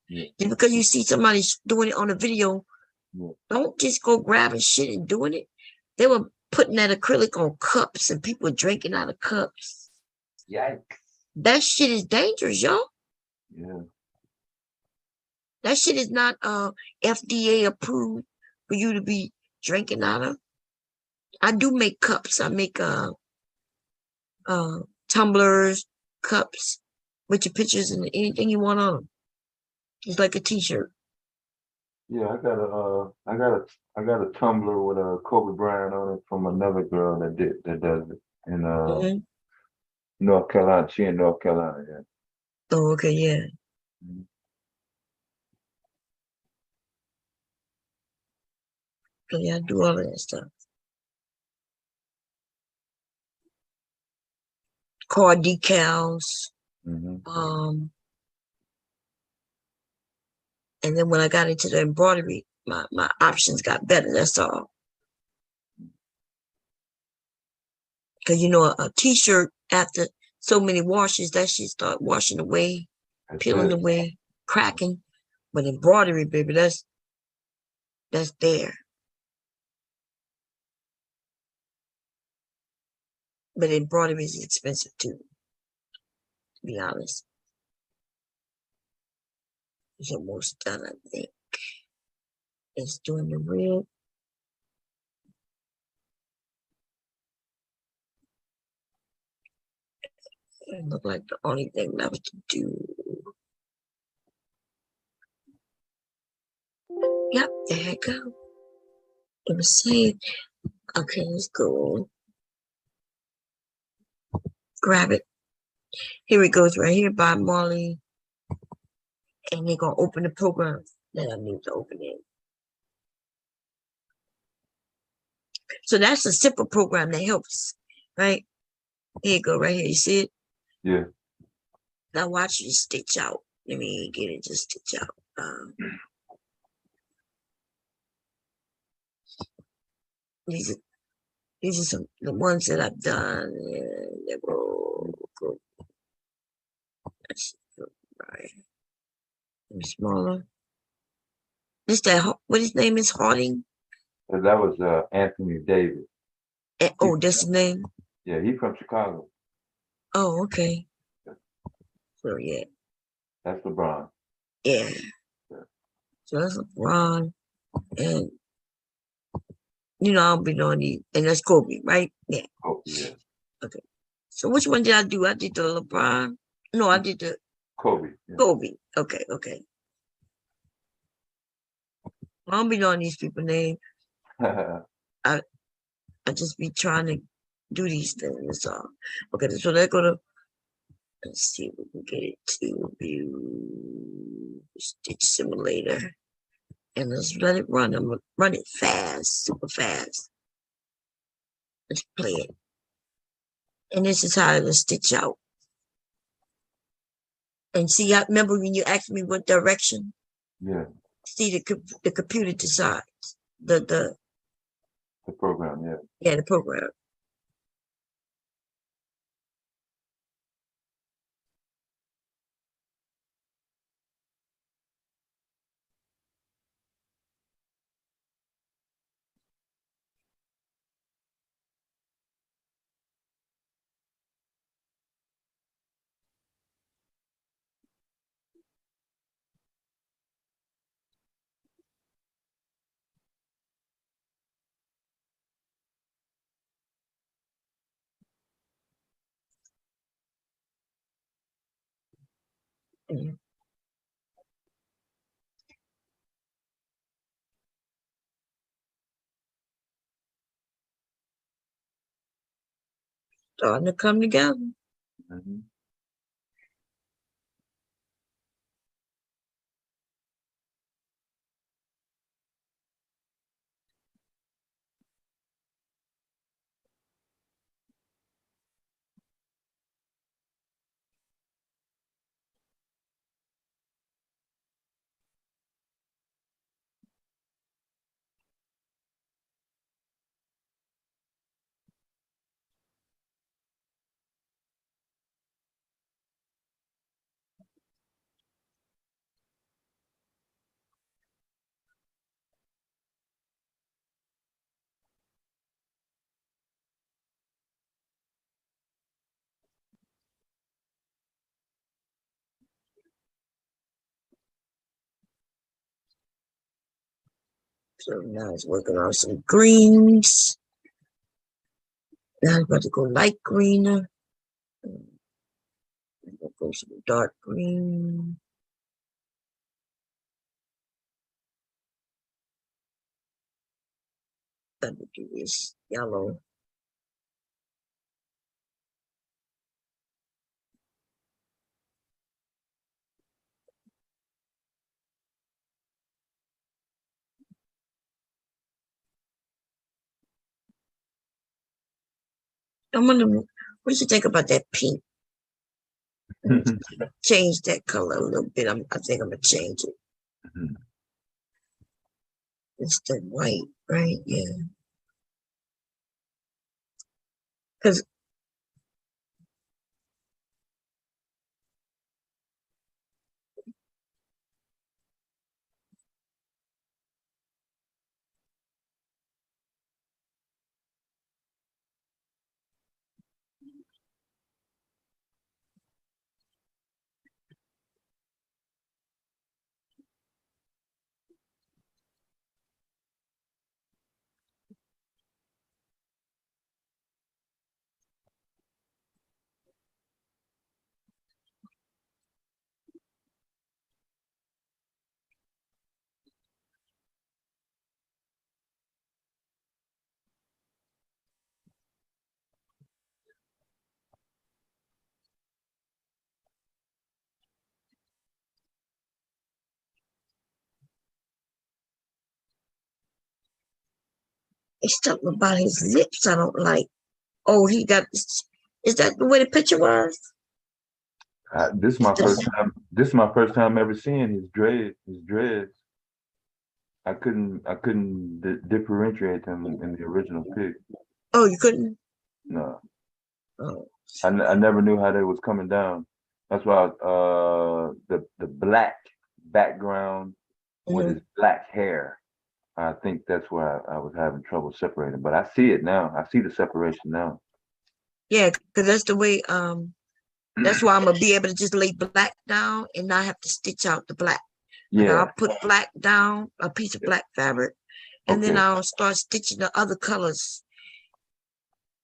Yeah. Just because you see somebody doing it on a video, Yeah. don't just go grabbing shit and doing it. They were putting that acrylic on cups and people drinking out of cups. Yikes. That shit is dangerous, y'all. Yeah. That shit is not FDA approved for you to be drinking out of. I do make cups. I make tumblers, cups with your pictures and anything you want on them. It's like a t-shirt. Yeah, I got a tumbler with a Kobe Bryant on it from another girl that does it in North Carolina. She in North Carolina, yeah. Oh, okay, yeah. Mhm. So yeah, I do all of that stuff. Car decals. Mhm. And then when I got into the embroidery, my options got better. That's all. Because a t-shirt after so many washes, that shit start washing away, That's peeling it. away, cracking. But embroidery, baby, that's there. But embroidery is expensive too, to be honest. It's almost done, I think. It's doing the red. It look like the only thing left to do. Yep, there you go. It was saved. Okay, let's go. Grab it. Here it goes right here by Marley. And they're gonna open the program that I need to open it. So that's a simple program that helps, right? Here you go, right here. You see it? Yeah. Now watch you stitch out. Let me get it to stitch out. These are some the ones that I've done. And they will go. Right. Smaller. This that what his name is Harding? That was Anthony Davis. Oh, that's his name. Yeah, he's from Chicago. Oh, okay. So yeah. That's LeBron. Yeah. So that's LeBron. And I'll be doing these, and that's Kobe, right? Yeah. Oh, yeah. Okay. So which one did I do? I did the LeBron. No, I did the Kobe. Yeah. Kobe. Okay, okay. I don't be knowing these people's names. I just be trying to do these things. That's all. Okay, so let's go to. Let's see if we can get it to view stitch simulator, and let's let it run. I'm gonna run it fast, super fast. Let's play it. And this is how it'll stitch out. And see, I remember when you asked me what direction? Yeah. See, the computer decides. The program, yeah. Yeah, the program. Starting to come together. Mm-hmm. So now it's working on some greens. Now I'm about to go light greener. We'll go some dark green. Then we'll do this yellow. I'm wondering what you think about that pink. Change that color a little bit. I think I'm gonna change it. It's the white, right? Yeah. Because it's something about his lips I don't like. Oh, he got. Is that the way the picture was? This is my first time. This is my first time ever seeing his dreads. I couldn't differentiate them in the original pic. Oh, you couldn't? No. Oh. I never knew how they was coming down. That's why the black background with his black hair. I think that's where I was having trouble separating. But I see it now. I see the separation now. Yeah, because that's the way. That's why I'm gonna be able to just lay black down and not have to stitch out the black. Like Yeah. I'll put black down, a piece of black fabric, and then I'll start stitching the other colors.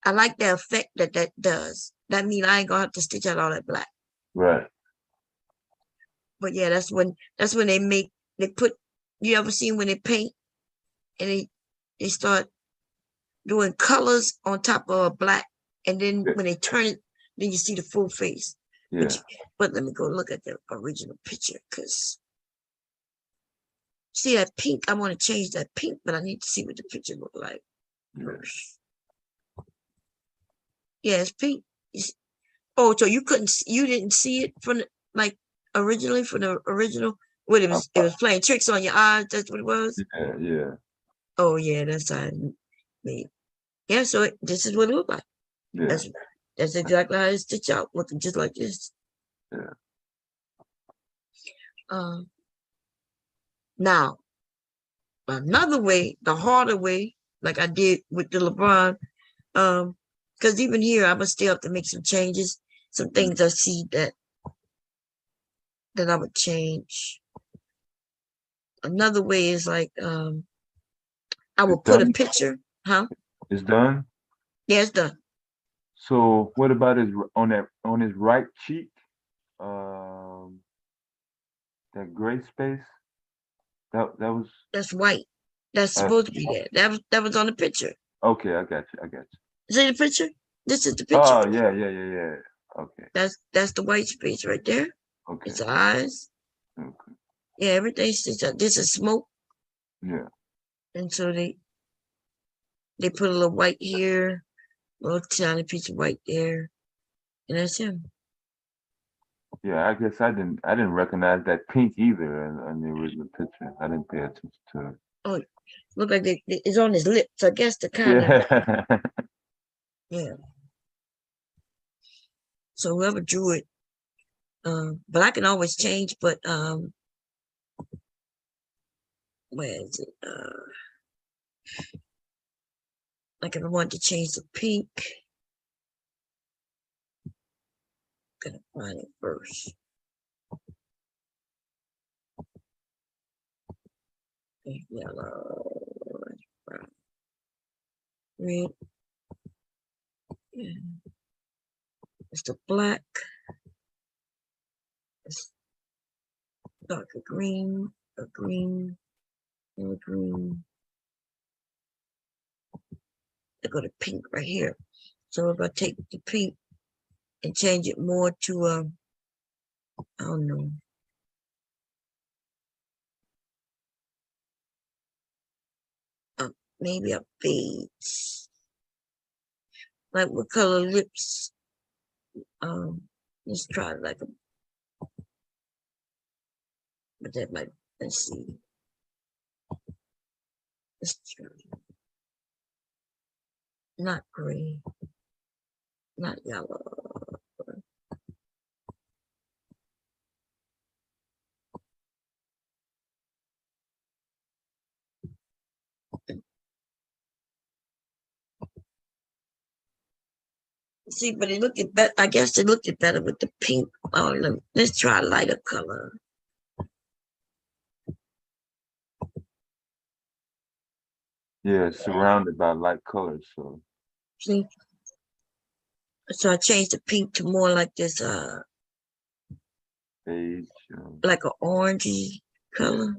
I like the effect that does. That means I ain't gonna have to stitch out all that black. Right. But yeah, that's when they put. You ever seen when they paint and they start doing colors on top of a black, and then when they turn it, then you see the full face. Yeah. But let me go look at the original picture, because see that pink, I want to change that pink, but I need to see what the picture look like first. Yeah, it's pink. Oh, so you didn't see it from originally from the original when it was playing tricks on your eyes. That's what it was. Yeah. Oh yeah, that's how I made. Yeah, so this is what it looked like. Yeah. That's exactly how it stitch out, looking just like this. Yeah. Now, another way, the harder way, like I did with the LeBron, because even here I would still have to make some changes. Some things I see that I would change. Another way is like I will put a picture, huh? It's done? Yeah, it's done. So what about on his right cheek? That gray space? That's white. That's supposed to be there. That was on the picture. Okay, I got you. See the picture? This is the picture. Oh yeah. Okay. That's the white space right there. Okay. It's eyes. Okay. Yeah, everything's stitched out. This is smoke. Yeah. And so they put a little white here, a little tiny piece of white there, and that's him. Yeah, I guess I didn't recognize that pink either in the original picture. I didn't pay attention to it. Oh, look like it's on his lips. I guess the kind of yeah. So whoever drew it, but I can always change. But where is it? Like if I want to change the pink, I'm gonna find it first. Yellow. red. Yeah. It's the black. It's darker green, a green, and a green. I go to pink right here. So if I take the pink and change it more to I don't know. Maybe a beige. Like what color lips? Let's try like a, but that might, let's see. Let's try. Not gray, not yellow. See, but it looked better. I guess it looked better with the pink. Oh, let's try a lighter color. Yeah, it's surrounded by light colors. So See, so I changed the pink to more like this, beige. like an orangey color.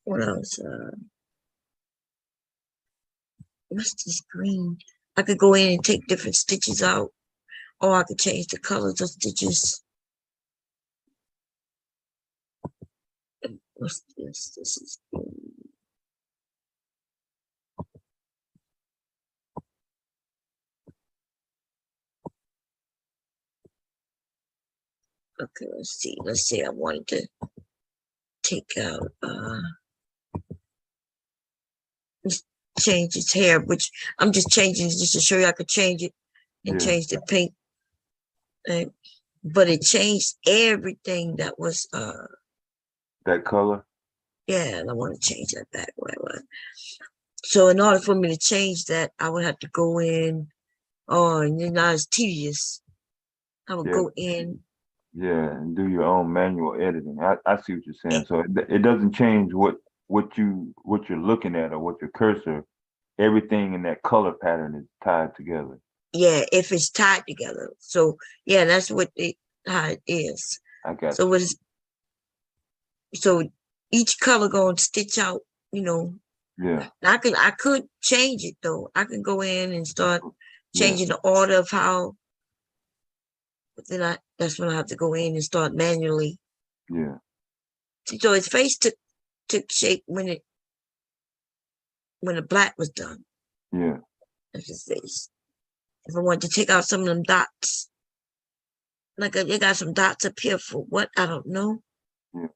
What else? What's this green? I could go in and take different stitches out, or I could change the colors of stitches. What's this? This is green. Okay, let's see. Let's say I wanted to take out, change his hair, which I'm just changing just to show you I could change it and change the pink. But it changed everything that was, that color? Yeah, and I want to change that back. Whatever. So in order for me to change that, I would have to go in. Oh, and then now it's tedious. I would go in. Yeah, and do your own manual editing. I see what you're saying. So it doesn't change what you're looking at or what your cursor. Everything in that color pattern is tied together. Yeah, if it's tied together. So yeah, that's what how it is. I got so you. So each color going to stitch out, Yeah. I could change it though. I can go in and start changing the order of how, but then that's when I have to go in and start manually. Yeah. So his face took shape when the black was done. Yeah. That's his face. If I wanted to take out some of them dots, like they got some dots up here for what? I don't know. Yeah.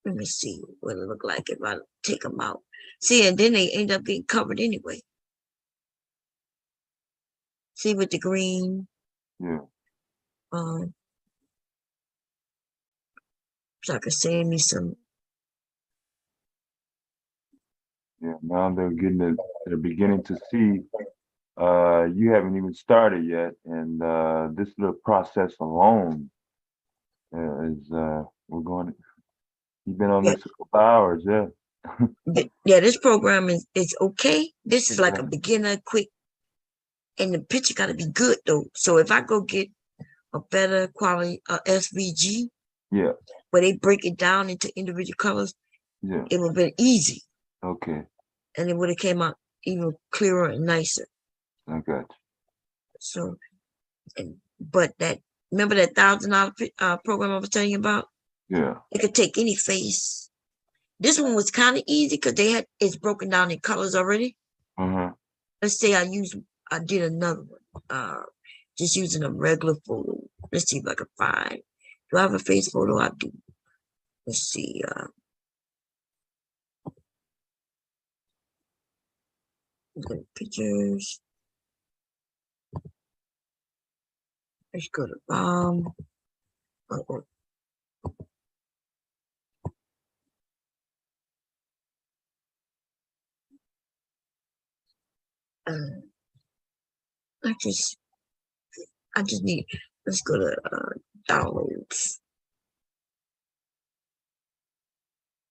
Let me see what it look like if I take them out. See, and then they end up getting covered anyway. See, with the green. Yeah. So I could save me some. Yeah, now they're beginning to see you haven't even started yet, and this little process alone is you've been on this for a couple hours, yeah. Yeah, this program is okay. This is like a beginner quick, and the picture got to be good though. So if I go get a better quality SVG, where they break it down into individual colors, it would have been easy. Okay. And it would have came out even clearer and nicer. I got you. So, but remember that $1,000 program I was telling you about? Yeah. It could take any face. This one was kind of easy because it's broken down in colors already. Let's say I did another one. Just using a regular photo. Let's see if I can find. Do I have a face photo? I do. Let's see. Look at pictures. Let's go to I just need. Let's go to downloads.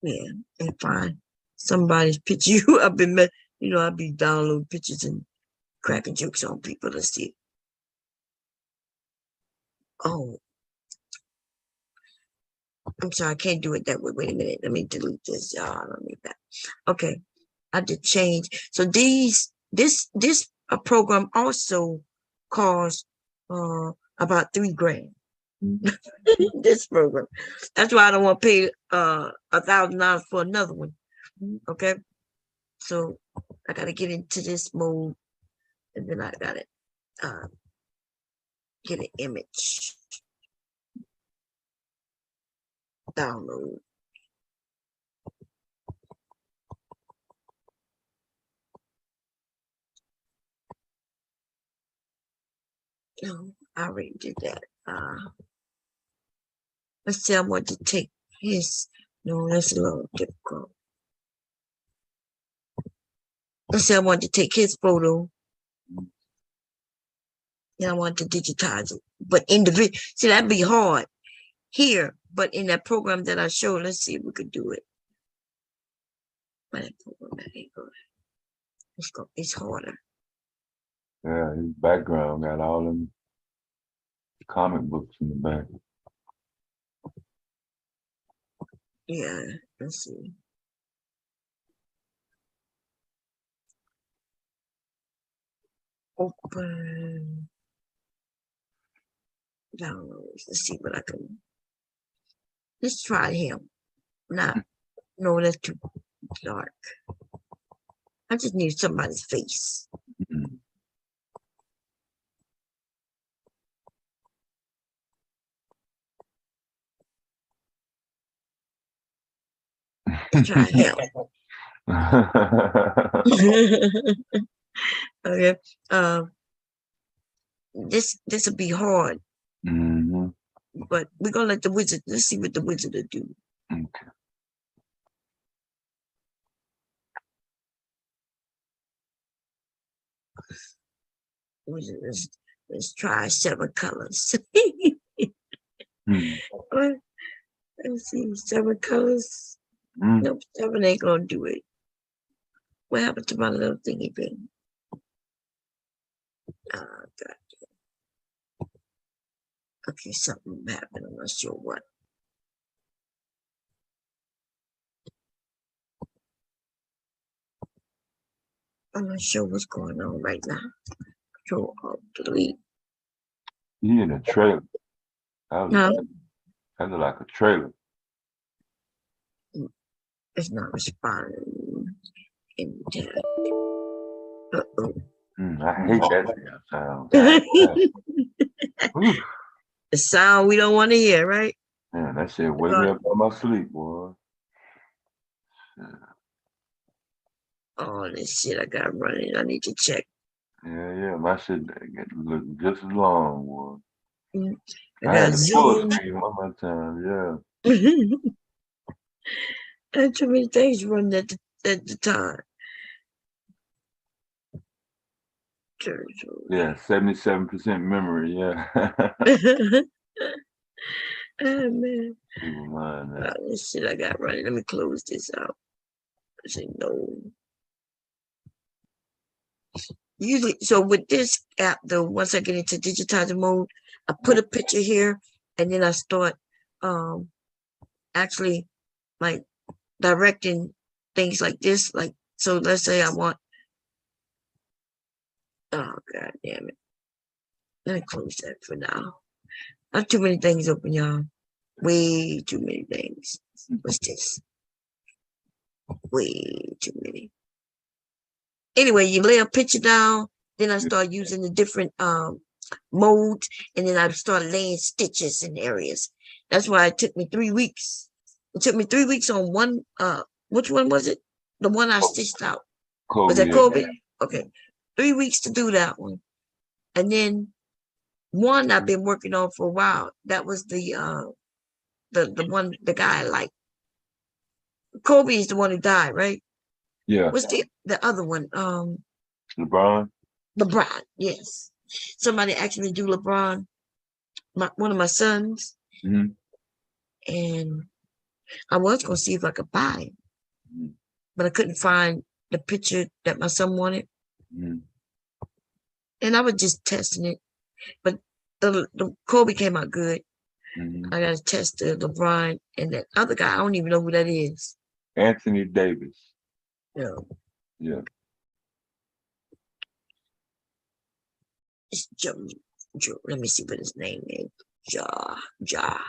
Yeah, and fine. somebody's picture. I've been, I've been downloading pictures and cracking jokes on people. Let's see. Oh, I'm sorry, I can't do it that way. Wait a minute. Let me delete this. Y'all, let me back. Okay, I did change. So this program also costs about $3,000. This program. That's why I don't want to pay $1,000 for another one. Okay, so I got to get into this mode, and then I got to get an image. Download. No, I already did that. Let's see, I want to take his. No, that's a little difficult. Let's say I want to take his photo. And I want to digitize it. But individual, see, that'd be hard here. But in that program that I showed, let's see if we could do it. Let's go. It's harder. Yeah, his background got all them comic books in the back. Yeah, let's see. Open. Downloads. Let's see what I can. Let's try him. No, that's too dark. I just need somebody's face. Mm-hmm. Let's try him. Okay. This will be hard. Mm-hmm. But we're gonna let the wizard. Let's see what the wizard will do. Okay. Wizard, let's try 7 colors. Mm. Let's see, 7 colors. Mm. Nope, 7 ain't gonna do it. What happened to my little thingy thing? God. Okay, something happened. I'm not sure what. I'm not sure what's going on right now. Control Alt Delete. He in a trailer. That was like a trailer. It's not responding. Uh-oh. I hate that sound. The sound we don't want to hear, right? Yeah, that shit wake me up out my sleep, boy. Oh, this shit I got running. I need to check. Yeah, my shit get look just as long, boy. I got Zoom. One more time, yeah. I had too many things running at the time. Yeah, 77% memory, yeah. Oh man. People mind that. This shit I got running. Let me close this out. I say no. Usually, so with this app though, once I get into digitizing mode, I put a picture here and then I start actually like directing things like this. Like, so let's say I want, oh god damn it. Let me close that for now. I have too many things open, y'all. Way too many things. What's this? Way too many. Anyway, you lay a picture down, then I start using the different modes, and then I start laying stitches in areas. That's why it took me 3 weeks. It took me 3 weeks on one, which one was it? The one I stitched out. Kobe, was that Kobe? Okay. 3 weeks to do that one. And then one I've been working on for a while. That was the one, the guy I like. Kobe is the one who died, right? Yeah. What's the other one? LeBron? LeBron, yes. Somebody asked me to do LeBron, one of my sons. Mm-hmm. And I was going to see if I could buy him. but I couldn't find the picture that my son wanted. Mm. And I was just testing it. But the Kobe came out good. Mm-hmm. I got to test the LeBron and that other guy. I don't even know who that is. Anthony Davis. No. Yeah. It's let me see what his name is. Ja. I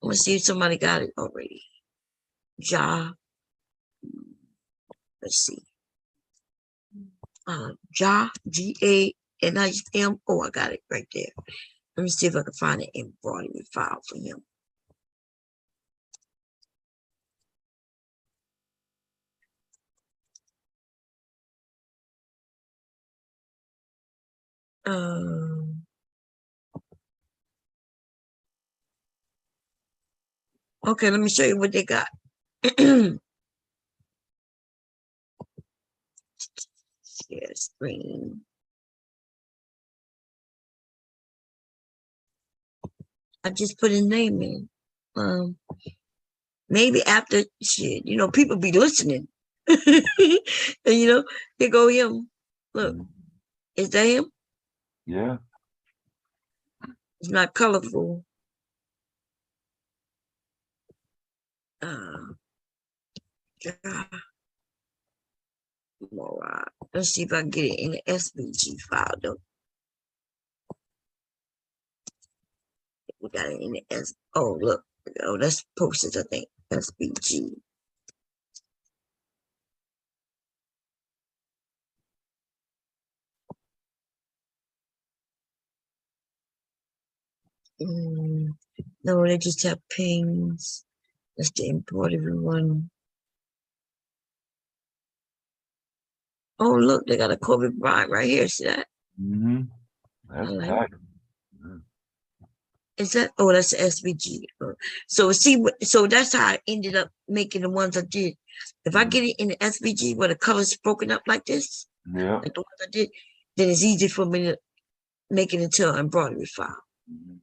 want to see if somebody got it already. Ja. Let's see. Ja, G-A-N-I-M. Oh, I got it right there. Let me see if I can find an embroidery file for him. Okay, let me show you what they got. Share screen. I just put his name in. Maybe after shit, people be listening. And here go him. Look, is that him? Yeah. It's not colorful. All right. Let's see if I can get it in the SVG file though. We got it in the oh look. Oh, that's posted, I think. SVG. No, they just have pings. That's the embroidery one. Oh, look, they got a Kobe Bryant right here. See that? Mm-hmm. That's nice. Is that? Oh, that's the SVG. So so that's how I ended up making the ones I did. If I get it in the SVG where the colors broken up like this, yeah, like the ones I did, then it's easy for me to make it into an embroidery file. Mm-hmm.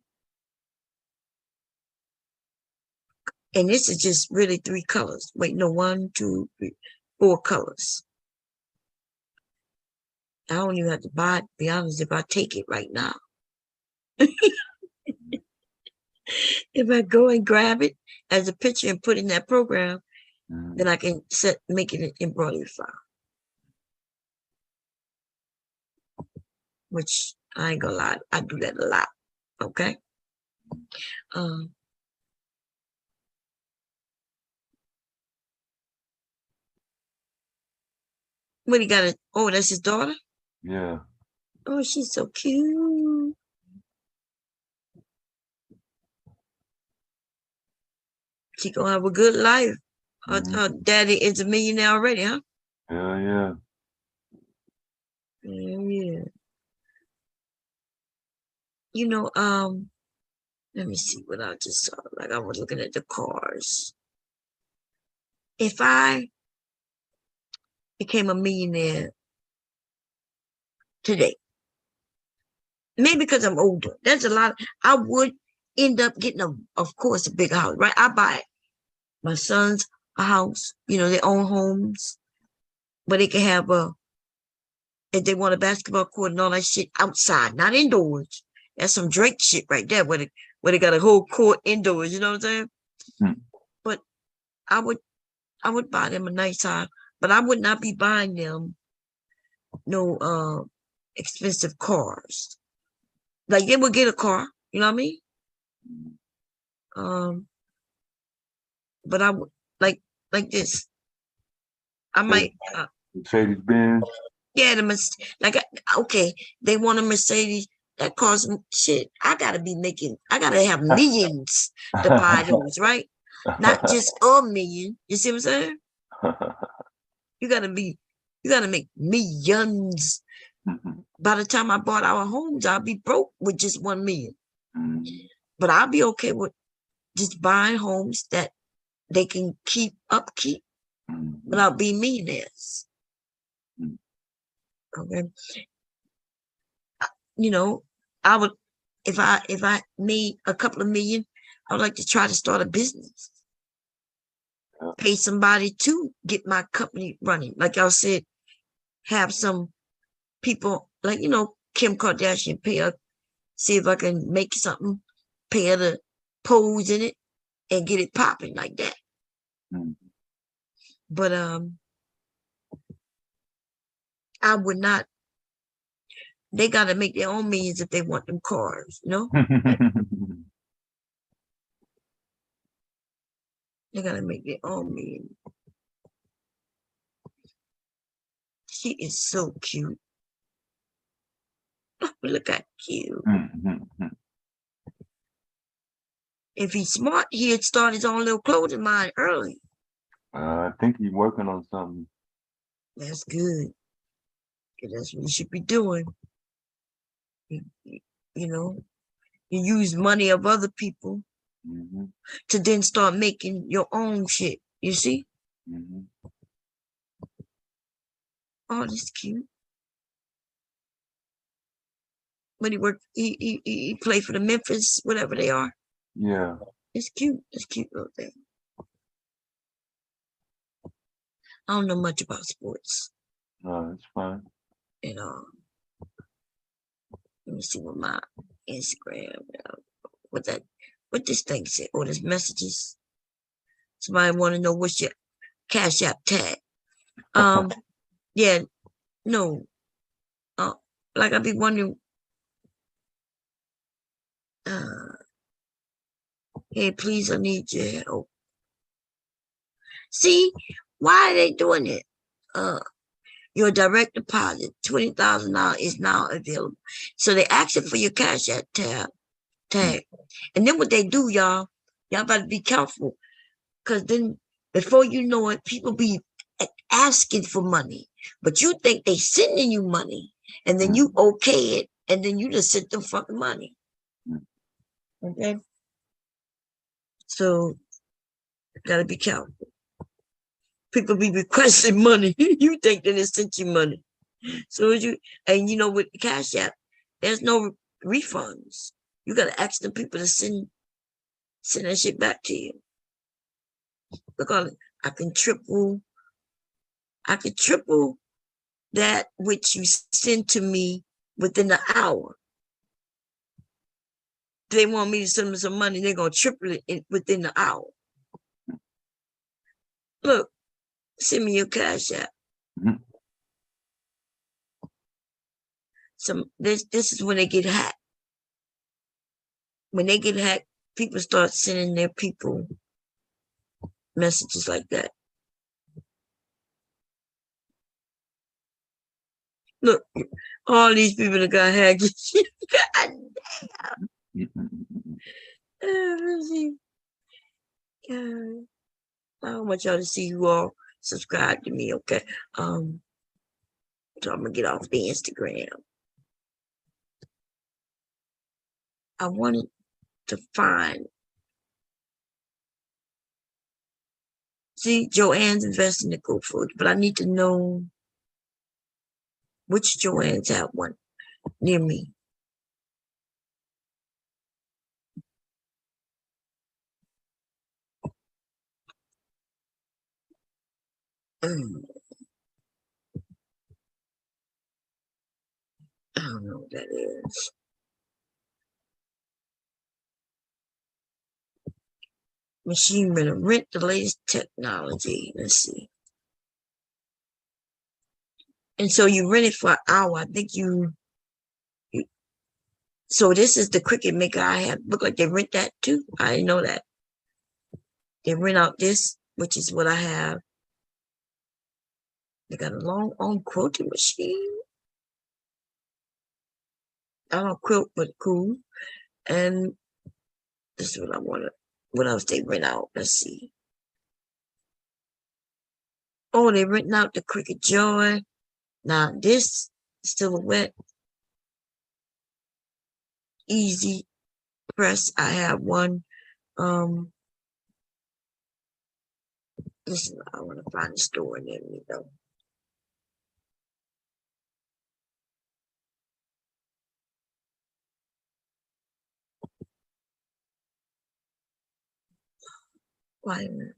And this is just really 3 colors. Wait, no, 1, 2, 3, 4 colors. I don't even have to buy it, to be honest, if I take it right now. If I go and grab it as a picture and put it in that program, then I can make it an embroidery file. Which I ain't gonna lie, I do that a lot. Okay. What he got it? Oh, that's his daughter? Yeah. Oh, she's so cute. She gonna have a good life. Her daddy is a millionaire already, huh? Yeah. Yeah. Let me see what I just saw. Like I was looking at the cars. If I became a millionaire today, maybe because I'm older, there's a lot. I would end up getting of course, a big house, right? I buy my sons a house, their own homes, but they can have if they want a basketball court and all that shit outside, not indoors. That's some Drake shit right there, where they got a whole court indoors. You know what I'm saying? But I would buy them a nice house, but I would not be buying them no expensive cars. Like they would get a car, you know what I mean? But I would like this. I might Mercedes Benz. Yeah, okay, they want a Mercedes that costs shit. I gotta have millions to buy those, right? Not just a million. You see what I'm saying? You gotta make millions. By the time I bought our homes, I'll be broke with just 1 million. But I'll be okay with just buying homes that they can upkeep without being millionaires. Okay. I would, if I made a couple of million, I would like to try to start a business. pay somebody to get my company running. Like y'all said, have some people like, Kim Kardashian pay her, see if I can make something, pay her to pose in it and get it popping like that. But I would not. They got to make their own millions if they want them cars, They got to make their own millions. She is so cute. Look how cute. If he's smart, he'd start his own little clothing line early. I think he's working on something. That's good. That's what you should be doing. You use money of other people to then start making your own shit. You see? Oh, that's cute. When he worked, he played for the Memphis, whatever they are. Yeah. It's cute. It's cute little thing. I don't know much about sports. No, it's fine. And let me see what my Instagram, what this thing said, or this messages. Somebody want to know what's your Cash App tag. Yeah, no. Like I be wondering. Hey, please, I need your help. See, why are they doing it? Your direct deposit, $20,000 is now available. So they asking for your Cash App tag. And then what they do, y'all better be careful. Because then before you know it, people be asking for money. But you think they sending you money. And then you okay it. And then you just sent them fucking money. Okay? So, gotta be careful. People be requesting money. You think that they sent you money. So with Cash App, there's no refunds. You gotta ask the people to send that shit back to you. Look on it. I can triple that which you send to me within the hour. If they want me to send them some money, they're gonna triple it within the hour. Look, send me your Cash App. This is when they get hacked. When they get hacked, people start sending their people messages like that. Look, all these people that got hacked. I don't want y'all to see who all subscribe to me, okay? So I'm gonna get off the Instagram. I wanted to find. See, Joanne's investing in Go Foods, but I need to know which Joanne's have one near me. I don't know what that is. Machine rent the latest technology. Let's see. And so you rent it for an hour. I think so this is the Cricut maker I have. Look like they rent that too. I didn't know that. They rent out this, which is what I have. They got a long on quilting machine. I don't quilt, but cool. And this is what I want to, what else they rent out? Let's see. Oh, they renting out the Cricut Joy. Now this silhouette, easy press. I have one. Listen, I want to find the store and then Why a minute.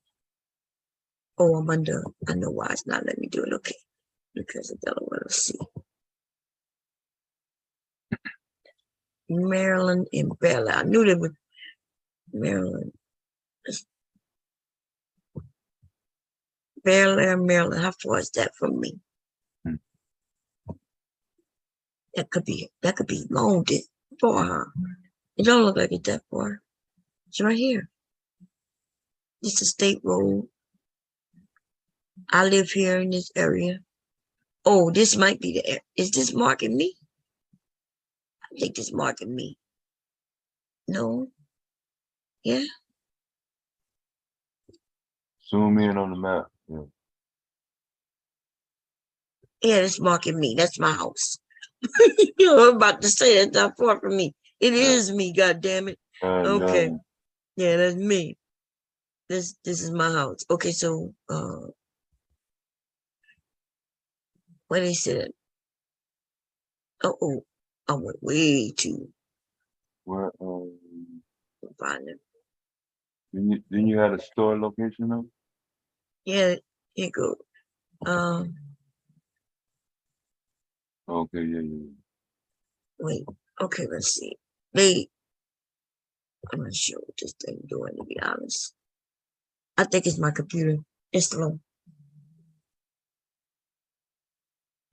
Oh, I'm under. I know why it's not letting me do it. Okay, because of Delaware. Let's see. Maryland and Bel Air. I knew they were Maryland. Bel Air, Maryland. How far is that from me? That could be long far. It don't look like it's that far. It's right here. It's a state road. I live here in this area. Oh, this might be the area. Is this marking me? I think this marking me. No. Yeah. Zoom in on the map. Yeah. Yeah, it's marking me. That's my house. You know, I'm about to say it's not far from me. It is me, God damn it. Okay. Yeah, that's me. This is my house. Okay, so what they said. Oh, I went way too. Where Find it. Then you had a store location though? Yeah, here you go. Okay, yeah. Wait, okay, let's see. I'm not sure what this thing doing, to be honest. I think it's my computer. It's slow.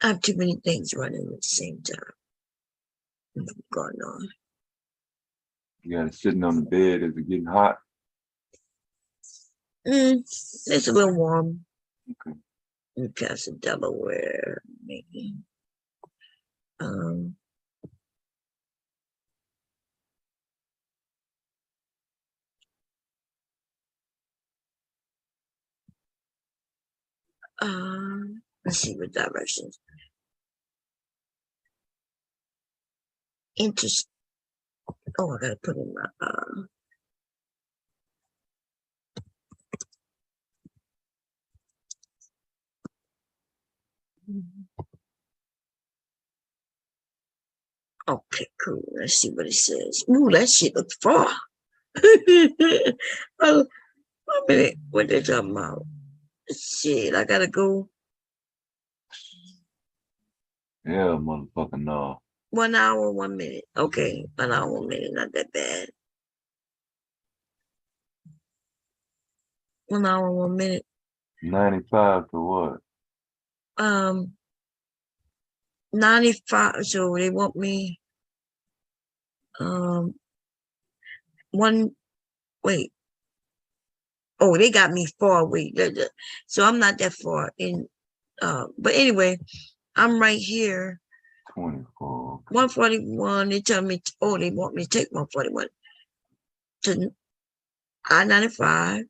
I have too many things running at the same time. What's going on? You got it sitting on the bed. Is it getting hot? It's a little warm. Okay. In Castle, Delaware, maybe. Let's see what directions. Interest. Oh, I gotta put in my Okay, cool. Let's see what it says. Ooh, that shit looks far. Oh, a minute. What they talking about? Shit, I gotta go. Yeah, motherfucking no. 1 hour, 1 minute. Okay, 1 hour, 1 minute. Not that bad. 1 hour, 1 minute. 95 to what? 95. So they want me. Wait. Oh, they got me far away. So I'm not that far in. But anyway, I'm right here. 24. 141. They tell me. Oh, they want me to take 141 to I-95.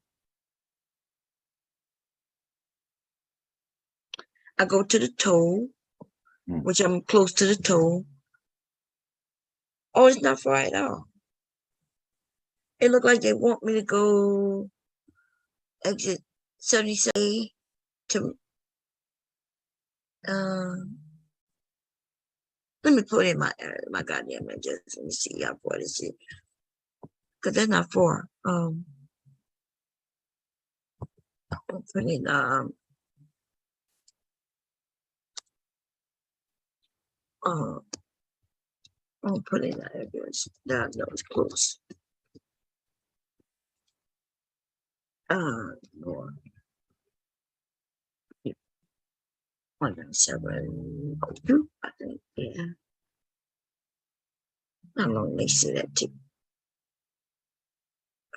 I go to the toll, which I'm close to the toll. Oh, it's not far at all. It looked like they want me to go exit 77 to let me put in my goddamn address. Let me see how far this is. Because that's not far. I'll put in I'll put in that address. That I know it's close. More. 10702, I think. Yeah. How long they say that take?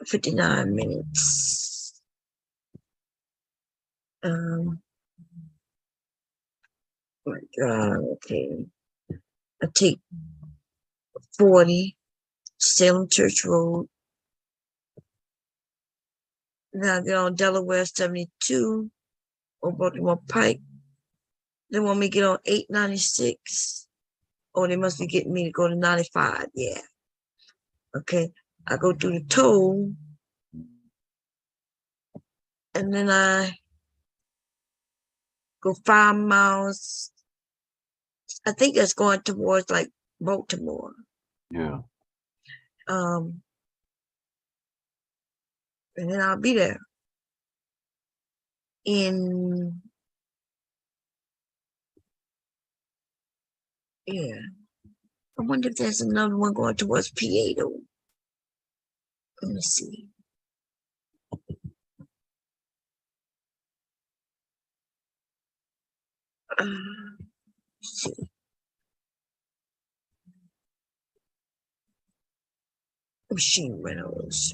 59 minutes. My God, okay. I take 40 Salem Church Road. Now I get on Delaware 72 or Baltimore Pike. They want me to get on 896. Oh, they must be getting me to go to 95. Yeah. Okay. I go through the toll. And then I go 5 miles. I think that's going towards like Baltimore. Yeah. And then I'll be there. in, yeah. I wonder if there's another one going towards PA though. Let me see. See. Machine rentals.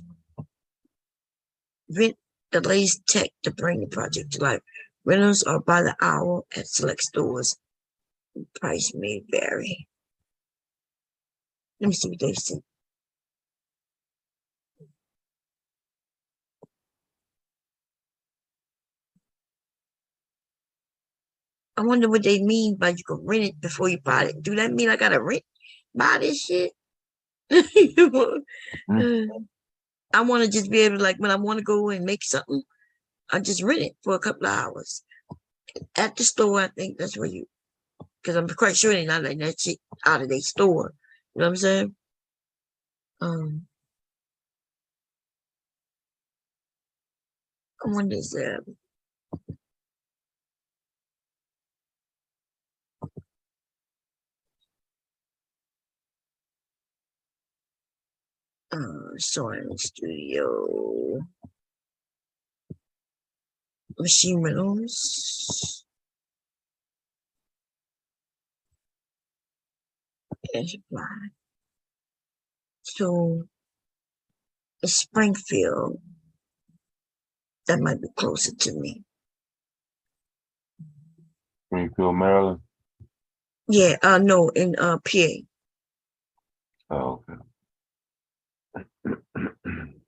Rent the latest tech to bring the project to life. Rentals are by the hour at select stores. Price may vary. Let me see what they say. I wonder what they mean by you can rent it before you buy it. Do that mean I gotta buy this shit? I want to just be able to, like, when I want to go and make something, I just rent it for a couple of hours at the store. I think that's where because I'm quite sure they're not letting that shit out of their store. You know what I'm saying? I wonder is that. Sewing studio, machine rentals, and supply. So it's Springfield. That might be closer to me. Springfield, Maryland. Yeah, no, in PA. Oh, okay.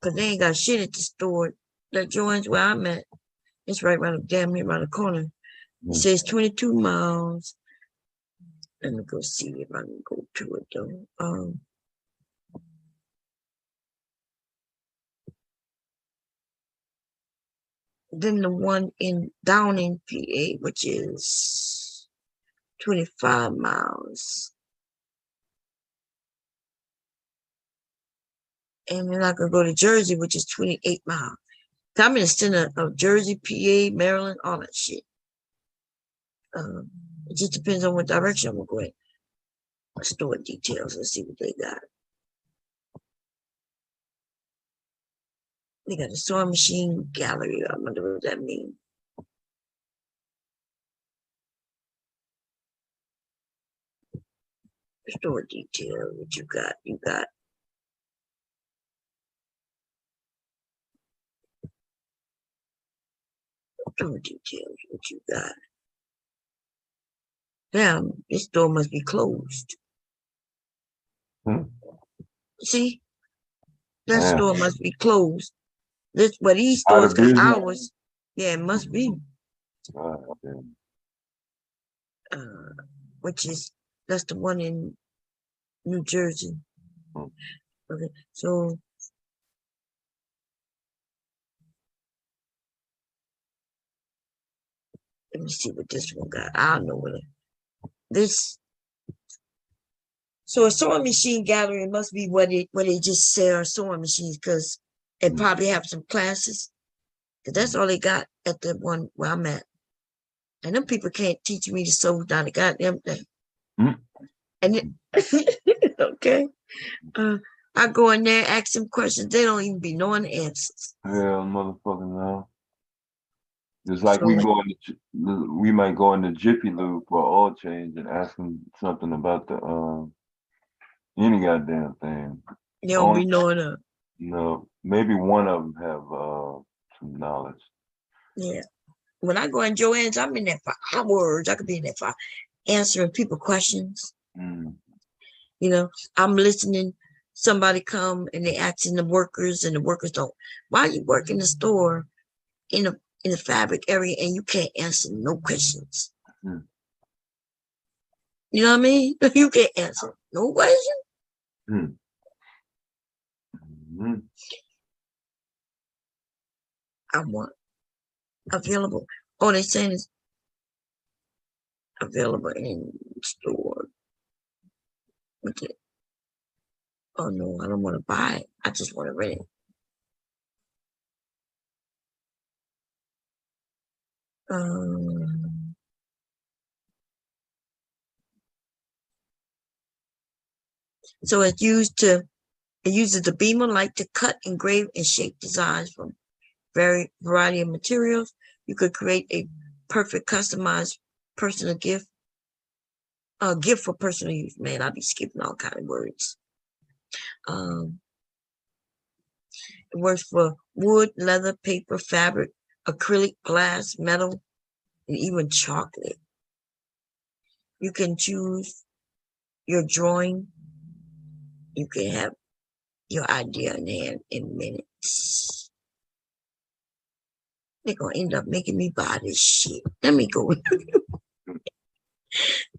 Cause they ain't got shit at the store that joins where I'm at. It's right around damn near around the corner. It says 22 miles. Let me go see if I can go to it though. Then the one down in PA, which is 25 miles. And then I could go to Jersey, which is 28 miles. I'm in the center of Jersey, PA, Maryland, all that shit. It just depends on what direction I'm going. Store details. Let's see what they got. They got a sewing machine gallery. I wonder what that means. Store detail. What you got? You got store details. What you got? Damn, this store must be closed. See, that store must be closed. But these stores got hours. Yeah, it must be. Which is that's the one in New Jersey. Okay, so let me see what this one got. I don't know what this. So a sewing machine gallery must be where they just sell sewing machines because they probably have some classes. Cause that's all they got at the one where I'm at. And them people can't teach me to sew down the goddamn thing. And then, okay. I go in there, ask them questions. They don't even be knowing the answers. Hell, motherfucking no. It's like we might go in the Jiffy Lube for oil change and ask them something about the any goddamn thing. They don't be knowing it. No, maybe one of them have some knowledge. Yeah. When I go in Joanne's, I'm in there for hours. I could be in there for answering people questions. You know, I'm listening. Somebody come and they asking the workers, and the workers don't. Why you work in the store in the fabric area and you can't answer no questions? You know what I mean? You can't answer no question. I want available. Oh, they saying it's available in store. Okay. Oh no, I don't want to buy it. I just want to rent it. So it uses the beam of light to cut, engrave, and shape designs from variety of materials. You could create a perfect customized personal gift. A gift for personal use. Man, I'll be skipping all kind of words. It works for wood, leather, paper, fabric, acrylic, glass, metal, and even chocolate. You can choose your drawing. You can have your idea in hand in minutes. They're gonna end up making me buy this shit. Let me go.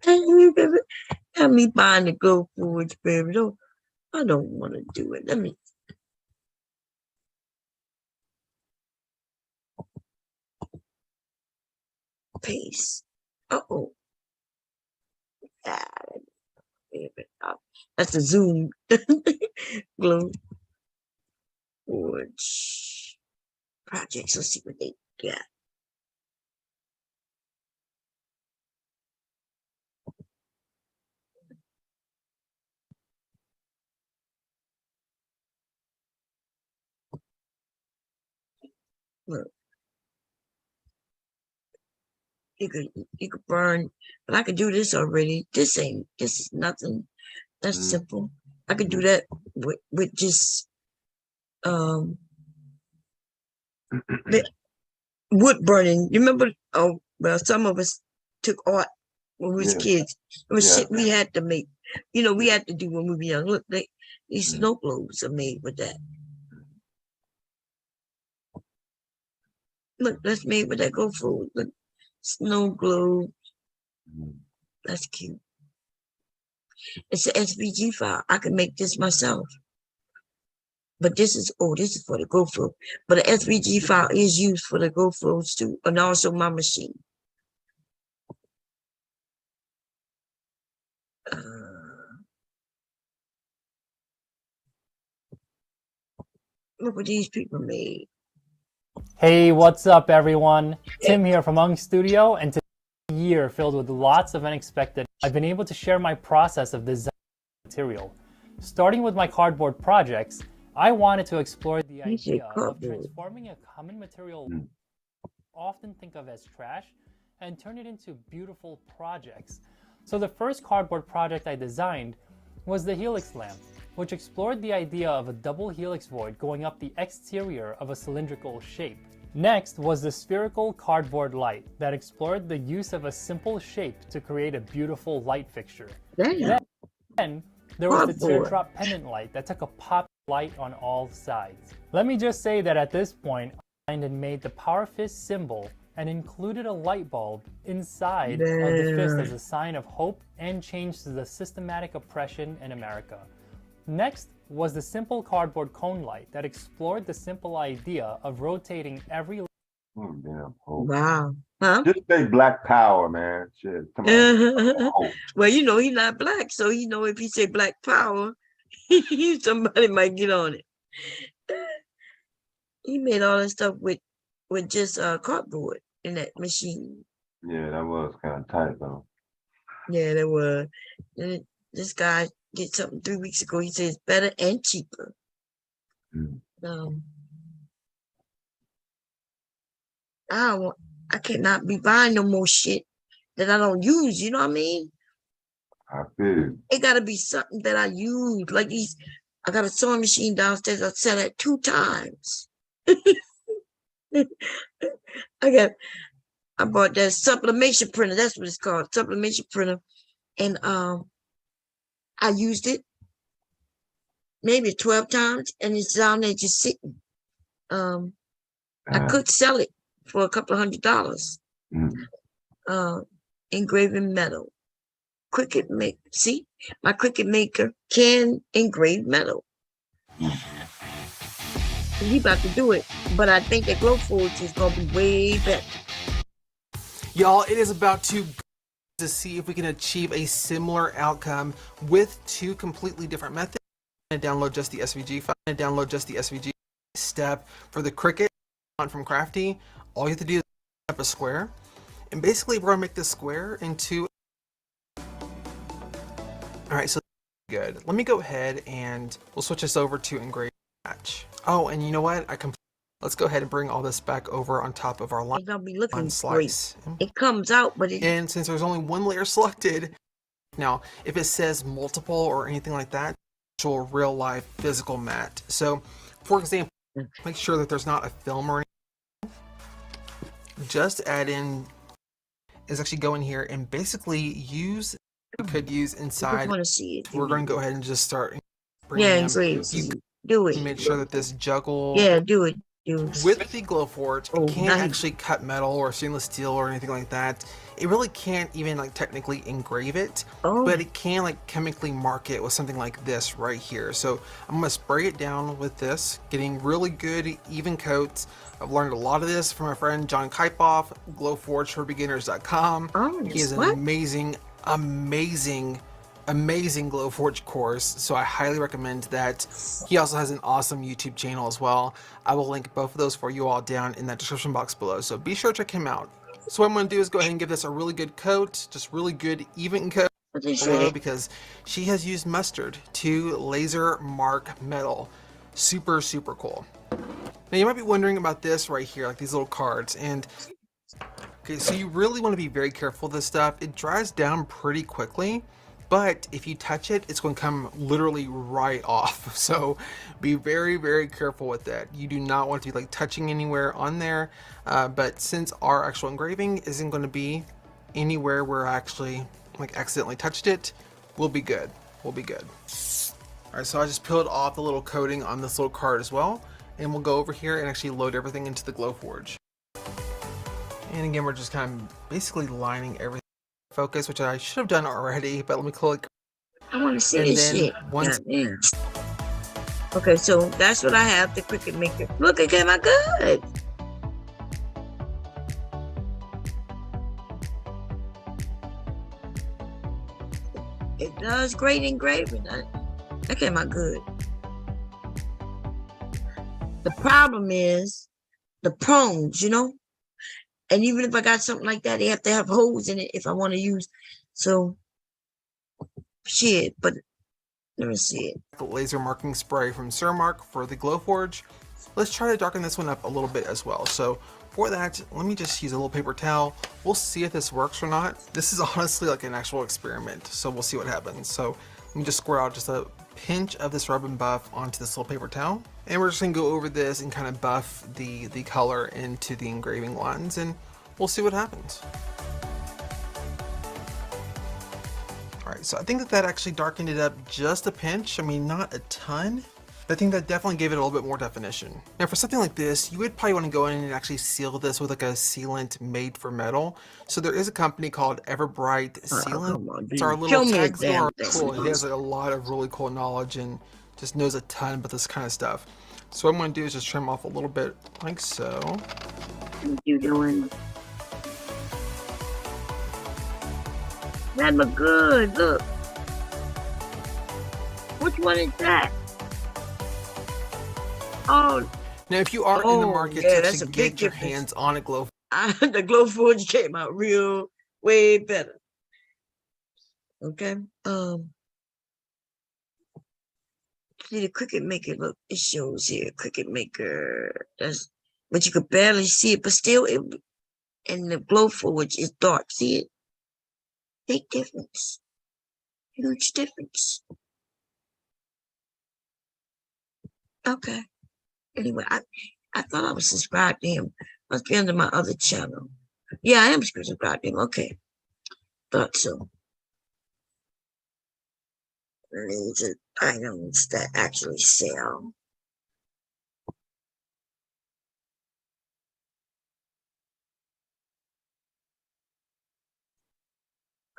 Got me buying the Go Forward, baby. I don't want to do it. Let me. Paste. Uh-oh. That's the Zoom. Glow Forge projects. Let's see what they got. Look. You could burn, but I could do this already. This is nothing. That's simple. I could do that with just wood burning. You remember? Oh well, some of us took art when we was kids. It was shit we had to make. We had to do when we were young. Look, these snow globes are made with that. Look, that's made with that Go Forward. Look, snow globe. That's cute. It's an SVG file. I can make this myself. But this is for the Go Flow. But the SVG file is used for the Go Flows too, and also my machine. Look what these people made. Hey, what's up, everyone? Tim here from Ung Studio, and today's a year filled with lots of unexpected. I've been able to share my process of design material. Starting with my cardboard projects, I wanted to explore the idea of transforming a common material we often think of as trash and turn it into beautiful projects. So the first cardboard project I designed was the helix lamp, which explored the idea of a double helix void going up the exterior of a cylindrical shape. Next was the spherical cardboard light that explored the use of a simple shape to create a beautiful light fixture. Then there was the teardrop pendant light that took a pop light on all sides. Let me just say that at this point, I made the power fist symbol and included a light bulb inside of the fist as a sign of hope and change to the systematic oppression in America. Next was the simple cardboard cone light that explored the simple idea of rotating every. Oh, damn. Hope. Wow. Huh? Just say Black Power, man. Shit. Come on. Well, he's not black, so if he say Black Power, somebody might get on it. He made all that stuff with just cardboard in that machine. Yeah, that was kind of tight though. Yeah, that was. This guy did something 3 weeks ago. He says better and cheaper. I cannot be buying no more shit that I don't use. You know what I mean? I feel. It got to be something that I use. Like these, I got a sewing machine downstairs. I set it 2 times. I bought that sublimation printer. That's what it's called, sublimation printer. And I used it maybe 12 times, and it's down there just sitting. I could sell it for a couple of $100. Engraving metal. Cricut make. See, my Cricut maker can engrave metal. He about to do it, but I think that Glow Forge is gonna be way better. Y'all, it is about to see if we can achieve a similar outcome with 2 completely different methods. And download just the SVG file. Step for the Cricut from Crafty. All you have to do is set up a square. And basically we're gonna make this square into, all right, so good. Let me go ahead and we'll switch this over to engrave match. Oh, and you know what? Let's go ahead and bring all this back over on top of our line. It's gonna be looking slice. great. It comes out, but it. And since there's only one layer selected, now if it says multiple or anything like that, actual real life physical mat. So, for example, make sure that there's not a film or anything. Just add in is actually go in here and basically use you could use inside. Want to see it. We're going to go ahead and just start. Yeah, engrave. Do it. Make sure that this juggle. Yeah, do it. With the Glowforge, it can't actually cut metal or stainless steel or anything like that. It really can't even like technically engrave it, but it can like chemically mark it with something like this right here. So I'm gonna spray it down with this, getting really good even coats. I've learned a lot of this from my friend John Kipoff, glowforgeforbeginners.com. He has an amazing Glowforge course, so I highly recommend that. He also has an awesome YouTube channel as well. I will link both of those for you all down in that description box below, so be sure to check him out. So what I'm going to do is go ahead and give this a really good coat, just really good even coat below, because she has used mustard to laser mark metal. Super cool. Now you might be wondering about this right here, like these little cards, and okay, so you really want to be very careful with this stuff. It dries down pretty quickly, but if you touch it, it's going to come literally right off. So be very careful with that. You do not want to be like touching anywhere on there. But since our actual engraving isn't going to be anywhere where I actually like accidentally touched it, we'll be good. We'll be good. All right, so I just peeled off the little coating on this little card as well. And we'll go over here and actually load everything into the Glowforge. And again, we're just kind of basically lining everything. Focus, which I should have done already, but let me click. I want to see this shit. Okay, so that's what I have, the Cricut Maker. Look, it came out good. It does great engraving. That came out good. The problem is the prongs, you know? And even if I got something like that, they have to have holes in it if I want to use. So, shit, but let me see it. The laser marking spray from Surmark for the Glowforge. Let's try to darken this one up a little bit as well. So for that, let me just use a little paper towel. We'll see if this works or not. This is honestly like an actual experiment, so we'll see what happens. So let me just square out just a pinch of this rub and buff onto this little paper towel. And we're just gonna go over this and kind of buff the color into the engraving lines, and we'll see what happens. All right, so I think that actually darkened it up just a pinch. I mean, not a ton, but I think that definitely gave it a little bit more definition. Now for something like this, you would probably want to go in and actually seal this with like a sealant made for metal. So there is a company called Everbright Sealant. It's our little tag store. Cool. He has like a lot of really cool knowledge and just knows a ton about this kind of stuff. So what I'm going to do is just trim off a little bit like so. What you doing? That look good. Look. Which one is that? Oh. Now, if you are in the market to actually get your hands on a Glowforge, the Glowforge came out way better. Okay. See the Cricut Maker. Look, it shows here Cricut Maker. But you could barely see it, but still, and the Glowforge is dark. See it? Big difference. Huge difference. Okay. Anyway, I thought I was subscribed to him. Must be under my other channel. Yeah, I am subscribed to him. Okay. Thought so. These are items that actually sell.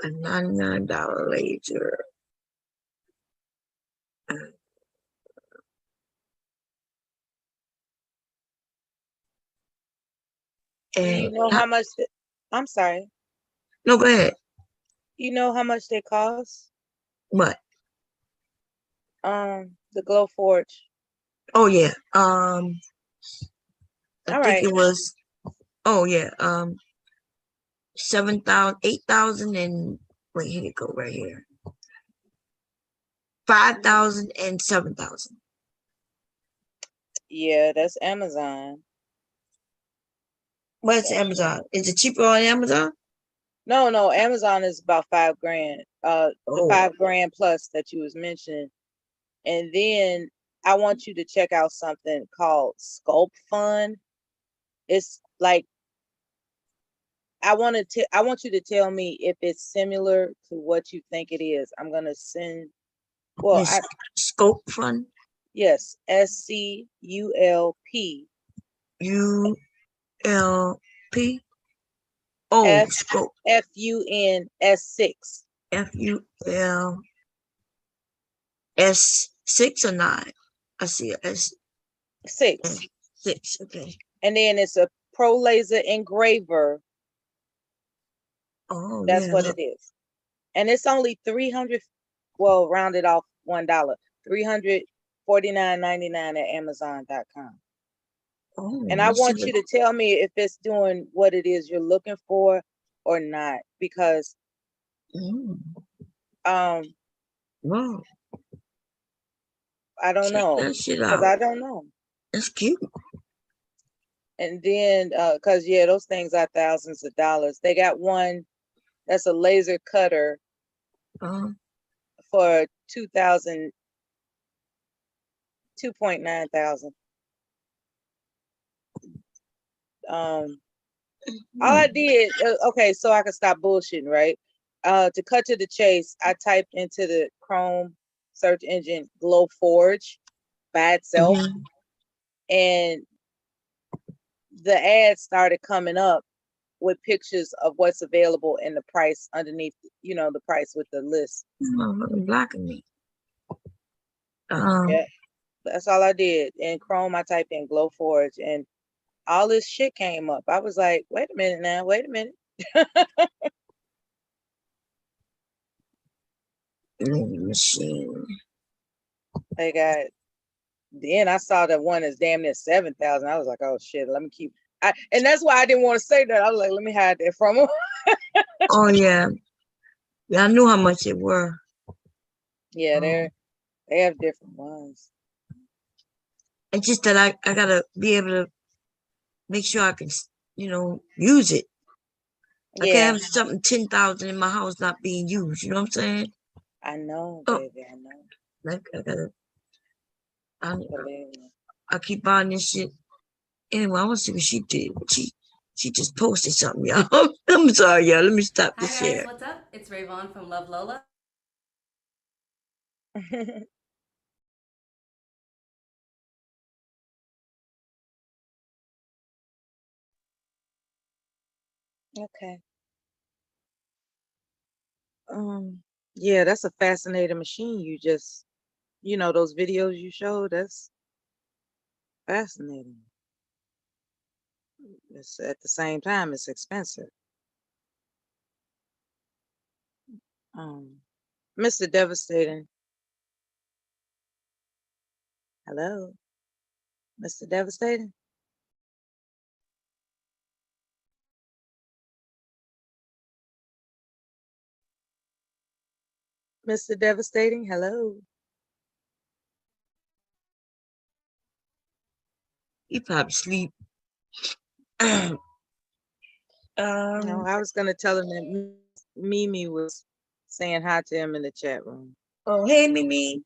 A $99 laser. You know how much? I'm sorry. No, go ahead. You know how much they cost? What? The Glowforge. Oh yeah. I think right. it was. Oh yeah. 7,000, 8,000, and wait, here it go right here. 5,000 and 7,000. Yeah, that's Amazon. What's Amazon? Is it cheaper on Amazon? No, Amazon is about $5,000. The $5,000 plus that you was mentioning. And then I want you to check out something called Sculpt Fund. It's like I want you to tell me if it's similar to what you think it is. I'm gonna send. Well, Sculpt Fund. Yes, SCULP. ULP. Oh, Sculpt. FUN6. FULS6 or 9. I see it as 6. 6. Okay. And then it's a pro laser engraver. Oh, that's what it is. And it's only 300. Well, rounded off $1. $349.99 at Amazon.com. Oh, and I want you to tell me if it's doing what it is you're looking for or not, because wow. I don't know, because I don't know. That's cute. And then because those things are thousands of dollars. They got one that's a laser cutter for 2,900. All I did, okay, so I can stop bullshitting, right? To cut to the chase, I typed into the Chrome search engine Glowforge by itself, and the ads started coming up with pictures of what's available and the price underneath, the price with the list. Blocking me. Yeah, that's all I did. In Chrome, I typed in Glowforge, and all this shit came up. I was like, wait a minute now, wait a minute. Machine. They got, then I saw that one is damn near 7,000. I was like, oh shit, let me keep, and that's why I didn't want to say that. I was like, let me hide that from them. Oh yeah. Yeah, I knew how much it were. Yeah, they have different ones. It's just that I gotta be able to make sure I can, use it. I can't have something 10,000 in my house not being used. You know what I'm saying? I know, baby. I know. Like I keep buying this shit. Anyway, I want to see what she did. She just posted something, y'all. I'm sorry, y'all. Let me stop this Hi guys, share. what's up? It's Rayvon from Love Lola. Okay. Yeah, that's a fascinating machine. You just, those videos you showed, that's fascinating. It's at the same time, it's expensive. Mr. Devastating. Hello, Mr. Devastating. Mr. Devastating, hello. He probably sleep. No, I was gonna tell him that Mimi was saying hi to him in the chat room. Oh, hey, Mimi.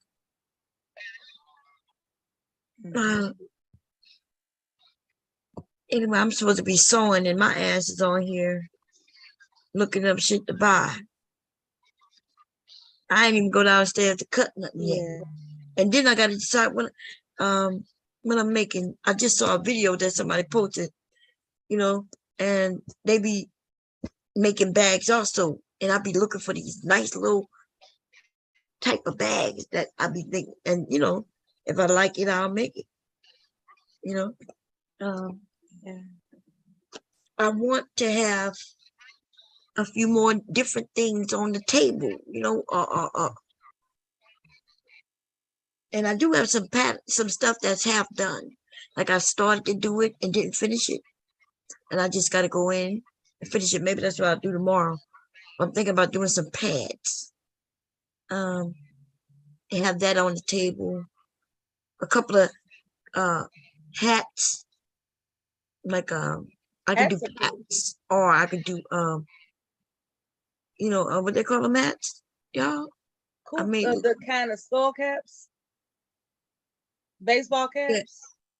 Anyway, I'm supposed to be sewing, and my ass is on here looking up shit to buy. I ain't even go downstairs to cut nothing yet. And then I got to decide when I'm making. I just saw a video that somebody posted, and they be making bags also, and I be looking for these nice little type of bags that I be thinking, and if I like it, I'll make it. I want to have a few more different things on the table, and I do have some stuff that's half done. Like I started to do it and didn't finish it, and I just got to go in and finish it. Maybe that's what I'll do tomorrow. I'm thinking about doing some pads. And have that on the table. A couple of hats. Like I could do hats, or I could do what they call them, hats, y'all. Cool. I made The kind of skull caps, baseball caps.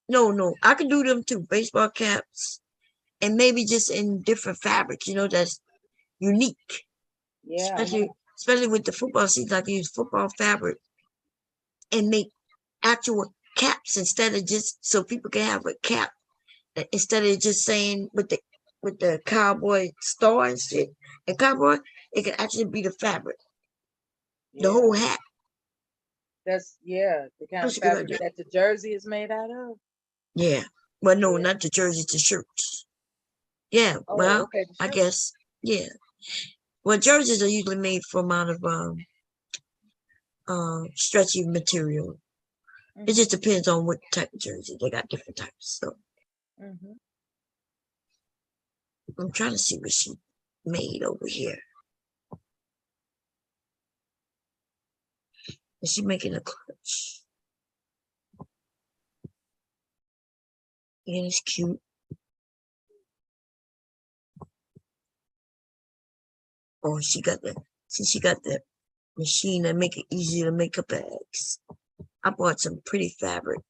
Yeah. No, I could do them too. Baseball caps, and maybe just in different fabrics. That's unique. Yeah. Especially with the football season, I can use football fabric and make actual caps instead of just so people can have a cap instead of just saying with the cowboy star and shit. And cowboy, it can actually be the fabric, the whole hat. That's the kind of fabric that the jersey is made out of. Yeah. Well, no, not the jerseys, the shirts. Yeah. Well, okay, I guess. Yeah. Well, jerseys are usually made from out of stretchy material. It just depends on what type of jersey. They got different types. So I'm trying to see what she made over here. Is she making a clutch? Yeah, it's cute. Oh, she got the machine that make it easier to make her bags. I bought some pretty fabric.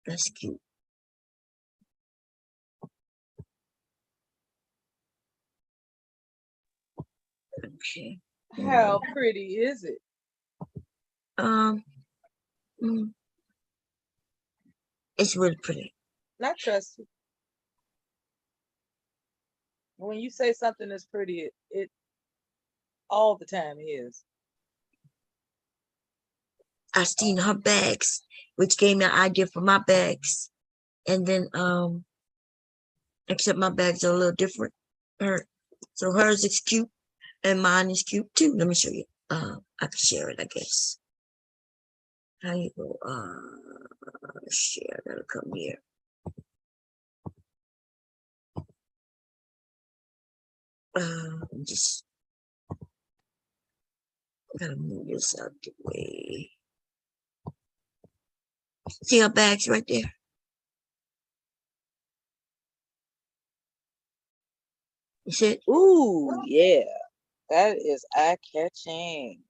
That's cute. Okay. How pretty is it? It's really pretty. I trust you. When you say something is pretty, it all the time is. I seen her bags, which gave me an idea for my bags. And then except my bags are a little different. So hers is cute and mine is cute too. Let me show you. I can share it, I guess. How you go share, that'll come here. Just gotta move this out the way. See our bags right there? You see it? Ooh, yeah. That is eye-catching.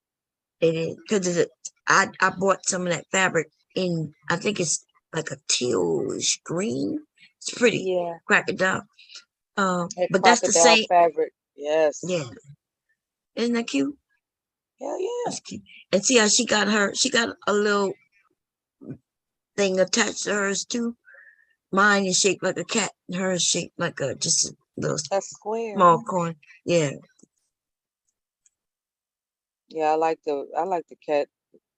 It is, because I bought some of that fabric in, I think it's like a tealish green. It's pretty. Yeah. Crack it down. But that's the same fabric. Yes. Yeah. Isn't that cute? Hell yeah. That's cute. And see how she got a little thing attached to hers too. Mine is shaped like a cat, and hers is shaped like just a little square. Small corn. Yeah. Yeah, I like the cat.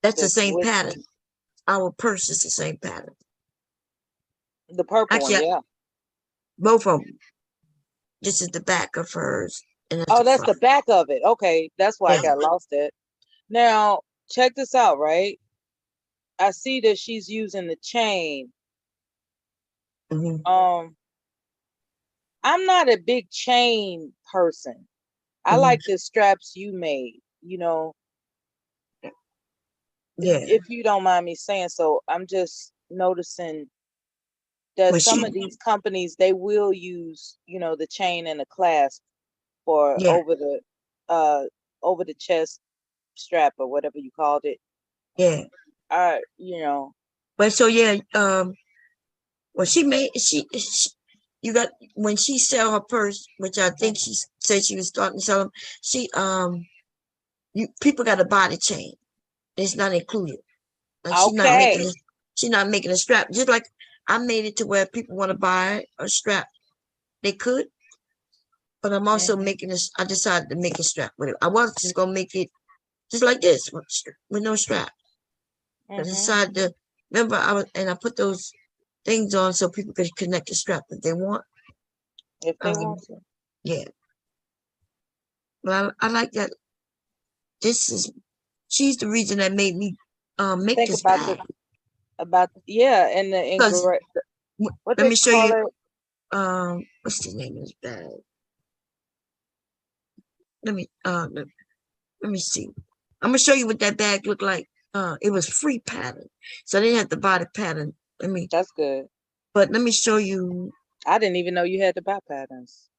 That's the same pattern. Our purse is the same pattern. The purple one, yeah. Both of them. This is the back of hers. And that's the back of it. Okay, that's why I got lost at. Now, check this out, right? I see that she's using the chain. I'm not a big chain person. I like the straps you made, if you don't mind me saying so. I'm just noticing that some of these companies, they will use, the chain and the clasp for over the chest strap or whatever you called it. Yeah. But so well, you got, when she sell her purse, which I think she said she was starting to sell them, people got to buy the chain. It's not included. Like she's not making a strap. Just like I made it to where people want to buy a strap, they could. But I'm also making this. I decided to make a strap with it. I was just gonna make it just like this with no strap. I decided to remember I put those things on so people could connect the strap if they want. If they want to. Yeah. But I like that. She's the reason that made me make think this about bag. and the What Let they me show call you. it? What's the name of this bag? Let me see. I'm gonna show you what that bag looked like. It was free pattern, so they had to buy the pattern. That's good. But let me show you. I didn't even know you had to buy patterns.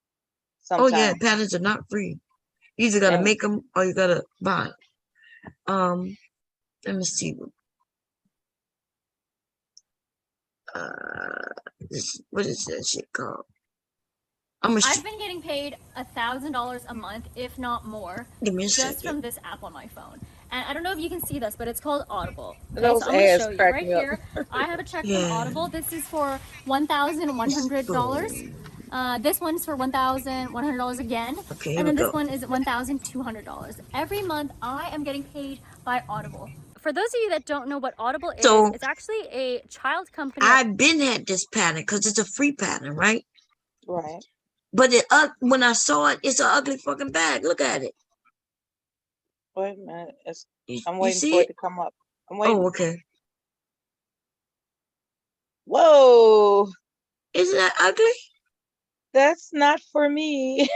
Oh yeah, Sometimes. patterns are not free. You either gotta Dang. make them or you gotta buy. Let me see. What is that shit called? I've been getting paid $1,000 a month, if not more, Give me a just second. from this app on my phone. And I don't know if you can see this, but it's called Audible. Okay, Those so I'm gonna ads show you crack right me up. here. I have a check from Yeah. Audible. This is for $1,100. This one's for $1,100 again, Okay, here and we then this go. one is $1,200. Every month, I am getting paid by Audible. For those of you that don't know what Audible is, So it's actually a child company. I've been had this pattern because it's a free pattern, right? Right. But when I saw it, it's an ugly fucking bag. Look at it. Wait a minute. I'm You waiting see for it it? to come up. I'm waiting. Oh, okay. Whoa. Isn't that ugly? That's not for me.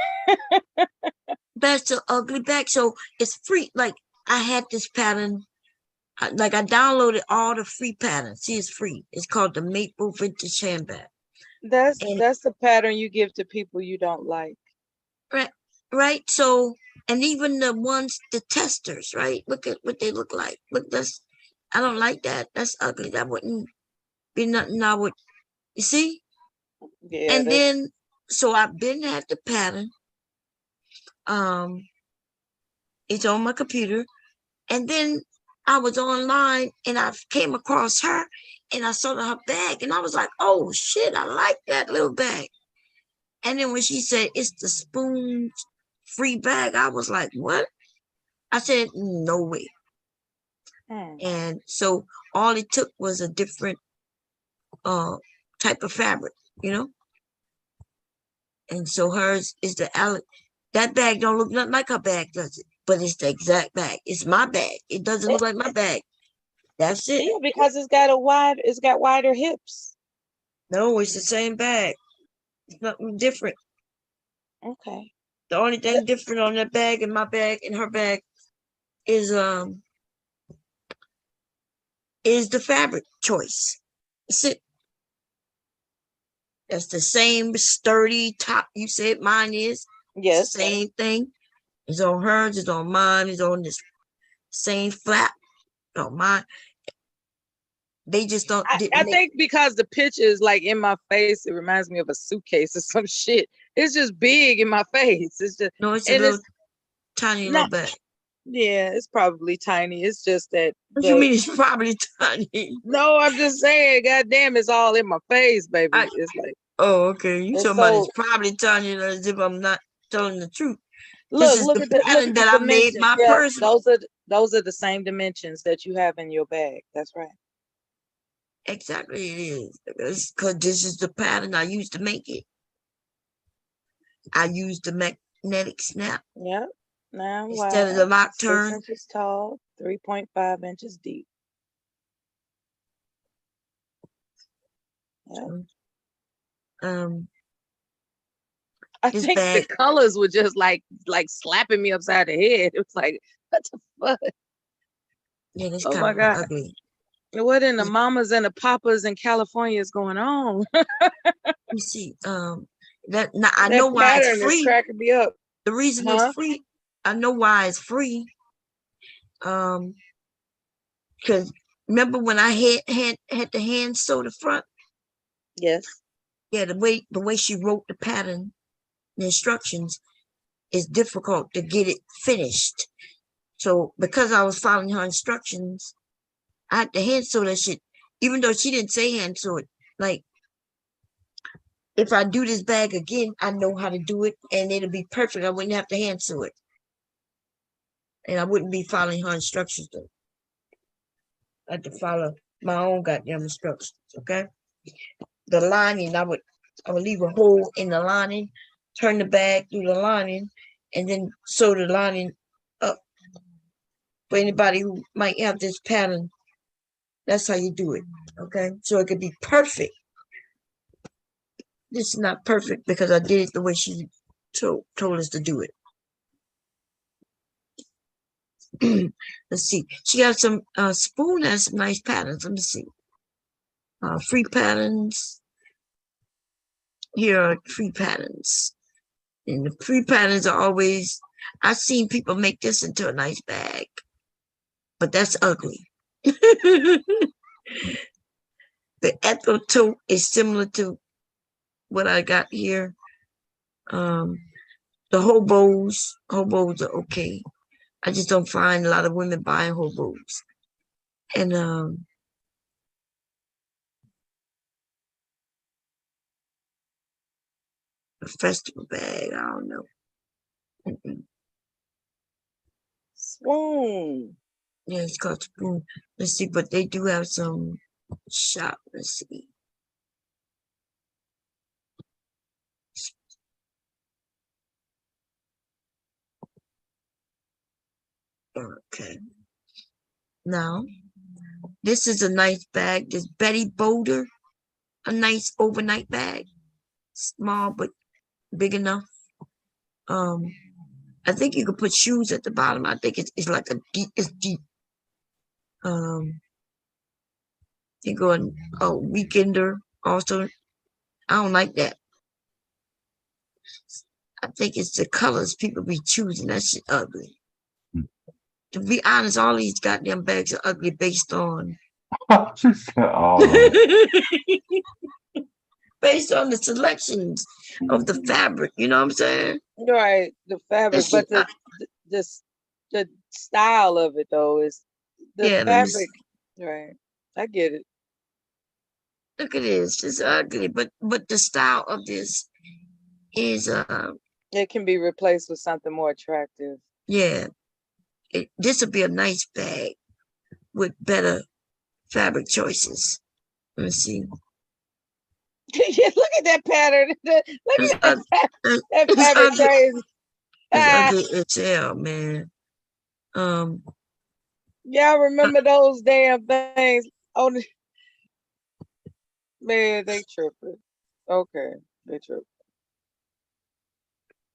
That's an ugly bag. So it's free. Like I had this pattern. Like I downloaded all the free patterns. See, it's free. It's called the Maple Vintage Handbag. That's the pattern you give to people you don't like. Right. So, and even the testers, right? Look at what they look like. Look, I don't like that. That's ugly. That wouldn't be nothing I would, you see? Yeah. And then, so I've been at the pattern. It's on my computer. And then I was online and I came across her and I saw her bag and I was like, oh shit, I like that little bag. And then when she said it's the spoon free bag, I was like, what? I said, no way. And so all it took was a different type of fabric, you know? And so hers is that bag don't look nothing like her bag, does it? But it's the exact bag. It's my bag. It doesn't look like my bag. That's it. Yeah, because it's got wider hips. No, it's the same bag. It's nothing different. Okay. The only thing different on that bag and my bag and her bag is the fabric choice. That's it. That's the same sturdy top. You said mine is. Yes. Same thing. It's on hers. It's on mine. It's on this same flap. On mine. They just don't. I think because the picture is like in my face, it reminds me of a suitcase or some shit. It's just big in my face. It's just no. It's a little tiny little bag. Yeah, it's probably tiny. It's just that. What you mean it's probably tiny? No, I'm just saying, goddamn, it's all in my face, baby. It's like. Oh, okay. You and talking about it's probably tiny as if I'm not telling the truth. Look at the pattern that I made my person. Those are the same dimensions that you have in your bag. That's right. Exactly, it is. Because this is the pattern I used to make it. I used the magnetic snap. Yep. Now instead of the lock 6 turn. inches tall, 3.5 inches deep. Yep. I think the colors were just like slapping me upside the head. It was like, what the fuck? Yeah, that's oh kind my of God. ugly. What in the mamas and the papas in California is going on? You see, that now I know why it's free. Is cracking me up. The reason it's free, I know why it's free. Because remember when I had the hand sew the front? Yes. Yeah, the way she wrote the pattern, the instructions, is difficult to get it finished. So because I was following her instructions, I had to hand sew that shit, even though she didn't say hand sew it. Like, if I do this bag again, I know how to do it, and it'll be perfect. I wouldn't have to hand sew it, and I wouldn't be following her instructions though. I had to follow my own goddamn instructions. Okay, the lining, I would leave a hole in the lining, turn the bag through the lining, and then sew the lining up. For anybody who might have this pattern, that's how you do it. Okay, so it could be perfect. This is not perfect because I did it the way she told us to do it. Let's see. She got some spoon has some nice patterns. Let me see. Free patterns. Here are free patterns. And the free patterns are always, I've seen people make this into a nice bag, but that's ugly. The ethyl tote is similar to what I got here. The hobos are okay. I just don't find a lot of women buying hobos. And a festival bag, I don't know. Swoon. Yeah, it's called spoon. Let's see, but they do have some shop. Let's see. Okay. Now, this is a nice bag. This Betty Boulder, a nice overnight bag. Small but big enough. I think you could put shoes at the bottom. I think it's like it's deep. You go on a weekender also. I don't like that. I think it's the colors people be choosing. That shit ugly. To be honest, all these goddamn bags are ugly based on based on the selections of the fabric. You know what I'm saying? Right, the fabric, but the style of it though is the fabric. Right, I get it. Look at this. It's ugly, but the style of this is it can be replaced with something more attractive. Yeah. This would be a nice bag with better fabric choices. Let me see. Yeah, look at that pattern. Look at that fabric ugly. crazy. It's ugly as hell, man. Yeah, I remember those damn things. Oh, man, they tripping. Okay, they tripping.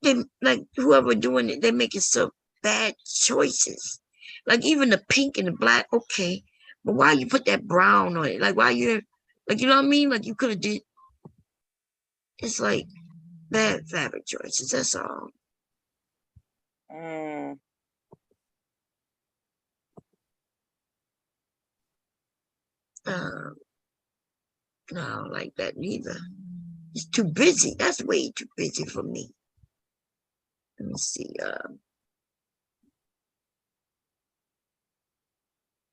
They like whoever doing it, they making so bad choices. Like even the pink and the black, okay, but why you put that brown on it? Like why you, like, you know what I mean? Like you could have did. It's like bad fabric choices. That's all. No, I don't like that neither. It's too busy. That's way too busy for me. Let me see.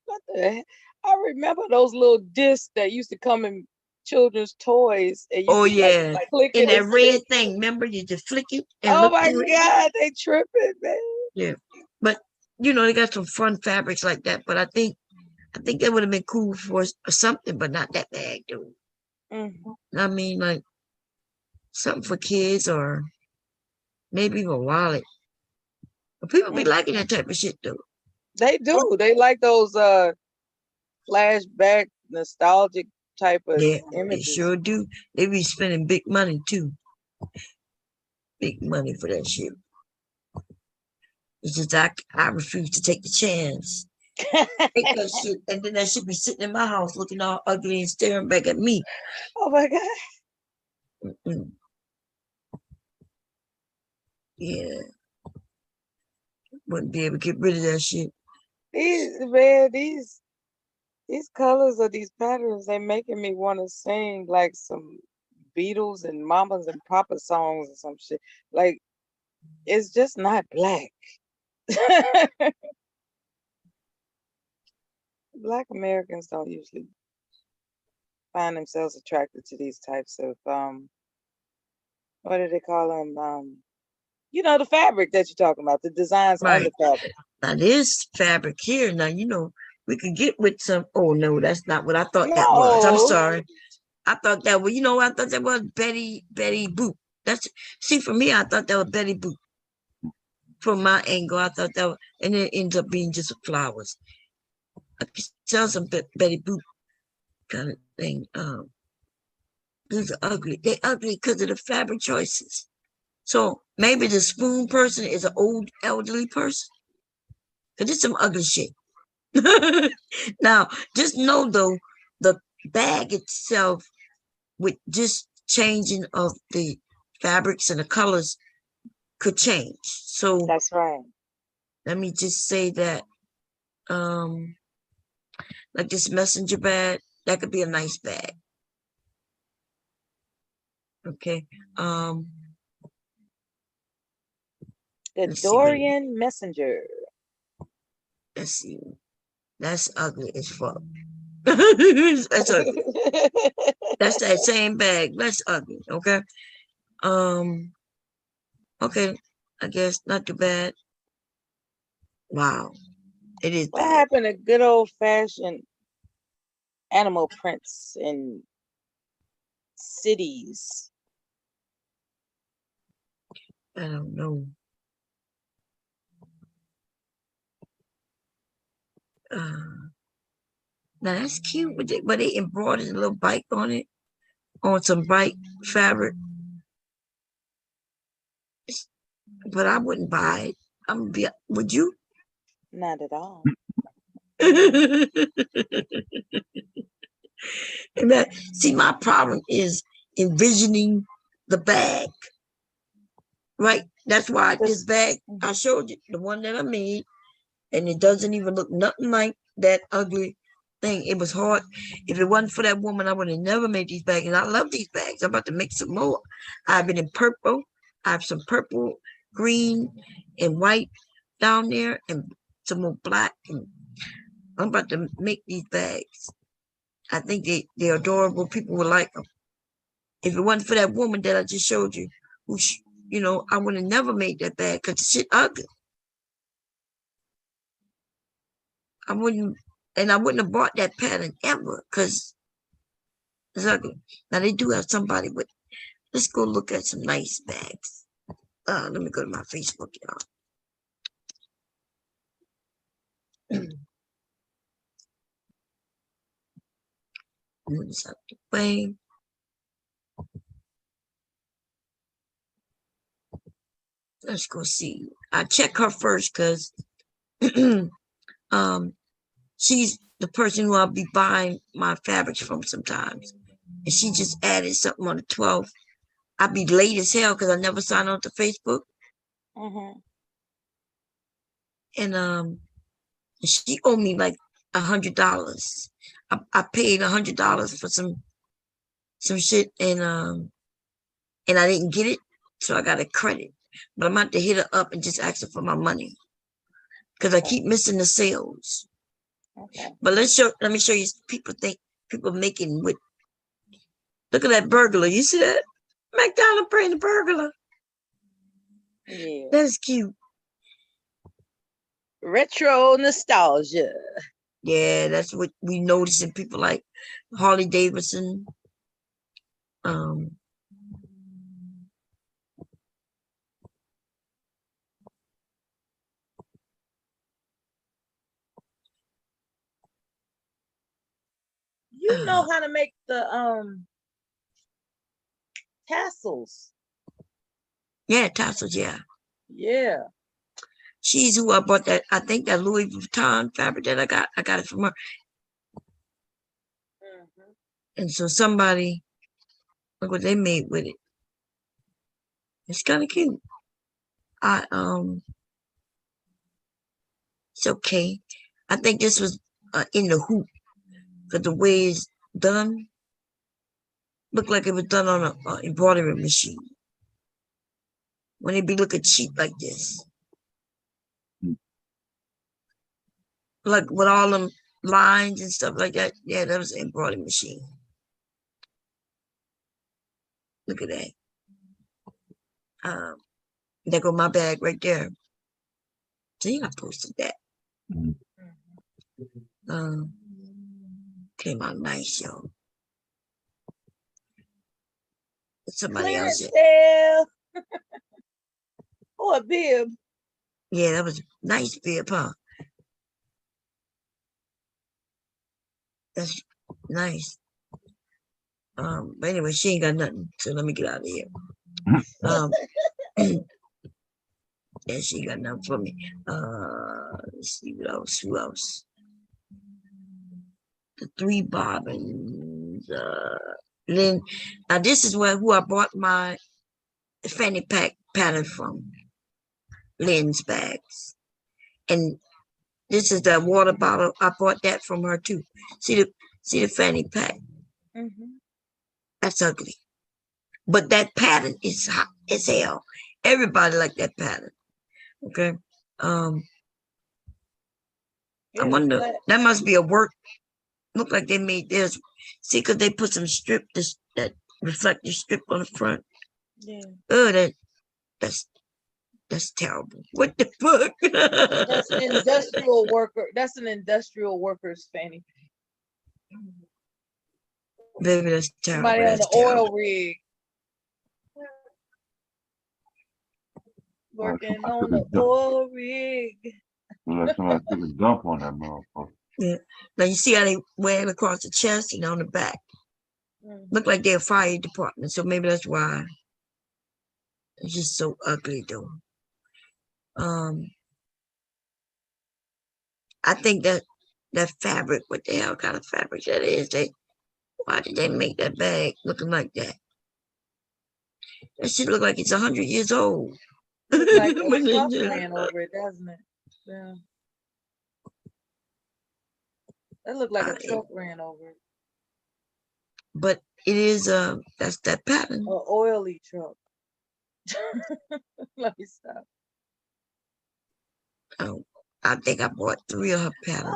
What the heck? I remember those little discs that used to come in children's toys. And you Oh could, yeah, like, click in it that and red see. thing. Remember, you just flick it and Oh look my through it. God, they tripping, man. Yeah, but you know they got some fun fabrics like that. But I think that would have been cool for something, but not that bag, dude. I mean, like something for kids or maybe even a wallet. But people be liking that type of shit, though. They do. They like those flashback nostalgic type of images. They sure do. They be spending big money too. Big money for that shit. It's just I refuse to take the chance. Take that shit, and then that shit be sitting in my house looking all ugly and staring back at me. Oh my God. Yeah. Wouldn't be able to get rid of that shit. These colors of these patterns, they making me want to sing like some Beatles and Mamas and Papa songs or some shit. Like, it's just not black. Black Americans don't usually find themselves attracted to these types of what do they call them? You know, the fabric that you're talking about, the designs on the fabric. Now this fabric here, now you know we could get with some. Oh no, that's not what I thought that was. I'm sorry. I thought that was, I thought that was Betty Boop. That's, see, for me, I thought that was Betty Boop. From my angle, I thought that was, and it ends up being just flowers. I could sell some Betty Boop kind of thing. These are ugly. They ugly because of the fabric choices. So maybe the spoon person is an old elderly person. Cause it's some ugly shit. Now, just know though, the bag itself, with just changing of the fabrics and the colors, could change. So That's right. let me just say that, like this messenger bag, that could be a nice bag. Okay. The Let's see. Dorian Messenger. Let's see. That's ugly as fuck. That's ugly. That's that same bag. That's ugly. Okay. Okay. I guess not too bad. Wow. It is What bad. happened to good old fashioned animal prints in cities? I don't know. Now that's cute, but they embroidered a little bike on it, on some bike fabric. But I wouldn't buy it. Would you? Not at all. See, my problem is envisioning the bag. Right? That's why this bag I showed you, the one that I made, and it doesn't even look nothing like that ugly thing. It was hard. If it wasn't for that woman, I would have never made these bags. And I love these bags. I'm about to make some more. I've been in purple. I have some purple, green, and white down there, and some more black. And I'm about to make these bags. I think they're adorable. People will like them. If it wasn't for that woman that I just showed you, who I would have never made that bag because the shit ugly. I wouldn't have bought that pattern ever because it's ugly. Now they do have somebody with. Let's go look at some nice bags. Let me go to my Facebook, y'all. Move this out the way. Let's go see. I check her first because she's the person who I'll be buying my fabrics from sometimes. And she just added something on the 12th. I'll be late as hell because I never signed on to Facebook. And she owed me like $100. I paid $100 for some shit, and I didn't get it, so I got a credit. But I'm about to hit her up and just ask her for my money because I keep missing the sales. Okay. But let me show you. People making with. Look at that burglar. You see that? McDonald praying the burglar. Yeah. That is cute. Retro nostalgia. Yeah, that's what we notice in people like Harley Davidson. You know how to make the tassels. Yeah, tassels, yeah. Yeah. She's who I bought that, I think that Louis Vuitton fabric that I got. I got it from her. And so somebody, look what they made with it. It's kind of cute. It's okay. I think this was in the hoop, because the way it's done, looked like it was done on an embroidery machine. When it be looking cheap like this. Like with all them lines and stuff like that. Yeah, that was an embroidery machine. Look at that. There go my bag right there. See, I posted that. Came out nice, yo. Somebody else. Sale. Oh, a bib. Yeah, that was a nice bib, huh? That's nice. But anyway, she ain't got nothing. So let me get out of here. And she got nothing for me. Let's see what else. Who else? The three bobbins. Lynn. Now this is who I bought my fanny pack pattern from. Lynn's bags. And this is the water bottle. I bought that from her too. See the fanny pack. That's ugly. But that pattern is hot as hell. Everybody like that pattern. Okay. I wonder, that must be a work. Look like they made this. See, because they put some strip, that reflective strip on the front. Yeah. Oh, that's terrible. What the fuck? That's an industrial worker. That's an industrial worker's fanny. Baby, that's terrible. Somebody on the oil rig. Working on the oil rig. Like somebody took a dump on that motherfucker. Yeah. Now you see how they wear it across the chest and on the back. Look like they're a fire department, so maybe that's why. It's just so ugly, though. I think that fabric, what the hell kind of fabric that is? Why did they make that bag looking like that? That shit look like it's 100 years old. Looks like a truck ran over it, doesn't it? Yeah. That looked like a truck ran over it. But it is that's that pattern. An oily truck. Let me stop. Oh, I think I bought 3 of her patterns.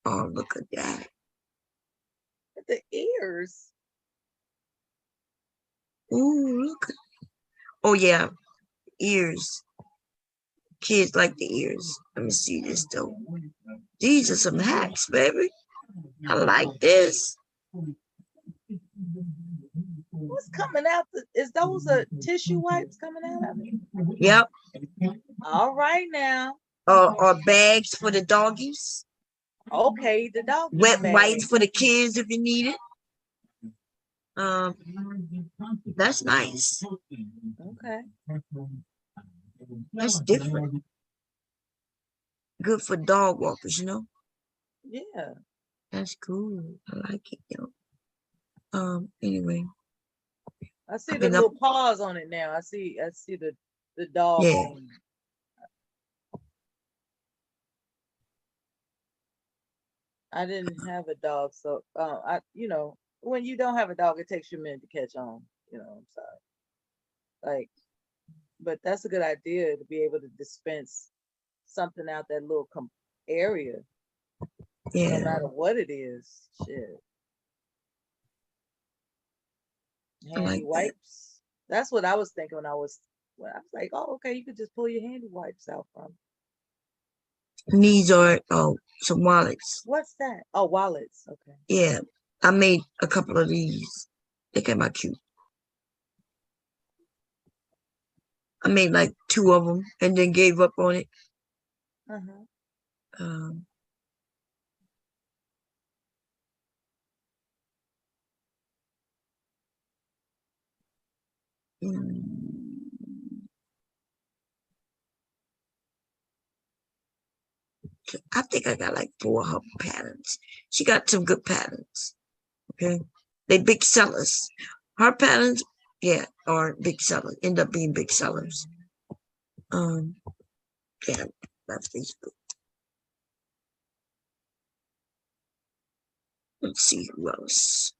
Oh, look at that. The ears. Ooh, look. Oh yeah, ears. Kids like the ears. Let me see this though. These are some hacks, baby. I like this. What's coming out? Is those tissue wipes coming out of it? Yep. All right now. Or bags for the doggies. Okay, the dog. Wet wipes for the kids if you need it. That's nice. Okay. That's different. Good for dog walkers, you know? Yeah. That's cool. I like it, yo. Anyway. I see the little paws on it now. I see the dog thing. I didn't have a dog, so when you don't have a dog, it takes you a minute to catch on. I'm sorry. But that's a good idea to be able to dispense something out that little area. Yeah. No matter what it is. Shit. Handy wipes. That's what I was thinking when I was like, oh, okay, you could just pull your handy wipes out from. These are some wallets. What's that? Oh, wallets. Okay. Yeah, I made a couple of these. They came out cute. I made like 2 of them and then gave up on it. I think I got like 4 of her patterns. She got some good patterns. Okay. They big sellers. Her patterns, yeah, are big sellers, end up being big sellers. Yeah, that's Facebook. Let's see who else.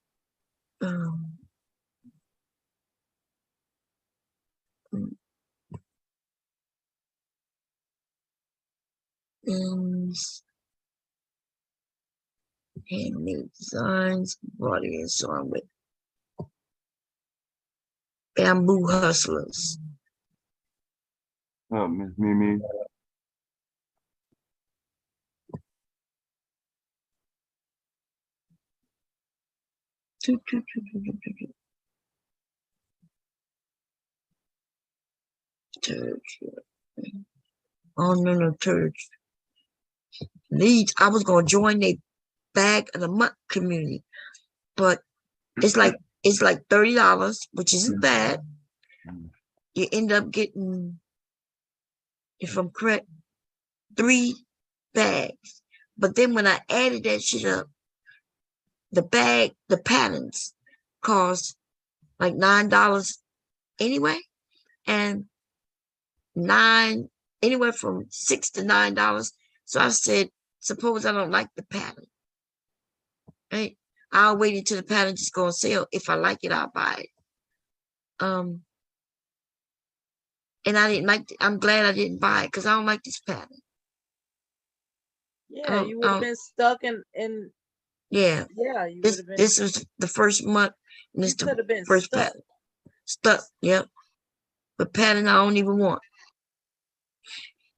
Handmade designs, body and so on with bamboo hustlers. Miss Mimi. Church. Oh no, church. These I was gonna join the bag of the month community, but It's like $30, which isn't bad. You end up getting, if I'm correct, 3 bags. But then when I added that shit up, the patterns cost like $9 anyway, and anywhere from $6 to $9. So I said, suppose I don't like the pattern, right? I'll wait until the pattern just go on sale. If I like it, I'll buy it. And I didn't like it. I'm glad I didn't buy it because I don't like this pattern. Yeah, you would have been stuck in yeah. Yeah, you would This have been. this was the first month, and this could have been first stuck. pattern. Stuck, yep. But pattern I don't even want.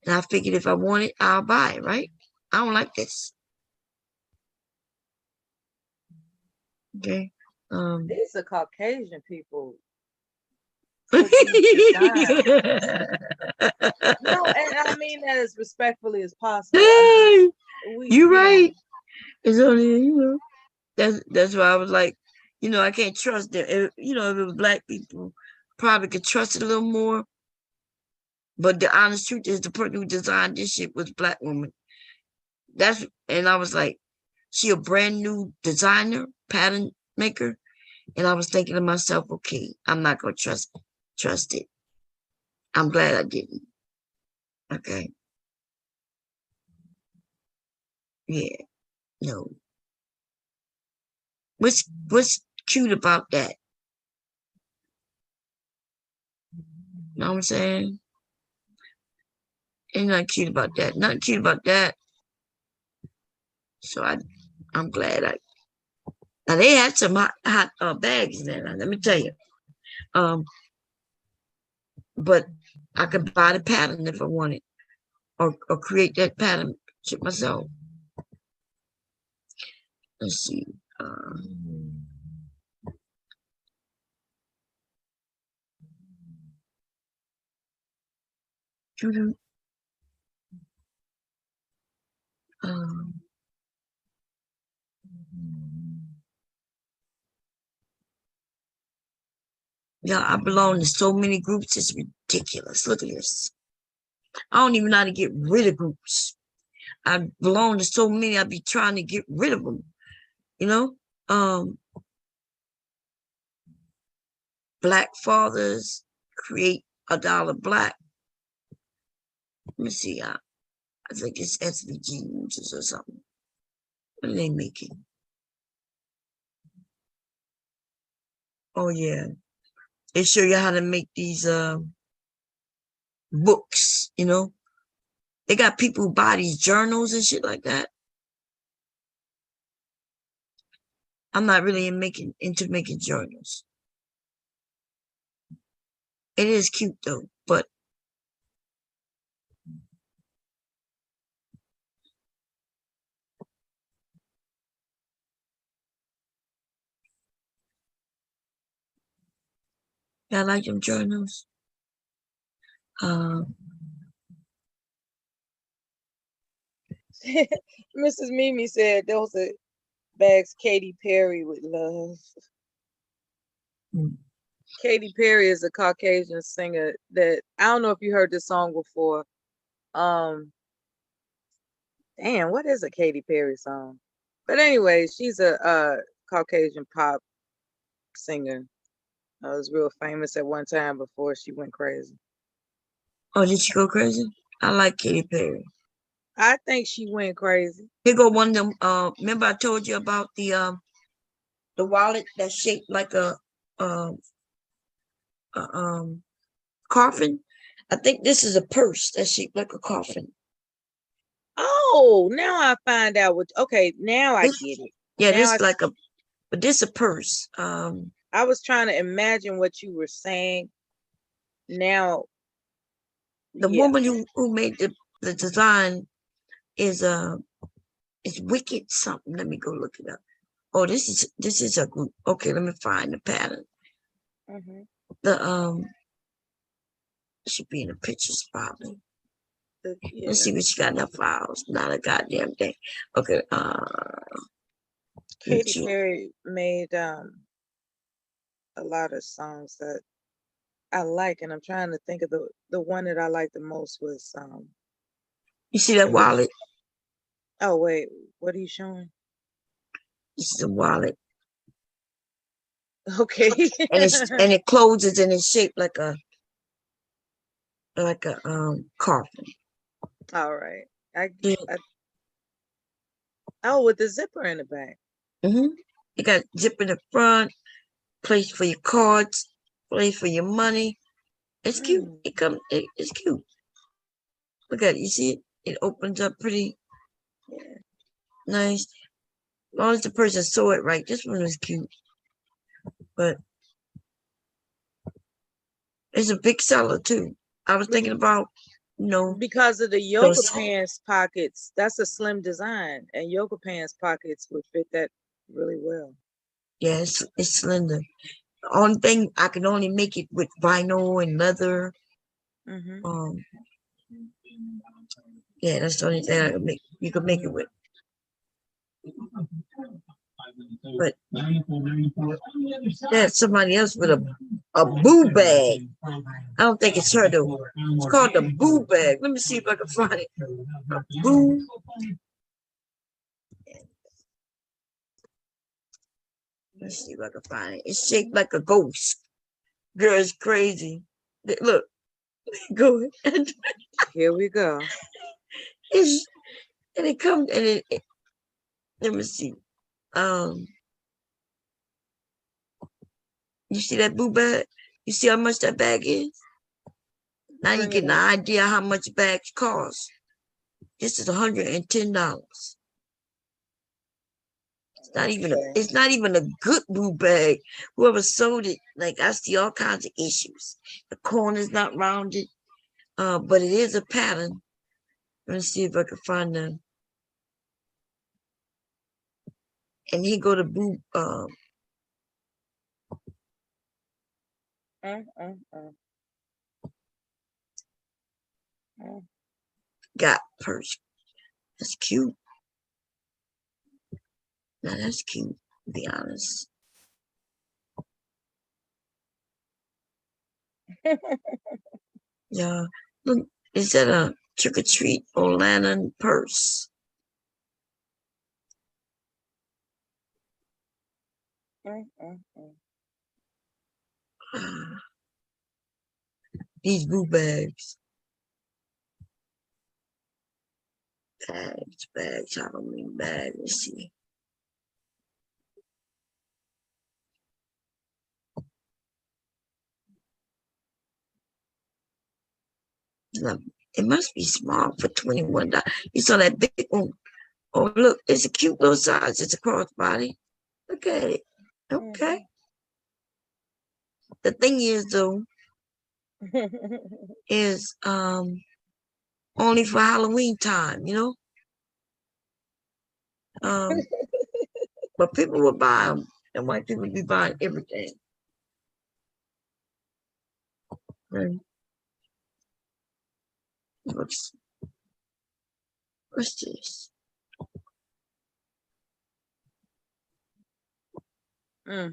And I figured if I want it, I'll buy it, right? I don't like this. Okay. These are Caucasian people. No, and I mean that as respectfully as possible. I mean, you're right. It's only, that's why I was like, I can't trust them. If it was black people, probably could trust it a little more. But the honest truth is the person who designed this shit was a black woman. And I was like, she a brand new designer, pattern maker. And I was thinking to myself, okay, I'm not gonna trust it. I'm glad I didn't. Okay. Yeah. No. What's cute about that? You know what I'm saying? Ain't nothing cute about that. Nothing cute about that. So I'm glad now they had some hot bags in there. Let me tell you. But I could buy the pattern if I wanted, or create that pattern shit myself. Let's see. Yeah, I belong to so many groups, it's ridiculous. Look at this. I don't even know how to get rid of groups. I belong to so many, I be trying to get rid of them. Black fathers create $1 black. Let me see. I think it's SVG users or something. What are they making? Oh yeah. They show you how to make these books, They got people who buy these journals and shit like that. I'm not really into making journals. It is cute though, but I like them journals. Mrs. Mimi said those are bags Katy Perry would love. Katy Perry is a Caucasian singer that I don't know if you heard this song before. Damn, what is a Katy Perry song? But anyway, she's a Caucasian pop singer. Was real famous at one time before she went crazy. Oh, did she go crazy? I like Katy Perry. I think she went crazy. Here go one of them. Remember I told you about the wallet that's shaped like a coffin? I think this is a purse that's shaped like a coffin. Oh, now I find out what. Okay, now I get it. Yeah, now this is like but this a purse. I was trying to imagine what you were saying. Now, the woman who made the design is Wicked something. Let me go look it up. Oh, this is a group. Okay, let me find the pattern. The should be in the pictures probably. Let's see what you got in the files. Not a goddamn thing. Okay. Katy Perry made a lot of songs that I like, and I'm trying to think of the one that I like the most was You see that wallet? Oh wait, what are you showing? This is a wallet. Okay. and it closes and it's shaped like a coffin. All right. Oh, with the zipper in the back. Mm-hmm. You got zip in the front, place for your cards, place for your money. It's cute. It's cute. Look at it. You see it? It opens up pretty nice. As long as the person saw it right. This one was cute. But it's a big seller too. I was thinking about, because of the yoga pants pockets. That's a slim design, and yoga pants pockets would fit that really well. Yeah, it's slender. The only thing I can only make it with vinyl and leather. Mm-hmm. Yeah, that's the only thing I can make. You can make it with. But there's somebody else with a boo bag. I don't think it's her though. It's called the boo bag. Let me see if I can find it. A boo. Let's see if I can find it. It's shaped like a ghost. Girl, it's crazy. Look, go ahead. Here we go. And it comes and it let me see. You see that boo bag? You see how much that bag is? Now you get an idea how much bags cost. This is $110. It's not even a good boo bag. Whoever sold it, like I see all kinds of issues. The corner's not rounded, but it is a pattern. Let me see if I can find them. And he go to boo. Got purse. That's cute. Now that's cute, to be honest. Yeah. Look, is that a trick or treat or lantern purse? These boo bags. Bags, Halloween bags. Let's see. It must be small for $21. You saw that big one. Oh, look, it's a cute little size. It's a crossbody. Look at it. Okay. The thing is, though, is only for Halloween time, but people will buy them, and white people be buying everything. Right. What's this? Okay,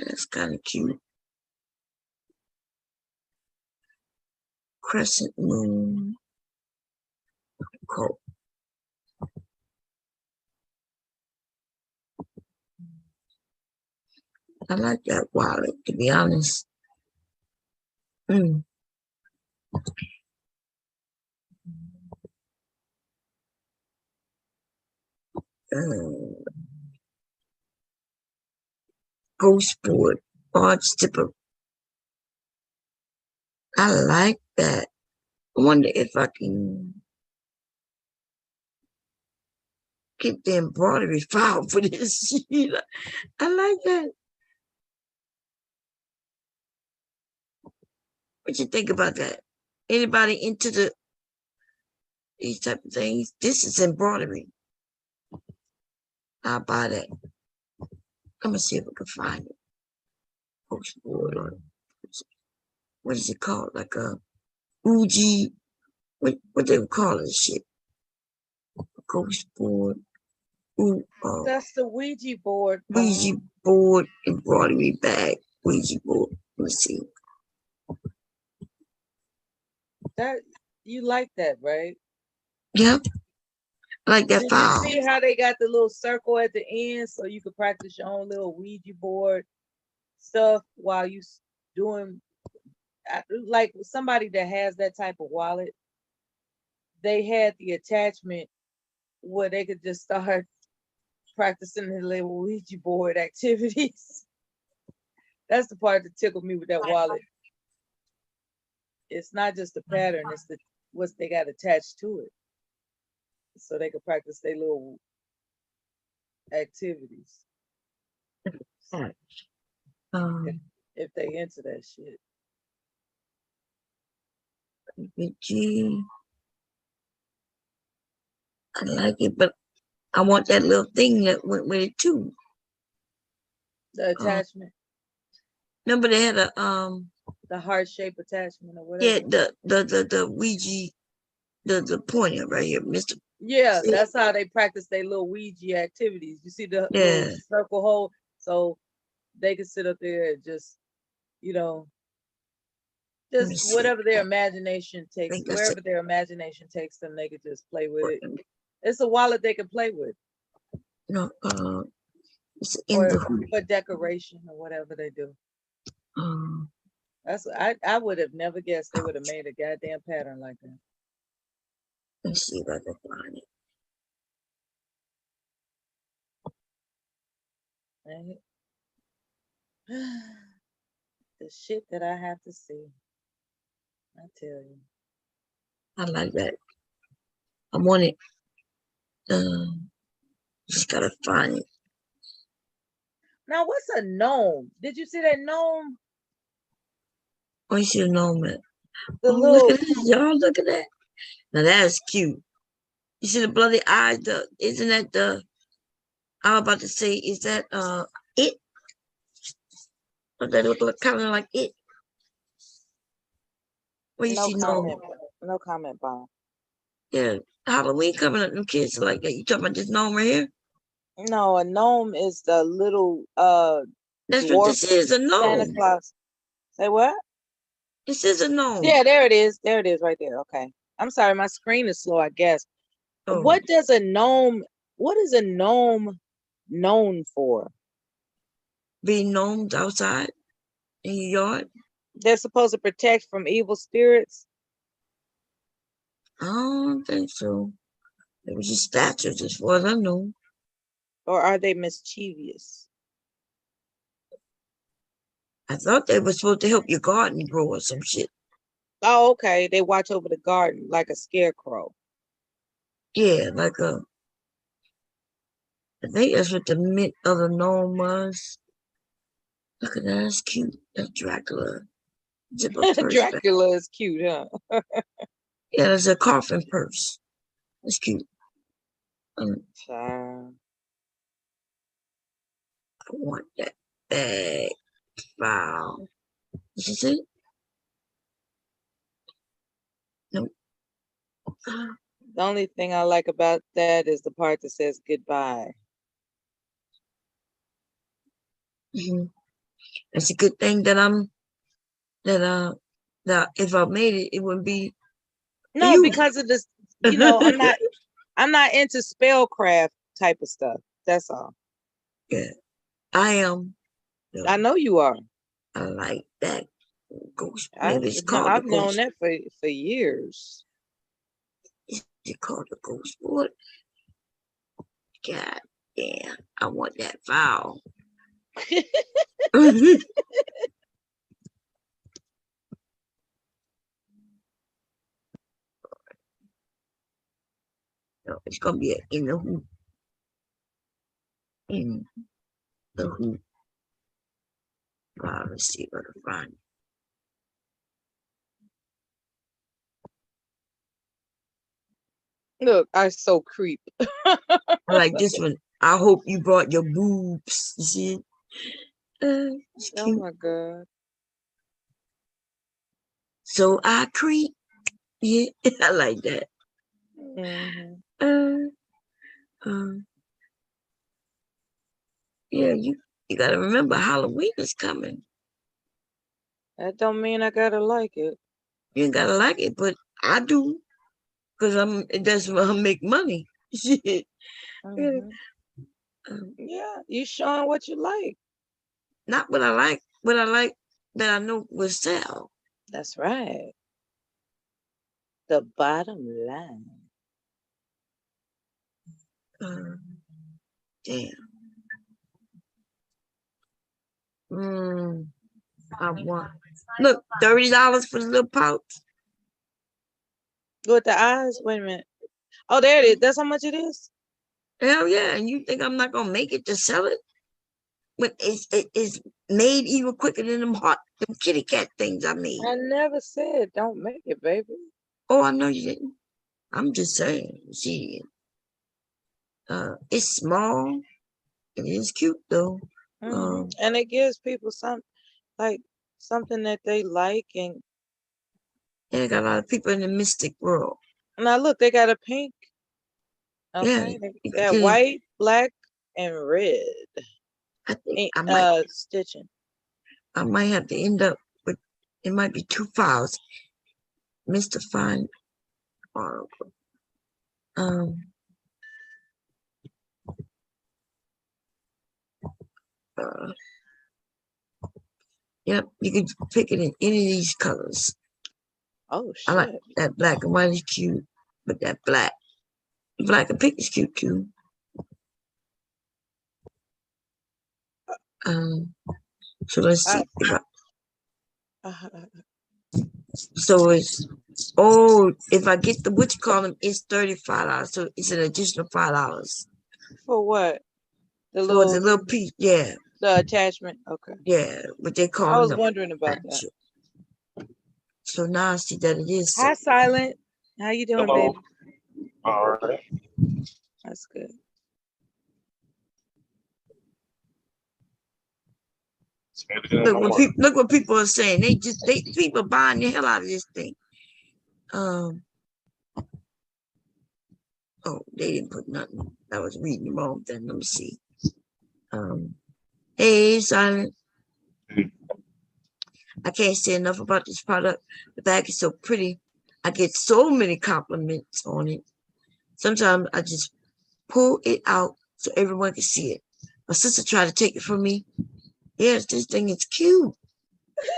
that's kind of cute. Crescent moon coat. I like that wallet, to be honest. Ghost board, large zipper. I like that. I wonder if I can get the embroidery file for this. I like that. What you think about that? Anybody into these type of things? This is embroidery. I'll buy that. I'm gonna see if I can find it. Ghost board or what is it called? Like a Uji. What they would call this shit? Ghost board. That's the Ouija board. Ouija board, embroidery bag, Ouija board. Let's see. That you like that, right? Yep. I like that Did file. you see how they got the little circle at the end so you could practice your own little Ouija board stuff while you doing like somebody that has that type of wallet, they had the attachment where they could just start practicing the little Ouija board activities. That's the part that tickled me with that wallet. It's not just the pattern, it's the what they got attached to it. So they could practice their little activities. If they into that shit. I like it, but I want that little thing that went with it too. The attachment. Remember they had a the heart shape attachment or whatever. Yeah, the Ouija, the pointer right here, Mr. Yeah, that's how they practice their little Ouija activities. You see the little circle hole, so they can sit up there and just, you know, just whatever their imagination takes, wherever their imagination takes them, they could just play with it. It's a wallet they can play with. No, it's in or the for decoration or whatever they do. That's I would have never guessed they would have made a goddamn pattern like that. Let's see if I can find it. Right? The shit that I have to see. I tell you. I like that. I want it. Just gotta find it. Now, what's a gnome? Did you see that gnome? Oh, you see the gnome, man. The little... Look at this, y'all. Look at that. Now that's cute. You see the bloody eye? Isn't that the? I was about to say, is that it? Or that look kind of like it? Where you no see comment. gnome? No comment, Bob. Yeah, Halloween coming up. Them kids are like that. You talking about this gnome right here? No, a gnome is the little That's what this is, a gnome. Santa Claus. Say what? This is a gnome. Yeah, there it is. There it is right there. Okay. I'm sorry, my screen is slow, I guess. Oh. What is a gnome known for? Being gnomes outside in your yard. They're supposed to protect from evil spirits. I don't think so. It was just statues, as far as I know. Or are they mischievous? I thought they were supposed to help your garden grow or some shit. Oh, okay. They watch over the garden like a scarecrow. Yeah, like a. I think that's what the myth of the gnome was. Look at that, that's cute. That's Dracula. Dracula is cute, huh? Yeah, there's a coffin purse. That's cute. I want that bag file. This is it? Nope. The only thing I like about that is the part that says goodbye. It's a good thing that that if I made it, it wouldn't be. No, because of this, you know, I'm not into spellcraft type of stuff. That's all. Yeah, I am. I know you are. I like that ghost. I've known that for years. You call the ghost board? God damn! I want that file. No, it's gonna be in the hoop. In the hoop. Let's see if I can find it. Look, I so creep. I like this one. I hope you brought your boobs. You see it? It's cute. Oh my god. So I creep. Yeah, I like that. Yeah, you You gotta remember Halloween is coming. That don't mean I gotta like it. You ain't gotta like it, but I do. Cause that's what I make money. Shit. Mhm. Yeah, you showing what you like. Not what I like, what I like that I know will sell. That's right. The bottom line. Damn. I want. Look, $30 for the little pouch. With the eyes? Wait a minute. Oh, there it is. That's how much it is? Hell yeah. And you think I'm not gonna make it to sell it? When it's made even quicker than them kitty cat things I made. I never said don't make it, baby. Oh, I know you didn't. I'm just saying. See, it's small. It is cute though. And it gives people something that they like, and they got a lot of people in the mystic world. Now look, they got a pink. Okay. Yeah, they got white, black, and red. I think I might stitching. I might have to end up with, it might be 2 files. Mr. Fine Oracle. Yep, you can pick it in any of these colors. Oh shit. I like that black and white is cute, but that black and pink is cute too. So let's see. So it's if I get the what you call them, it's $35. So it's an additional $5. For what? The little piece, yeah. The attachment, okay. Yeah, but they call. I was wondering about that. So now I see that it is. Hi, Silent. How you doing, Hello. baby? All right. That's good. Look what people are saying. People are buying the hell out of this thing. Oh, they didn't put nothing. I was reading the wrong thing. Let me see. Hey, Silent. I can't say enough about this product. The bag is so pretty. I get so many compliments on it. Sometimes I just pull it out so everyone can see it. My sister tried to take it from me. Yes, this thing is cute.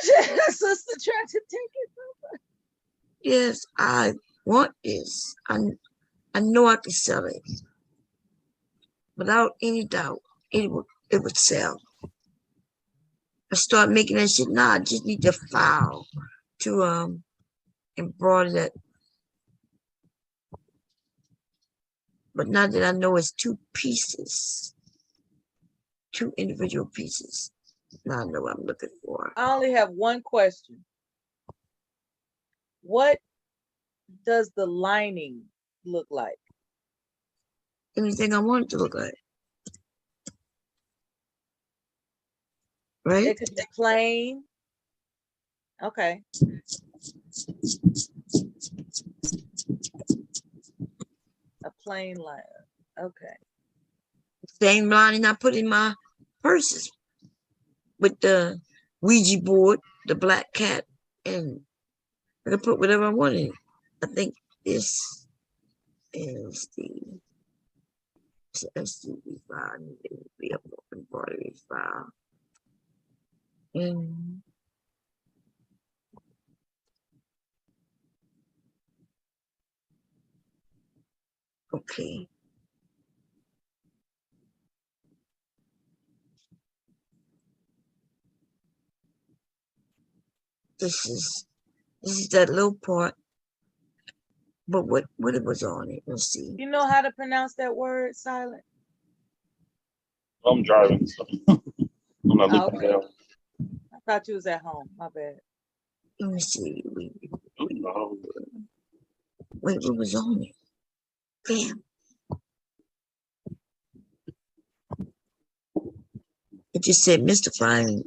Sister tried to take it from her. Yes, I want this. I know I can sell it. Without any doubt, it would sell. I start making that shit now. I just need the file to embroider that. But now that I know it's 2 pieces, 2 individual pieces, now I know what I'm looking for. I only have one question. What does the lining look like? Anything I want it to look like. Right? It could be plain. Okay. A plain liner. Okay. Same lining I put in my purses with the Ouija board, the black cat, and I can put whatever I want in it. I think this is the STV file. I need to be up in embroidery file. And okay. This is that little part. But what it was on it? Let's see. You know how to pronounce that word, Silent? I'm driving, so I'm not looking Okay. down. I thought you was at home. My bad. Let me see. Wait, what was on it? Damn. It just said mystifying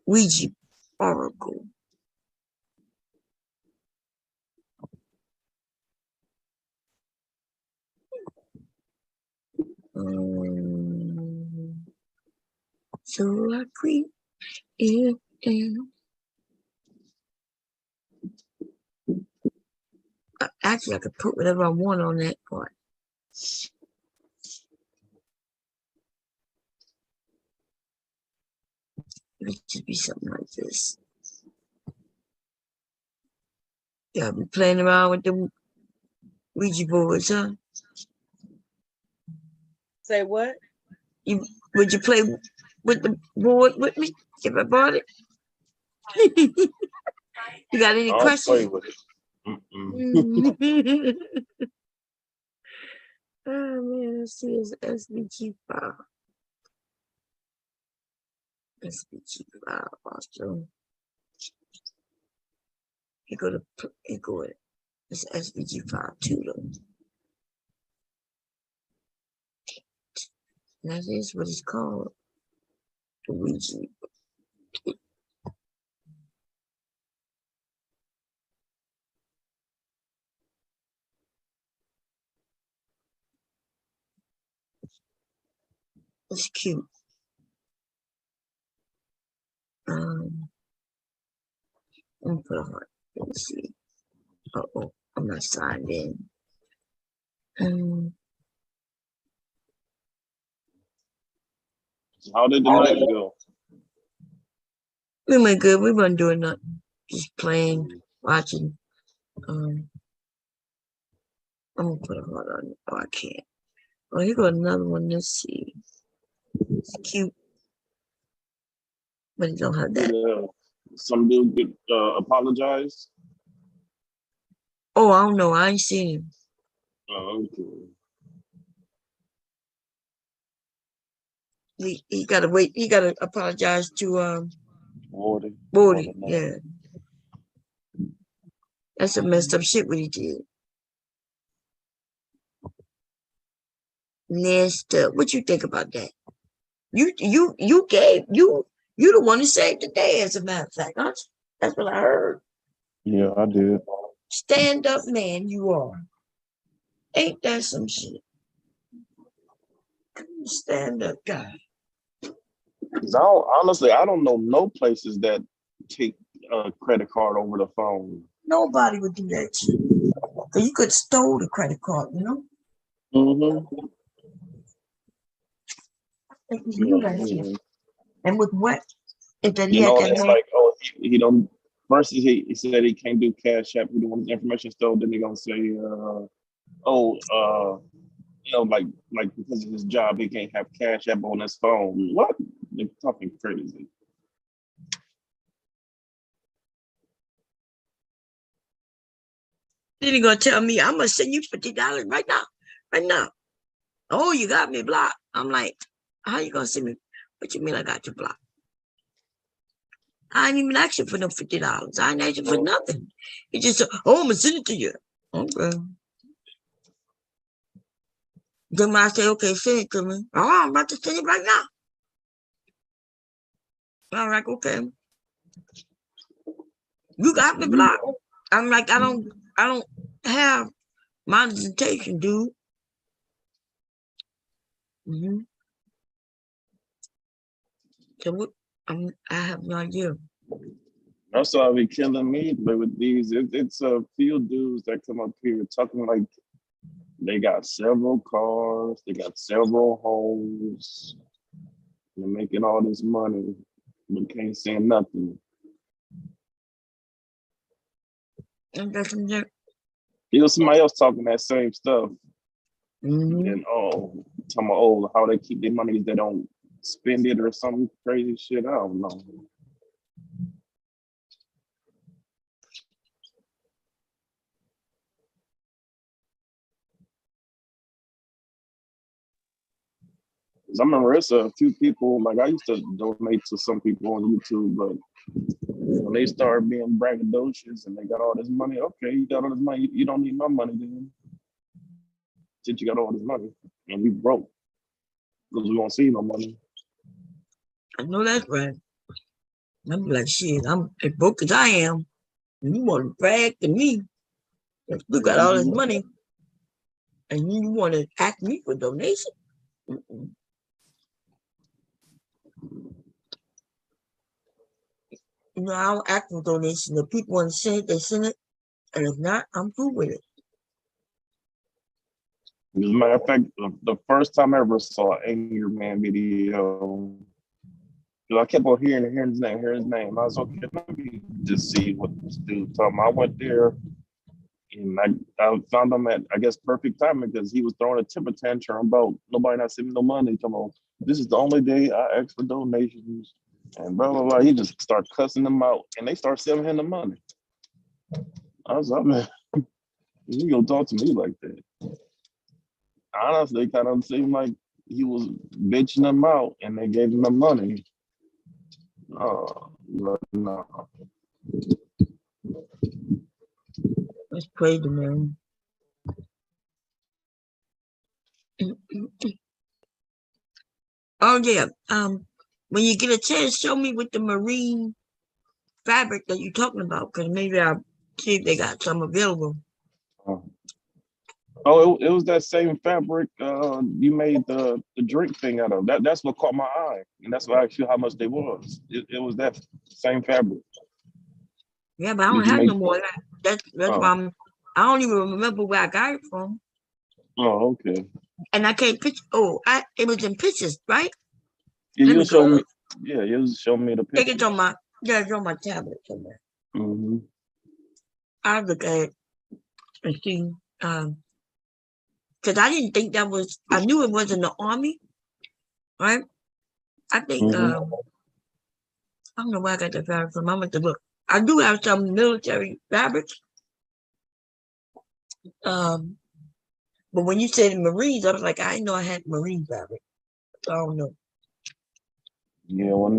Ouija Oracle. So I creep in. Actually, I could put whatever I want on that part. It should be something like this. Y'all be playing around with the Ouija boards, huh? Say what? Would you play with the board with me if I bought it? You got any I'll play questions? with it. Oh man, let's see his SVG file. SVG file also. It's SVG file too though. That is what it's called. The Ouija. It's cute. I'm gonna put a heart. Let me see. Uh-oh, I'm not signed in. How did the night go? We went good. We weren't doing nothing. Just playing, watching. I'm gonna put a heart on it. Oh, I can't. Oh, here go another one. Let's see. It's cute. But it don't have that. Some dude get apologized. Oh, I don't know. I ain't seen him. Oh, okay. He gotta wait. He gotta apologize to Wardy. Yeah. That's some messed up shit what he did. Messed up. What you think about that? You the one who saved the day, as a matter of fact, aren't you? That's what I heard. Yeah, I did. Stand up man, you are. Ain't that some shit? Stand up guy. Cause I don't know no places that take a credit card over the phone. Nobody would do that shit. Cause you could stole the credit card, you know? Mm-hmm. And with what? If that he You had know, that it's man. like, oh, he don't. First, he said he can't do Cash App. He don't want his information stolen. Then he gonna say, you know, like because of his job, he can't have Cash App on his phone. What? They're talking crazy. Then he gonna tell me I'm gonna send you $50 right now. Right now. Oh, you got me blocked. I'm like, how you gonna send me? What you mean I got you blocked? I ain't even ask you for no $50. I ain't ask you for nothing. He just said, oh, I'm gonna send it to you. Okay. Then I say, okay, send it to me. Oh, I'm about to send it right now. I'm like, okay. You got me blocked. I'm like, I don't have monetization, dude. So what? I have no idea. That's why be killing me. But with these, it's a few dudes that come up here talking like they got several cars, they got several homes, they're making all this money, but can't say nothing. And that's somebody else talking that same stuff. And talking about how they keep their money, they don't spend it or some crazy shit. I don't know. I remember it's a few people, like I used to donate to some people on YouTube, but when they started being braggadocious and they got all this money, okay, you got all this money, you don't need my money then. Since you got all this money and we broke, because we won't see no money. I know that's right. I'm like, shit, I'm as broke as I am. You want to brag to me. You got all this money. And you want to ask me for donation? I don't ask for donation. If people want to send it, they send it. And if not, I'm cool with it. As a matter of fact, the first time I ever saw an Angry Man video, I kept on hearing his name. I was okay, let me just see what this dude talking about. I went there and I found him at, I guess, perfect timing because he was throwing a temper tantrum about nobody not sending no money. Come on, this is the only day I ask for donations and blah, blah, blah. He just started cussing them out and they start sending him the money. I was like, man, you gonna talk to me like that? Honestly, it kind of seemed like he was bitching them out and they gave him the money. Oh, no. Let's pray the man. Oh yeah. When you get a chance, show me with the marine fabric that you're talking about, because maybe I'll see if they got some available. Oh, it was that same fabric you made the drink thing out of. That's what caught my eye, and that's why I asked you how much they was. It was that same fabric. Yeah, but I don't have no more of that. That's why I don't even remember where I got it from. Oh, okay. And I can't picture. It was in pictures, right? Yeah, you show me. Yeah, you show me the picture. It's on my tablet somewhere. Mm-hmm. I'll look at it and see. Because I didn't think that was. I knew it was in the army, right? I think. I don't know where I got the fabric from. I went to look. I do have some military fabrics. But when you said Marines, I was like, I didn't know I had Marine fabric. So I don't know. Yeah, when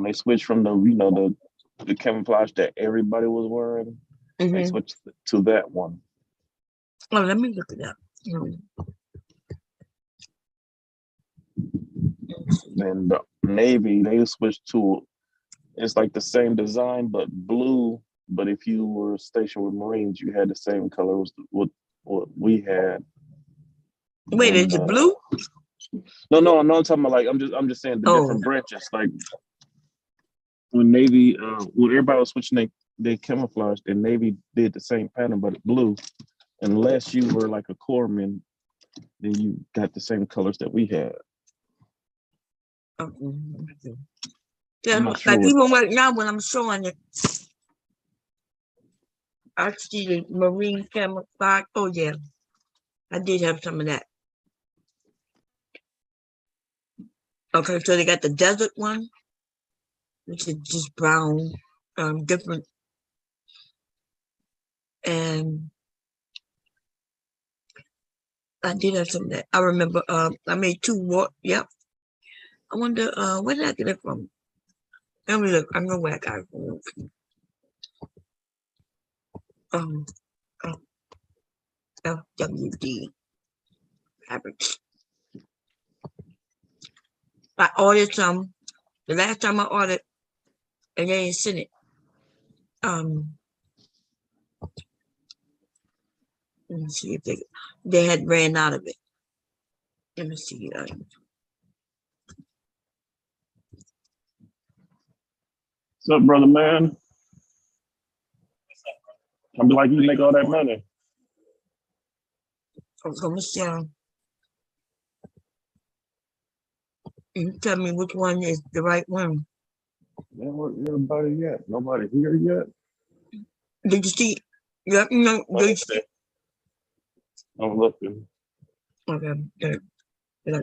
they switched from the camouflage that everybody was wearing, they switched to that one. Oh, let me look it up. And the Navy, they switched to, it's like the same design, but blue. But if you were stationed with Marines, you had the same color as what we had. Wait, is it blue? No, I'm talking about, like, I'm just saying the different branches. Like when Navy, when everybody was switching they camouflage, the Navy did the same pattern, but blue. Unless you were like a corpsman, then you got the same colors that we had. Yeah, like even right now when I'm showing it, I see the Marine camouflage. Oh yeah, I did have some of that. Okay, so they got the desert one, which is just brown, different. And I did have some of that. I remember I made 2 more. Yep. I wonder where did I get it from? Let me look. I know where I got it from. FWD fabrics. I ordered some. The last time I ordered, and they didn't send it. Let me see if they had ran out of it. Let me see. What's up, brother man? I'd be like, you make all that money. Let me see. You tell me which one is the right one. Man, where everybody yet? Nobody here yet? Did you see? Yeah, no, did you see? I'm looking. Okay, good.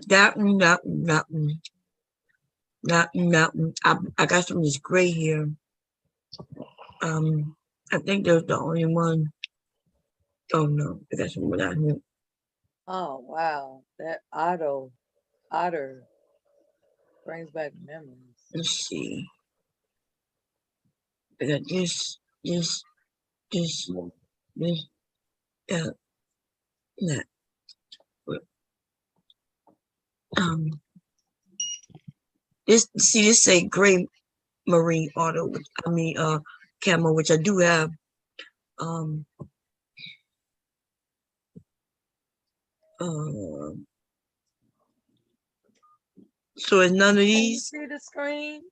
That one. I got some of this gray here. I think there's the only one. Oh no, I got some without here. Oh wow, that otter brings back memories. Let's see. I got this, that. This say gray marine auto, camo, which I do have. So it's none of these. See the screen?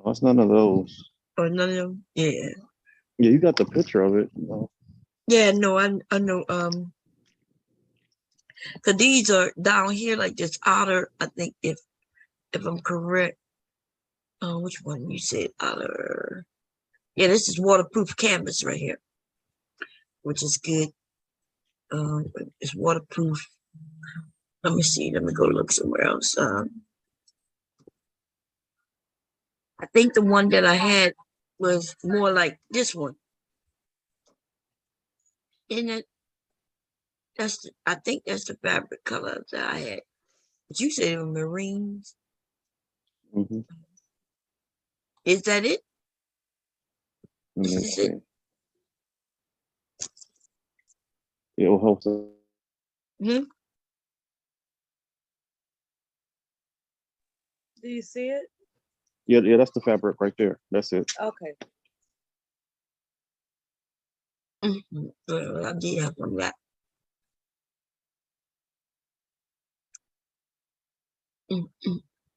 Oh, it's none of those. Or none of them? Yeah. Yeah, you got the picture of it. No. Yeah, no, I know. Cause these are down here like this outer. I think if I'm correct. Which one you said outer? Yeah, this is waterproof canvas right here, which is good. It's waterproof. Let me see. Let me go look somewhere else. I think the one that I had was more like this one. Isn't it? I think that's the fabric color that I had. But you said it was maroons. Mm-hmm. Is that it? Let me Is see. it? Yeah, we'll hope so. Hmm? Do you see it? Yeah, that's the fabric right there. That's it. Okay. I did have some of that.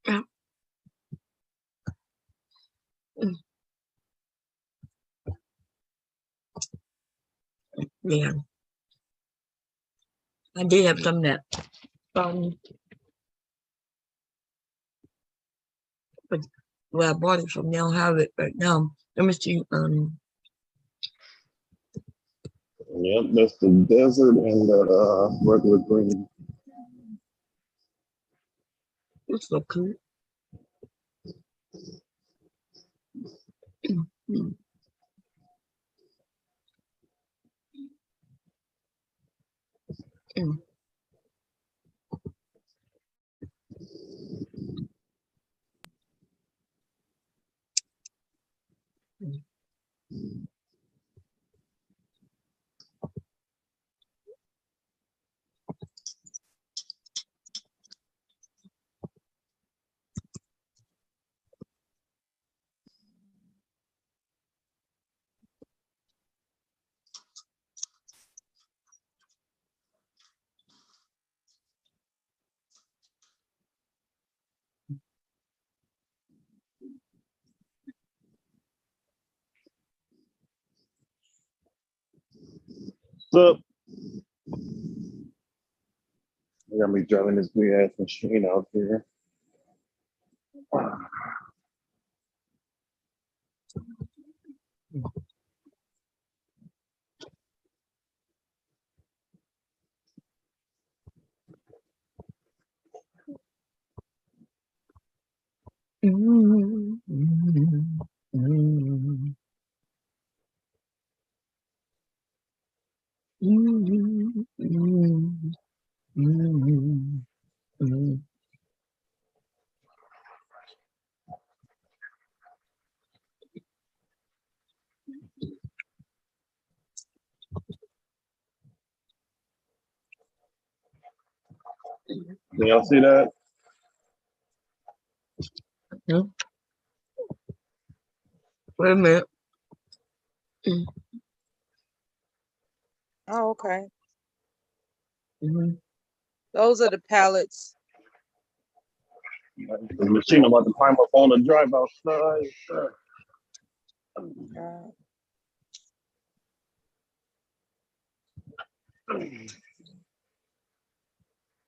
Yeah. Yeah. I did have some of that. But where I bought it from, they don't have it right now. Let me see. Yep, that's the desert and the regular green. It's so cool. So I got me driving this big ass machine out here. Y'all see that? Wait a minute. Oh, okay. Those are the pallets. The machine about to climb up on the drive outside.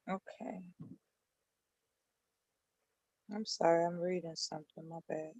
Okay. I'm sorry, I'm reading something. My bad.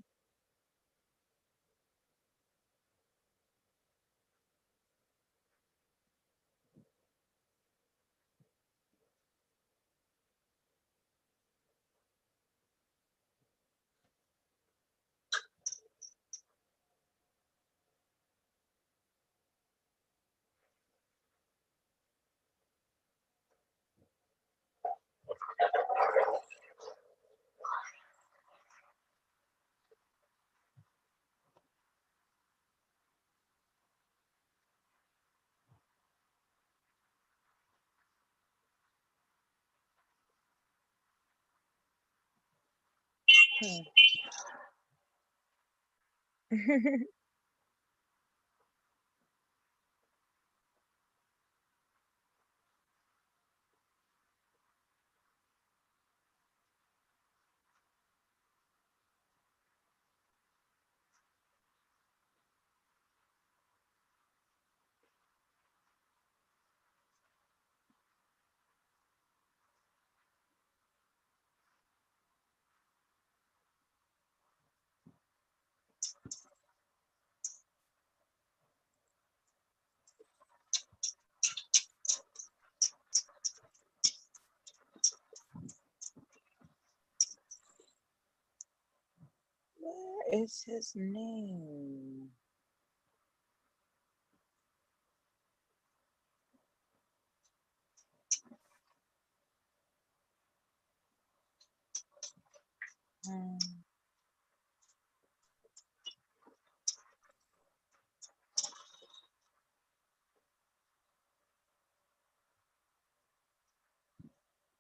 is his name?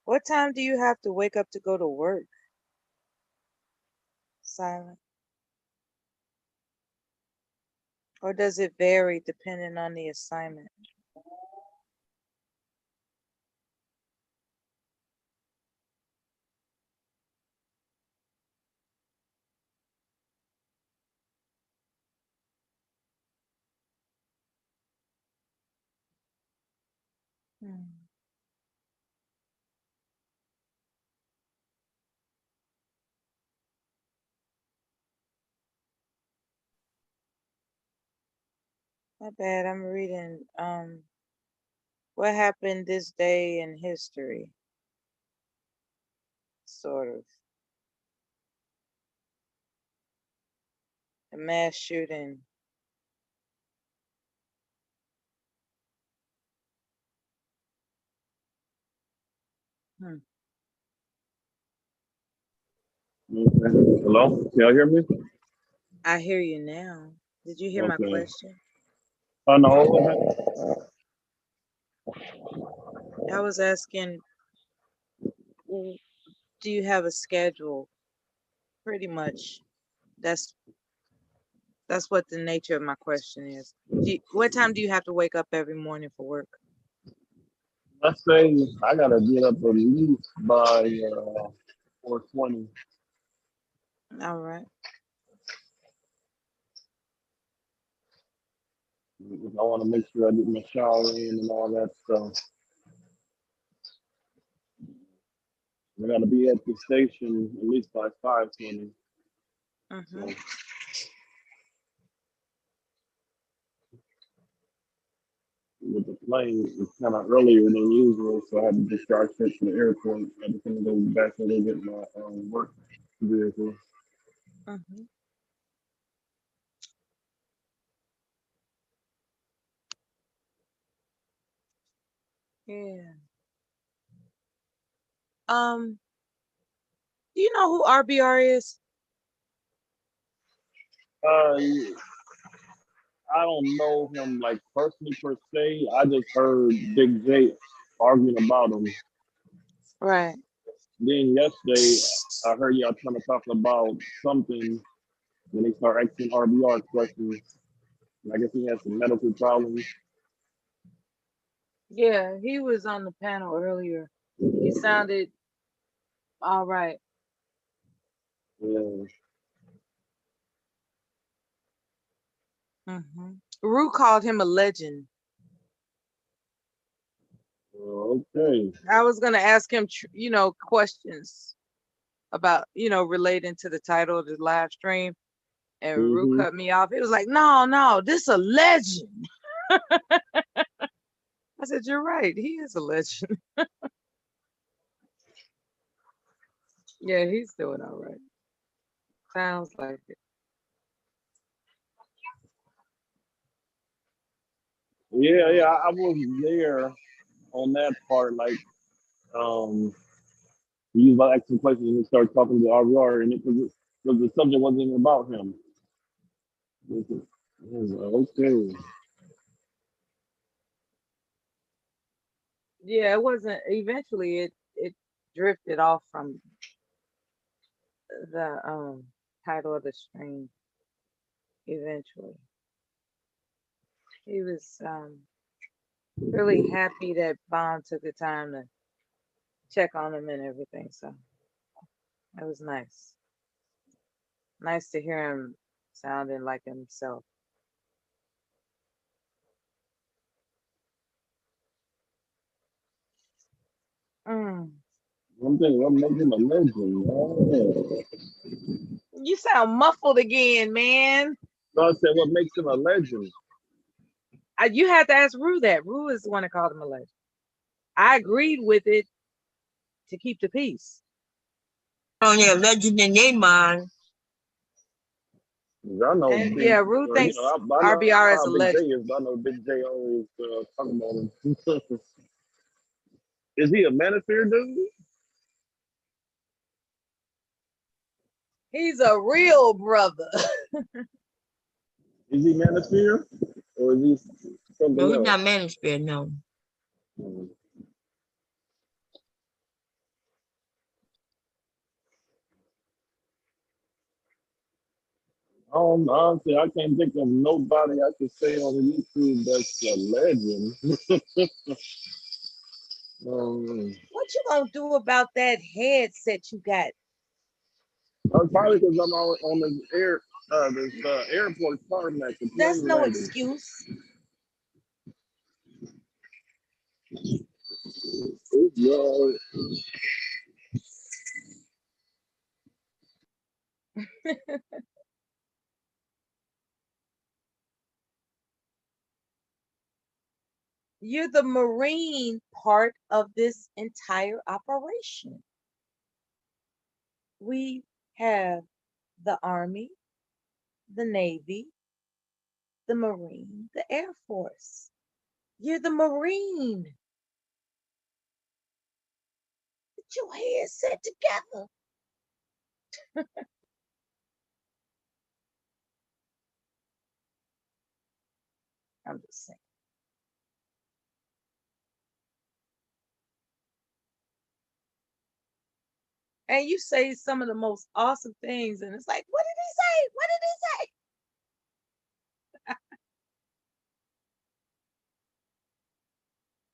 What time do you have to wake up to go to work? Silent. Or does it vary depending on the assignment? My bad, I'm reading what happened this day in history. Sort of. A mass shooting. Hello? Can y'all hear me? I hear you now. Did you hear my Okay. question? Oh no. I was asking, do you have a schedule? Pretty much. That's what the nature of my question is. What time do you have to wake up every morning for work? Let's say I gotta get up at least by 4:20. All right. I want to make sure I get my shower in and all that stuff. I gotta be at the station at least by 5:20. So, with the plane, it's kind of earlier than usual, so I had to just start straight to the airport. I had to go back and go get my work vehicle. Yeah. Do you know who RBR is? I don't know him like personally per se. I just heard Big J arguing about him. Right. Then yesterday, I heard y'all trying to talk about something when they start asking RBR questions. I guess he has some medical problems. Yeah, he was on the panel earlier. He sounded all right. Yeah. Rue called him a legend. Okay. I was gonna ask him, questions about, relating to the title of the live stream, and Rue cut me off. It was like, no, this a legend. I said, you're right. He is a legend. Yeah, he's doing all right. Sounds like it. Yeah, I was there on that part. Like, he was about asking questions and he started talking to RBR, and because the subject wasn't even about him. It was like, okay. Yeah, it wasn't. Eventually, it drifted off from the title of the stream. Eventually, he was really happy that Bond took the time to check on him and everything. So it was nice. Nice to hear him sounding like himself. One thing, what makes him a legend? Oh. You sound muffled again, man. So I said, what makes him a legend? You had to ask Rue that. Rue is the one that called him a legend. I agreed with it to keep the peace. Oh yeah, legend in their mind. I know And Big, yeah, Ruth thinks I know RBR is how a Big J legend. is. I know Big J always talking about him. Is he a manosphere dude? He's a real brother. Is he manosphere? Or is he something No, he's else? not manosphere, no. Honestly, I can't think of nobody I could say on YouTube that's a legend. What you gonna do about that headset you got? Probably because I'm on this airport tarmac, the That's plane no landing. excuse. You're the Marine part of this entire operation. We have the Army, the Navy, the Marine, the Air Force. You're the Marine. Get your headset together. I'm just saying. And you say some of the most awesome things, and it's like, what did he say? What did he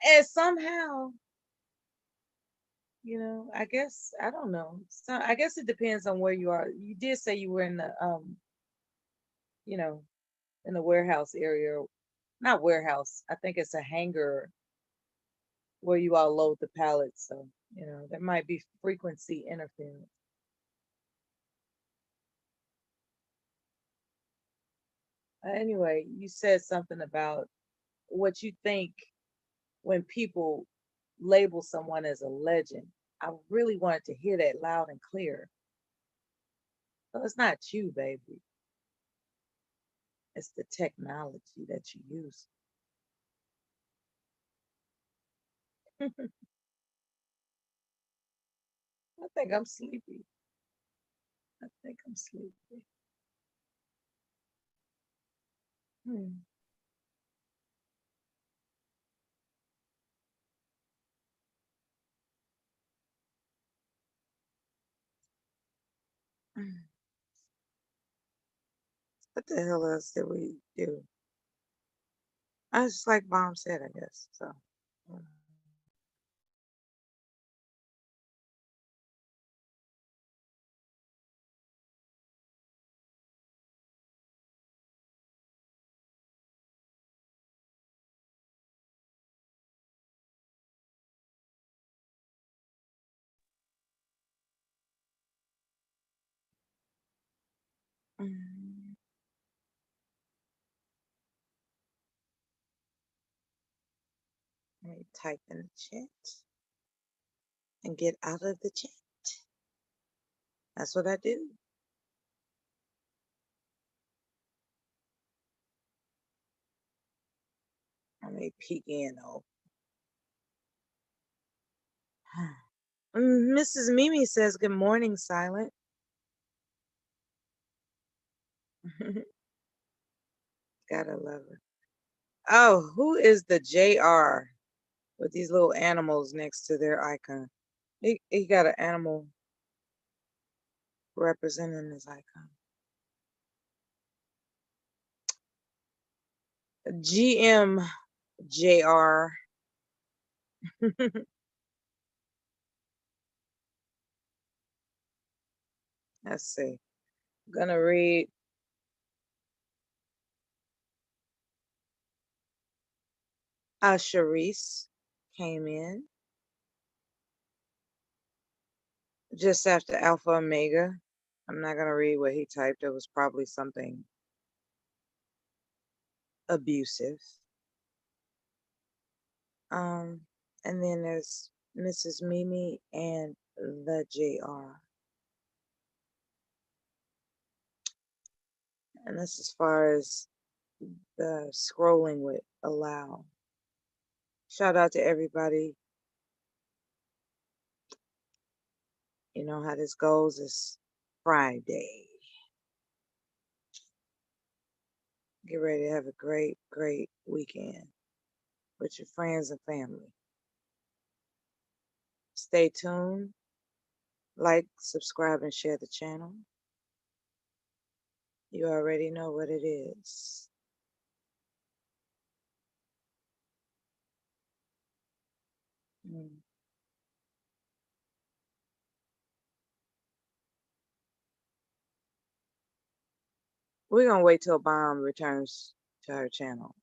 say? And somehow, I guess I don't know. So I guess it depends on where you are. You did say you were in the you know, in the warehouse area. Not warehouse. I think it's a hangar where you all load the pallets. So, there might be frequency interference. Anyway, you said something about what you think when people label someone as a legend. I really wanted to hear that loud and clear. So it's not you, baby. It's the technology that you use. I think I'm sleepy. I think I'm sleepy. Hmm. What the hell else did we do? I just like Mom said, I guess. So. Mm. Let me type in the chat and get out of the chat. That's what I do. Let me peek in though. Mrs. Mimi says, good morning, Silent. Gotta love her. Oh, who is the JR with these little animals next to their icon? He got an animal representing his icon. GM JR. Let's see. I'm gonna read. Sharice came in just after Alpha Omega. I'm not gonna read what he typed. It was probably something abusive. And then there's Mrs. Mimi and the JR. And that's as far as the scrolling would allow. Shout out to everybody. You know how this goes. It's Friday. Get ready to have a great, great weekend with your friends and family. Stay tuned. Like, subscribe, and share the channel. You already know what it is. We're going to wait till Bomb returns to her channel.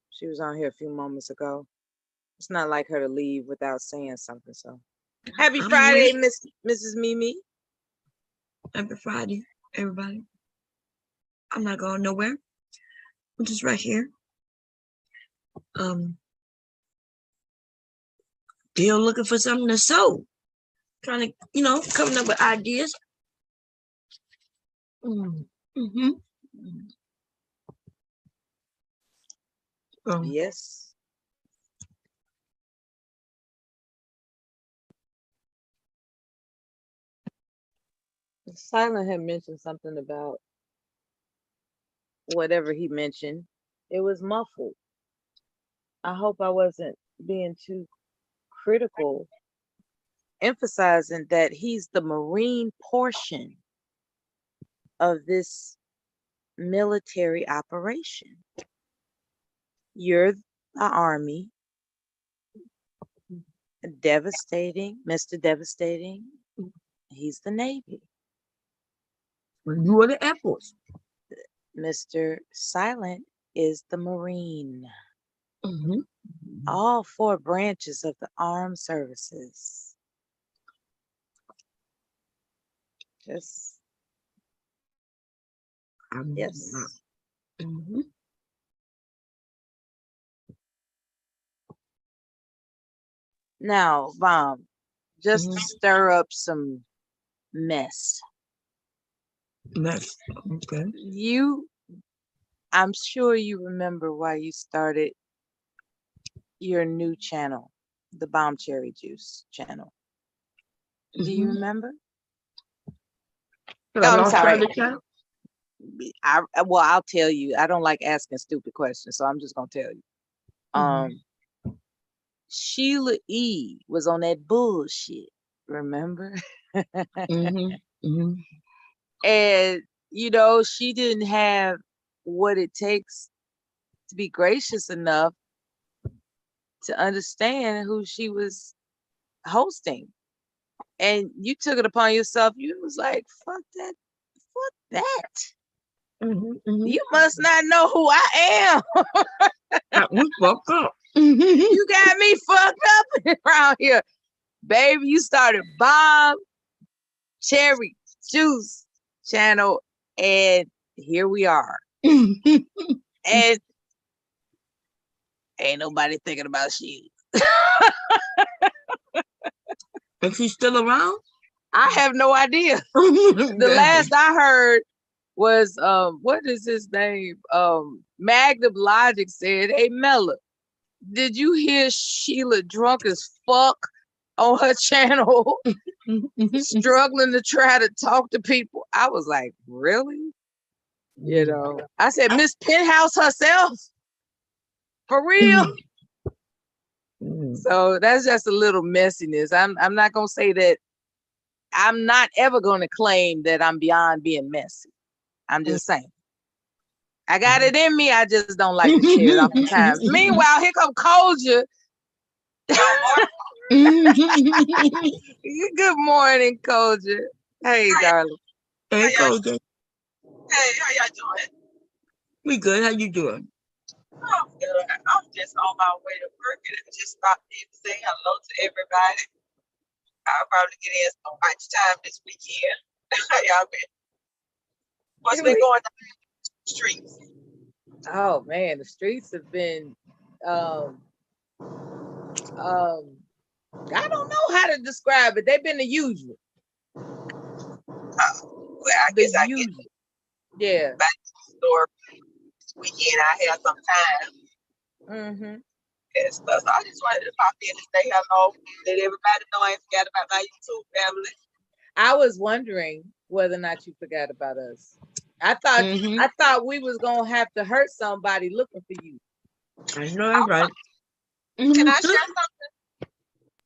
She was on here a few moments ago. It's not like her to leave without saying something. So, happy Friday, Mrs. Mimi. Happy Friday, everybody. I'm not going nowhere. I'm just right here. Still looking for something to sew. Trying to, coming up with ideas. Yes. Silent had mentioned something about whatever he mentioned. It was muffled. I hope I wasn't being too critical, emphasizing that he's the Marine portion of this military operation. You're the Army. Devastating, Mr. Devastating. He's the Navy. You are the Air Force. Mr. Silent is the Marine. All 4 branches of the armed services. Yes. Now, Bomb, just to stir up some mess. Okay. I'm sure you remember why you started your new channel, the Bomb Cherry Juice channel. Do you remember? I'm sorry. I'll tell you. I don't like asking stupid questions, so I'm just gonna tell you. Sheila E was on that bullshit, remember? And she didn't have what it takes to be gracious enough to understand who she was hosting. And you took it upon yourself. You was like, fuck that. You must not know who I am. We fucked up. You got me fucked up around here. Baby, you started Bomb Cherry Juice channel, and here we are. And ain't nobody thinking about she. Is she still around? I have no idea. The last I heard was what is his name? Magnum Logic said, "Hey Mella, did you hear Sheila drunk as fuck on her channel, struggling to try to talk to people?" I was like, really? I said, Miss Penthouse herself? For real? So that's just a little messiness. I'm not gonna say that. I'm not ever gonna claim that I'm beyond being messy. I'm just saying. I got it in me. I just don't like to share it oftentimes. Meanwhile, here come Koja. Good morning, Koja. Hey, darling. Hey, Koja. Hey, how y'all doing? We good. How you doing? I'm good. I'm just on my way to work and I just stopped in to say hello to everybody. I'll probably get in some much time this weekend. How y'all been? What's been going on in the streets? Oh man, the streets have been I don't know how to describe it. They've been the usual. Well, I guess I get Yeah. Back to the store this weekend. I had some time. Mm-hmm. And stuff. So I just wanted to pop in and say hello. Let everybody know I ain't forgot about my YouTube family. I was wondering whether or not you forgot about us. I thought we was gonna have to hurt somebody looking for you. I know that's right. Can I share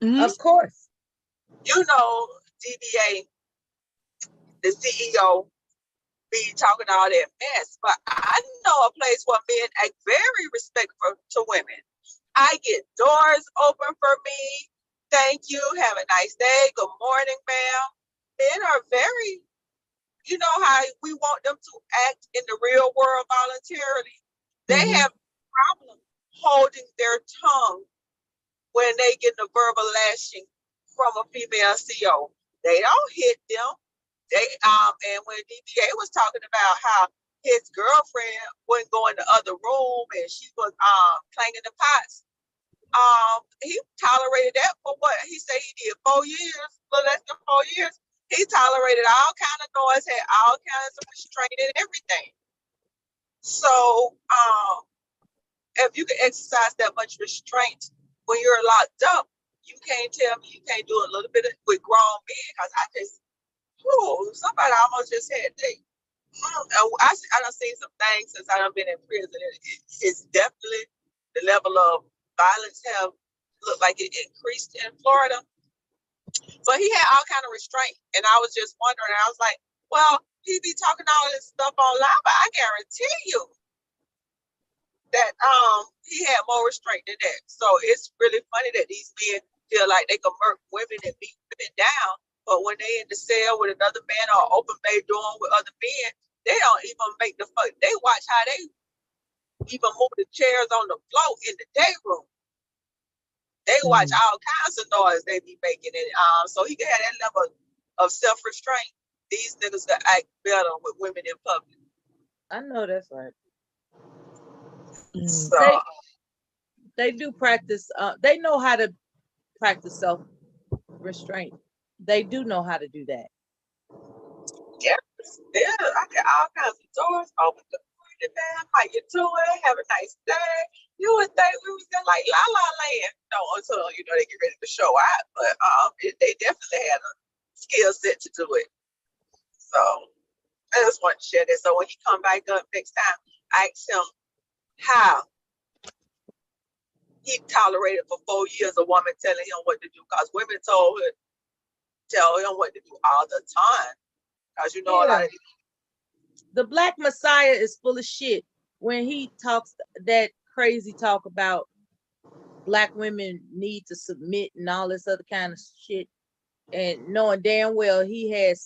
something? Of course. You know, DBA, the CEO, be talking all that mess, but I know a place where men act very respectful to women. I get doors open for me. Thank you. Have a nice day. Good morning, ma'am. Men are very, you know how we want them to act in the real world voluntarily. They have problem holding their tongue when they get the verbal lashing from a female CEO. They don't hit them. They and when DBA was talking about how his girlfriend wouldn't go in the other room and she was clanging the pots, he tolerated that for what he said he did 4 years, a little less than 4 years. He tolerated all kind of noise, had all kinds of restraint and everything. So if you can exercise that much restraint when you're locked up, you can't tell me you can't do a little bit with grown men. Because I just, somebody almost just had I done seen some things since I done been in prison. It's definitely the level of violence have looked like it increased in Florida. But he had all kind of restraint, and I was just wondering. I was like, well, he be talking all this stuff online, but I guarantee you that he had more restraint than that. So it's really funny that these men feel like they can murk women and beat women down, but when they in the cell with another man or open bay doing with other men, they don't even make the fuck. They watch how they even move the chairs on the floor in the day room. They watch all kinds of noise they be making it. So he can have that level of self-restraint. These niggas that act better with women in public. I know that's right. So they do practice. They know how to practice self-restraint. They do know how to do that. Yeah, I got all kinds of doors open. Good morning, ma'am. How you doing? Have a nice day. You would think we was in like La La Land. No, until they get ready to show out. But they definitely had a skill set to do it. So I just want to share that. So when he come back up next time, I ask him how he tolerated for 4 years a woman telling him what to do, because women tell him what to do all the time. Because a lot of the Black Messiah is full of shit when he talks that crazy talk about Black women need to submit and all this other kind of shit, and knowing damn well he had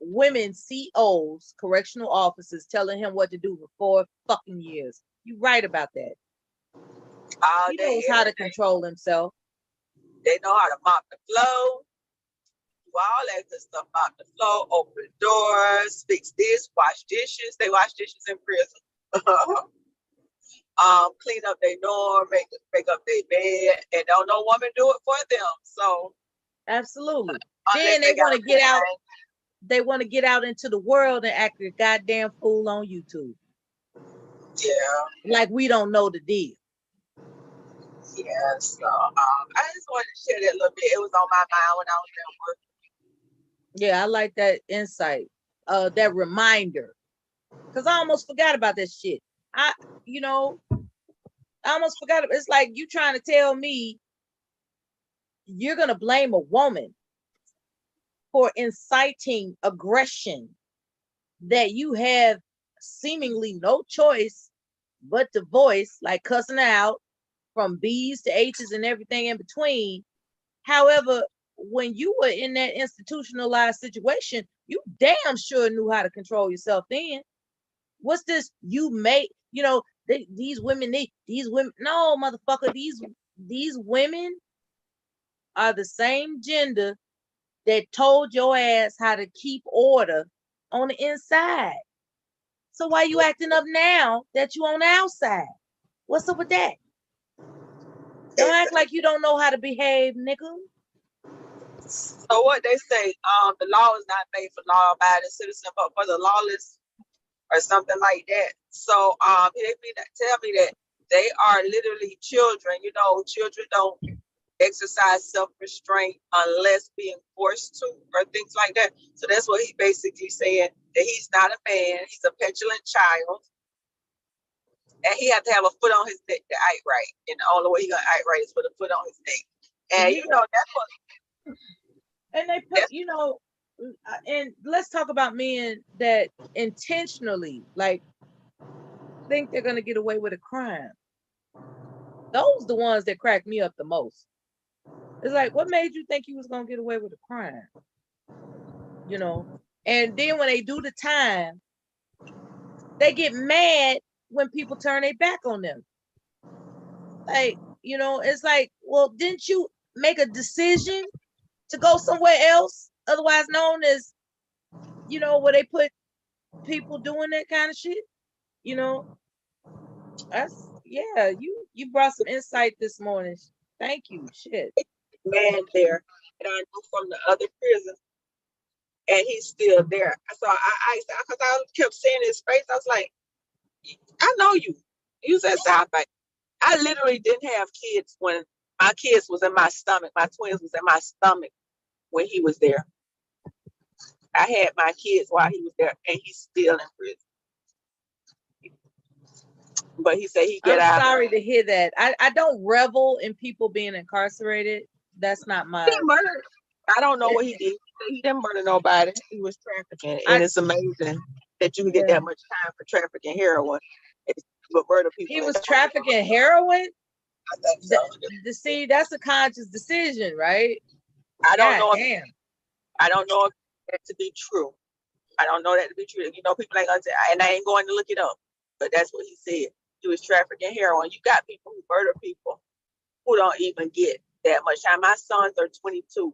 women COs, correctional officers, telling him what to do for 4 fucking years. You right about that. He knows how to control himself. They know how to mop the floor, do all that good stuff, mop the floor, open doors, fix this, wash dishes. They wash dishes in prison. Clean up their dorm, make up their bed, and don't no woman do it for them. So absolutely. Then they want to get out. They want to get out into the world and act a goddamn fool on YouTube. Yeah. Like we don't know the deal. Yeah. So I just wanted to share that a little bit. It was on my mind when I was at work. Yeah, I like that insight, that reminder, because I almost forgot about that shit. I almost forgot. It's like you trying to tell me you're gonna blame a woman for inciting aggression that you have seemingly no choice but to voice, like cussing out from B's to H's and everything in between. However, when you were in that institutionalized situation, you damn sure knew how to control yourself then. What's this? These women, no, motherfucker, these women are the same gender that told your ass how to keep order on the inside. So why you acting up now that you on the outside? What's up with that? Don't act like you don't know how to behave, nigga. So what they say, the law is not made for law-abiding citizens, but for the lawless. or something like that. So he tell me that they are literally children. You know, children don't exercise self-restraint unless being forced to, or things like that. So that's what he basically saying, that he's not a man, he's a petulant child, and he had to have a foot on his neck to act right. And the only way he gonna act right is with a foot on his neck. And you know, that's what, and they put, you know, and let's talk about men that intentionally like think they're gonna get away with a crime. Those the ones that crack me up the most. It's like, what made you think you was gonna get away with a crime? You know, and then when they do the time, they get mad when people turn their back on them. Like, you know, it's like, well, didn't you make a decision to go somewhere else, otherwise known as, you know, where they put people doing that kind of shit? You know, that's, yeah, you brought some insight this morning. Thank you. Shit. Man there that I knew from the other prison, and he's still there. So I because I kept seeing his face, I was like, I know you. You said South Bay. I literally didn't have kids when my kids was in my stomach. My twins was in my stomach when he was there. I had my kids while he was there, and he's still in prison. But he said he get out. I'm sorry to hear that. I don't revel in people being incarcerated. That's not my. He murdered. I don't know what he did. He didn't murder nobody. He was trafficking, and it's amazing that you can get that much time for trafficking heroin. But murder people. He was trafficking heroin. I think so. See, that's a conscious decision, right? I don't know. Damn. I don't know if that to be true. I don't know that to be true. You know, people ain't gonna say, and I ain't going to look it up. But that's what he said. He was trafficking heroin. You got people who murder people who don't even get that much time. My sons are 22.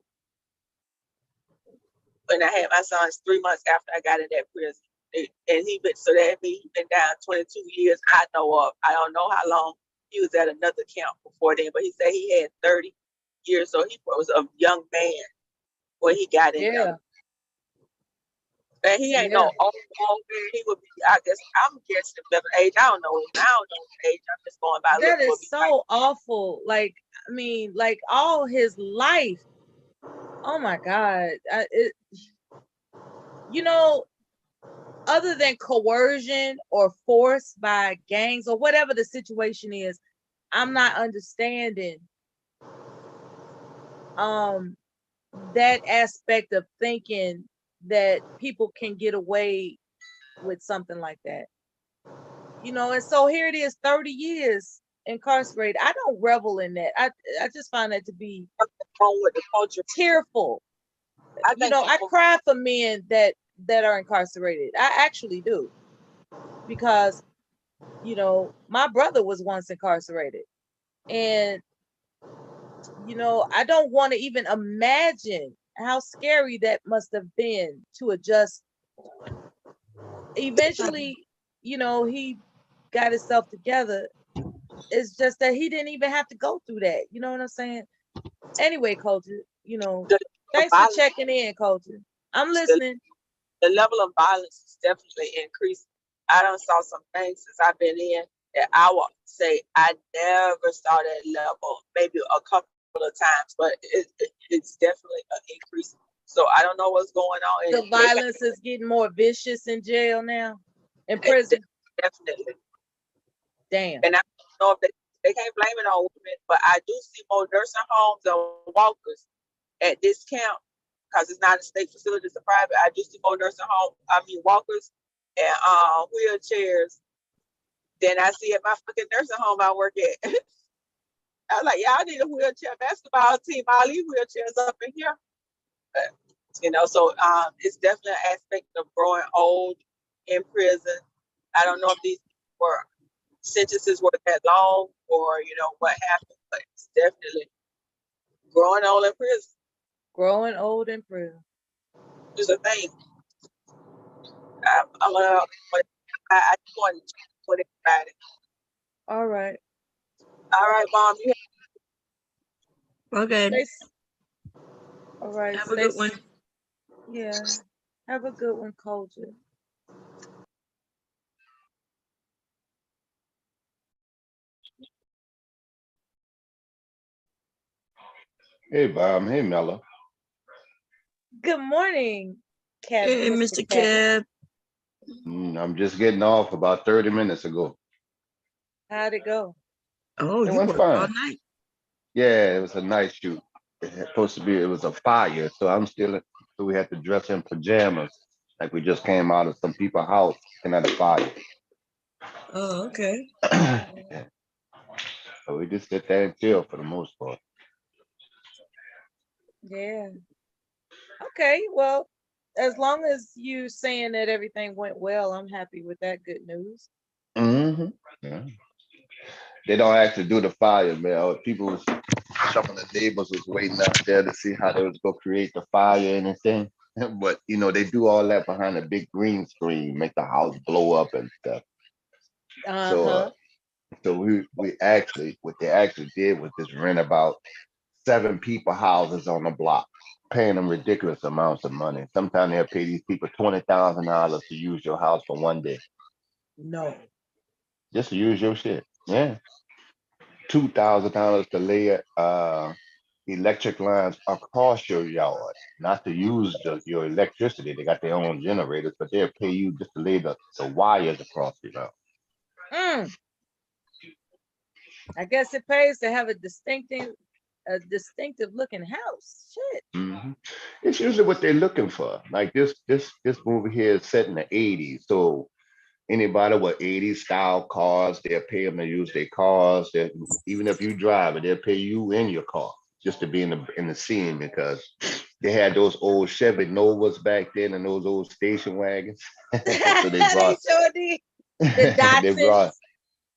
And I had my sons 3 months after I got in that prison. And he been, so that means he's been down 22 years I know of. I don't know how long he was at another camp before then, but he said he had 30 years. So he was a young man when he got in there. And he ain't no old man. He would be, I guess, I'm guessing middle age. I don't know his age. I'm just going by. That is so awful. Like, I mean, like all his life. Oh my God. You know, other than coercion or force by gangs or whatever the situation is, I'm not understanding that aspect of thinking that people can get away with something like that. You know, and so here it is, 30 years incarcerated. I don't revel in that. I just find that to be with the culture. Tearful. You know, I cry for men that are incarcerated. I actually do. Because, you know, my brother was once incarcerated. And, you know, I don't want to even imagine how scary that must have been to adjust. Eventually, you know, he got himself together. It's just that he didn't even have to go through that. You know what I'm saying? Anyway, Culture, you know, thanks for checking in, Culture. I'm listening. The level of violence is definitely increasing. I done saw some things since I've been in that I would say I never saw that level, maybe a couple of times, but it's definitely an increase. So I don't know what's going on. The violence is getting more vicious in jail now, in prison. Definitely. Damn. And I don't know if they can't blame it on women, but I do see more nursing homes and walkers at this camp because it's not a state facility, it's a private. I do see more nursing home, walkers and wheelchairs than I see at my fucking nursing home I work at. I was like, yeah, I need a wheelchair basketball team. All these wheelchairs up in here. But, you know, so it's definitely an aspect of growing old in prison. I don't know if these sentences were that long or, you know, what happened, but it's definitely growing old in prison. Growing old in prison. It's a thing. I just want to check with everybody. All right. All right, Mom. Okay. All right. Have a good one. Yeah. Have a good one, Culture. Hey, Bob. Hey, Mella. Good morning, Kev, Hey, Mr. Mr. Kevin. Kev. I'm just getting off about 30 minutes ago. How'd it go? Oh, It you went worked all fine. night. Yeah, it was a night shoot. It was a fire, so we had to dress in pajamas, like we just came out of some people's house and at a fire. Oh, okay. Yeah. So we just sit there and chill for the most part. Yeah. Okay. Well, as long as you saying that everything went well, I'm happy with that. Good news. Hmm. Yeah. They don't actually do the fire, man. Some of the neighbors was waiting out there to see how they was gonna create the fire and everything. But they do all that behind a big green screen, make the house blow up and stuff. So, Uh-huh. so we actually what they actually did was just rent about 7 people houses on the block, paying them ridiculous amounts of money. Sometimes they'll pay these people $20,000 to use your house for one day, No. just to use your shit. Yeah, $2,000 to lay electric lines across your yard, not to use your electricity. They got their own generators, but they'll pay you just to lay the wires across your yard. I guess it pays to have a distinctive looking house. Shit. Hmm. It's usually what they're looking for. Like this movie here is set in the 80s, so anybody with 80s style cars, they'll pay them to use their cars. Even if you drive it, they'll pay you in your car just to be in the scene, because they had those old Chevy Novas back then and those old station wagons. So they They sure did. The they brought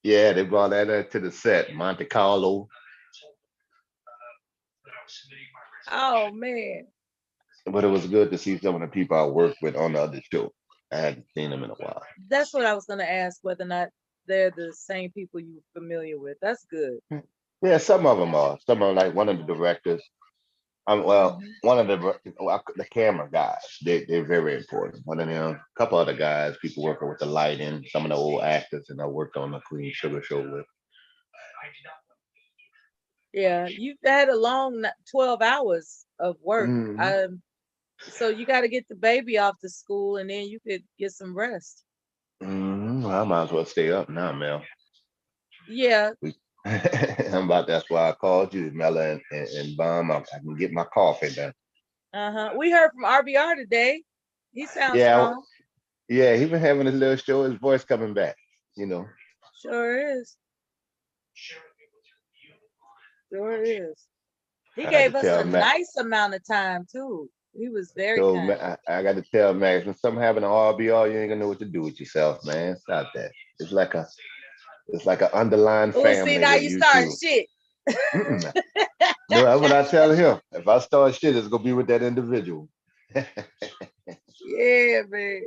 Datsuns. they brought that to the set, Monte Carlo. Oh man. But it was good to see some of the people I worked with on the other show. I hadn't seen them in a while. That's what I was gonna ask, whether or not they're the same people you're familiar with. That's good. Yeah, some of them are. Some are like one of the directors. One of the camera guys. They're very important. One of them, a couple other guys, people working with the lighting, some of the old actors, and I worked on the Queen Sugar show with. Yeah, you've had a long 12 hours of work. Mhm. So you got to get the baby off to school, and then you could get some rest. Well, I might as well stay up now, Mel. Yeah. That's why I called you, Mela and Bum. I can get my coffee done. We heard from RBR today. He sounds Yeah, strong. yeah, he been having his little show, his voice coming back, you know. Sure is. Sure is. He I got to gave us tell a Max. nice amount of time too. He was very So kind. I got to tell Max, when something happen to RBR, you ain't gonna know what to do with yourself, man. Stop that. It's like an underlying Oh, see, family now with you you starting too. shit. Mm-mm. No, that's what I tell him. If I start shit, it's gonna be with that individual. Yeah, man.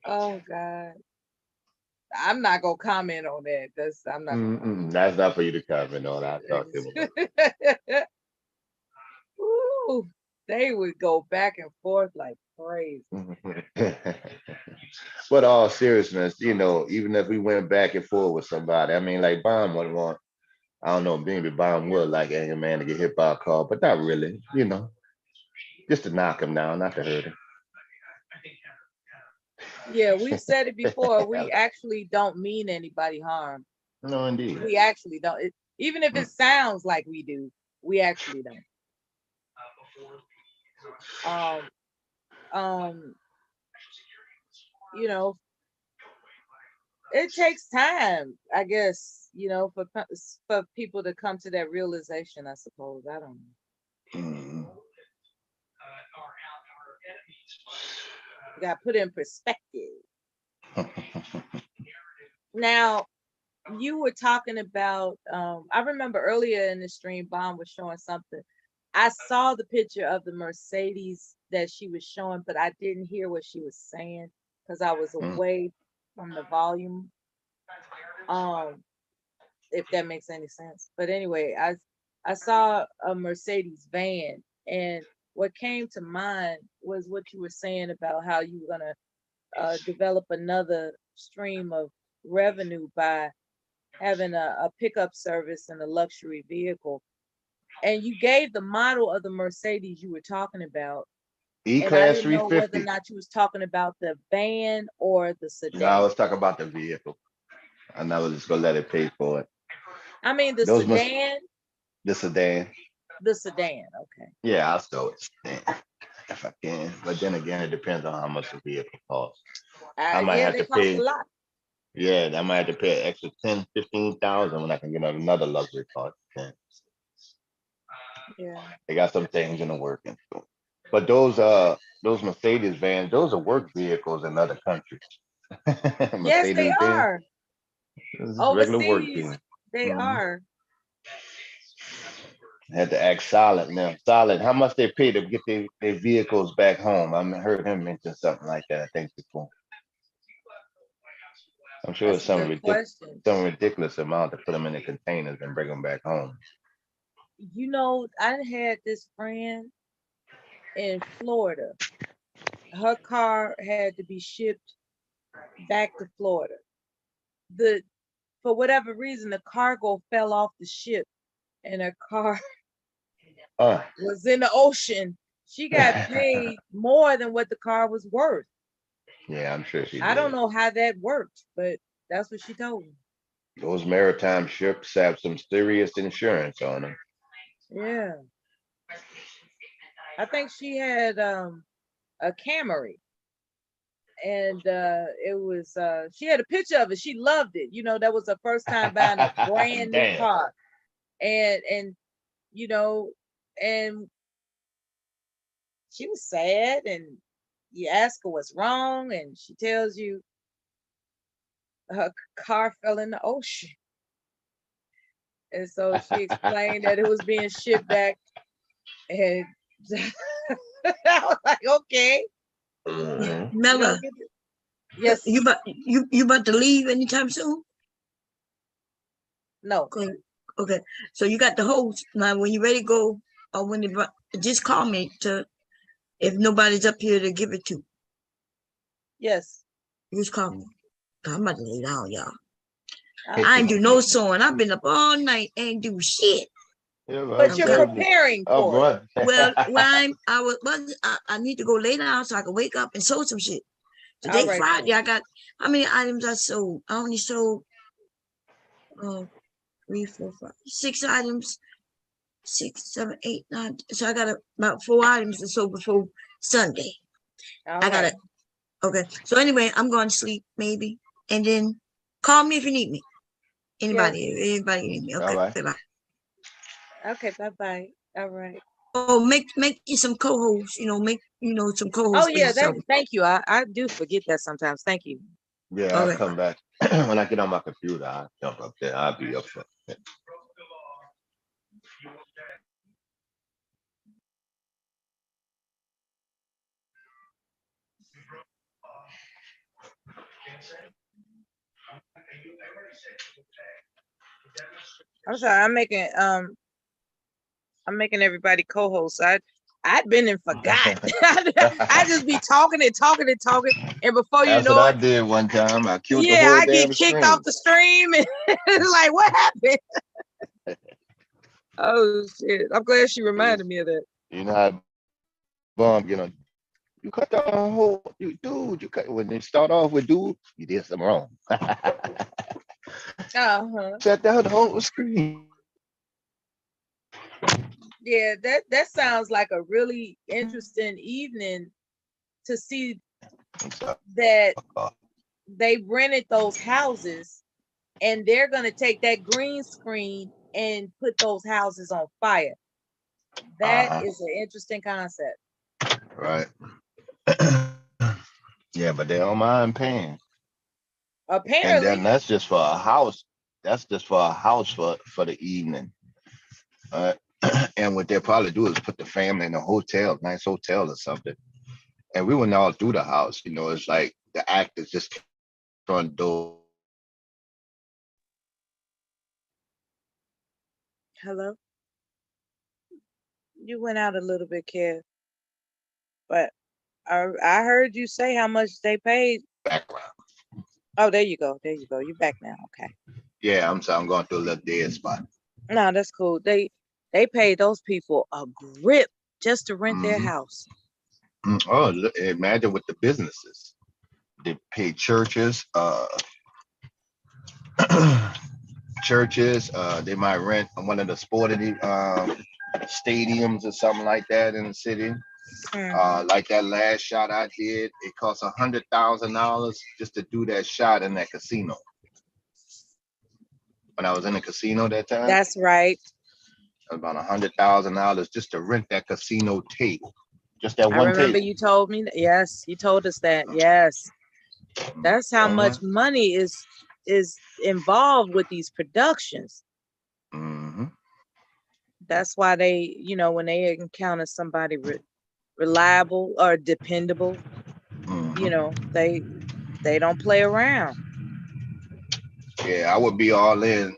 Oh God. I'm not gonna comment on that. I'm not gonna comment. That's not for you to comment on. I thought it was. Ooh, they would go back and forth like crazy. But all seriousness, even if we went back and forth with somebody, I mean, like Bond would want, I don't know, maybe Bond would like a man to get hit by a car, but not really, just to knock him down, not to hurt him. Yeah, we've said it before. We actually don't mean anybody harm. No, indeed. We actually don't. Even if it sounds like we do, we actually don't. You know, it takes time, I guess, for people to come to that realization, I suppose. I don't know. You got to put in perspective. Now, you were talking about, I remember earlier in the stream, Bomb was showing something. I saw the picture of the Mercedes that she was showing, but I didn't hear what she was saying because I was away from the volume. If that makes any sense. But anyway, I saw a Mercedes van, and what came to mind was what you were saying about how you were gonna develop another stream of revenue by having a pickup service and a luxury vehicle. And you gave the model of the Mercedes you were talking about. And I E-Class didn't know whether or 350. not you was talking about the van or the sedan. No, I was talking about the vehicle. And I was just gonna let it pay for it. I mean the Those must sedan. the sedan. The sedan, okay. Yeah, I'll sell it if I can. But then again, it depends on how much the vehicle costs. I might Yeah, have they to cost a pay. lot. Yeah, I might have to pay an extra 10, 15,000 when I can get another luxury car. Yeah. Yeah. They got some things in the working. But those Mercedes vans, those are work vehicles in other countries. Yes, they Mercedes Benz, are. this is regular work Overseas, vehicle. they are. I had to ask Solid now. Solid, how much they pay to get their vehicles back home? I heard him mention something like that, I think, before. I'm sure it's That's a good question. some ridiculous amount to put them in the containers and bring them back home. You know, I had this friend in Florida. Her car had to be shipped back to Florida. For whatever reason, the cargo fell off the ship and her car was in the ocean. She got paid more than what the car was worth. Yeah, I'm sure she I don't did. know how that worked, but that's what she told me. Those maritime ships have some serious insurance on them. Yeah. I think she had a Camry. And it was she had a picture of it. She loved it. You know, that was her first time buying a brand new Damn. car. And you know, and she was sad, and you ask her what's wrong, and she tells you her car fell in the ocean. And so she explained that it was being shipped back, and I was like, okay. Mella, Yes. you about to leave anytime soon? No. Okay. So you got the host now. When you're ready to go, or when you just call me to, if nobody's up here to give it to. Yes. You just call me. I'm about to lay down, y'all. Okay. I ain't do no sewing. I've been up all night, ain't do shit. Yeah, But you're preparing for it. Well, I need to go lay down so I can wake up and sew some shit. Today, All right, Friday, then. I got how many items I sold? I only sold 3, 4, 5, 6 items. 6, 7, 8, 9. So I got about 4 items to sew before Sunday. All I got it. Okay. So anyway, I'm going to sleep maybe, and then call me if you need me. Anybody need me? Okay. All right. Bye-bye. Okay, bye-bye. All right. Oh, make you some co-hosts. Make some co-hosts. Oh yeah, thank you. I do forget that sometimes. Thank you. Yeah, I'll come back. When I get on my computer, I'll jump up there. I'll be up for it. I'm sorry, I'm making everybody co-host. I'd been and forgot. I just be talking, and before you That's know what it, I did one time. I killed the yeah, whole I get damn kicked stream. off the stream, and it's like, what happened? Oh shit! I'm glad she reminded me of that. You know how bum, you cut the whole dude, you cut when they start off with dude, you did something wrong. Shut down the whole screen. Yeah, that sounds like a really interesting evening to see that they rented those houses and they're going to take that green screen and put those houses on fire. That is an interesting concept. Right. Yeah, but they don't mind paying. Apparently. And then that's just for a house. That's just for a house for the evening. And what they'll probably do is put the family in a hotel, nice hotel or something. And we went all through the house. It's like the actors just front door. Hello? You went out a little bit, Kev. But I heard you say how much they paid. Background. Oh, there you go. There you go. You're back now. Okay. Yeah, I'm going through a little dead spot. No, that's cool. They They paid those people a grip just to rent their Mhm. house. Oh, imagine with the businesses. They pay churches, churches. They might rent one of the sporting stadiums or something like that in the city. Like that last shot I did, it cost $100,000 just to do that shot in that casino. When I was in the casino that time, That's right. about $100,000 just to rent that casino table, just that I one remember table. you told me that. Yes, you told us that. Yes. That's how much money is involved with these productions. Mm-hmm. That's why they, when they encounter somebody reliable or dependable, they don't play around. Yeah, I would be all in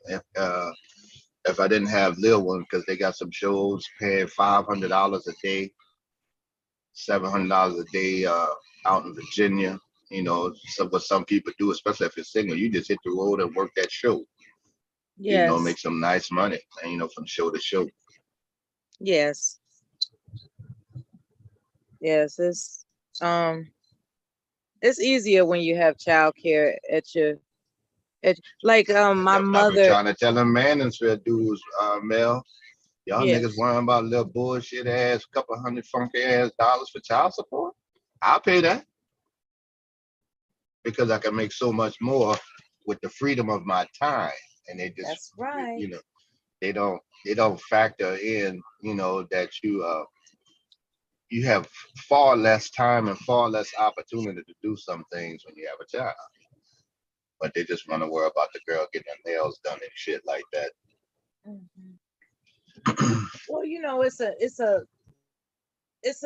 if I didn't have Lynwood, because they got some shows paying $500 a day, $700 a day out in Virginia. So what some people do, especially if you're single, you just hit the road and work that show. Yes. Make some nice money, from show to show. Yes. Yes, it's easier when you have childcare like my mother. I've been trying to tell them Mansfield dudes, Mel, y'all niggas worrying about little bullshit ass, couple hundred funky ass dollars for child support. I'll pay that because I can make so much more with the freedom of my time, and they just, that's right. They don't factor in, that you have far less time and far less opportunity to do some things when you have a child. But they just want to worry about the girl getting her nails done and shit like that. Well, it's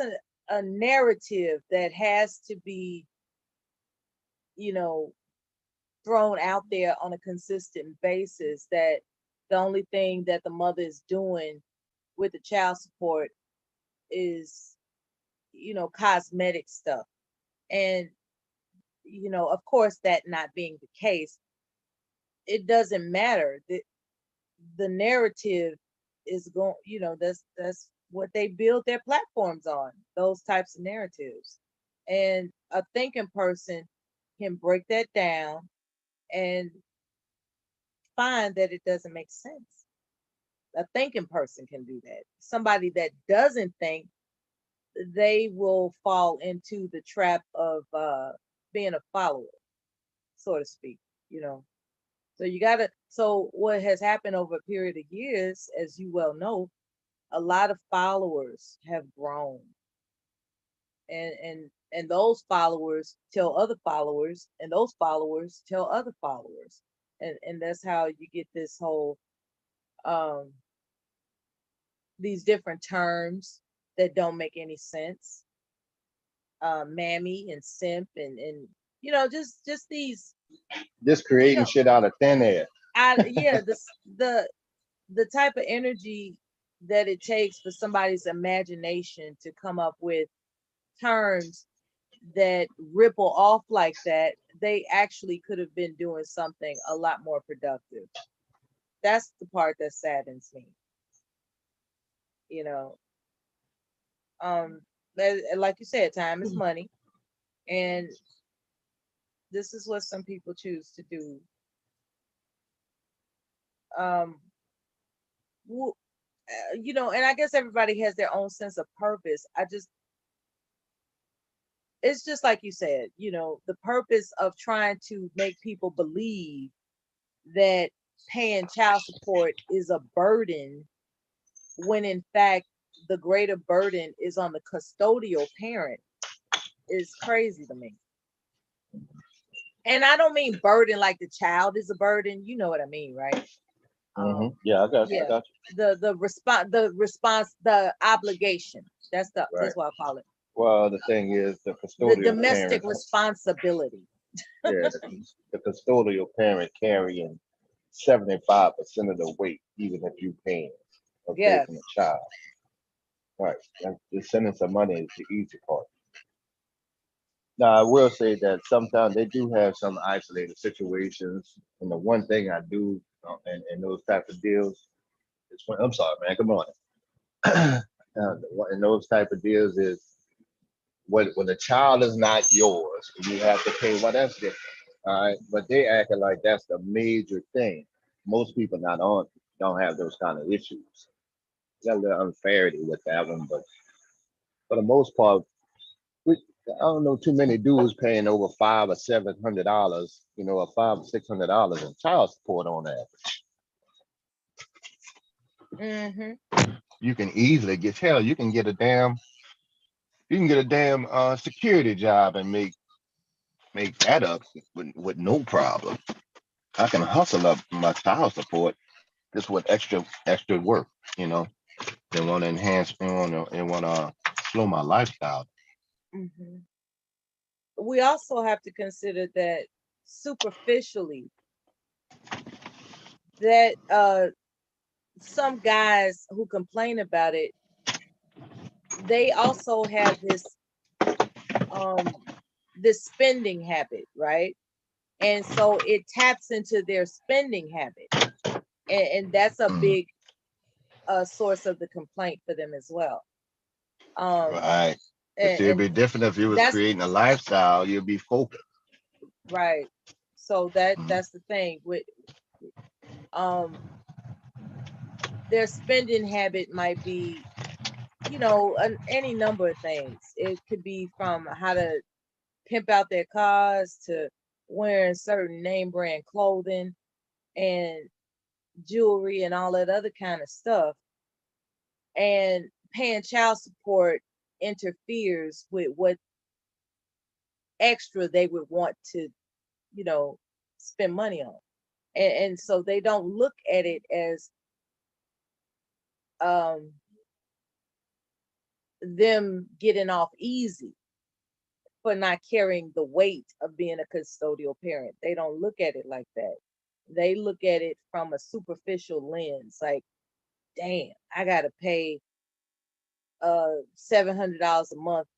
a narrative that has to be, thrown out there on a consistent basis, that the only thing that the mother is doing with the child support is, cosmetic stuff. And, of course, that not being the case, it doesn't matter. The narrative is going, that's what they build their platforms on, those types of narratives. And a thinking person can break that down and find that it doesn't make sense. A thinking person can do that. Somebody that doesn't think, they will fall into the trap of being a follower, so to speak, So what has happened over a period of years, as you well know, a lot of followers have grown. And those followers tell other followers, and those followers tell other followers. And that's how you get this whole these different terms that don't make any sense. Mammy and simp and just these Just creating shit out of thin air. The type of energy that it takes for somebody's imagination to come up with terms that ripple off like that, they actually could have been doing something a lot more productive. That's the part that saddens me. Like you said, time is money, and this is what some people choose to do. And I guess everybody has their own sense of purpose. It's just like you said, the purpose of trying to make people believe that paying child support is a burden, when in fact the greater burden is on the custodial parent, is crazy to me. And I don't mean burden like the child is a burden. You know what I mean, right? Yeah, I got you. The response, the obligation. That's what I call it. Well, the thing is, the custodial The domestic parent, responsibility. the custodial parent carrying 75% of the weight, even if you paying of raising a child. Right. And the sending some money is the easy part. Now, I will say that sometimes they do have some isolated situations. And the one thing I do in those type of deals, I'm sorry, man. Come on. And those type of deals is when the child is not yours, you have to pay. Well, that's different. All right, but they acting like that's the major thing. Most people not on don't have those kind of issues. Got a little unfairity with that one, but for the most part, I don't know too many dudes paying over $500 or $700, or $500 or $600 in child support on that. You can easily get you can get a damn security job and make that up with no problem. I can hustle up my child support just with extra work, They want to enhance and want to slow my lifestyle. We also have to consider that superficially that some guys who complain about it, they also have this spending habit, right? And so it taps into their spending habit, and that's a big source of the complaint for them as well. Right. It'd be different if you was creating a lifestyle. You'd be focused. Right. So that's the thing with their spending habit might be, any number of things. It could be from how to pimp out their cars to wearing certain name brand clothing and jewelry and all that other kind of stuff. And paying child support interferes with what extra they would want to, spend money on. And so they don't look at it as them getting off easy for not carrying the weight of being a custodial parent. They don't look at it like that. They look at it from a superficial lens, like, damn, I gotta pay $700 a month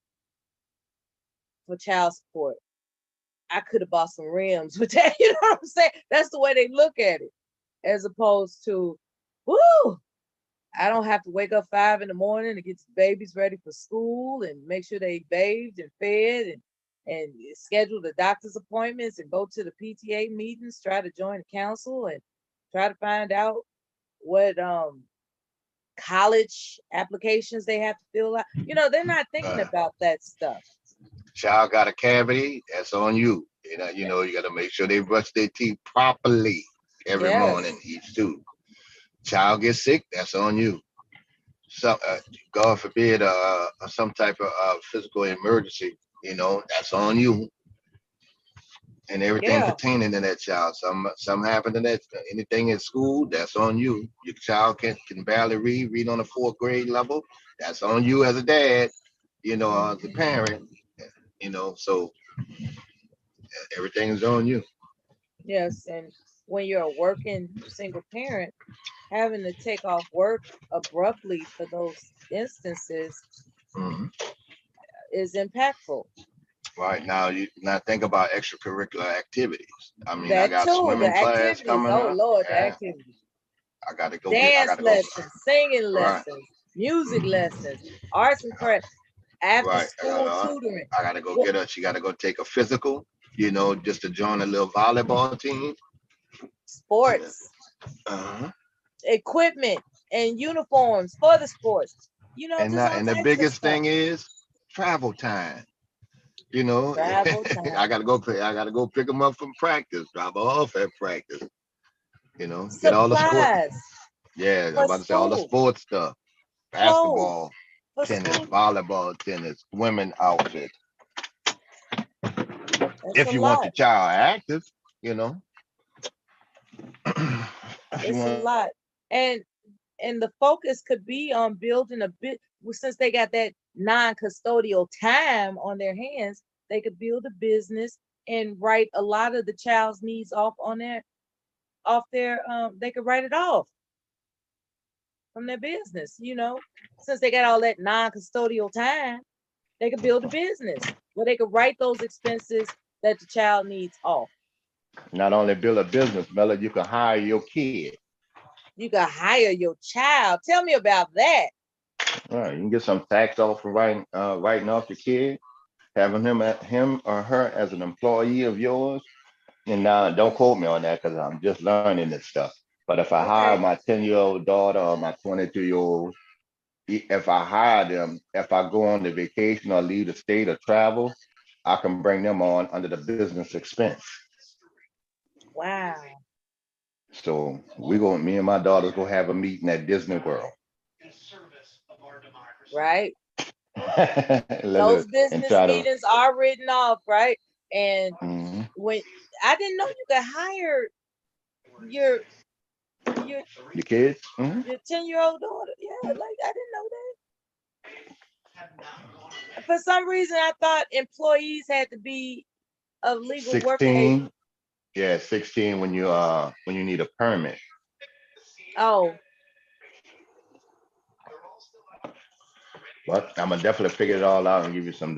for child support. I could have bought some rims with that. You know what I'm saying? That's the way they look at it, as opposed to, woo, I don't have to wake up 5 in the morning to get the babies ready for school and make sure they bathed and fed and schedule the doctor's appointments and go to the PTA meetings, try to join the council and try to find out what college applications they have to fill out. They're not thinking about that stuff. Child got a cavity, that's on you. You got to make sure they brush their teeth properly every morning, each tooth. Child gets sick, that's on you. So, God forbid, some type of physical emergency, that's on you. And everything pertaining to that child. Some happen to that. Anything in school, that's on you. Your child can barely read on a 4th grade level, that's on you as a dad, as a parent. So everything is on you. Yes, and when you're a working single parent, having to take off work abruptly for those instances is impactful. Right now, you think about extracurricular activities. I mean, that I got too, swimming the class activities. coming Oh up. Lord, the activities. I got to go. Dance lessons, singing lessons, music lessons, arts and crafts, after school tutoring. I got to go get her. She got to go take a physical, just to join a little volleyball team. Sports, equipment, and uniforms for the sports. And the biggest thing is travel time. Travel time. I gotta go pick them up from practice, drop off at practice. Supplies. Get all the sports. Yeah, I'm about to say all the sports stuff. Basketball, tennis, volleyball, tennis, swimming outfits. If you want your child active, It's a lot. And the focus could be on building a bit, since they got that non-custodial time on their hands, they could build a business and write a lot of the child's needs off they could write it off from their business, since they got all that non-custodial time, they could build a business where they could write those expenses that the child needs off. Not only build a business, Mella, you can hire your kid. You can hire your child. Tell me about that. All right, you can get some tax off for writing off your kid, having him or her as an employee of yours. And now, don't quote me on that because I'm just learning this stuff. But if I hire Okay. my 10-year-old daughter or my 22-year-old, if I hire them, if I go on the vacation or leave the state or travel, I can bring them on under the business expense. Wow. So me and my daughters go have a meeting at Disney World. Right. Those business meetings are written off, right? And Mhm. when I didn't know you could hire your Your kids. your 10-year-old daughter. Yeah, like I didn't know that. For some reason, I thought employees had to be of legal work age. 16. Yeah, 16 when you need a permit. Oh, But I'm gonna definitely figure it all out and give you some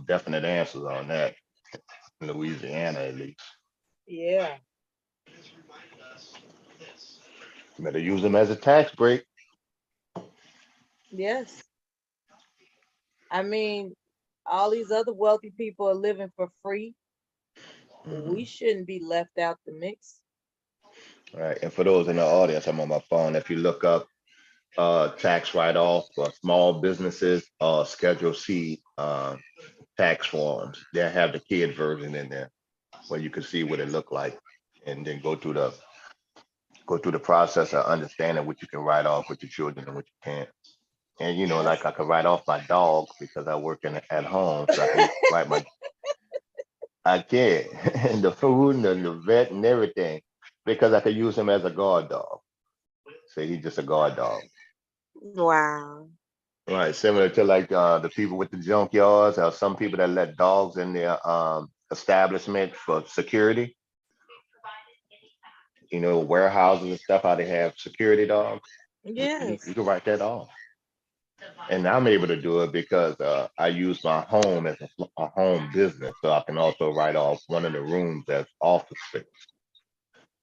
definite answers on that. In Louisiana, at least. yeah. Better use them as a tax break. Yes. I mean, all these other wealthy people are living for free. We shouldn't be left out the mix. All right. And for those in the audience, I'm on my phone. If you look up tax write-off for small businesses or Schedule C tax forms, they'll have the kid version in there where you can see what it looked like and then go through the process of understanding what you can write off with your children and what you can't. And like I could write off my dog because I work at home, so I can I can and the food and the vet and everything because I could use him as a guard dog. So he's just a guard dog. Wow. Right, similar to like the people with the junkyards or some people that let dogs in their establishment for security. Warehouses and stuff, how they have security dogs. Yes. You can write that off. And I'm able to do it because I use my home as a home business. So I can also write off one of the rooms as office space.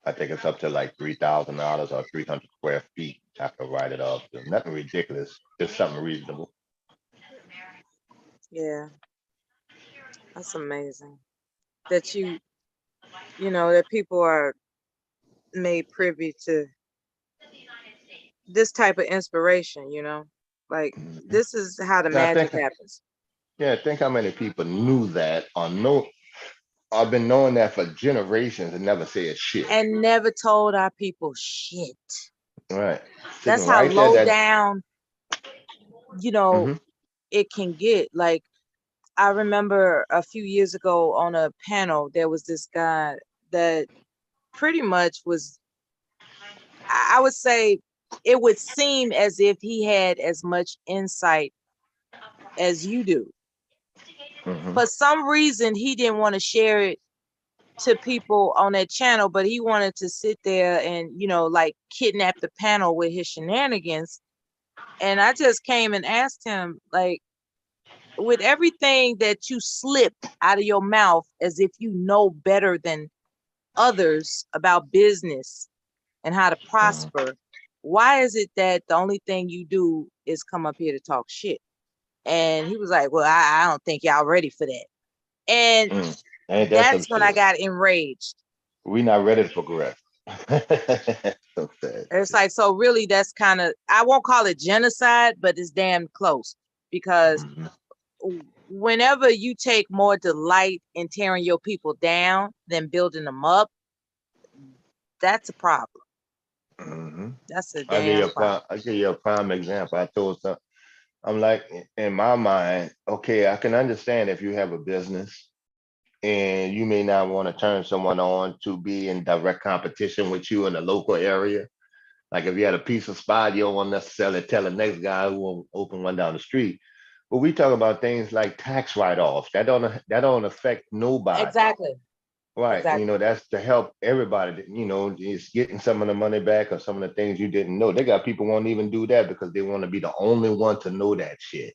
I think it's up to like $3,000 or 300 square feet. I can write it off. So nothing ridiculous, just something reasonable. Yeah. That's amazing. That that people are made privy to this type of inspiration, like this is how the magic happens. Yeah, think how many people knew that or know. I've been knowing that for generations and never said shit. And never told our people shit. Right. That's how low down, Mhm. it can get. Like, I remember a few years ago on a panel, there was this guy that pretty much was, I would say, it would seem as if he had as much insight as you do. Mhm. For some reason, he didn't want to share it to people on that channel, but he wanted to sit there and, like kidnap the panel with his shenanigans. And I just came and asked him, like, with everything that you slip out of your mouth as if you know better than others about business and how to prosper, why is it that the only thing you do is come up here to talk shit? And he was like, well, I don't think y'all ready for that. And that's when I got enraged. We not ready to progress. So sad. It's like, so really that's kind of, I won't call it genocide, but it's damn close, because whenever you take more delight in tearing your people down than building them up, that's a problem. That's a damn problem. I'll give you a prime example. I told some, I'm like, in my mind, okay, I can understand if you have a business and you may not want to turn someone on to be in direct competition with you in the local area. Like if you had a piece of spot, you don't want to necessarily tell the next guy who will open one down the street. But we talk about things like tax write-offs. That don't affect nobody. Exactly. Right. Exactly. That's to help everybody, is getting some of the money back or some of the things you didn't know. They got people won't even do that because they want to be the only one to know that shit.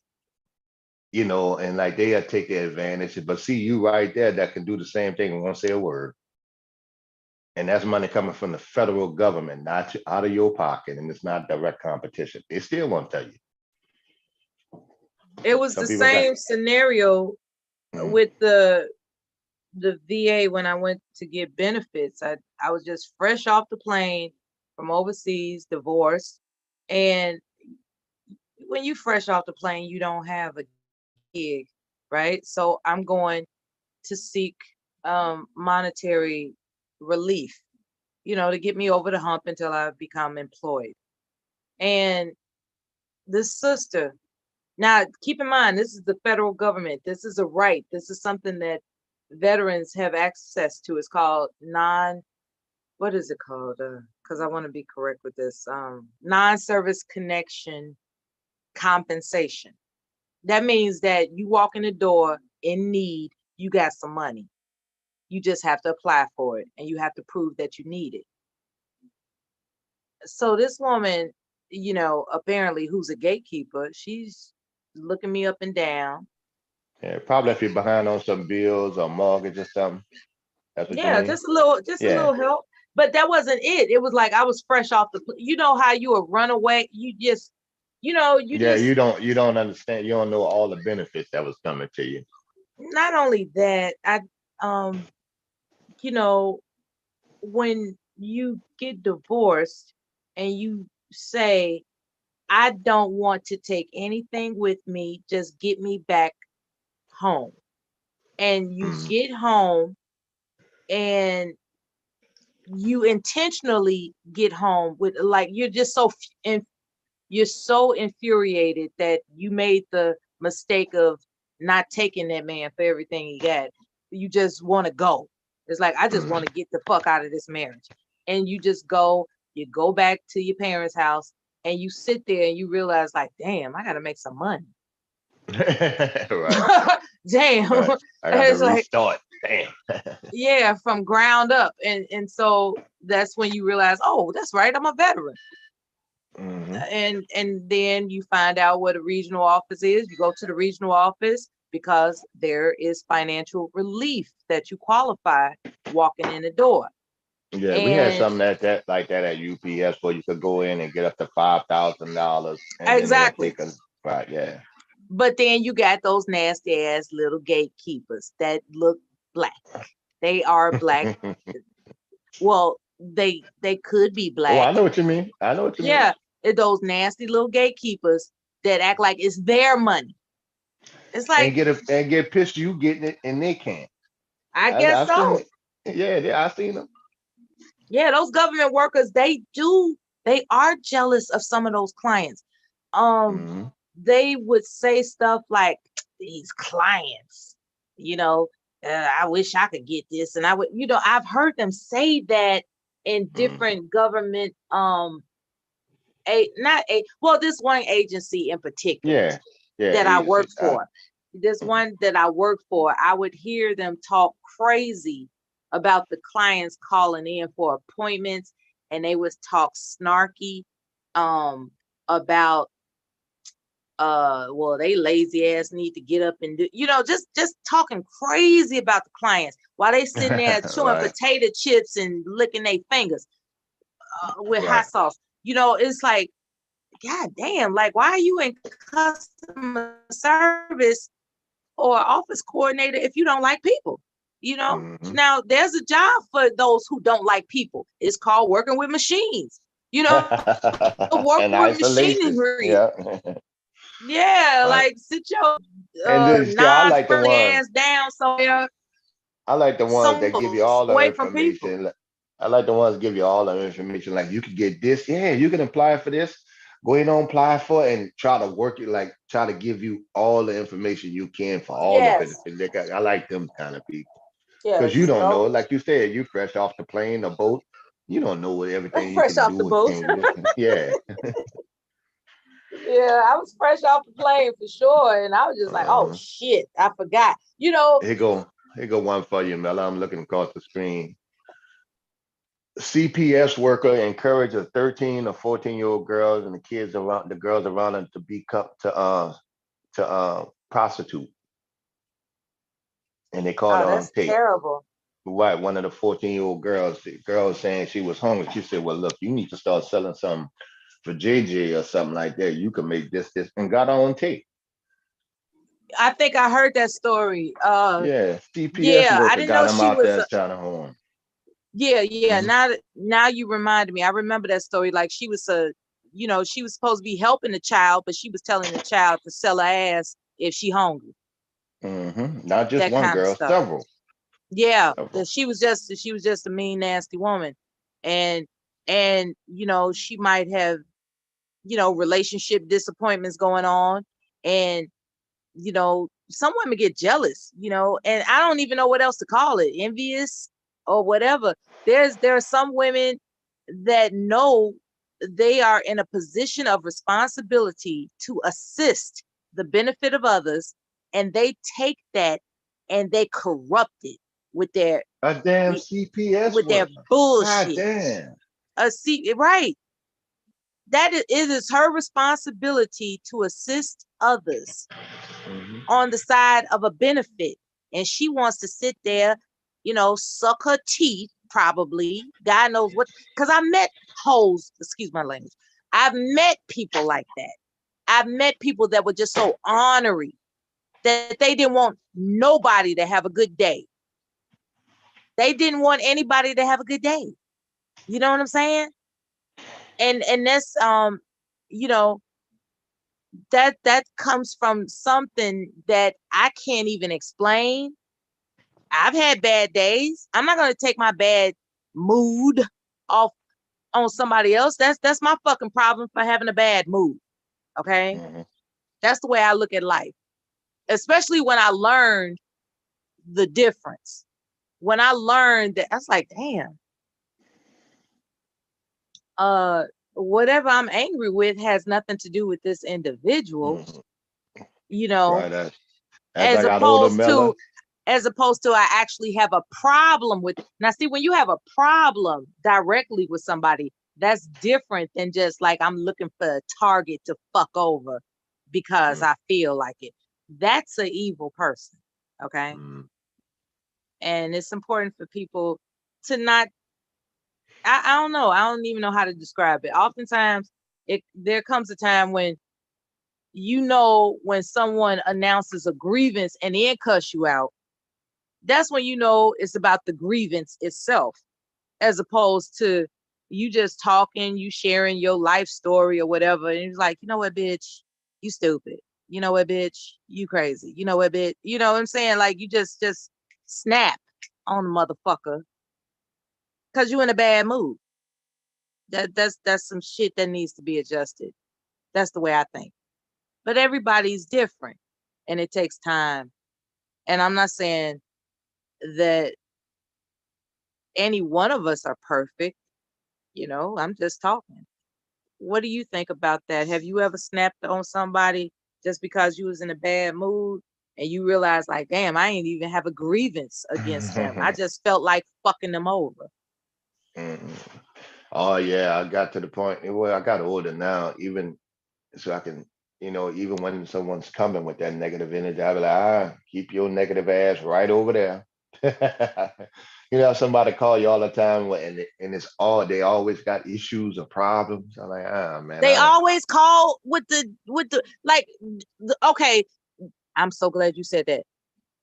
And like they'll take advantage. But see you right there that can do the same thing and won't say a word. And that's money coming from the federal government, not out of your pocket, and it's not direct competition. They still won't tell you. It was Some the people got same scenario with the VA when I went to get benefits. I was just fresh off the plane from overseas, divorced, and when you fresh off the plane, you don't have a gig, right? So I'm going to seek monetary relief, to get me over the hump until I become employed. And this sister, now keep in mind, this is the federal government. This is a right. This is something that veterans have access to. It's called what is it called? Because I want to be correct with this. Non-service connection compensation. That means that you walk in the door in need, you got some money. You just have to apply for it and you have to prove that you need it. So this woman, apparently who's a gatekeeper, she's looking me up and down. Yeah, probably if you're behind on some bills or mortgage or something. That's what you Yeah, mean? just a little help. But that wasn't it. It was like I was fresh off how you a runaway. You just, you don't understand. You don't know all the benefits that was coming to you. Not only that, when you get divorced and you say, I don't want to take anything with me, just get me back home. And you get home and you intentionally get home with you're just you're so infuriated that you made the mistake of not taking that man for everything he got. You just want to go. It's like, I just want to get the fuck out of this marriage. And you just you go back to your parents' house and you sit there and you realize like, damn, I got to make some money. Right. Damn. Right. I got It's to like, restart. Damn. yeah, from ground up. And so that's when you realize, oh, that's right, I'm a veteran. And then you find out what a regional office is. You go to the regional office because there is financial relief that you qualify walking in the door. Yeah, we had something like that at UPS where you could go in and get up to $5,000. Exactly. Right, yeah. But then you got those nasty ass little gatekeepers that look black. They are black. Well, they could be black. Oh, I know what you mean. Yeah, those nasty little gatekeepers that act like it's their money. It's like and get pissed you getting it and they can't. I guess so. I've seen them. Yeah, those government workers, they are jealous of some of those clients. They would say stuff like, these clients, I wish I could get this. And I would, I've heard them say that in different government, this one agency in particular that I work for. This one that I work for, I would hear them talk crazy about the clients calling in for appointments, and they would talk snarky about they lazy ass need to get up and do, just talking crazy about the clients while they sitting there chewing potato chips and licking their fingers with hot sauce. It's like, God damn, like, why are you in customer service or office coordinator if you don't like people? Now there's a job for those who don't like people. It's called working with machines. Work with machinery. Yeah, like sit your non-friendly ass down somewhere. I like the ones that give you all the information. I like the ones that give you all the information. Like, you could get this. Yeah, you can apply for this. Go ahead and apply for it and try to work it, like try to give you all the information you can for all the benefits. I like them kind of people. Because you don't know, like you said, you fresh off the plane, the boat. You don't know what everything you can do. Yeah. Yeah, I was fresh off the plane for sure. And I was just like, oh shit, I forgot. Here go one for you, Mella. I'm looking across the screen. CPS worker encourages 13 or 14-year-old girls and the girls around them to become to prostitute. And they call it that's on tape. terrible. Right, one of the 14-year-old girls, the girl was saying she was hungry. She said, well, look, you need to start selling some for JJ or something like that. You can make this, and got on tape. I think I heard that story. Yeah, CPS Yeah, I worker didn't got know him she out was. there trying to horn. Yeah. Mhm. Now you reminded me. I remember that story. Like she was she was supposed to be helping the child, but she was telling the child to sell her ass if she hungry. Not just That one kind of girl, stuff. several. Yeah, Several. she was just a mean, nasty woman, and she might have relationship disappointments going on, and some women get jealous, and I don't even know what else to call it, envious or whatever. There are some women that know they are in a position of responsibility to assist the benefit of others, and they take that and they corrupt it with their A damn CPS worker. God bullshit. damn. Right. That it is her responsibility to assist others on the side of a benefit. And she wants to sit there, suck her teeth, probably. God knows what. Because I met hoes, excuse my language. I've met people like that. I've met people that were just so ornery that they didn't want nobody to have a good day. They didn't want anybody to have a good day. You know what I'm saying? And that's that comes from something that I can't even explain. I've had bad days. I'm not going to take my bad mood off on somebody else. That's my fucking problem for having a bad mood. Okay? That's the way I look at life. Especially when I learned the difference. When I learned that, I was like, damn. Whatever I'm angry with has nothing to do with this individual. Right. As I as got older, opposed Mella. to I actually have a problem with. Now, see, when you have a problem directly with somebody, that's different than just like I'm looking for a target to fuck over because I feel like it. That's an evil person. Okay. And it's important for people to not, I don't know. I don't even know how to describe it. Oftentimes there comes a time when when someone announces a grievance and then cuss you out, that's when it's about the grievance itself, as opposed to you just talking, you sharing your life story or whatever. And it's like, you know what, bitch, you stupid. You know what, bitch, you crazy. You know what, bitch, you know what I'm saying? Like you just snap on the motherfucker because you're in a bad mood. That's some shit that needs to be adjusted. That's the way I think. But everybody's different and it takes time. And I'm not saying that any one of us are perfect. I'm just talking. What do you think about that? Have you ever snapped on somebody just because you was in a bad mood and you realize like, damn, I ain't even have a grievance against them. I just felt like fucking them over. Oh yeah, I got to the point. Well, I got older now, even so I can, even when someone's coming with that negative energy, I'll be like, keep your negative ass right over there. Somebody call you all the time and they always got issues or problems. I'm like, man. They always call with the like, okay, I'm so glad you said that.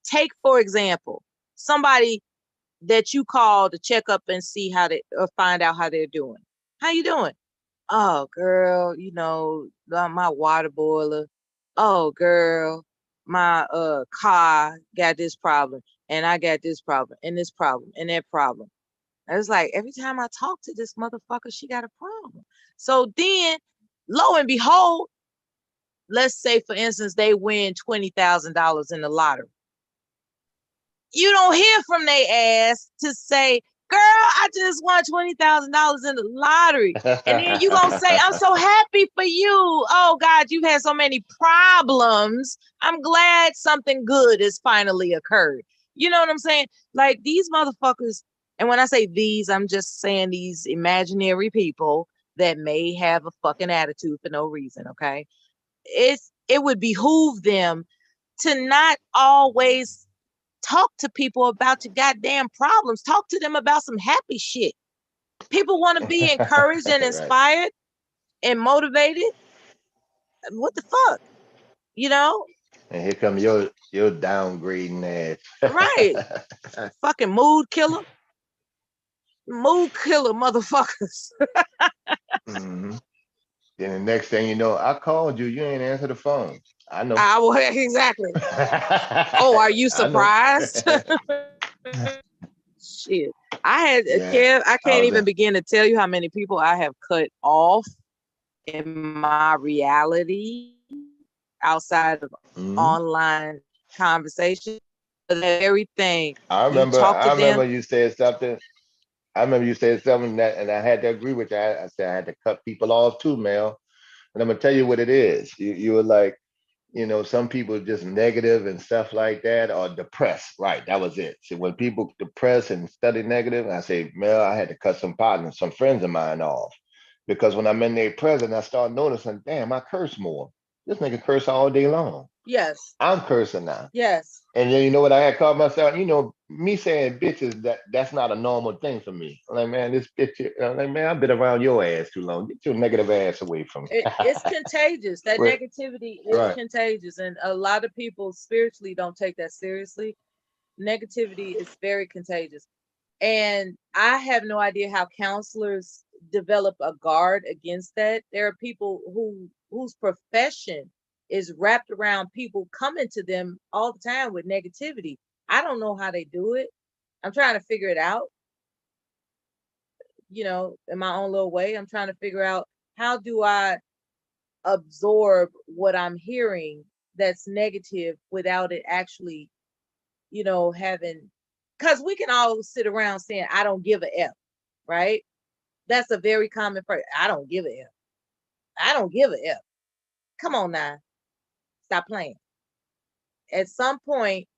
Take, for example, somebody that you call to check up and see how they or find out how they're doing. How you doing? Oh, girl, my water boiler. Oh, girl, my car got this problem, and I got this problem, and this problem, and that problem. And it's like every time I talk to this motherfucker, she got a problem. So then, lo and behold, let's say, for instance, they win $20,000 in the lottery. You don't hear from their ass to say, girl, I just won $20,000 in the lottery. And then you gonna say, I'm so happy for you. Oh God, you've had so many problems. I'm glad something good has finally occurred. You know what I'm saying? Like these motherfuckers, and when I say these, I'm just saying these imaginary people that may have a fucking attitude for no reason, okay? It would behoove them to not always talk to people about your goddamn problems. Talk to them about some happy shit. People want to be encouraged and inspired and motivated. What the fuck? You know? And here come your downgrading ass. Right. Fucking mood killer. Mood killer motherfuckers. Mm-hmm. Then the next thing you know, I called you. You ain't answer the phone. I know. I will exactly. Oh, are you surprised? Shit. I had Kev, I can't even begin to tell you how many people I have cut off in my reality outside of online conversation. Everything. I remember you said something. I remember you said something that, and I had to agree with you. I said I had to cut people off too, Mel. And I'm gonna tell you what it is. You were like, you know, some people just negative and stuff like that, or depressed. Right, that was it. So when people depressed and study negative, I say, Mel, I had to cut some partners, some friends of mine off, because when I'm in their presence, I start noticing, damn, I curse more. This nigga curse all day long. Yes. I'm cursing now. Yes. And then you know what I had called myself? You know, me saying bitches, that's not a normal thing for me. I'm like, man, this bitch, I'm like, man, I've been around your ass too long. Get your negative ass away from me. It's contagious. That Right. negativity is contagious. And a lot of people spiritually don't take that seriously. Negativity is very contagious. And I have no idea how counselors develop a guard against that. There are people whose profession is wrapped around people coming to them all the time with negativity. I don't know how they do it. I'm trying to figure it out. You know, in my own little way, I'm trying to figure out, how do I absorb what I'm hearing that's negative without it actually, you know, having, because we can all sit around saying, I don't give a F, right? That's a very common phrase. I don't give a F. I don't give a F. Come on now. Stop playing. At some point,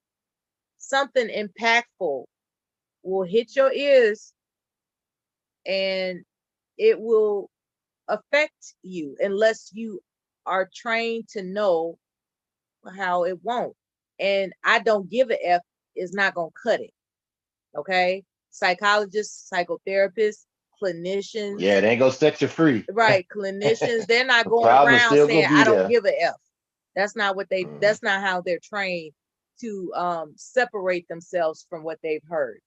something impactful will hit your ears and it will affect you unless you are trained to know how it won't. And I don't give a F is not going to cut it. Okay. Psychologists, psychotherapists, clinicians. Yeah, they ain't gonna set you free. Right. Clinicians, they're not going Problem's around still saying, gonna be I don't there. give a F. That's not what they, that's not how they're trained to separate themselves from what they've heard.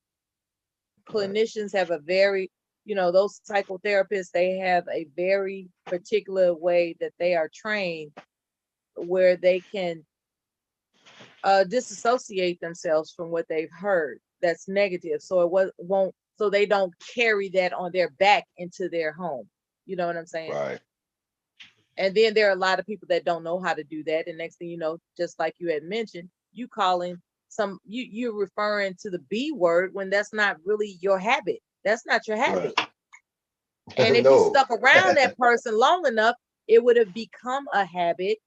Clinicians have a very, you know, those psychotherapists, they have a very particular way that they are trained where they can disassociate themselves from what they've heard that's negative, so it won't, so they don't carry that on their back into their home. You know what I'm saying? Right. And then there are a lot of people that don't know how to do that, and next thing you know, just like you had mentioned, you calling you're referring to the B word when that's not really your habit. That's not your habit. Right. And if No. you stuck around that person long enough, it would have become a habit.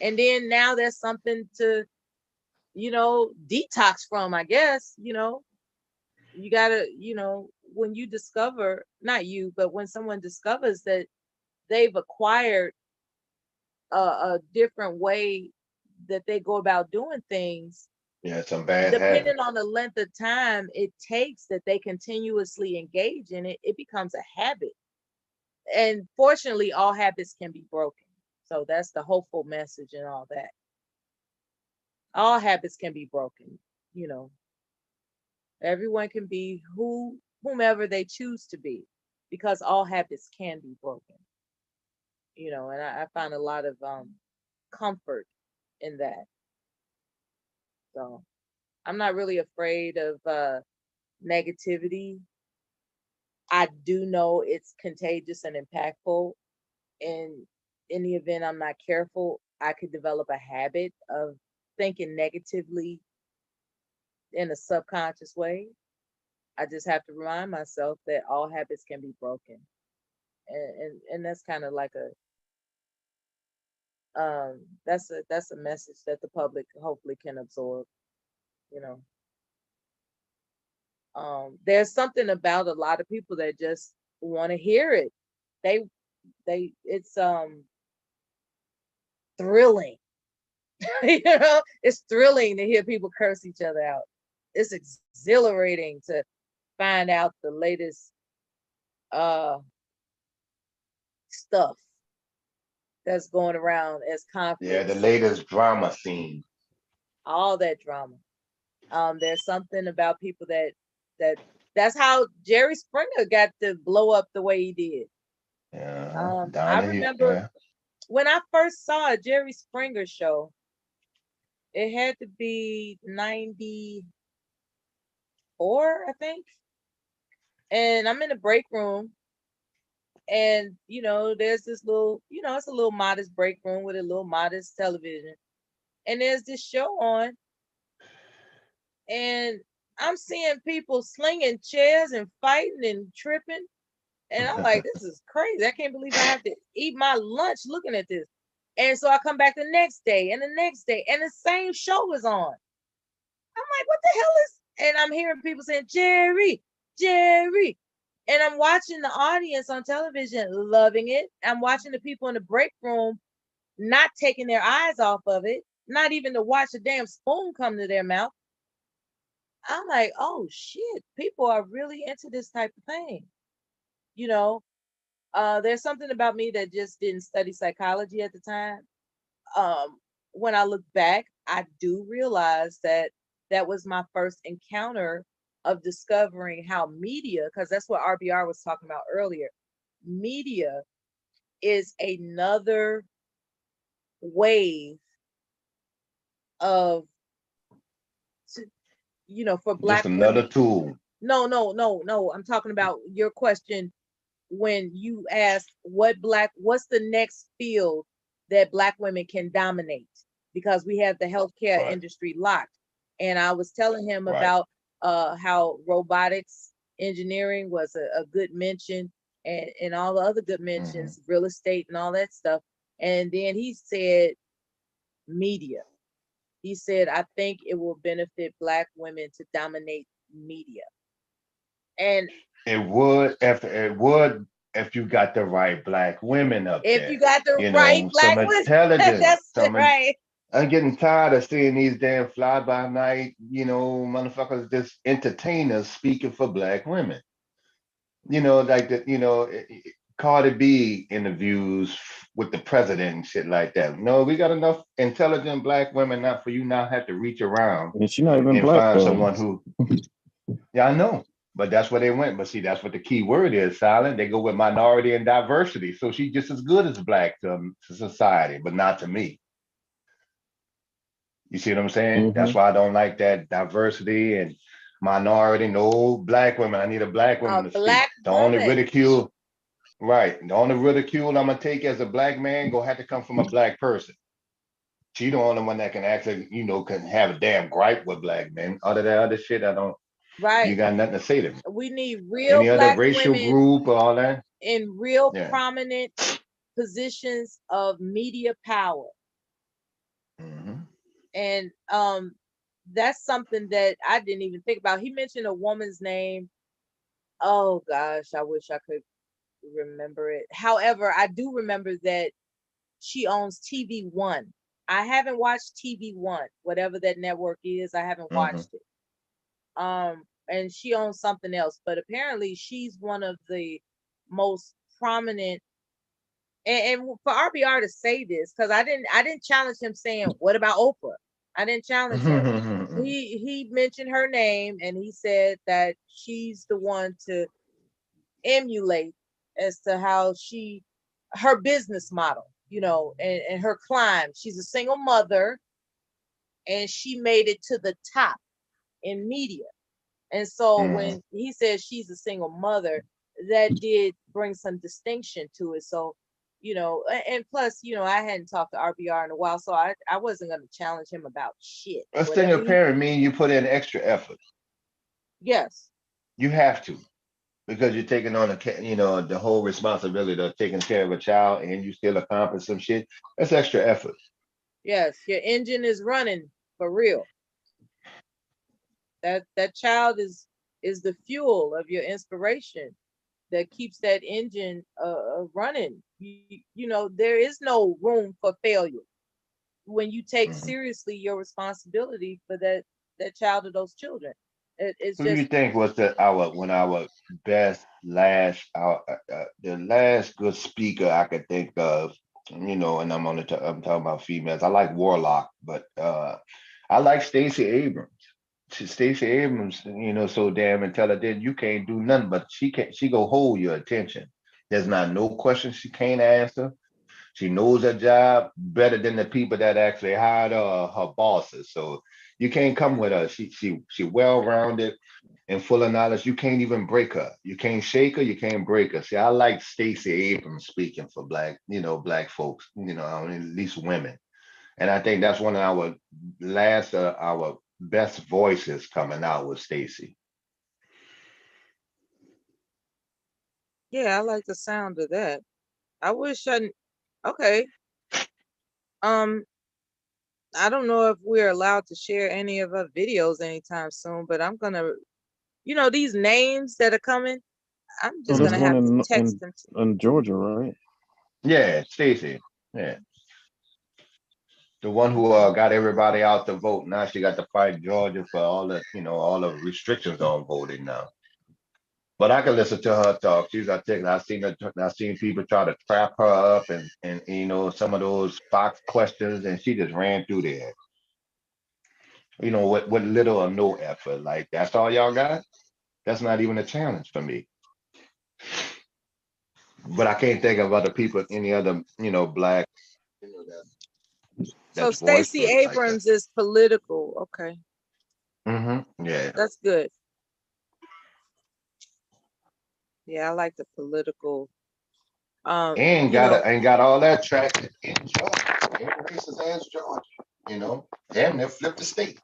And then now there's something to, you know, detox from, I guess. You know, you gotta, you know, when you discover, not you, but when someone discovers that they've acquired a different way that they go about doing things, Yeah, some bad depending habits. on the length of time it takes that they continuously engage in it, it becomes a habit. And fortunately, all habits can be broken. So that's the hopeful message and all that. All habits can be broken. You know, everyone can be whomever they choose to be, because all habits can be broken. You know, and I find a lot of comfort in that. So I'm not really afraid of negativity. I do know it's contagious and impactful. And in the event I'm not careful, I could develop a habit of thinking negatively in a subconscious way. I just have to remind myself that all habits can be broken. And that's kind of like that's a message that the public hopefully can absorb, you know. There's something about a lot of people that just want to hear it. They it's thrilling. It's thrilling to hear people curse each other out. It's exhilarating to find out the latest stuff that's going around as conflicts. Yeah, the latest drama scene. All that drama. There's something about people that's how Jerry Springer got to blow up the way he did. Yeah, I remember when I first saw a Jerry Springer show, it had to be 94, I think. And I'm in the break room, and there's this little, it's a little modest break room with a little modest television. And there's this show on, and I'm seeing people slinging chairs and fighting and tripping. And I'm like, this is crazy. I can't believe I have to eat my lunch looking at this. And so I come back the next day and the next day, and the same show is on. I'm like, what the hell is? And I'm hearing people saying, Jerry, Jerry. And I'm watching the audience on television loving it. I'm watching the people in the break room not taking their eyes off of it, not even to watch a damn spoon come to their mouth. I'm like, oh shit, people are really into this type of thing. There's something about me that just didn't study psychology at the time. When I look back, I do realize that was my first encounter of discovering how media, because that's what RBR was talking about earlier. Media is another wave of, for Black Just another women. tool. No. I'm talking about your question when you asked what's the next field that Black women can dominate, because we have the healthcare industry locked. And I was telling him about how robotics engineering was a good mention, and all the other good mentions, real estate and all that stuff. And then he said media. He said, I think it will benefit Black women to dominate media. And it would if you got the right Black women up there. If you got the right Black some women, intelligence. that's right. I'm getting tired of seeing these damn fly by night, motherfuckers, just entertainers speaking for Black women. Like the, Cardi B interviews with the president and shit like that. No, we got enough intelligent Black women not for you now have to reach around And she's not even and Black find though. someone who. Yeah, I know. But that's where they went. But see, that's what the key word is, silent. They go with minority and diversity. So she's just as good as Black to society, but not to me. You see what I'm saying? That's why I don't like that diversity and minority. No Black women. I need a Black woman to speak. The only ridicule, right? The only ridicule I'm gonna take as a Black man gonna have to come from a Black person. She the only one that can actually, can have a damn gripe with Black men. Other than other shit, I don't. Right. You got nothing to say to me. We need real Any other Black racial women group or all that in real prominent positions of media power. And that's something that I didn't even think about. He mentioned a woman's name. Oh gosh, I wish I could remember it. However, I do remember that she owns TV One. I haven't watched TV One, whatever that network is. I haven't watched it. And she owns something else, but apparently she's one of the most prominent. And for RBR to say this, because I didn't challenge him saying, what about Oprah? I didn't challenge him. He mentioned her name, and he said that she's the one to emulate as to how her business model, and her climb. She's a single mother, and she made it to the top in media. And so when he says she's a single mother, that did bring some distinction to it. So, and plus, I hadn't talked to RBR in a while, so I wasn't going to challenge him about shit. A single parent mean you put in extra effort. Yes. You have to, because you're taking on the whole responsibility of taking care of a child, and you still accomplish some shit. That's extra effort. Yes, your engine is running for real. That child is the fuel of your inspiration that keeps that engine running. There is no room for failure. when you take seriously your responsibility for that child or those children. It's Who do you just think was our best last the last good speaker I could think of? And I'm talking about females. I like Warlock, but I like Stacey Abrams. Stacey Abrams, so damn intelligent. You can't do nothing, but she go hold your attention. There's not no question she can't answer. She knows her job better than the people that actually hired her bosses. So you can't come with her. She well rounded and full of knowledge. You can't even break her. You can't shake her. You can't break her. See, I like Stacey Abrams speaking for black folks. At least women. And I think that's one of our best voices coming out with Stacey. yeah, I like the sound of that. I wish I okay. I don't know if we're allowed to share any of our videos anytime soon, but I'm gonna, these names that are coming, I'm So just there's gonna one have to in text them. in Georgia, right? Yeah, Stacey. Yeah. The one who got everybody out to vote. Now she got to fight Georgia for all the restrictions on voting now. But I can listen to her talk. She's articulate. I've seen people try to trap her up and some of those Fox questions, and she just ran through there. With little or no effort. Like, that's all y'all got? That's not even a challenge for me. But I can't think of other people, any other, black, So that's Stacey boisterous like that. Abrams is political. Okay, Yeah. that's good. Yeah, I like the political. And got all that traction in Georgia, in races as Georgia. Damn, they flipped the state.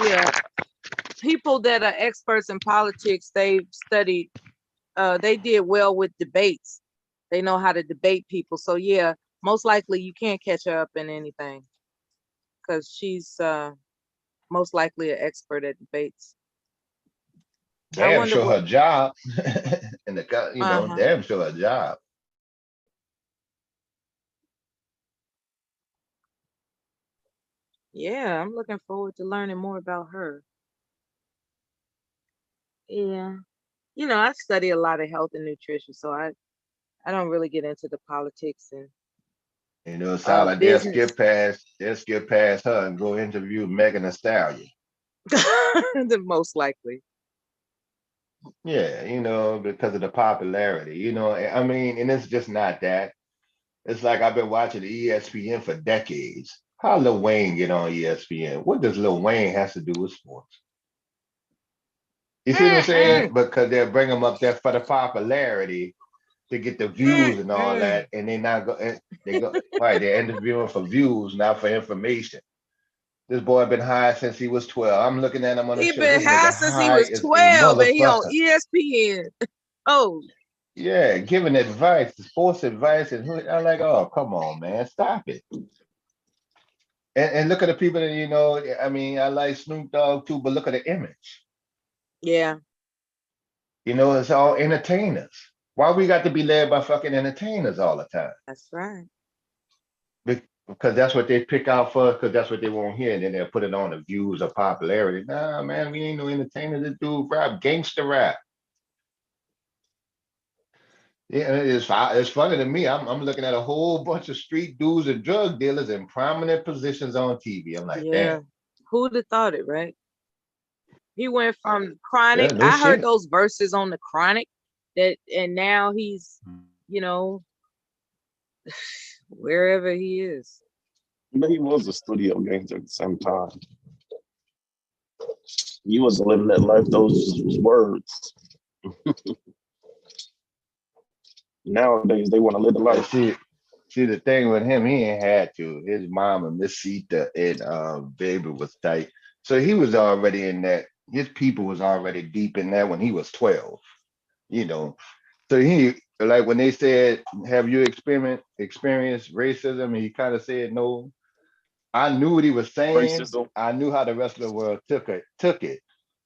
Yeah, people that are experts in politics, they've studied. They did well with debates. They know how to debate people. So yeah, most likely you can't catch her up in anything because she's most likely an expert at debates. I Damn wonder sure what. her job. And damn sure her job. Yeah, I'm looking forward to learning more about her. Yeah, I study a lot of health and nutrition, so I don't really get into the politics and It sound like business. they'll skip past her and go interview Megan Thee Stallion. The most likely. Yeah, because of the popularity. I mean, and it's just not that. It's like I've been watching ESPN for decades. How Lil Wayne get on ESPN? What does Lil Wayne has to do with sports? You see what I'm saying? Because they'll bring him up there for the popularity to get the views and all that, and they not go. They go right. They're interviewing for views, not for information. This boy been high since he was 12. I'm looking at him on the He show. been This nigga high since he high was is a 12 and he on motherfucker. ESPN. Oh, Yeah, giving advice, sports advice, and I'm like, oh, come on, man, stop it. And look at the people that I mean, I like Snoop Dogg too, but look at the image. yeah. It's all entertainers. Why we got to be led by fucking entertainers all the time? That's right. Because that's what they pick out for, because that's what they won't hear, and then they'll put it on the views of popularity. Nah, man, we ain't no entertainer. This dude rap, gangster rap. Yeah, it's funny to me. I'm looking at a whole bunch of street dudes and drug dealers in prominent positions on TV. I'm like, Yeah. damn. Who'd have thought it, right? He went from Chronic. Yeah, no I heard shit. those verses on the Chronic and now he's, wherever he is. But he was a studio gangster at the same time. He wasn't living that life. Those was words. Nowadays, they want to live the life. See, the thing with him, he ain't had to. His mom and Miss Sita and Baby was tight. So he was already in that. His people was already deep in that when he was 12. So he, like when they said, have you experienced racism? And he kind of said no. I knew what he was saying. Racism. I knew how the rest of the world took it.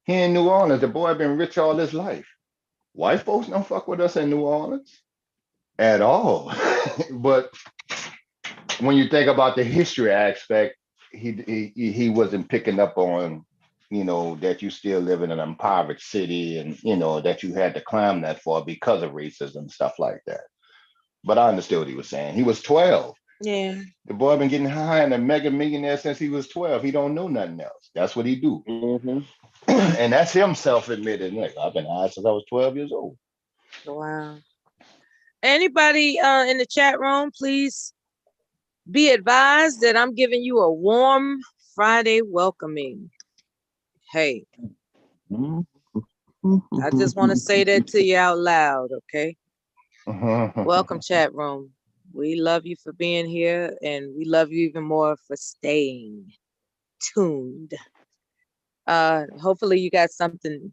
He in New Orleans, the boy been rich all his life. White folks don't fuck with us in New Orleans at all. But when you think about the history aspect, he wasn't picking up on, that you still live in an impoverished city, and that you had to climb that far because of racism and stuff like that. But I understood what he was saying. He was 12. Yeah. The boy been getting high and a mega millionaire since he was 12. He don't know nothing else. That's what he do. And that's him self-admitted. Like, I've been high since I was 12 years old. Wow. Anybody in the chat room, please be advised that I'm giving you a warm Friday welcoming. Hey, I just want to say that to you out loud, okay? Welcome, chat room. We love you for being here, and we love you even more for staying tuned. Hopefully you got something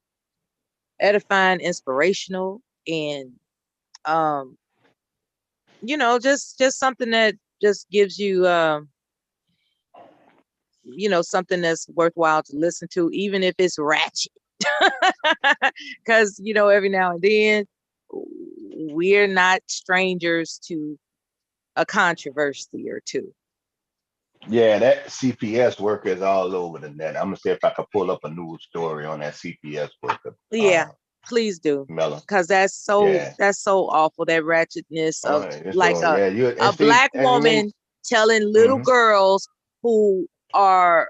edifying, inspirational, and just something that just gives you something that's worthwhile to listen to, even if it's ratchet. Because every now and then we're not strangers to a controversy or two. Yeah, that CPS worker is all over the net. I'm gonna see if I can pull up a news story on that CPS worker. Yeah, please do, because that's so awful. That ratchetness of a black woman telling little girls who are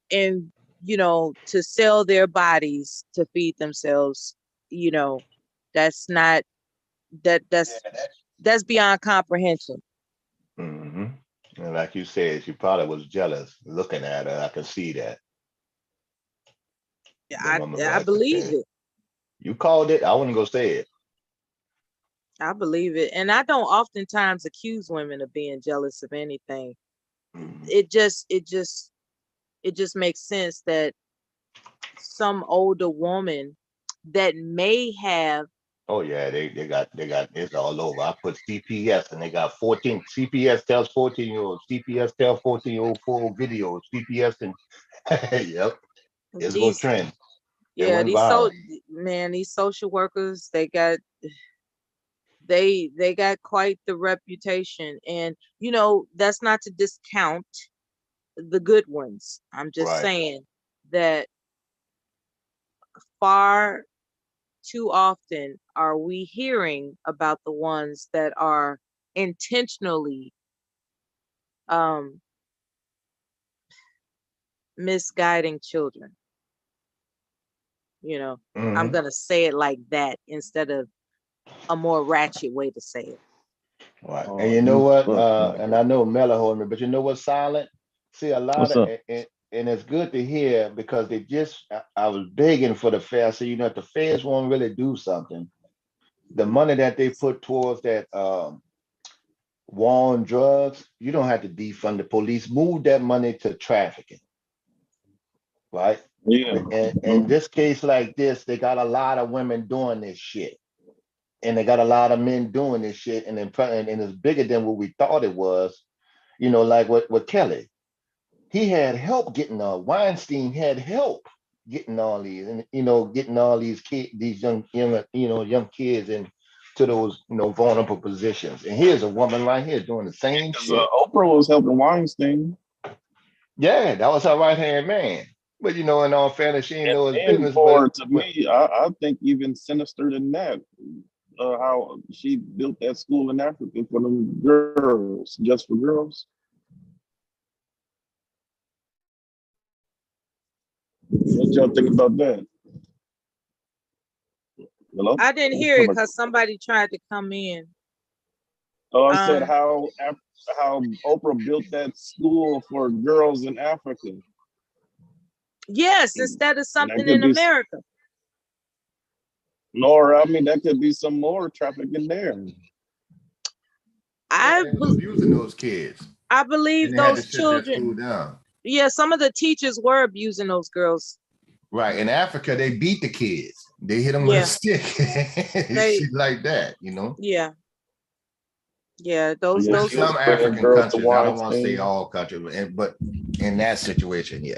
in to sell their bodies to feed themselves. That's not that's beyond comprehension. And like you said, she probably was jealous looking at her. I can see that. I believe it. You called it. I wouldn't go say it. I believe it. And I don't oftentimes accuse women of being jealous of anything. It just makes sense that some older woman that may have. Oh yeah, they got it's all over. I put CPS and they got 14. CPS tells 14-year-olds. CPS tells 14-year-old full videos. CPS and yep, it's gonna trend. Yeah, these social workers, they got quite the reputation, and that's not to discount the good ones. I'm just saying that far too often are we hearing about the ones that are intentionally misguiding children. I'm gonna say it like that instead of a more ratchet way to say it. Right. And you know what? And I know Mella hold me, but you know what's silent? See, a lot of and it's good to hear, because I was begging for the feds. So if the feds won't really do something, the money that they put towards that war on drugs, you don't have to defund the police. Move that money to trafficking. Right? Yeah. And in this case like this, they got a lot of women doing this shit. And they got a lot of men doing this shit, and it's bigger than what we thought it was. Like what Kelly, he had help getting Weinstein had help getting all these, and getting all these kids, these young kids into those vulnerable positions. And here's a woman right here doing the same shit. Oprah was helping Weinstein. Yeah, that was her right hand man. But in all fairness, she didn't know his business. To me, I think even sinister than that. How she built that school in Africa for them girls, just for girls. What y'all think about that? Hello? I didn't hear it because somebody tried to come in. Oh, I said how Oprah built that school for girls in Africa. Yes, instead of something in America. Laura, I mean, that could be some more trafficking there. Abusing those kids. I believe those children. Yeah, some of the teachers were abusing those girls. Right. In Africa, they beat the kids. They hit them with a stick. Shit like that, Yeah. Yeah, those some African countries. I don't want to say all countries, but in that situation, yeah.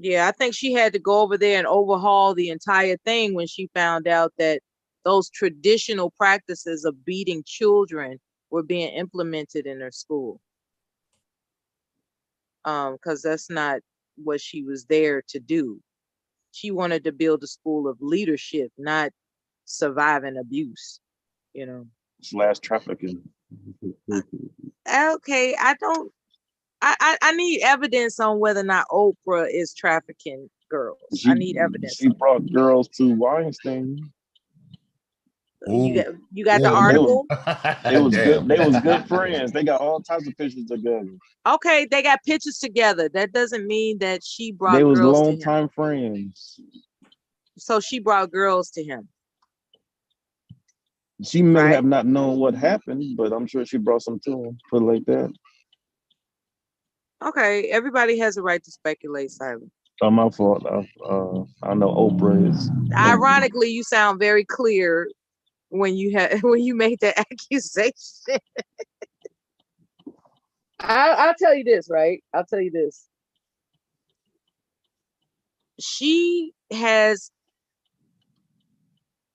Yeah, I think she had to go over there and overhaul the entire thing when she found out that those traditional practices of beating children were being implemented in her school. Because that's not what she was there to do. She wanted to build a school of leadership, not surviving abuse, you know. / trafficking. Okay, I need evidence on whether or not Oprah is trafficking girls. I need evidence. She brought girls to Weinstein. You got the article? They was good. They was good friends. They got all types of pictures together. Okay, they got pictures together. That doesn't mean that she brought They was girls to him. longtime friends. So she brought girls to him. She may have not known what happened, but I'm sure she brought some to him. Put it like that. Okay, everybody has a right to speculate, Silent. Not my fault. I know Oprah is. Ironically, you sound very clear when you made that accusation. I'll tell you this, right? I'll tell you this. She has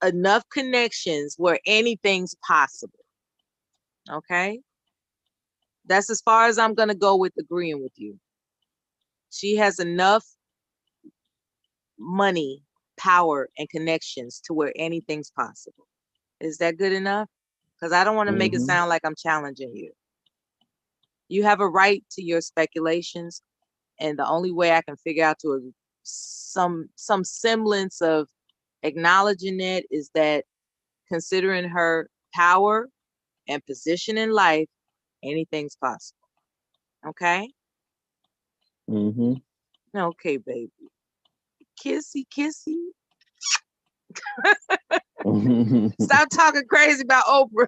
enough connections where anything's possible. Okay? That's as far as I'm going to go with agreeing with you. She has enough money, power, and connections to where anything's possible. Is that good enough? Because I don't want to make it sound like I'm challenging you. You have a right to your speculations, and the only way I can figure out to some semblance of acknowledging it is that considering her power and position in life, anything's possible. Okay? Okay, baby. Kissy, kissy. Stop talking crazy about Oprah.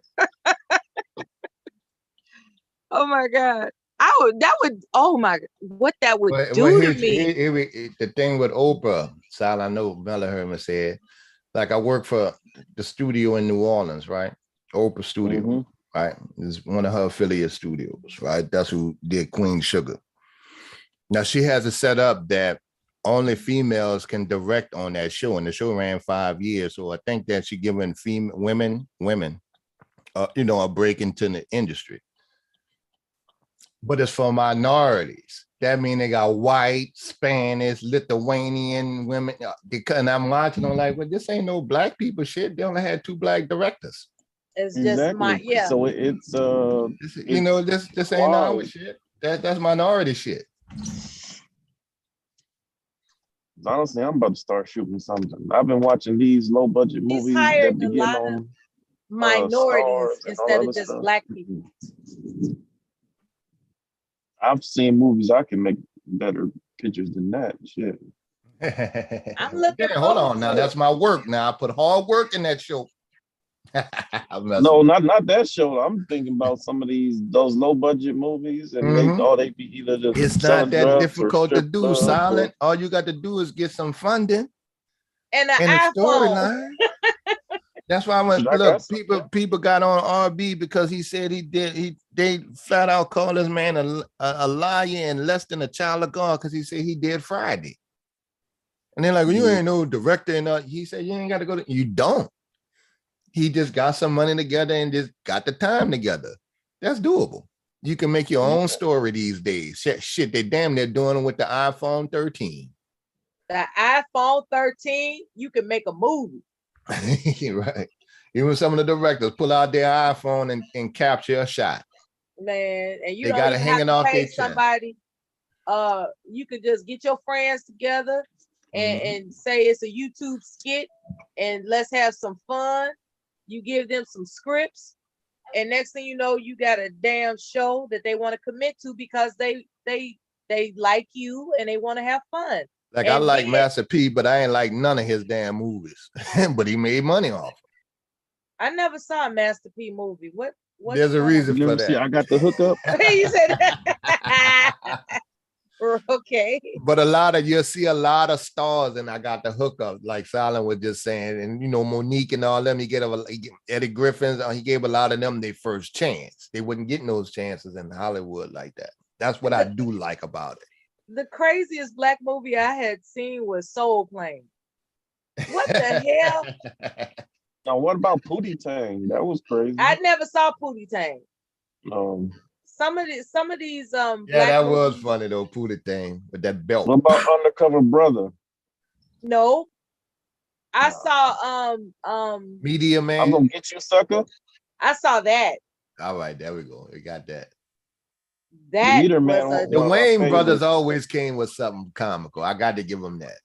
Oh my God. What that would do to me. The thing with Oprah, Sal, I know Mella Herman said, like I work for the studio in New Orleans, right? Oprah Studio, right? It's one of her affiliate studios, right? That's who did Queen Sugar. Now she has it set up that only females can direct on that show, and the show ran 5 years. So I think that she giving women, a break into the industry. But it's for minorities. That means they got white, Spanish, Lithuanian women. And I'm watching them like, well, this ain't no black people shit. They only had 2 black directors. It's just So it's this ain't our shit. That's minority shit. Honestly, I'm about to start shooting something. I've been watching these low budget movies that be getting on Minorities instead of just black people. I've seen movies I can make better pictures than that. Shit. I'm looking. Hold on now. That's my work. Now I put hard work in that show. No, not that show. I'm thinking about some of those low budget movies, and they be either just it's not that difficult to do, Silent. All you got to do is get some funding and a storyline. That's why I went. Look, people got on RB because he said they flat out called this man a liar and less than a child of God because he said he did Friday. And they're like, well, you ain't no director, and he said you ain't got to go to. You don't. He just got some money together and just got the time together. That's doable. You can make your own story these days. Shit, they damn near doing it with the iPhone 13. The iPhone 13, you can make a movie. Right. Even some of the directors pull out their iPhone and capture a shot. Man, and you they got it hanging off their somebody. You could just get your friends together and say it's a YouTube skit and let's have some fun. You give them some scripts, and next thing you know, you got a damn show that they want to commit to because they like you and they want to have fun. Like, I like Master P, but I ain't like none of his damn movies. But he made money off it. I never saw a Master P movie. What? There's a reason for that. See, I got the hookup. You said that. Okay. But you'll see a lot of stars, and I got the hookup, like Silent was just saying. And, Monique and all them, Eddie Griffin, he gave a lot of them their first chance. They wouldn't get those chances in Hollywood like that. That's what I do like about it. The craziest black movie I had seen was Soul Plane. What the hell? Now, what about Pootie Tang? That was crazy. I never saw Pootie Tang. Some of these Yeah, black that was movies. funny though, Pootie thing with that belt. What about Undercover Brother? No, I saw Media I'm Man. gonna get you, sucker. I saw that. All right, there we go. We got that. That Meter was Man, a one The of my Wayne brothers favorites. always came with something comical. I got to give them that.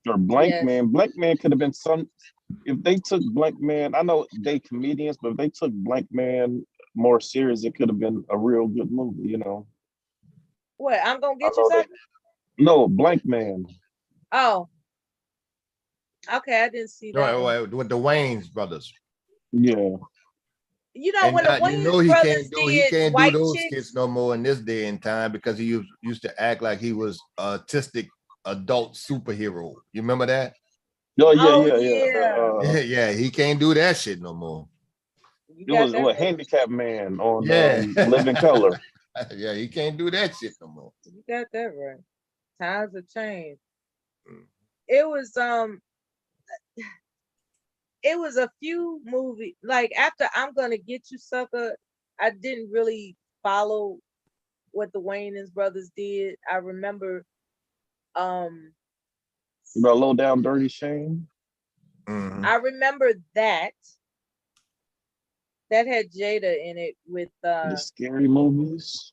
Or Blank Yes. Man. Blank Man could have been some. If they took Blank Man, I know they comedians, but if they took Blank Man more serious, it could have been a real good movie. You know. what I'm gonna I get you know they. something. No, Blank Man. Oh, okay, I didn't see that one. Right, with the Waynes brothers. Yeah. You know And when the you know Wayans he brothers can't do White those Chicks. skits no more in this day and time because he used to act like he was autistic adult superhero. You remember that? Oh yeah. Yeah, he can't do that shit no more. You It got was that what right. Handicap Man on Yeah. Living Color. Yeah, he can't do that shit no more. You got that right. Times have changed. Mm. It was a few movies like after I'm Gonna Get You, Sucker. I didn't really follow what the Wayans brothers did. I remember You know, Low Down Dirty Shame. Mhm. I remember that had Jada in it with The scary movies.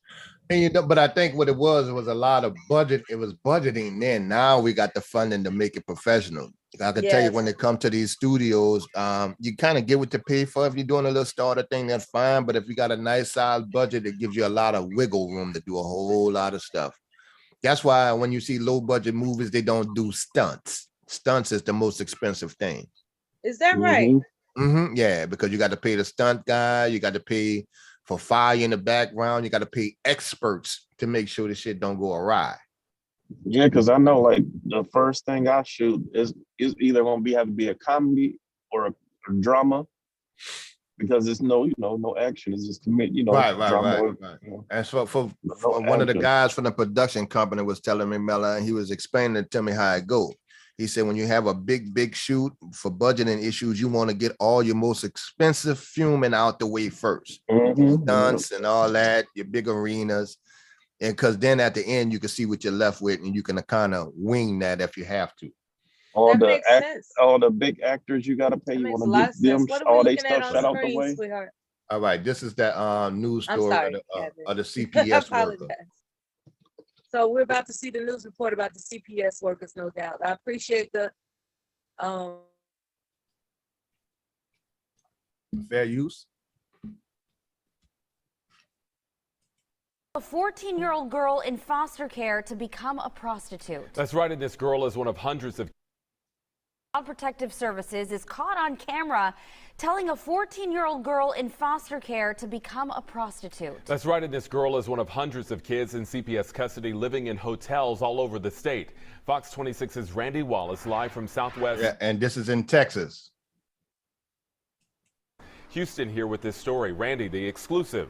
And you know, but I think what it was a lot of budget. It was budgeting then. Now we got the funding to make it professional. I can tell you when it comes to these studios, you kind of get what to pay for. If you're doing a little starter thing, that's fine. But if you got a nice size budget, it gives you a lot of wiggle room to do a whole lot of stuff. That's why when you see low budget movies, they don't do stunts. Stunts is the most expensive thing. Is that right? Yeah, because you got to pay the stunt guy, you got to pay for fire in the background, you got to pay experts to make sure the shit don't go awry. Yeah, because I know like the first thing I shoot is either gonna have to be a comedy or a drama, because there's no action. It's just drama. Right. And so for one of the guys from the production company was telling me, Mella, and he was explaining it to me how it go. He said, when you have a big shoot for budgeting issues, you want to get all your most expensive filming out the way first. Stunts and all that, your big arenas. And because then at the end, you can see what you're left with and you can kind of wing that if you have to. All the big actors you got to pay. You want to get them all their stuff shut out the way. Sweetheart? All right, this is that news story of the I CPS worker. apologize. So we're about to see the news report about the CPS workers, no doubt. I appreciate the fair use. A 14-year-old girl in foster care to become a prostitute. That's right, and this girl is one of hundreds of Child Protective Services is caught on camera telling a 14-year-old girl in foster care to become a prostitute. That's right, and this girl is one of hundreds of kids in CPS custody living in hotels all over the state. Fox 26's Randy Wallace live from Southwest. Yeah, and this is in Texas. Houston here with this story. Randy, the exclusive.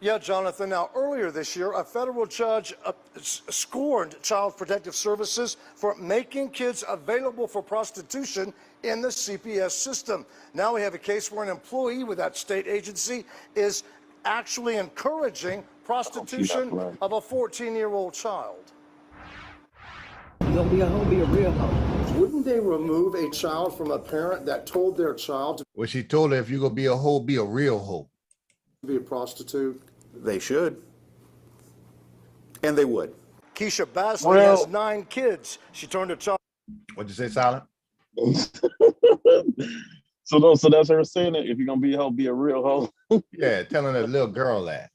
Yeah, Jonathan. Now, earlier this year, a federal judge scorned Child Protective Services for making kids available for prostitution in the CPS system. Now we have a case where an employee with that state agency is actually encouraging prostitution of a 14-year-old child. Don't be a hoe, be a real hoe. Wouldn't they remove a child from a parent that told their child to Well, she told her, if you're going to be a hoe, be a real hoe. be a prostitute? They should. And they would. Keisha Basley has 9 kids. She turned her child. What'd you say, Silent? So that's her saying that if you're gonna be a hoe, be a real hoe. Yeah, telling that little girl that.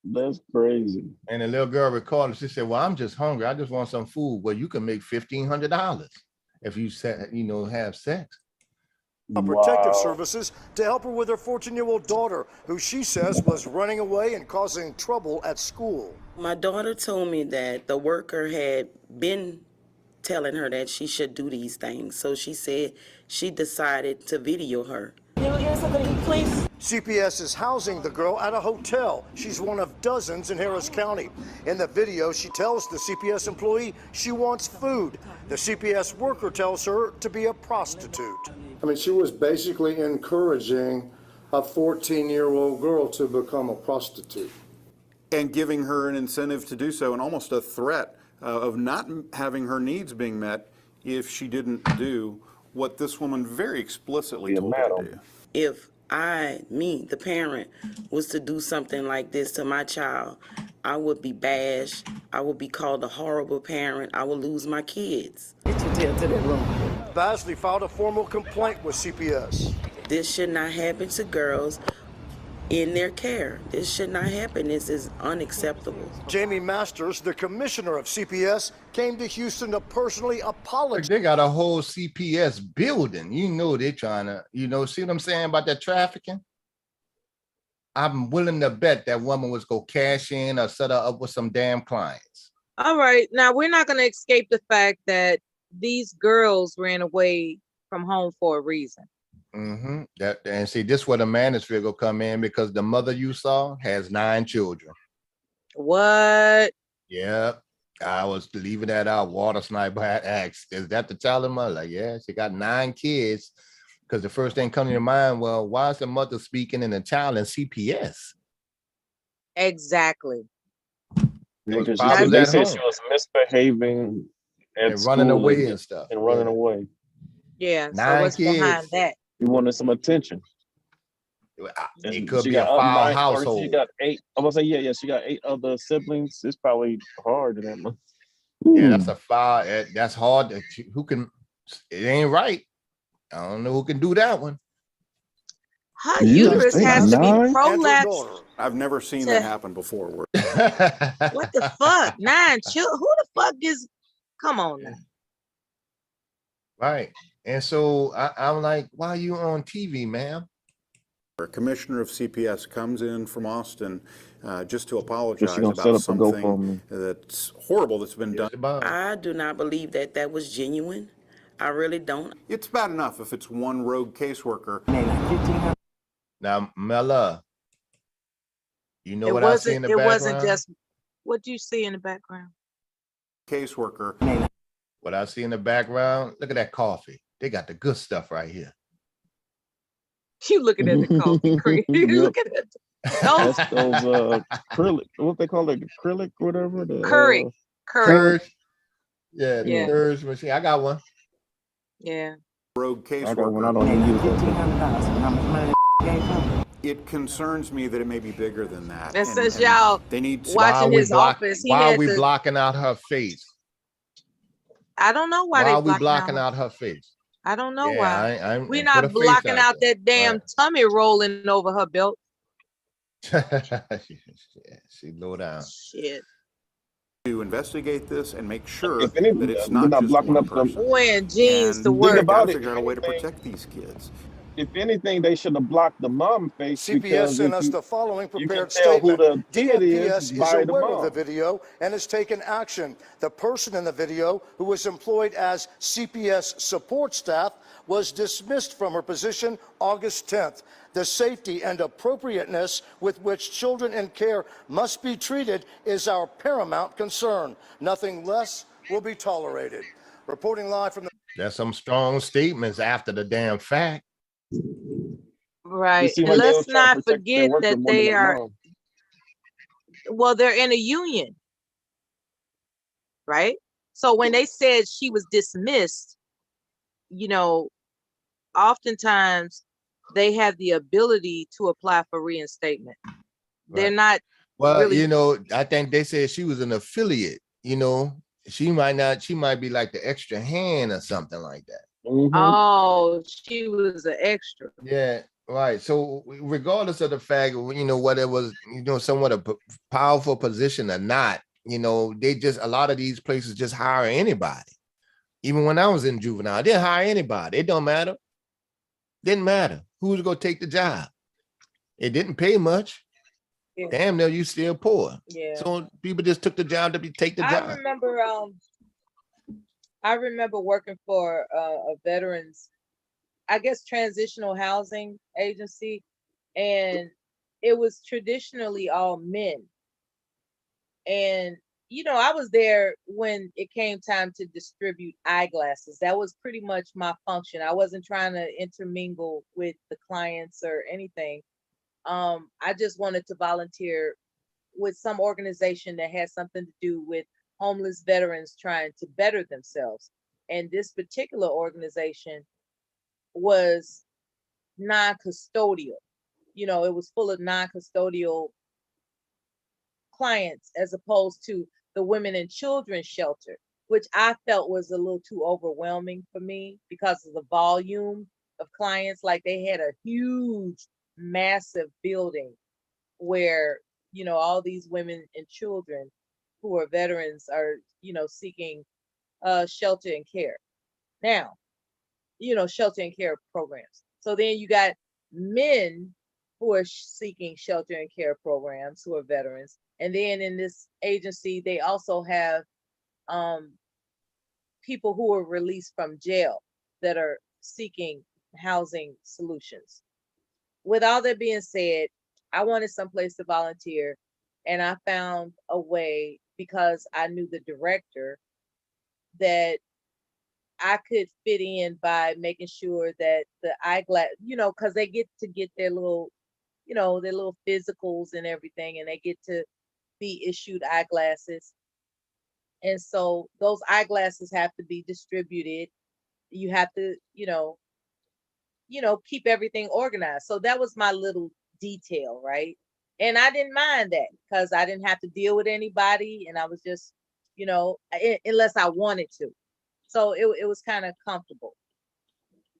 That's crazy. And the little girl recorded, she said, well, I'm just hungry. I just want some food. Well, you can make $1,500 if you have sex. Protective Services to help her with her 14-year-old daughter, who she says was running away and causing trouble at school. My daughter told me that the worker had been telling her that she should do these things. So she said she decided to video her. Please. CPS is housing the girl at a hotel. She's one of dozens in Harris County. In the video, she tells the CPS employee she wants food. The CPS worker tells her to be a prostitute. I mean, she was basically encouraging a 14-year-old girl to become a prostitute. And giving her an incentive to do so, and almost a threat of not having her needs being met if she didn't do what this woman very explicitly told her to do. If the parent, was to do something like this to my child, I would be bashed. I would be called a horrible parent. I would lose my kids. Basley filed a formal complaint with CPS. This should not happen to girls in their care. This should not happen. This is unacceptable. Jamie Masters, the commissioner of CPS, came to Houston to personally apologize. They got a whole CPS building. You know they're trying to, see what I'm saying about that trafficking? I'm willing to bet that woman was go cash in or set her up with some damn clients. All right. Now, we're not going to escape the fact that these girls ran away from home for a reason. Mm-hmm. And see, this where the manosphere will come in, because the mother you saw has 9 children. What? Yeah, I was leaving that out. Water Sniper had asked, "Is that the child of mother?" Like, yeah, she got 9 kids. Because the first thing coming to your mind, well, why is the mother speaking in the child in CPS? Exactly. Because they said she was misbehaving at and running school away and stuff. And running away. Yeah. 9 so what's kids. behind that? You wanted some attention. It could be a foul household. She got 8. I'm gonna say, yeah. She got 8 other siblings. It's probably hard to that much. Yeah, that's a foul. That's hard. Who can? It ain't right. I don't know who can do that one. Her uterus has to be prolapsed. I've never seen that happen before. What the fuck? 9 children? Who the fuck is? Come on now. Right. And so I'm like, why are you on TV, ma'am? A commissioner of CPS comes in from Austin just to apologize set up about a something that's horrible that's been done. I do not believe that was genuine. I really don't. It's bad enough if it's one rogue caseworker. Now, Mella, you know It what I see in the background? wasn't just what do you see in the background? Caseworker. What I see in the background, look at that coffee. They got the good stuff right here. You looking at the coffee cream. You looking at That's those acrylic, what they call it, acrylic, whatever. The Curry. Yeah, the Yeah. Curry machine. I got one. Yeah. Rogue I got one. I don't even use that. It concerns me that it may be bigger than that. That says y'all they need to watching his office. Why are we blocking out her face? I don't know why Why they are we blocking out her face? I don't know Yeah, why. We're not blocking out that damn tummy rolling over her belt. She low down. Shit. to investigate this and make sure If anything, that it's they're not just blocking one up them. person. Wearing jeans And to they work. gotta figure out a way to protect these kids. If anything, they should have blocked the mom face. CPS because sent if us you- the following you can prepared tell who statement. the kid DFPS is by the aware of the mom. video and has taken action. The person in the video, who was employed as CPS support staff, was dismissed from her position August 10th. The safety and appropriateness with which children in care must be treated is our paramount concern. Nothing less will be tolerated. Reporting live from the There's some strong statements after the damn fact. Right. seem And like they let's don't try to not protect their forget worker that more they than their are, mom. well, they're in a union. Right? So when they said she was dismissed, you know, oftentimes they have the ability to apply for reinstatement. They're Right. not Well, really. you know, I think they said she was an affiliate, you know. She might be like the extra hand or something like that. Oh, she was an extra. Yeah, right. So regardless of the fact, you know, whether it was, you know, somewhat a powerful position or not, you know, they just, a lot of these places just hire anybody. Even when I was in juvenile, they hire anybody. It don't matter. Didn't matter who's gonna take the job. It didn't pay much. Yeah. Damn, no, you still poor. Yeah. So people just took the job to take the job. I remember working for a veterans, I guess, transitional housing agency, and it was traditionally all men. And I was there when it came time to distribute eyeglasses. That was pretty much my function. I wasn't trying to intermingle with the clients or anything. I just wanted to volunteer with some organization that has something to do with homeless veterans trying to better themselves. And this particular organization was non-custodial. It was full of non-custodial clients as opposed to the women and children shelter, which I felt was a little too overwhelming for me because of the volume of clients. Like they had a huge, massive building where, all these women and children who are veterans are, seeking shelter and care. Now, shelter and care programs. So then you got men who are seeking shelter and care programs who are veterans. And then in this agency, they also have people who are released from jail that are seeking housing solutions. With all that being said, I wanted someplace to volunteer, and I found a way because I knew the director that I could fit in by making sure that the eyeglass, because they get to get their little, their little physicals and everything, and they get to be issued eyeglasses. And so those eyeglasses have to be distributed. You have to, keep everything organized. So that was my little detail, right? And I didn't mind that because I didn't have to deal with anybody, and I was just, unless I wanted to. So it was kind of comfortable.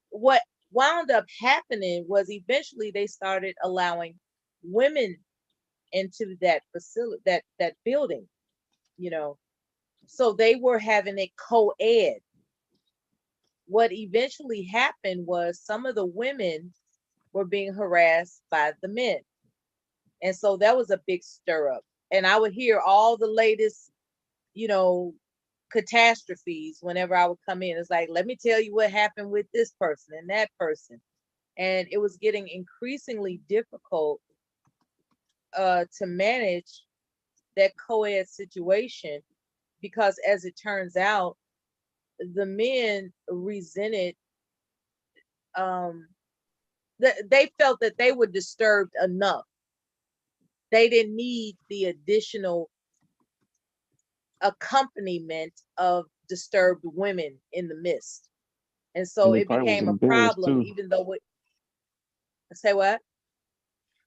What wound up happening was eventually they started allowing women into that facility, that building, so they were having it co-ed. What eventually happened was some of the women were being harassed by the men. And so that was a big stir up. And I would hear all the latest, catastrophes whenever I would come in. It's like, let me tell you what happened with this person and that person. And it was getting increasingly difficult to manage that co-ed situation because, as it turns out, the men resented, they felt that they were disturbed enough. They didn't need the additional accompaniment of disturbed women in the midst. And so And they it probably was became a embarrassed problem, too. even though say what?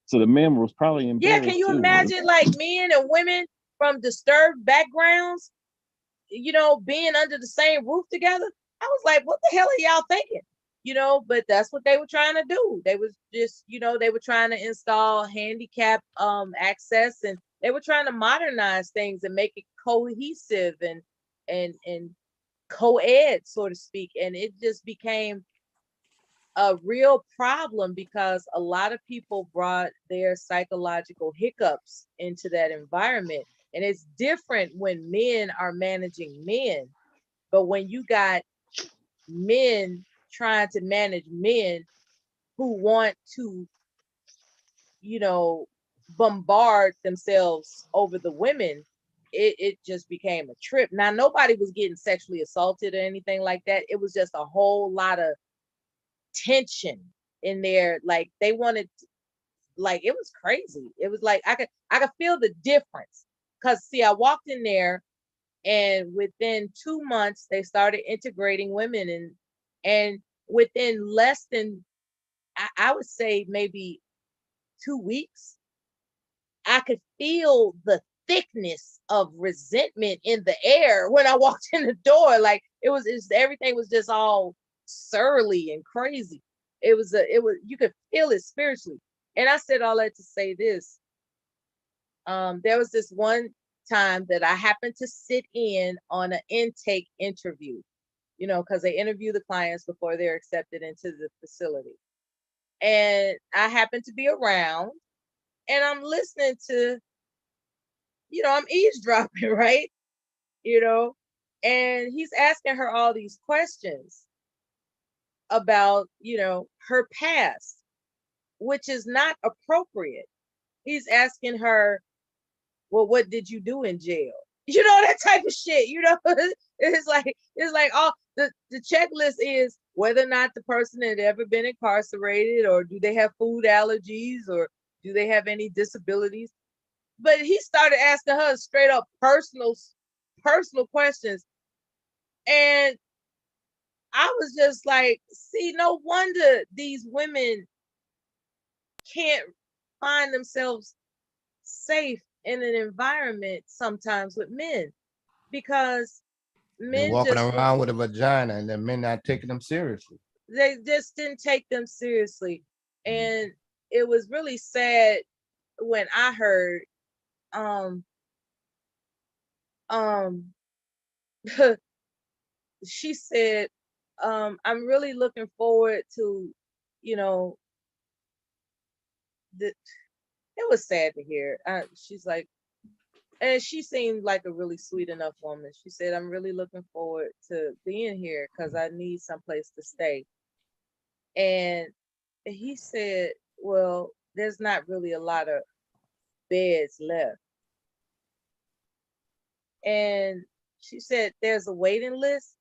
So the man was probably Yeah, can embarrassed you too. imagine like men and women from disturbed backgrounds, being under the same roof together? I was like, what the hell are y'all thinking? But that's what they were trying to do. They was just, they were trying to install handicap access, and they were trying to modernize things and make it cohesive and co-ed, so to speak. And it just became a real problem because a lot of people brought their psychological hiccups into that environment. And it's different when men are managing men, but when you got men trying to manage men who want to, bombard themselves over the women, it just became a trip. Now, nobody was getting sexually assaulted or anything like that. It was just a whole lot of tension in there. Like they wanted, like it was crazy. It was like I could feel the difference. Cause see, I walked in there, and within 2 months they started integrating women, and within less than I would say maybe 2 weeks, I could feel the thickness of resentment in the air when I walked in the door. Like it was everything was just all surly and crazy. It was you could feel it spiritually. And I said all that to say this. There was this one time that I happened to sit in on an intake interview, because they interview the clients before they're accepted into the facility. And I happened to be around, and I'm listening to, I'm eavesdropping, right? And he's asking her all these questions about, her past, which is not appropriate. He's asking her, well, what did you do in jail? You know, that type of shit, you know. It's like all the checklist is whether or not the person had ever been incarcerated, or do they have food allergies, or do they have any disabilities. But he started asking her straight up personal questions. And I was just like, see, no wonder these women can't find themselves safe in an environment sometimes with men, because They're men walking just around with a vagina and the men not taking them seriously. they just didn't take them seriously. And it was really sad when I heard she said, I'm really looking forward to, you know, it was sad to hear. She's like, and she seemed like a really sweet enough woman. She said, I'm really looking forward to being here because I need someplace to stay. And he said, well, there's not really a lot of beds left. And she said, there's a waiting list.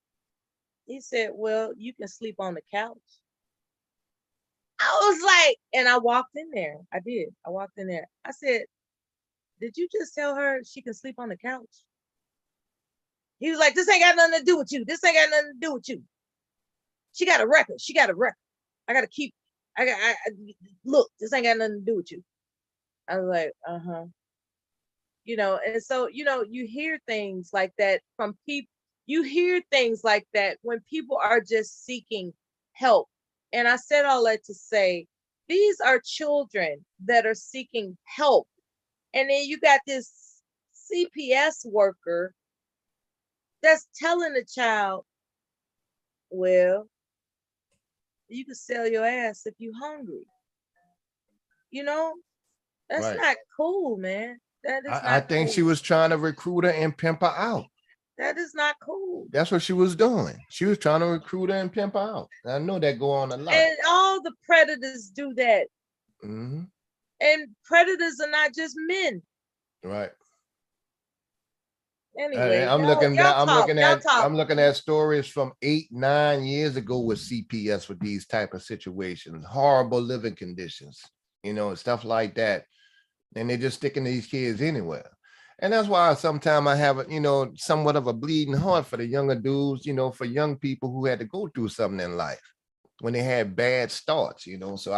He said, well, you can sleep on the couch. I was like, and I walked in there. I did. I walked in there. I said, did you just tell her she can sleep on the couch? He was like, this ain't got nothing to do with you. This ain't got nothing to do with you. She got a record. She got a record. I got to keep, look, this ain't got nothing to do with you. I was like, you know, and so, you know, you hear things like that from people. You hear things like that when people are just seeking help. And I said all that to say, these are children that are seeking help. And then you got this CPS worker that's telling the child, well, you can sell your ass if you're hungry. You know, that's Right. not cool, man. That is not I think cool. she was trying to recruit her and pimp her out. That is not cool. That's what she was doing. She was trying to recruit her and pimp her out. I know that go on a lot. And all the predators do that. Mm-hmm. And predators are not just men. Right. Anyway, I'm looking talk. at stories from 8-9 years ago with CPS with these type of situations, horrible living conditions, you know, stuff like that. And they're just sticking these kids anywhere. And that's why sometimes I have, you know, somewhat of a bleeding heart for the younger dudes, you know, for young people who had to go through something in life when they had bad starts, you know. So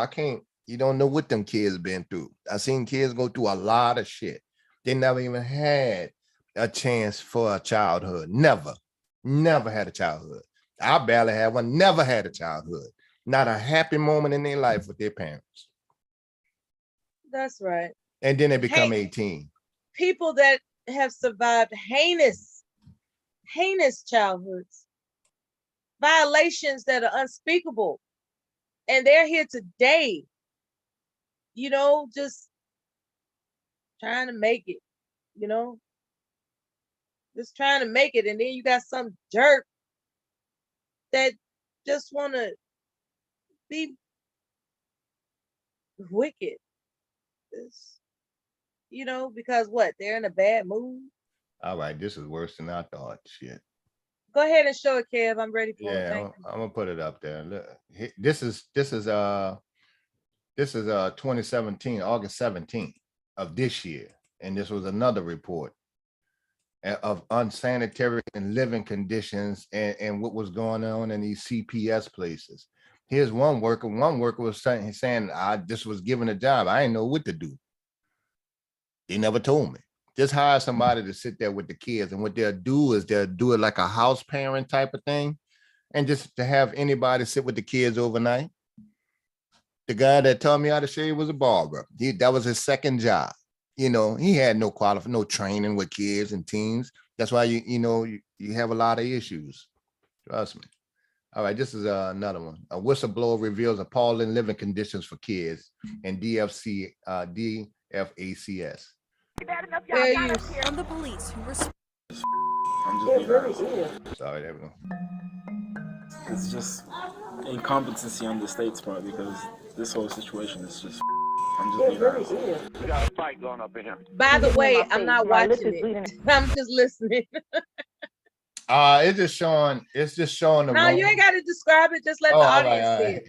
you don't know what them kids been through. I seen kids go through a lot of shit. They never even had a chance for a childhood. Never had a childhood. I barely had one, never had a childhood. Not a happy moment in their life with their parents. That's right. And then they become 18. People that have survived heinous childhoods, violations that are unspeakable, and they're here today, you know, just trying to make it, you know, just trying to make it. And then you got some jerk that just want to be wicked. You know, because what? They're in a bad mood. All right, this is worse than I thought. Shit. Go ahead and show it, Kev. I'm ready for it. Yeah, I'm gonna put it up there. Look, this is 2017, August 17th of this year, and this was another report of unsanitary and living conditions and what was going on in these CPS places. Here's one worker. One worker was saying, I just was given a job. I didn't know what to do. They never told me. Just hire somebody to sit there with the kids. And what they'll do is they'll do it like a house parent type of thing. And just to have anybody sit with the kids overnight. The guy that taught me how to shave was a barber. That was his second job. You know, he had no training with kids and teens. That's why you have a lot of issues. Trust me. All right, this is another one. A whistleblower reveals appalling living conditions for kids in DFACS. From the police who respond. Sorry, there we go. It's just incompetency on the state's part because this whole situation is just It really is. We got a fight going up in here. By the Hit me in way, my I'm face. not My lip watching is it. bleeding. I'm just listening. It's just showing. It's just showing the No, you ain't room. got to describe it. Just let Oh, the all right, audience all see right. it.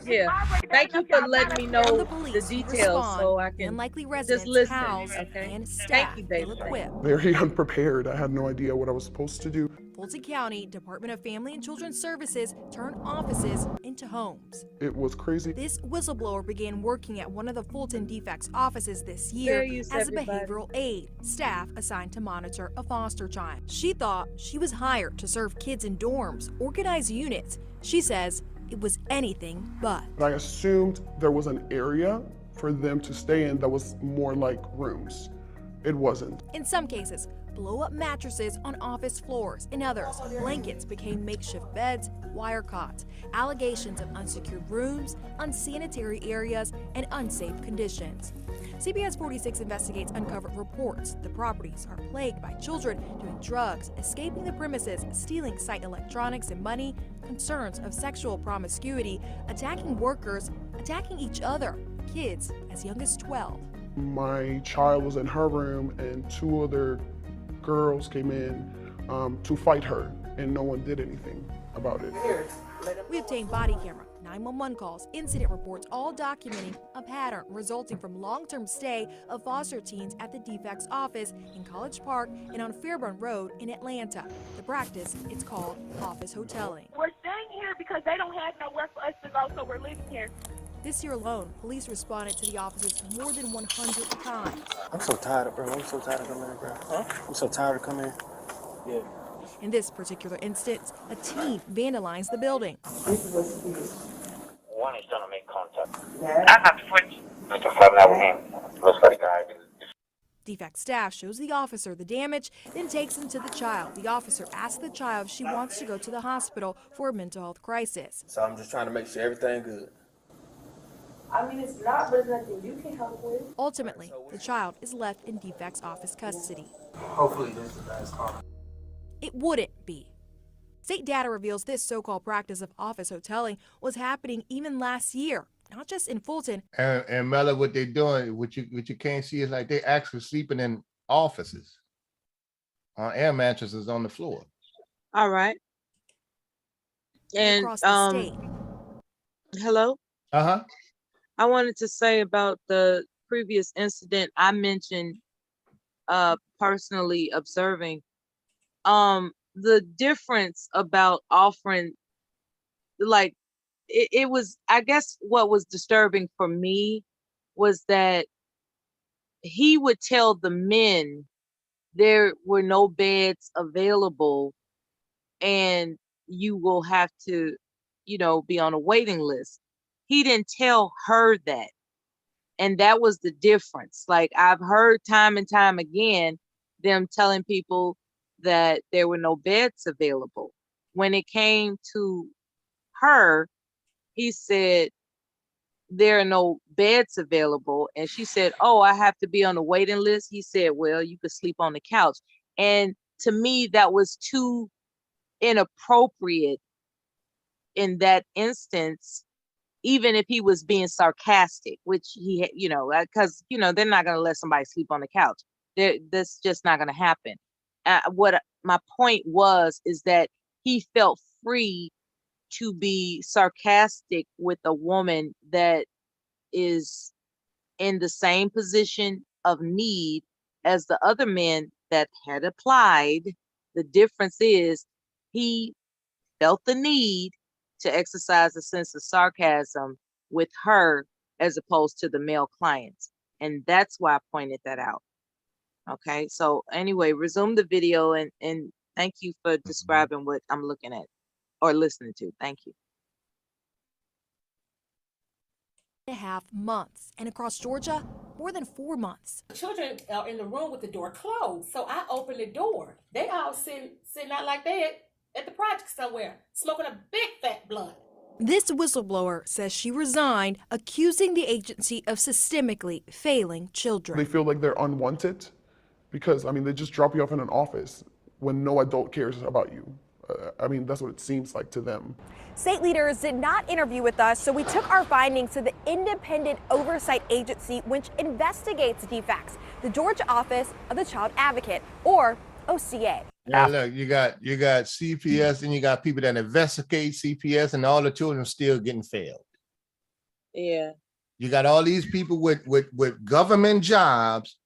Yeah. Thank you for letting me know When the the police details respond, so I can unlikely just residents listen. housed Okay. and Thank staff you, baby. ill-equipped. Very unprepared. I had no idea what I was supposed to do. Fulton County Department of Family and Children's Services turned offices into homes. It was crazy. This whistleblower began working at one of the Fulton Defects offices this Fair year use, as a everybody. behavioral aide, staff assigned to monitor a foster child. She thought she was hired to serve kids in dorms, organize units. She says it was anything but. I assumed there was an area for them to stay in that was more like rooms. It wasn't. In some cases, blow-up mattresses on office floors. In others, blankets became makeshift beds, wire cots. Allegations of unsecured rooms, unsanitary areas, and unsafe conditions. CBS 46 Investigates uncovered reports the properties are plagued by children doing drugs, escaping the premises, stealing site electronics and money, concerns of sexual promiscuity, attacking workers, attacking each other, kids as young as 12. My child was in her room and two other girls came in to fight her, and no one did anything about it. We obtained body camera, 911 calls, incident reports, all documenting a pattern resulting from long-term stay of foster teens at the Defects office in College Park and on Fairburn Road in Atlanta. The practice, it's called office hoteling. We're staying here because they don't have nowhere for us to go, so we're living here. This year alone, police responded to the offices more than 100 times. I'm so tired, bro. I'm so tired of coming here, bro. Huh? I'm so tired of coming here. Yeah. In this particular instance, a teen vandalized the building. One is trying to make contact. I'm not switching. Mr. Fabnell with him. Looks like a guy. Defect staff shows the officer the damage, then takes him to the child. The officer asks the child if she wants to go to the hospital for a mental health crisis. So I'm just trying to make sure everything good. I mean, it's not, but it's nothing you can help with. Ultimately, the child is left in Defect's office custody. Hopefully this is the last call. It wouldn't be. State data reveals this so-called practice of office hoteling was happening even last year, not just in Fulton. And Mella, what they doing, what you can't see is like they actually sleeping in offices on air mattresses on the floor. All right. And Across the state. hello. Uh-huh. I wanted to say about the previous incident I mentioned personally observing. The difference about offering, like, it was, I guess what was disturbing for me was that he would tell the men there were no beds available and you will have to, be on a waiting list. He didn't tell her that. And that was the difference. Like, I've heard time and time again, them telling people that there were no beds available. When it came to her, he said, there are no beds available. And she said, oh, I have to be on the waiting list. He said, well, you could sleep on the couch. And to me, that was too inappropriate in that instance, even if he was being sarcastic, which he, because, they're not going to let somebody sleep on the couch. That's just not going to happen. What my point is that he felt free to be sarcastic with a woman that is in the same position of need as the other men that had applied. The difference is he felt the need to exercise a sense of sarcasm with her as opposed to the male clients. And that's why I pointed that out. Okay, so anyway, resume the video and thank you for describing what I'm looking at or listening to. Thank you. 1.5 months, and across Georgia, more than 4 months. Children are in the room with the door closed, so I opened the door. They all sitting out like that at the project somewhere, smoking a big fat blunt. This whistleblower says she resigned, accusing the agency of systemically failing children. They feel like they're unwanted because, they just drop you off in an office when no adult cares about you. I mean, that's what it seems like to them. State leaders did not interview with us, so we took our findings to the Independent Oversight Agency, which investigates defects, the Georgia Office of the Child Advocate, or OCA. Yeah, look, you got CPS, and you got people that investigate CPS, and all the children still getting failed. Yeah. You got all these people with government jobs,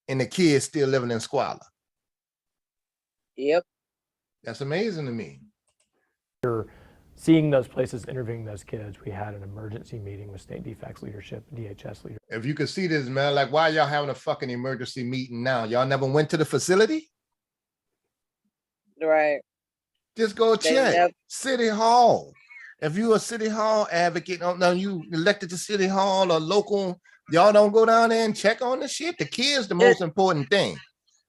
and the kids still living in squalor. Yep. That's amazing to me. Seeing those places, interviewing those kids, we had an emergency meeting with state defects leadership, DHS leadership. If you could see this, man, like, why y'all having a fucking emergency meeting now? Y'all never went to the facility? Right. Just go check. City Hall. If you're a City Hall advocate, no, you elected to City Hall or local, y'all don't go down there and check on the shit. The kid's the most important thing.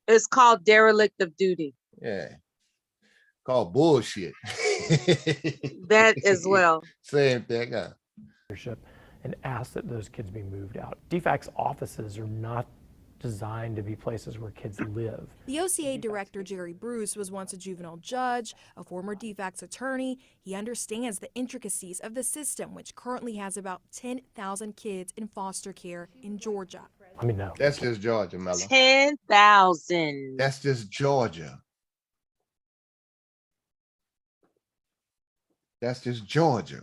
It's called derelict of duty. Yeah. Called bullshit. That as well. Same thing. And ask that those kids be moved out. DFAC's offices are not designed to be places where kids live. The OCA director, Jerry Bruce, was once a juvenile judge, a former DFAC's attorney. He understands the intricacies of the system, which currently has about 10,000 kids in foster care in Georgia. I mean, no. That's just Georgia, Mello. 10,000. That's just Georgia. That's just Georgia.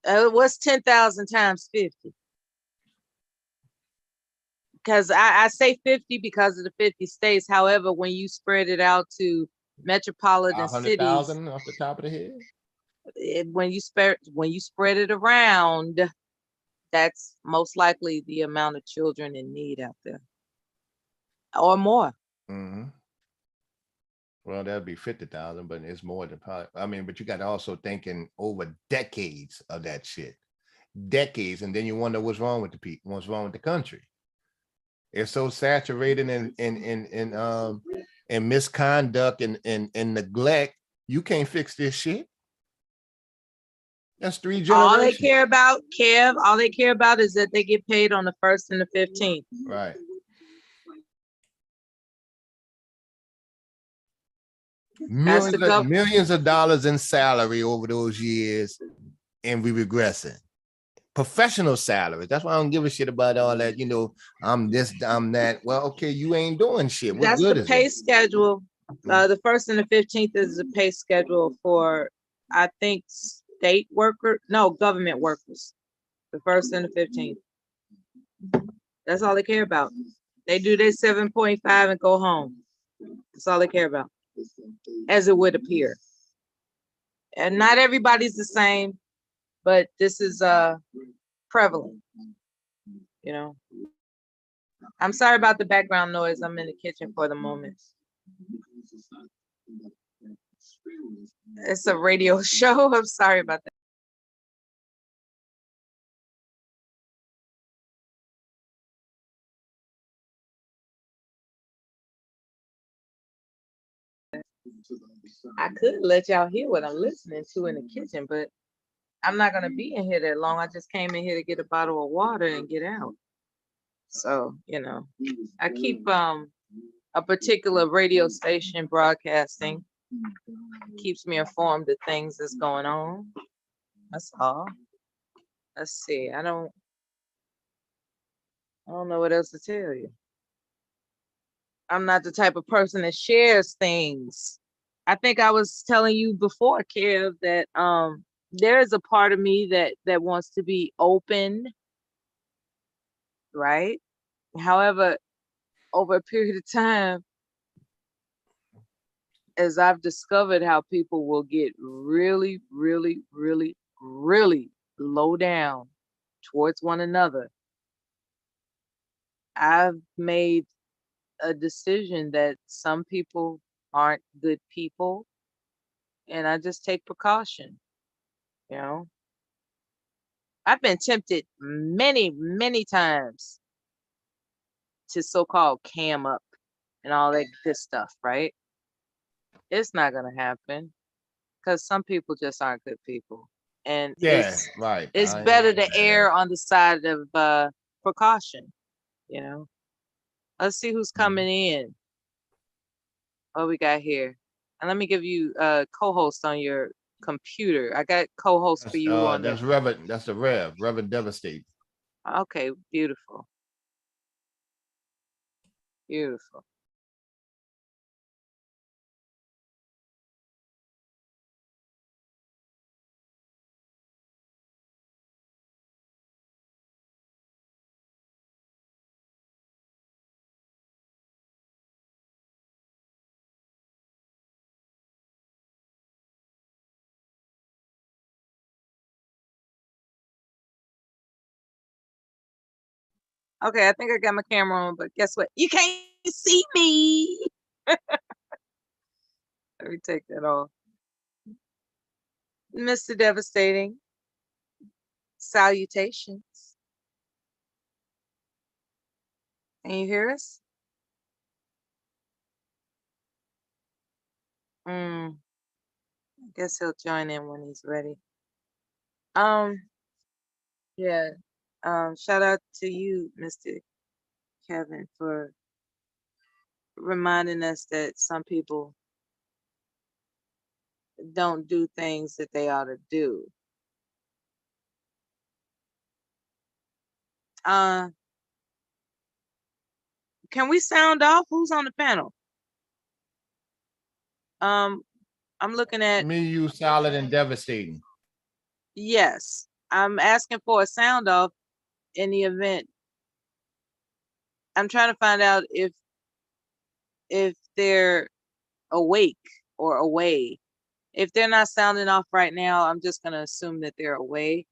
What's 10,000 times 50? Because I say 50 because of the 50 states. However, when you spread it out to metropolitan cities, 100,000 off the top of the head. When you spread it around, that's most likely the amount of children in need out there, or more. Mm-hmm. Well, that'd be 50,000, but it's more than probably. I mean, but you got to also thinking over decades of that shit, decades, and then you wonder what's wrong with the people, what's wrong with the country. It's so saturated in misconduct and neglect. You can't fix this shit. That's 3 generations. All they care about, Kev, all they care about is that they get paid on the 1st and the 15th. Right. Millions of dollars in salary over those years, and we regressing. Professional salaries. That's why I don't give a shit about all that. You know, I'm this, I'm that. Well, okay, you ain't doing shit. What That's good the is pay it? schedule. The 1st and the 15th is the pay schedule for, I think, government workers. The 1st and the 15th. That's all they care about. They do their 7.5 and go home. That's all they care about, as it would appear. And not everybody's the same, but this is prevalent, you know. I'm sorry about the background noise. I'm in the kitchen for the moment. It's a radio show. I'm sorry about that. I could let y'all hear what I'm listening to in the kitchen, but I'm not gonna be in here that long. I just came in here to get a bottle of water and get out. So, you know, I keep a particular radio station broadcasting. Keeps me informed of things that's going on. That's all. Let's see. I don't know what else to tell you. I'm not the type of person that shares things. I think I was telling you before, Kev, that there is a part of me that wants to be open, right? However, over a period of time, as I've discovered how people will get really, really, really, really low down towards one another, I've made a decision that some people aren't good people, and I just take precaution, you know. I've been tempted many, many times to so-called cam up and all that good stuff, right? It's not gonna happen because some people just aren't good people, and it's better to err on the side of precaution, you know. Let's see who's coming in. What we got here? And let me give you a co-host on your computer. I got co-host for you on That's the. Reverend. That's the Reverend Devastate. Okay, beautiful. Beautiful. Okay, I think I got my camera on, but guess what? You can't see me. Let me take that off. Mr. Devastating, salutations. Can you hear us? I guess he'll join in when he's ready. Yeah. Shout out to you, Mr. Kevin, for reminding us that some people don't do things that they ought to do. Can we sound off? Who's on the panel? I'm looking at Me, you, solid, and devastating. yes. I'm asking for a sound off in the event. I'm trying to find out if they're awake or away. If they're not sounding off right now, I'm just gonna assume that they're away.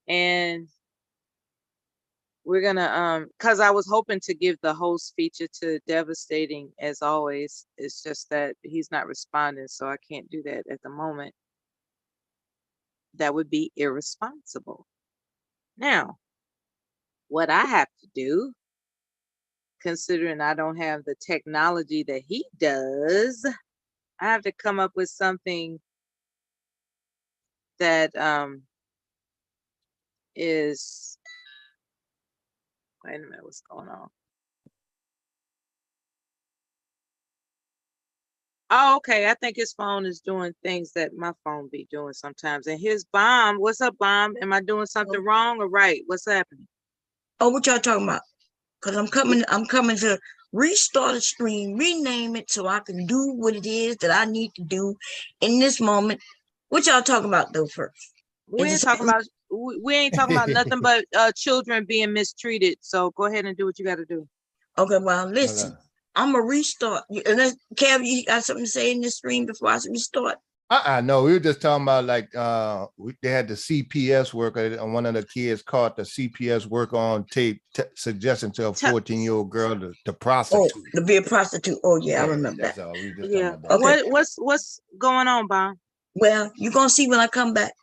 And we're gonna because I was hoping to give the host feature to Devastating as always. It's just that he's not responding, so I can't do that at the moment. That would be irresponsible. Now, what I have to do, considering I don't have the technology that he does, I have to come up with something that is, wait a minute, what's going on? Oh, okay. I think his phone is doing things that my phone be doing sometimes. And here's Bomb. What's up, Bomb? Am I doing something wrong or right? What's happening? Oh, what y'all talking about? Because I'm coming to restart the stream, rename it so I can do what it is that I need to do in this moment. What y'all talking about though first? We ain't talking about nothing but children being mistreated. So go ahead and do what you got to do. Okay, well, listen, I'm gonna restart. Kev, you got something to say in this stream before I restart? No, we were just talking about like they had the CPS worker, and one of the kids caught the CPS worker on tape suggesting to a 14-year-old girl to prostitute. Oh, to be a prostitute. Oh yeah, I remember that's that. all. We just Yeah. talking about that. Okay. What's going on, Bob? Well, you're gonna see when I come back.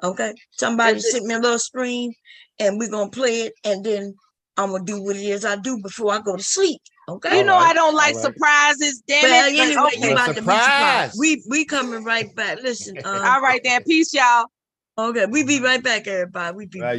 Okay. Somebody sent me a little stream and we're gonna play it, and then I'm gonna do what it is I do before I go to sleep. Okay. You know I don't like surprises, damn Well, it. anyway, Okay. you about to be surprised. We coming right back. Listen. All right then. Peace, y'all. Okay, we be right back, everybody. We be